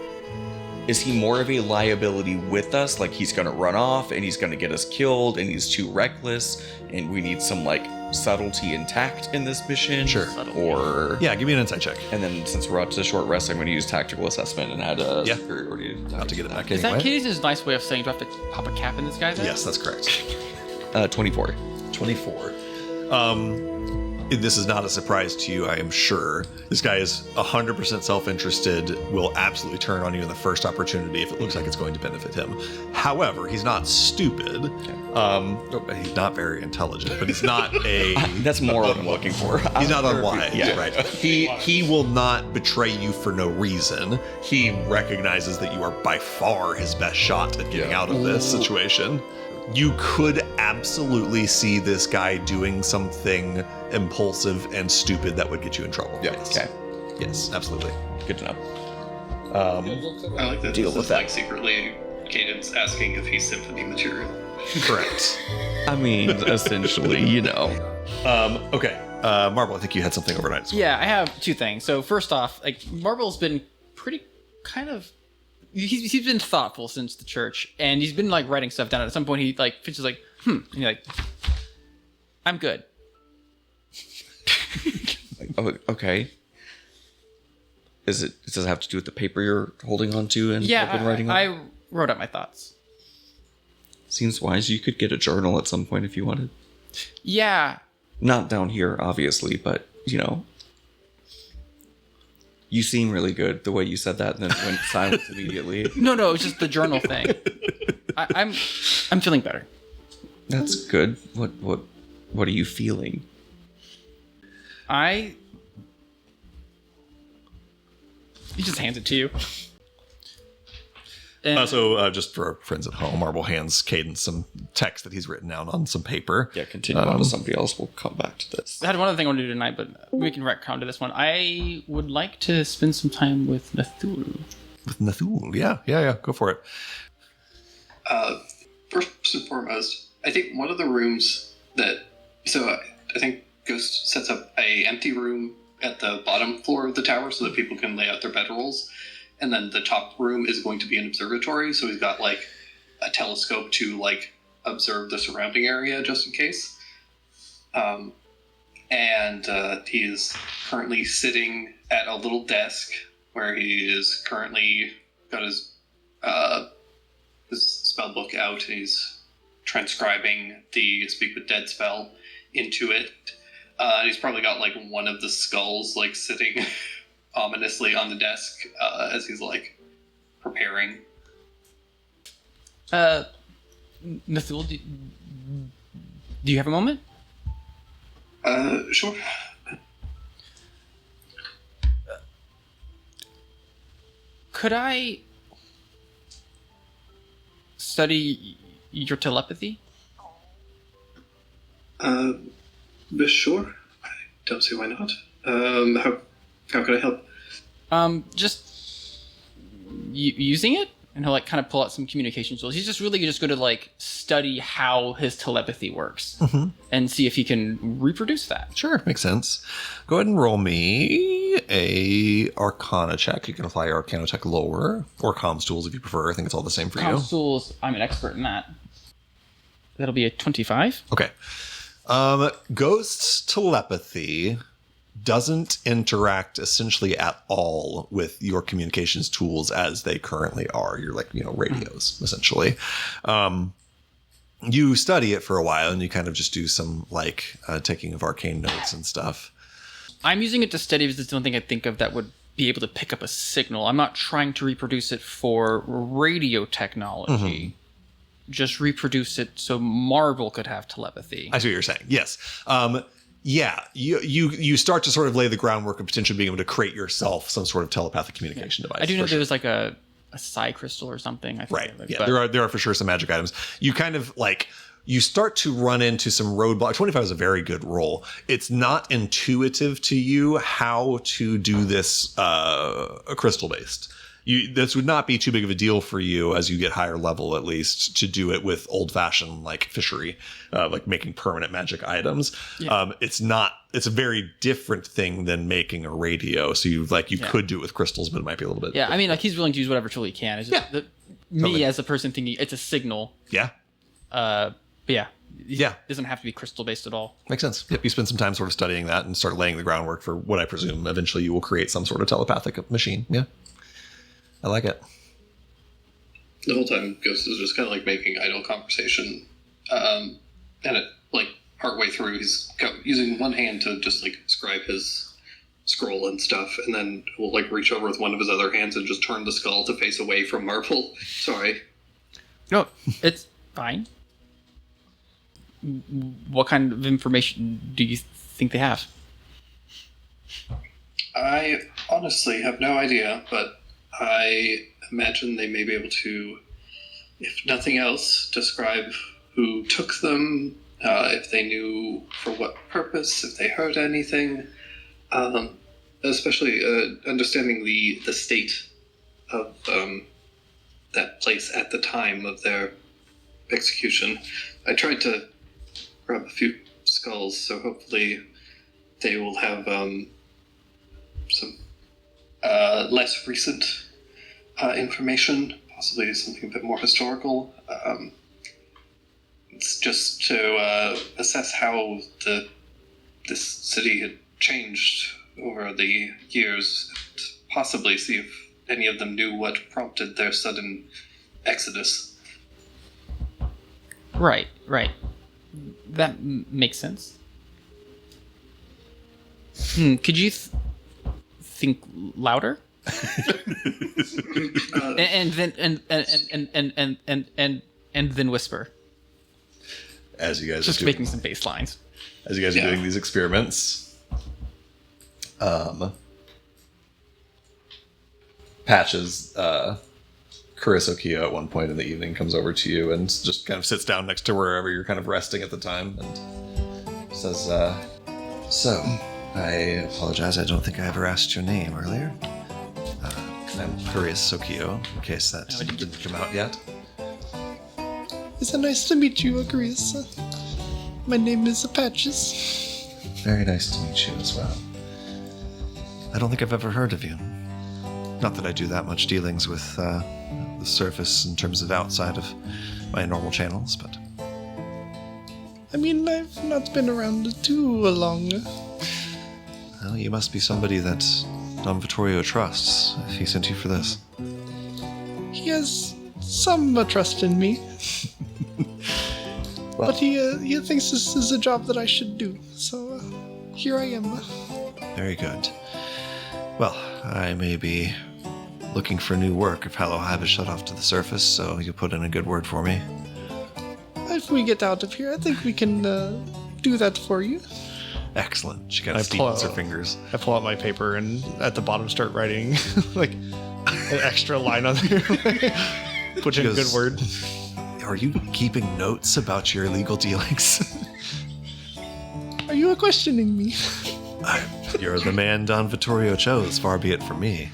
more of a liability with us? He's gonna run off and he's gonna get us killed and he's too reckless and we need some subtlety and tact in this mission?
Sure.
Or
Yeah, give me an insight check.
and then since we're up to short rest, I'm going to use tactical assessment and add a
Yeah.
superiority.
Have to get it back
Is that
anyway.
Katie's nice way of saying do I have to pop a cap in this guy's head?
Yes, that's correct.
24.
24. This is not a surprise to you, I am sure. This guy is 100% self-interested, will absolutely turn on you in the first opportunity if it looks like it's going to benefit him. However, he's not stupid. He's not very intelligent, but he's not a...
That's more what I'm looking for.
He's not unwise,
Yeah.
right? He will not betray you for no reason. He recognizes that you are by far his best shot at getting out of this situation. You could absolutely see this guy doing something impulsive and stupid that would get you in trouble.
Yeah.
Yes.
Okay.
Yes, absolutely.
Good to know.
I like that.
Deal
This
with
is
that.
secretly Cadence asking if he's symphony material.
Correct.
I mean, essentially,
Okay. Marble, I think you had something overnight. as well.
Yeah, I have 2 things. So first off, Marble's been pretty kind of he's been thoughtful since the church, and he's been writing stuff down. At some point, he finishes and you're I'm good.
Oh, okay. Does it have to do with the paper you're holding on to and
Yeah,
have been writing on?
I wrote out my thoughts.
Seems wise. You could get a journal at some point if you wanted.
Yeah,
Not down here, obviously, but, you seem really good the way you said that, and then went silent immediately.
No, it was just the journal thing. I'm feeling better.
That's good. What are you feeling?
He just hands it to you. And
Just for our friends at home, Marble hands Caden some text that he's written down on some paper.
Yeah, continue on to somebody else. We'll come back to this.
I had one other thing I want to do tonight, but we can retcon to this one. I would like to spend some time with Nathul.
With Nathul, yeah, go for it.
First and foremost, I think one of the rooms I think Ghost sets up a empty room at the bottom floor of the tower so that people can lay out their bedrolls. And then the top room is going to be an observatory, so he's got like a telescope to like observe the surrounding area just in case. And he is currently sitting at a little desk where he is currently got his spell book out. He's transcribing the Speak with Dead spell into it. He's probably got like one of the skulls like sitting ominously on the desk as he's like preparing.
Nathul, do you have a moment?
Sure.
Could I study your telepathy?
Sure. I don't see why not. How could I help?
Just using it, and he'll like kind of pull out some communication tools. He's just really just going to like study how his telepathy works and see if he can reproduce that.
Sure, makes sense. Go ahead and roll me a Arcana check. You can apply your Arcana check lower, or Comms tools if you prefer. I think it's all the same for you.
Comms tools, I'm an expert in that. That'll be a 25.
Okay. Ghost's telepathy doesn't interact essentially at all with your communications tools as they currently are. You're like, radios, essentially. You study it for a while and you kind of just do some taking of arcane notes and stuff.
I'm using it to study because it's the only thing I think of that would be able to pick up a signal. I'm not trying to reproduce it for radio technology. Just reproduce it so Marble could have telepathy.
I see what you're saying. Yes. Yeah, you start to sort of lay the groundwork of potentially being able to create yourself some sort of telepathic communication device.
I do know there was like a psi crystal or something. I think
right. Yeah, there are for sure some magic items. You kind of you start to run into some roadblocks. 25 is a very good roll. It's not intuitive to you how to do this crystal based. This would not be too big of a deal for you as you get higher level, at least, to do it with old fashioned fishery, like making permanent magic items. Yeah. It's a very different thing than making a radio. So you could do it with crystals, but it might be a little bit.
Yeah. I mean, he's willing to use whatever tool he can. It's just me as a person thinking it's a signal.
Yeah.
But yeah.
Yeah.
It doesn't have to be crystal based at all.
Makes sense. Yep. You spend some time sort of studying that and start laying the groundwork for what I presume eventually you will create some sort of telepathic machine. Yeah. I like it.
The whole time, Ghost is just kind of making idle conversation. And partway through, he's using one hand to just scribe his scroll and stuff, and then will reach over with one of his other hands and just turn the skull to face away from Marble. Sorry.
No, it's fine. What kind of information do you think they have?
I honestly have no idea, but I imagine they may be able to, if nothing else, describe who took them, if they knew for what purpose, if they heard anything, especially understanding the state of that place at the time of their execution. I tried to grab a few skulls, so hopefully they will have some less recent information, possibly something a bit more historical. It's just to assess how this city had changed over the years, and possibly see if any of them knew what prompted their sudden exodus.
Right. That makes sense. Could you think louder? and then whisper.
As you guys
Just
are doing,
making some bass lines.
as you guys are doing these experiments, Patches, Carissa Keo at one point in the evening comes over to you and just kind of sits down next to wherever you're kind of resting at the time and says, so, I apologize, I don't think I ever asked your name earlier. I'm Carissa Keo, in case that didn't come out yet.
It's nice to meet you, Chris. My name is Patches.
Very nice to meet you as well. I don't think I've ever heard of you. Not that I do that much dealings with the surface in terms of outside of my normal channels, but...
I mean, I've not been around too long.
Well, you must be somebody that Don Vittorio trusts, if he sent you for this.
He has some trust in me.
Well,
But he thinks this is a job that I should do, so here I am.
very good. Well, I may be looking for new work if Hallow Hive is shut off to the surface, so you put in a good word for me.
If we get out of here, I think we can do that for you.
Excellent. She kind of
I pull
steeples her
out-
fingers.
I pull out my paper and at the bottom start writing like an extra line on there. Put in a good
Because-
word.
Are you keeping notes about your illegal dealings?
Are you questioning me?
You're the man Don Vittorio chose, far be it from me.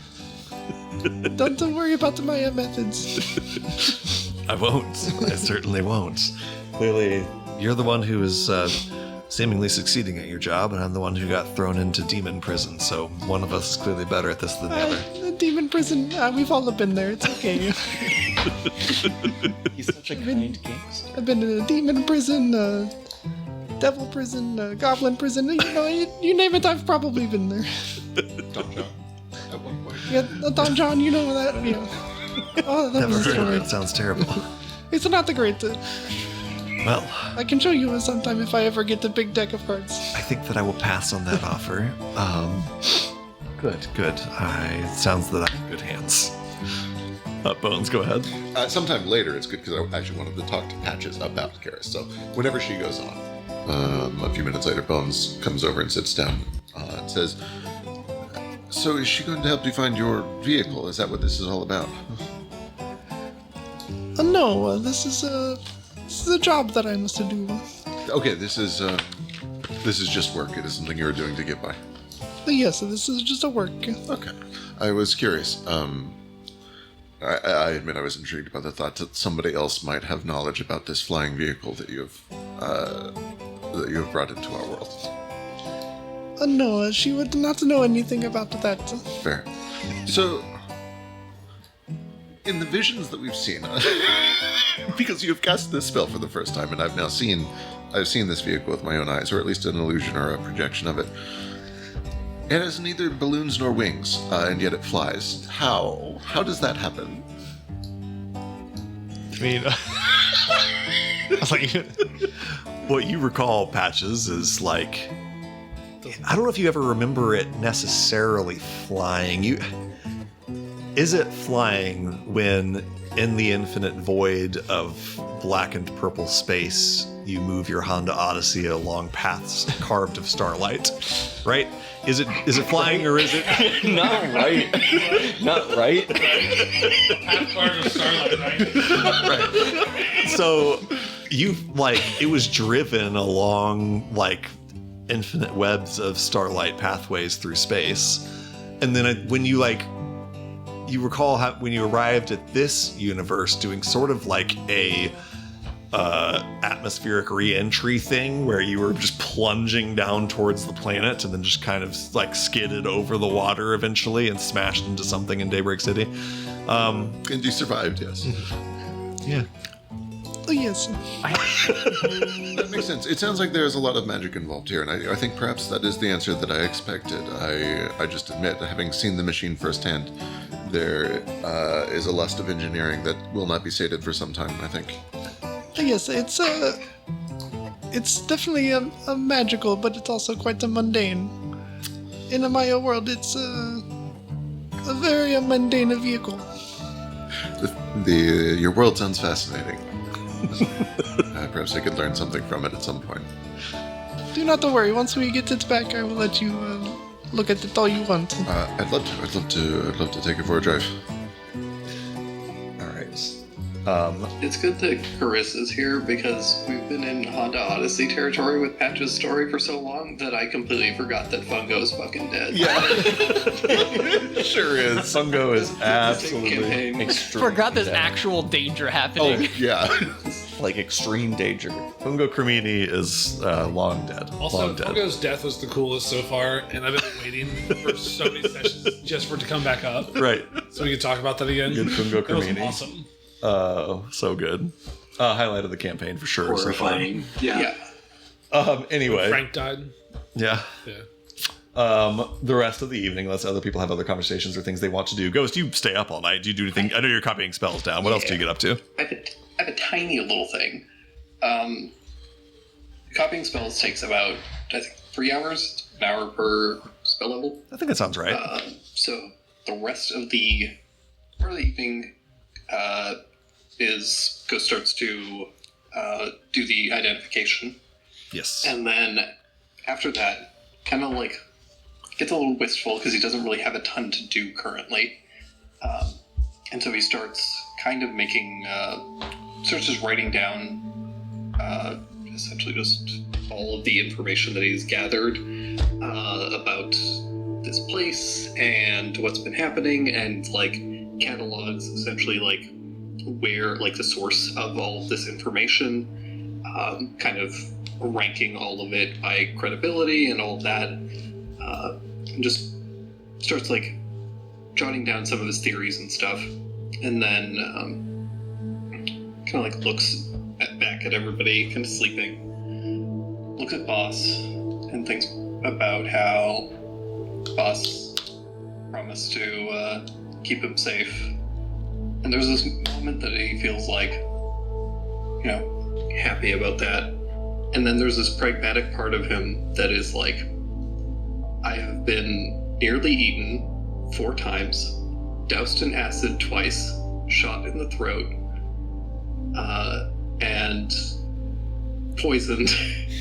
Don't worry about my methods.
I won't. I certainly won't. Clearly, you're the one who is seemingly succeeding at your job, and I'm the one who got thrown into demon prison, so one of us is clearly better at this than the other.
Demon prison. We've all been there. It's okay.
He's such a kind gangster.
I've been in a demon prison, devil prison, goblin prison. You know, you name it, I've probably been there.
Don John. At one point.
Yeah, Don John, you know that. Yeah. Oh, that
Never
was
heard of
story.
it. Sounds terrible.
It's not the great.
Well,
I can show you sometime if I ever get the big deck of cards.
I think that I will pass on that offer. Good. It sounds that I'm in good hands. Bones, go ahead.
Sometime later, it's good because I actually wanted to talk to Patches about Karis. So whenever she goes on, a few minutes later, Bones comes over and sits down and says, "So is she going to help you find your vehicle? Is that what this is all about?"
No, this is a job that I must do.
Okay, this is just work. It is something you're doing to get by.
Yes, this is just a work.
Okay, I was curious. I admit I was intrigued by the thought that somebody else might have knowledge about this flying vehicle that you have brought into our world.
No, she would not know anything about that.
Fair. So, in the visions that we've seen, because you've cast this spell for the first time, and I've seen this vehicle with my own eyes, or at least an illusion or a projection of it. It has neither balloons nor wings, and yet it flies. How does that happen?
I mean, I was like,
What you recall, Patches, is like... I don't know if you ever remember it necessarily flying. Is it flying when, in the infinite void of black and purple space, you move your Honda Odyssey along paths carved of starlight? Right? Is it flying or is it...
Not right. Not right.
Right. So it was driven along infinite webs of starlight pathways through space, and then when you recall how when you arrived at this universe doing sort of like a atmospheric re-entry thing where you were just plunging down towards the planet and then just kind of skidded over the water eventually and smashed into something in Daybreak City.
And you survived, yes.
Yeah.
oh, yes.
That makes sense. It sounds like there's a lot of magic involved here, and I think perhaps that is the answer that I expected. I just admit, having seen the machine firsthand, there is a lust of engineering that will not be sated for some time, I think.
Yes, it's definitely a magical, but it's also quite a mundane. in a Maya world, it's a very mundane vehicle.
Your world sounds fascinating. Perhaps I could learn something from it at some point.
Do not worry. Once we get it back, I will let you look at it all you want.
I'd love to take it for a drive.
All right.
It's good that Chris is here because we've been in Honda Odyssey territory with Patch's story for so long that I completely forgot that Fungo's fucking dead.
Yeah. Sure is. Fungo is absolutely
Campaign.
extreme.
Forgot there's
dead.
actual danger happening.
Yeah.
Like extreme danger.
Fungo Cremini is long dead.
Also,
long dead.
Fungo's death was the coolest so far, and I've been waiting for so many sessions just for it to come back up.
Right.
So we can talk about that again.
Good Fungo
That was
Cremini.
awesome.
So good. Highlight of the campaign for sure. So far.
Horrifying. Yeah.
Anyway.
Frank died.
Yeah.
Yeah.
The rest of the evening, unless other people have other conversations or things they want to do. Ghost, you stay up all night. Do you do anything? I know you're copying spells down. What else do you get up to?
I have a tiny little thing. Copying spells takes about, I think, 3 hours, an hour per spell level.
I think that sounds right.
So the rest of the part of the evening is Ghost starts to do the identification,
Yes.
and then after that, kind of like gets a little wistful because he doesn't really have a ton to do currently, and so he starts kind of making, starts just writing down essentially just all of the information that he's gathered about this place and what's been happening, and like catalogs essentially like where like the source of all of this information, kind of ranking all of it by credibility and all of that, and just starts like jotting down some of his theories and stuff, and then kind of like looks back at everybody kind of sleeping, looks at Boss and thinks about how Boss promised to keep him safe. And there's this moment that he feels like, you know, happy about that. And then there's this pragmatic part of him that is like, I have been nearly eaten 4 times, doused in acid twice, shot in the throat, and poisoned,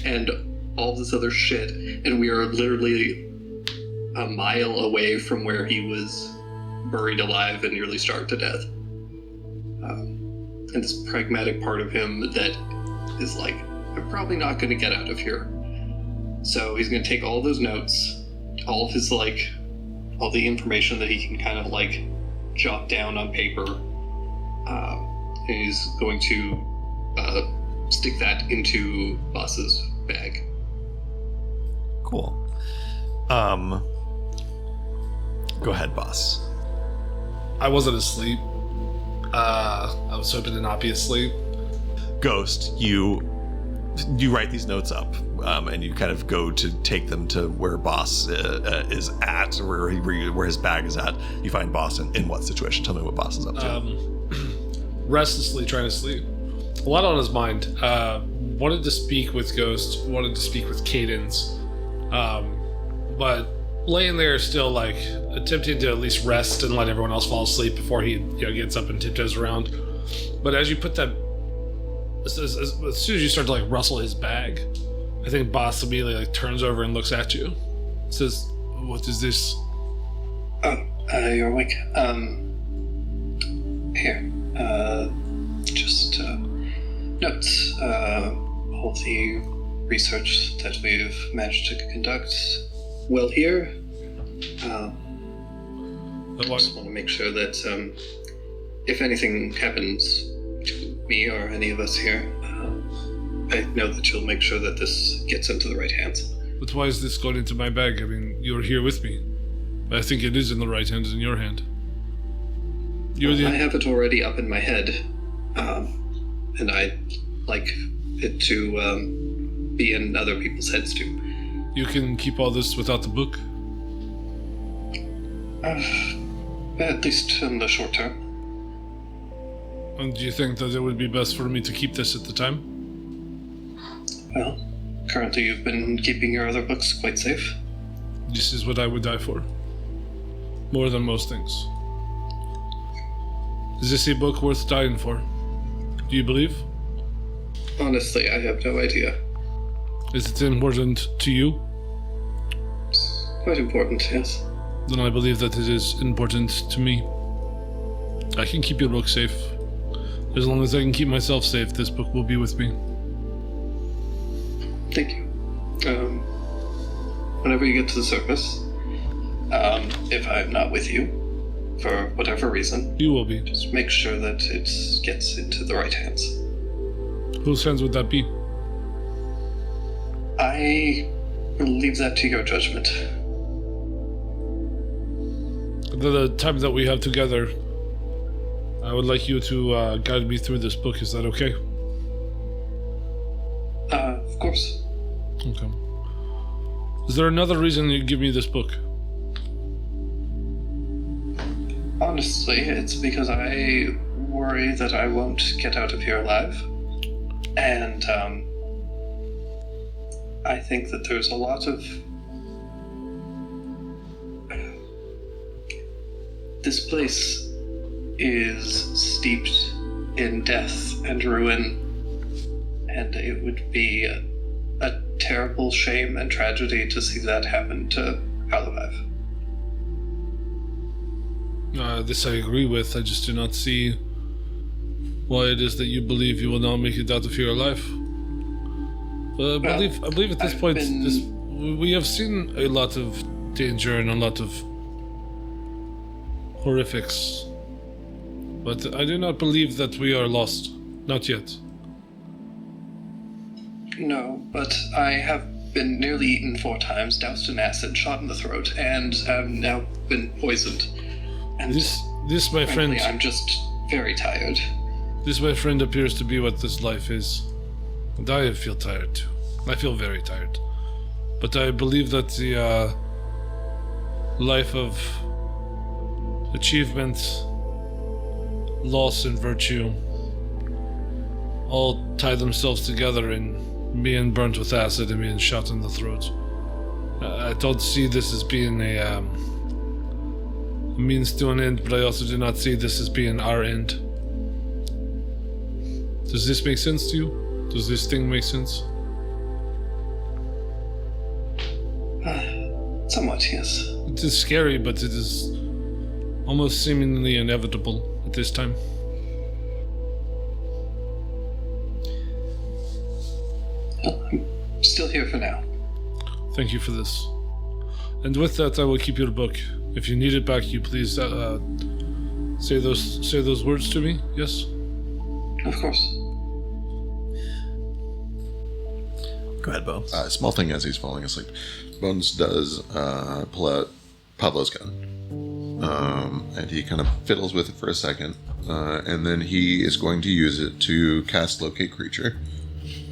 and all this other shit. And we are literally a mile away from where he was buried alive and nearly starved to death. And this pragmatic part of him that is like, I'm probably not going to get out of here. So he's going to take all those notes, all of his like, all the information that he can kind of like jot down on paper. And he's going to stick that into Boss's bag.
Cool. Go ahead, Boss.
I wasn't asleep. I was hoping to not be asleep.
Ghost, you write these notes up, and you kind of go to take them to where Boss is at, where his bag is at. You find Boss in what situation? Tell me what Boss is up to.
Restlessly trying to sleep. A lot on his mind. Wanted to speak with Ghost, wanted to speak with Cadence, but laying there still like attempting to at least rest and let everyone else fall asleep before he gets up and tiptoes around. But as you put that, as soon as you start to like rustle his bag, I think Boss immediately like turns over and looks at you. Says, "What is this?"
Oh, you're awake. Here. Just notes. All the research that we've managed to conduct well here.
But
I
what,
just want to make sure that if anything happens to me or any of us here, I know that you'll make sure that this gets into the right hands.
but why is this going into my bag? I mean, you're here with me. I think it is in the right hand, in your hand. You're the
I have it already up in my head, and I'd like it to be in other people's heads too.
You can keep all this without the book?
At least in the short term.
And do you think that it would be best for me to keep this at the time?
Well, currently you've been keeping your other books quite safe.
This is what I would die for. More than most things. Is this a book worth dying for? Do you believe?
Honestly, I have no idea.
Is it important to you?
Quite important, yes.
Then I believe that it is important to me. I can keep your book safe. As long as I can keep myself safe, this book will be with me.
Thank you. Whenever you get to the surface, if I'm not with you, for whatever reason,
You will be.
just make sure that it gets into the right hands.
Whose hands would that be?
I will leave that to your judgment.
The time that we have together, I would like you to guide me through this book. Is that okay?
Of course.
Okay. Is there another reason you give me this book?
Honestly, it's because I worry that I won't get out of here alive. And, I think that there's a lot of... This place is steeped in death and ruin, and it would be a terrible shame and tragedy to see that happen to Harlev.
This I agree with. I just do not see why it is that you believe you will not make it out of here alive. I believe at this
I've
point,
been-
we have seen a lot of danger and a lot of horrifics. But I do not believe that we are lost. Not yet.
No, but I have been nearly eaten 4 times, doused in acid, shot in the throat, and have now been poisoned. And
This, my
frankly,
friend,
I'm just very tired.
this, my friend, appears to be what this life is. And I feel tired too. I feel very tired. But I believe that the life of achievement, loss, and virtue all tie themselves together in being burnt with acid and being shot in the throat. I don't see this as being a means to an end, but I also do not see this as being our end. Does this make sense to you? Does this thing make sense?
Somewhat, yes.
It is scary, but it is almost seemingly inevitable at this time.
I'm still here for now.
Thank you for this. And with that, I will keep your book. If you need it back, you please say those words to me. Yes.
Of course.
Go ahead, Bones.
Small thing as he's falling asleep. Bones does pull out Pablo's gun. And he kind of fiddles with it for a second. And then he is going to use it to cast Locate Creature.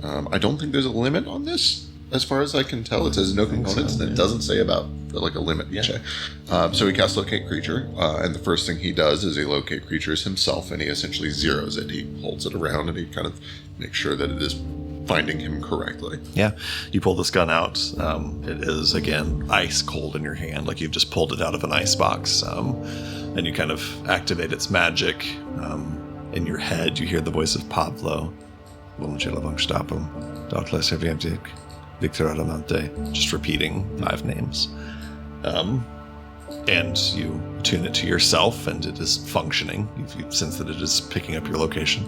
I don't think there's a limit on this. As far as I can tell, it says no components, and it doesn't say about like a limit.
Yeah.
So he casts Locate Creature, and the first thing he does is he locate creatures himself, and he essentially zeroes it. He holds it around, and he kind of makes sure that it is finding him correctly.
Yeah, you pull this gun out. It is, again, ice cold in your hand, like you've just pulled it out of an ice box. And you kind of activate its magic. In your head, you hear the voice of Pablo. Victor Aramante, just repeating 5 names. And you tune it to yourself, and it is functioning. You sense that it is picking up your location.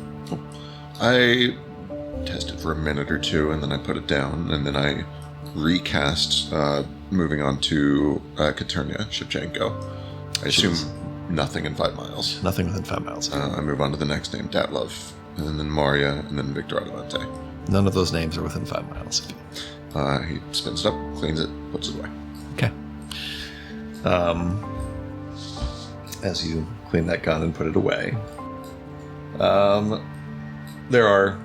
I tested for a minute or two, and then I put it down, and then I recast, moving on to Katernia Shevchenko. I assume nothing in 5 miles.
Nothing within 5 miles.
I move on to the next name, Datlov, and then Maria, and then Victor Adamante.
None of those names are within 5 miles of you.
He spins it up, cleans it, puts it away.
Okay. As you clean that gun and put it away, there are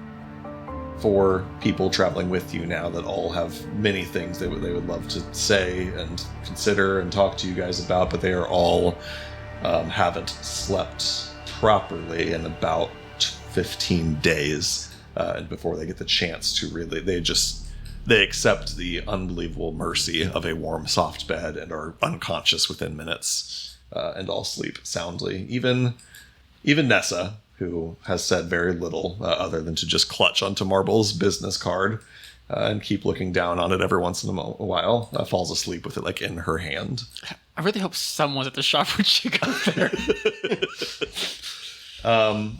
4 people traveling with you now that all have many things they would love to say and consider and talk to you guys about, but they are all haven't slept properly in about 15 days before they get the chance to really. they accept the unbelievable mercy of a warm, soft bed and are unconscious within minutes, and all sleep soundly. Even Nessa, who has said very little other than to just clutch onto Marble's business card and keep looking down on it every once in a while, falls asleep with it like in her hand.
I really hope someone's at the shop when she goes there.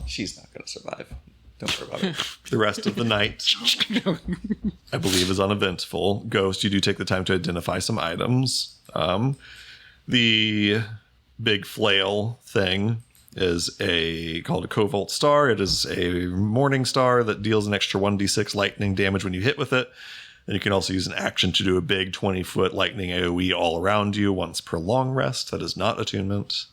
She's not going to survive. Don't worry about it.
The rest of the night, I believe, is uneventful. Ghost, you do take the time to identify some items. The big flail thing is called a Covalt Star. It is a morning star that deals an extra 1d6 lightning damage when you hit with it. And you can also use an action to do a big 20-foot lightning AoE all around you once per long rest. That is not attunement.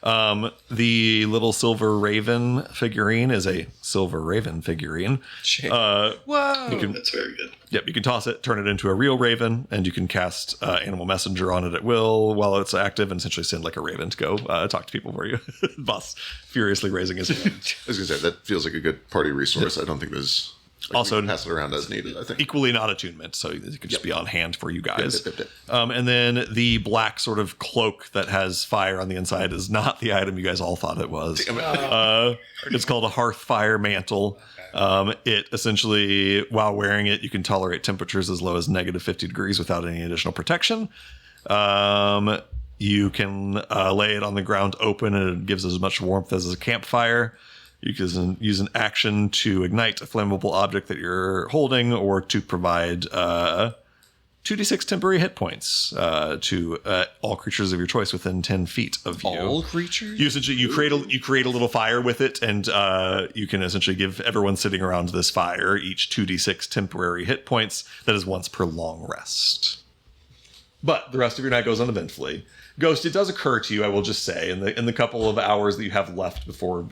The little silver raven figurine is a silver raven figurine.
Whoa!
That's very good.
Yep, you can toss it, turn it into a real raven, and you can cast Animal Messenger on it at will while it's active, and essentially send like a raven to go talk to people for you. Boss furiously raising his hand.
I was going to say, that feels like a good party resource. I don't think there's...
Also,
we can pass it around as needed, I think.
Equally not attunement, so it could just be on hand for you guys.
Yep.
And then the black sort of cloak that has fire on the inside is not the item you guys all thought it was. It's called a Hearthfire Mantle. It essentially, while wearing it, you can tolerate temperatures as low as negative 50 degrees without any additional protection. You can lay it on the ground open, and it gives as much warmth as a campfire. You can use an action to ignite a flammable object that you're holding, or to provide 2d6 temporary hit points to all creatures of your choice within 10 feet of you.
All creatures?
You create a little fire with it, and you can essentially give everyone sitting around this fire each 2d6 temporary hit points. That is once per long rest. But the rest of your night goes uneventfully. Ghost, it does occur to you, I will just say, in the couple of hours that you have left before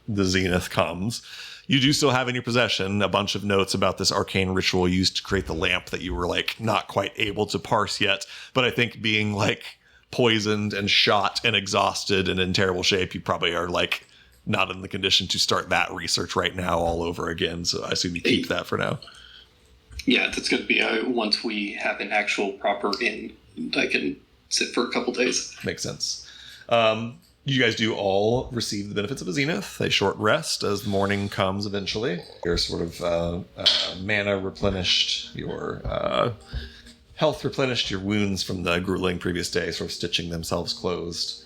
the zenith comes, you do still have in your possession a bunch of notes about this arcane ritual used to create the lamp that you were like not quite able to parse yet. But I think being like poisoned and shot and exhausted and in terrible shape, you probably are like not in the condition to start that research right now all over again. So I assume you keep that for now.
Yeah, that's going to be once we have an actual proper inn, I can sit for a couple days.
Makes sense. You guys do all receive the benefits of a zenith, a short rest as the morning comes eventually. Your sort of mana replenished, your health replenished, your wounds from the grueling previous day sort of stitching themselves closed.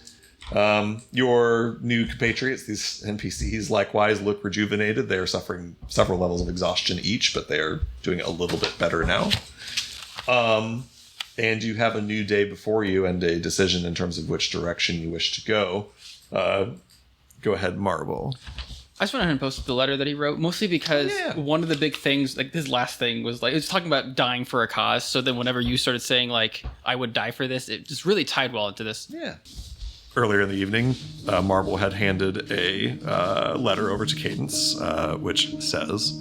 Your new compatriots, these NPCs, likewise look rejuvenated. They are suffering several levels of exhaustion each, but they are doing a little bit better now. And you have a new day before you and a decision in terms of which direction you wish to go. Go ahead, Marble.
I just went ahead and posted the letter that he wrote, mostly because one of the big things, like his last thing was like, it was talking about dying for a cause. So then whenever you started saying like, I would die for this, it just really tied well into this.
Yeah. Earlier in the evening, Marble had handed a letter over to Cadence, which says,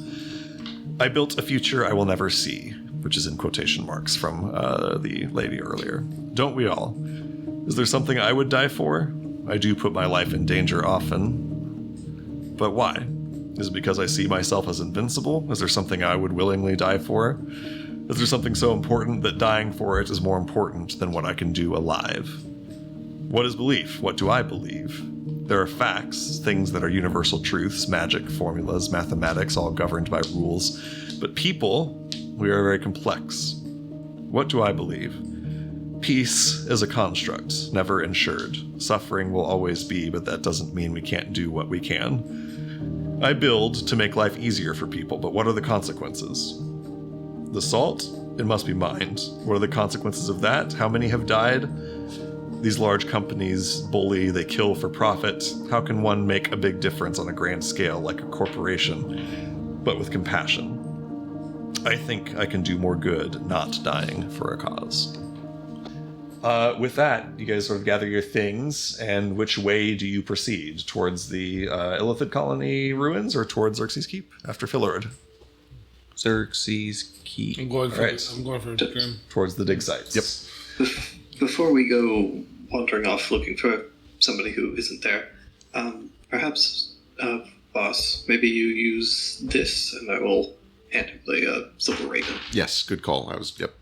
I built a future I will never see, which is in quotation marks from the lady earlier. Don't we all? Is there something I would die for? I do put my life in danger often. But why? Is it because I see myself as invincible? Is there something I would willingly die for? Is there something so important that dying for it is more important than what I can do alive? What is belief? What do I believe? There are facts, things that are universal truths, magic, formulas, mathematics, all governed by rules. But people, we are very complex. What do I believe? Peace is a construct, never ensured. Suffering will always be, but that doesn't mean we can't do what we can. I build to make life easier for people, but what are the consequences? The salt? It must be mined. What are the consequences of that? How many have died? These large companies bully, they kill for profit. How can one make a big difference on a grand scale like a corporation, but with compassion? I think I can do more good not dying for a cause. With that, you guys sort of gather your things, and which way do you proceed? Towards the Illithid colony ruins or towards Xerxes Keep after Filord?
Xerxes Keep.
I'm going for
Right.
it. I'm going for it, Grim.
Towards the dig sites. Yep.
Before we go wandering off looking for somebody who isn't there, perhaps, boss, maybe you use this and I will hand the silver raven.
Yes, good call. I was. Yep.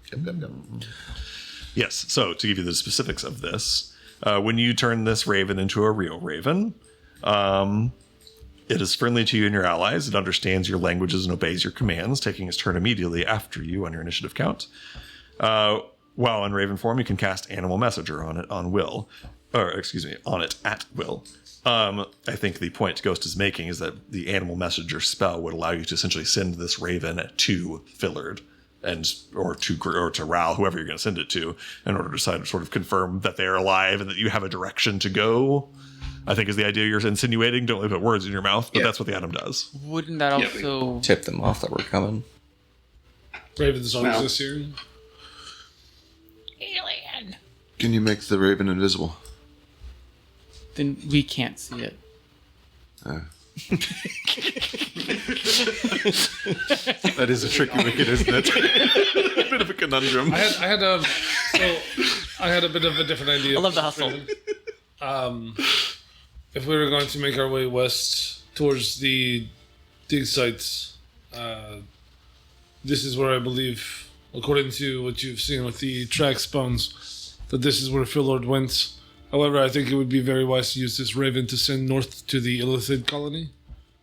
Yes. So to give you the specifics of this, when you turn this raven into a real raven, it is friendly to you and your allies. It understands your languages and obeys your commands, taking its turn immediately after you on your initiative count. While in raven form, you can cast Animal Messenger on it on it at will. I think the point Ghost is making is that the Animal Messenger spell would allow you to essentially send this raven to Fillard or to Ral, whoever you're going to send it to, in order to sort of confirm that they're alive and that you have a direction to go. I think is the idea you're insinuating. Don't put words in your mouth, but that's what the atom does.
Wouldn't that also
Tip them off that we're coming.
Ravens always this year.
alien?
Can you make the raven invisible?
Then we can't see it.
That is a tricky wicket, isn't it? A bit of a conundrum.
I had a bit of a different idea.
I love the hustle.
If we were going to make our way west towards the dig sites, this is where I believe, according to what you've seen with the track spawns, that this is where Philord went. However, I think it would be very wise to use this raven to send north to the Illithid colony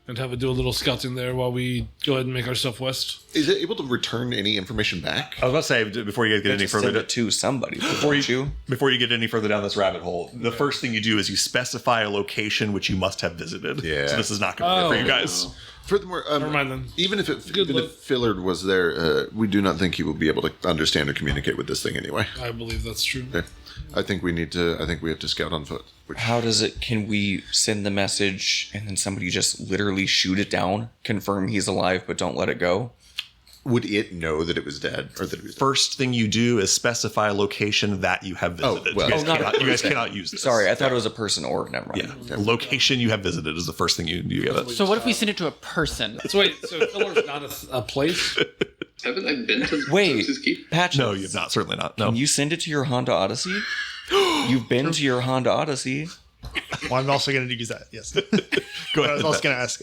and have it do a little scouting there while we go ahead and make ourselves west.
Is it able to return any information back?
I was about to say, before you get any
Just send
further,
it to somebody.
before you get any further down this rabbit hole, the first thing you do is you specify a location which you must have visited.
Yeah.
So this is not going to work for you guys.
Furthermore,
Never mind then.
even if
Good luck.
Fillard was there, we do not think he will be able to understand or communicate with this thing anyway.
I believe that's true.
Okay. I think we have to scout on foot.
How does it? Can we send the message and then somebody just literally shoot it down, confirm he's alive, but don't let it go?
Would it know that it was dead or that it was dead?
First thing you do is specify a location that you have visited.
well.
You guys cannot use this.
Sorry, I thought it was a person or never mind.
Yeah. Location you have visited is the first thing you give it.
So what if we send it to a person?
So wait, so Philord's not a place?
Haven't I been to
Wait,
Zeus's Keep?
Patches.
No, you have not. Certainly not. No.
Can you send it to your Honda Odyssey? You've been to your Honda Odyssey.
Well, I'm also going to use that. Yes.
Go
But I
ahead.
was also going to ask.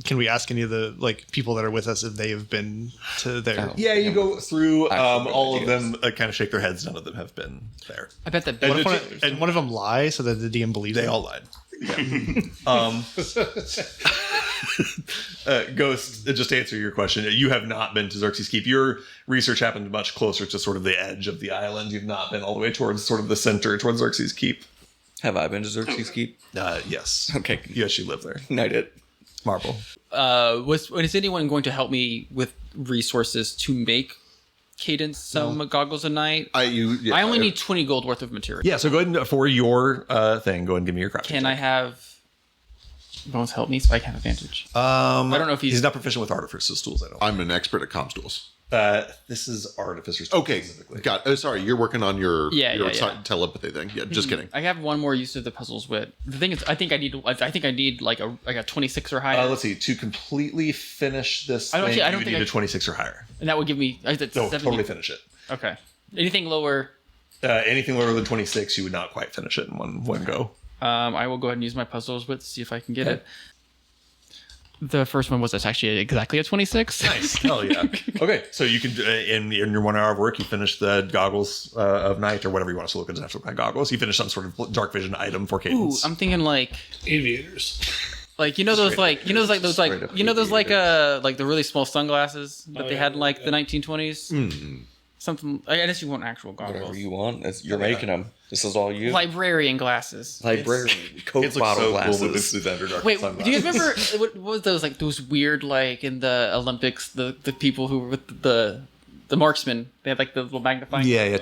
Can we ask any of the people that are with us if they have been to there?
Yeah, you go through
Actually,
all of
ideas.
them, kind of shake their heads. None of them have been there.
I bet that.
And one of them lie so that the DM believes
They
them?
all lied. Ghost, just to answer your question, you have not been to Xerxes Keep. Your research happened much closer to sort of the edge of the island. You've not been all the way towards sort of the center, towards Xerxes Keep.
Have I been to Xerxes Keep?
Yes.
Okay.
Yes, you live there.
I did.
Marble.
Is anyone going to help me with resources to make Cadence some goggles a night? I only need 20 gold worth of material.
Yeah, so go ahead and, for your thing, go ahead and give me your crafting.
Can I have bones help me so I can have advantage?
I
don't know if he's
not proficient with artificer's tools. I don't.
I'm an expert at comms tools.
This is artificer's tools.
Okay,
specifically.
got. Sorry, you're working on your
Yeah.
telepathy thing. Yeah, just kidding.
I have one more use of the puzzles wit. The thing is, I think I need like a 26 or higher,
Let's see. To completely finish this
I don't
thing,
think- I don't
you
think
need
I-
a 26 or higher.
and that would give me. That's
No,
70.
totally finish it.
Okay. Anything lower,
Anything lower than 26, you would not quite finish it in one go.
I will go ahead and use my puzzles wit to see if I can get it. The first one was actually exactly a 26.
Nice. Hell yeah. Okay, so you can, in your 1 hour of work, you finish the goggles of night or whatever you want to look at as goggles. You finish some sort of dark vision item for
Ooh,
Cadence.
I'm thinking like
Aviators.
those the really small sunglasses that they had in like the 1920s. Something. I guess you want actual goggles.
Whatever you want. You're making them. This is all you.
Librarian glasses.
Librarian. Coke
Kids look
bottle
so
glasses.
cool with the Underdark
Wait,
sunglasses.
do you remember what was those like those weird like in the Olympics the people who were with the marksmen? They had like the little magnifying.
Yeah.
When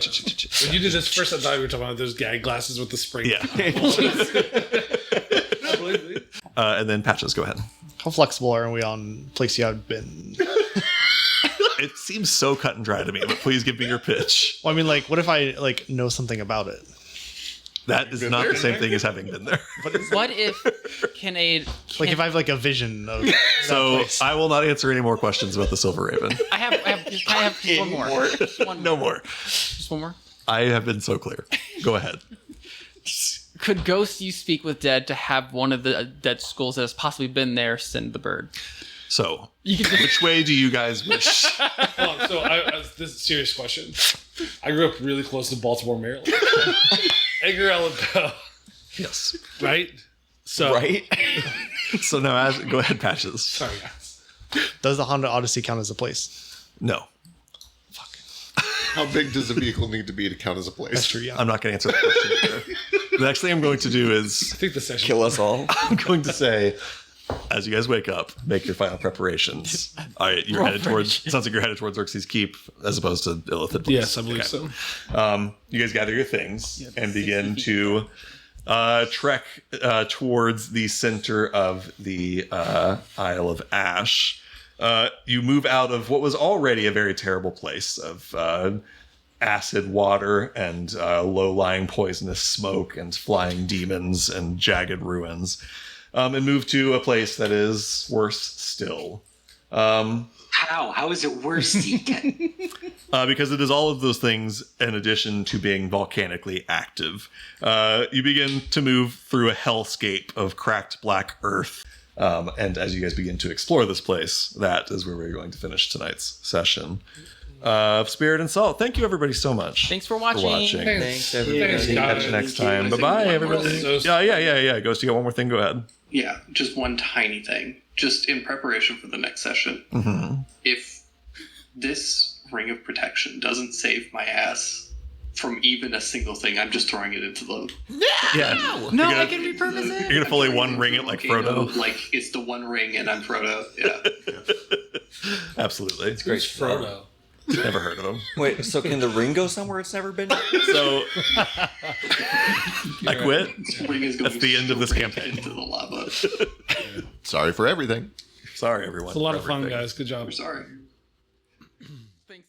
you did this first, I thought you were talking about those gag glasses with the spring.
Yeah.
I believe it.
And then Patches, go ahead.
How flexible are we on place you have been?
It seems so cut and dry to me, but please give me your pitch.
Well, I mean, like, what if I like know something about it?
That is not the same thing as having been there.
What if
Like, if I have like a vision of
So
place.
I will not answer any more questions about the Silver Raven.
I have just one more. Just one
No
more.
more.
Just one more.
I have been so clear. Go ahead.
Could Ghost you speak with Dead to have one of the dead skulls that has possibly been there send the bird?
So,
You can just
which way do you guys wish?
Oh, so this is a serious question. I grew up really close to Baltimore, Maryland. Edgar Allan Poe,
Yes.
right? So,
Right?
So now, go ahead, Patches.
Sorry, guys.
Does the Honda Odyssey count as a place?
No,
How big does a vehicle need to be to count as a place?
That's true, yeah.
I'm not going to answer that question either. The next thing I'm going to do is
I think the session.
Kill us all.
I'm going to say, as you guys wake up, make your final preparations. All right, you're headed towards. It sounds like you're headed towards Xerxes Keep as opposed to Illithid.
Yes, I believe so.
You guys gather your things and begin to trek towards the center of the Isle of Ash. You move out of what was already a very terrible place of acid water and low-lying poisonous smoke and flying demons and jagged ruins, and move to a place that is worse still.
How is it worse, Deacon?
Because it is all of those things in addition to being volcanically active. You begin to move through a hellscape of cracked black earth. And as you guys begin to explore this place, that is where we're going to finish tonight's session of Spirit and Salt. Thank you, everybody, so much.
Thanks for watching.
Thanks, everybody.
Thanks,
Catch
guys.
you next
Thank you.
time.
I think
Bye-bye,
one
everybody.
more
thing.
Yeah. Ghost, you got one more thing? Go ahead.
Yeah, just one tiny thing. Just in preparation for the next session.
Mm-hmm.
If this ring of protection doesn't save my ass from even a single thing, I'm just throwing it into the...
Yeah.
No,
You're
I
gonna-
can repurpose
You're
it.
going to fully one ring it like
Volcano,
Frodo?
Like, it's the one ring and I'm Frodo. Yeah.
Absolutely.
Who's Frodo?
Never heard of him.
Wait, so can the ring go somewhere it's never been?
So, I quit.
This ring is going
That's the end of this
straight
campaign.
into the lava.
Sorry for everything.
Sorry, everyone.
It's a lot
for
of fun,
everything.
guys. Good job.
I'm sorry.
Thanks.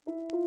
Thank you.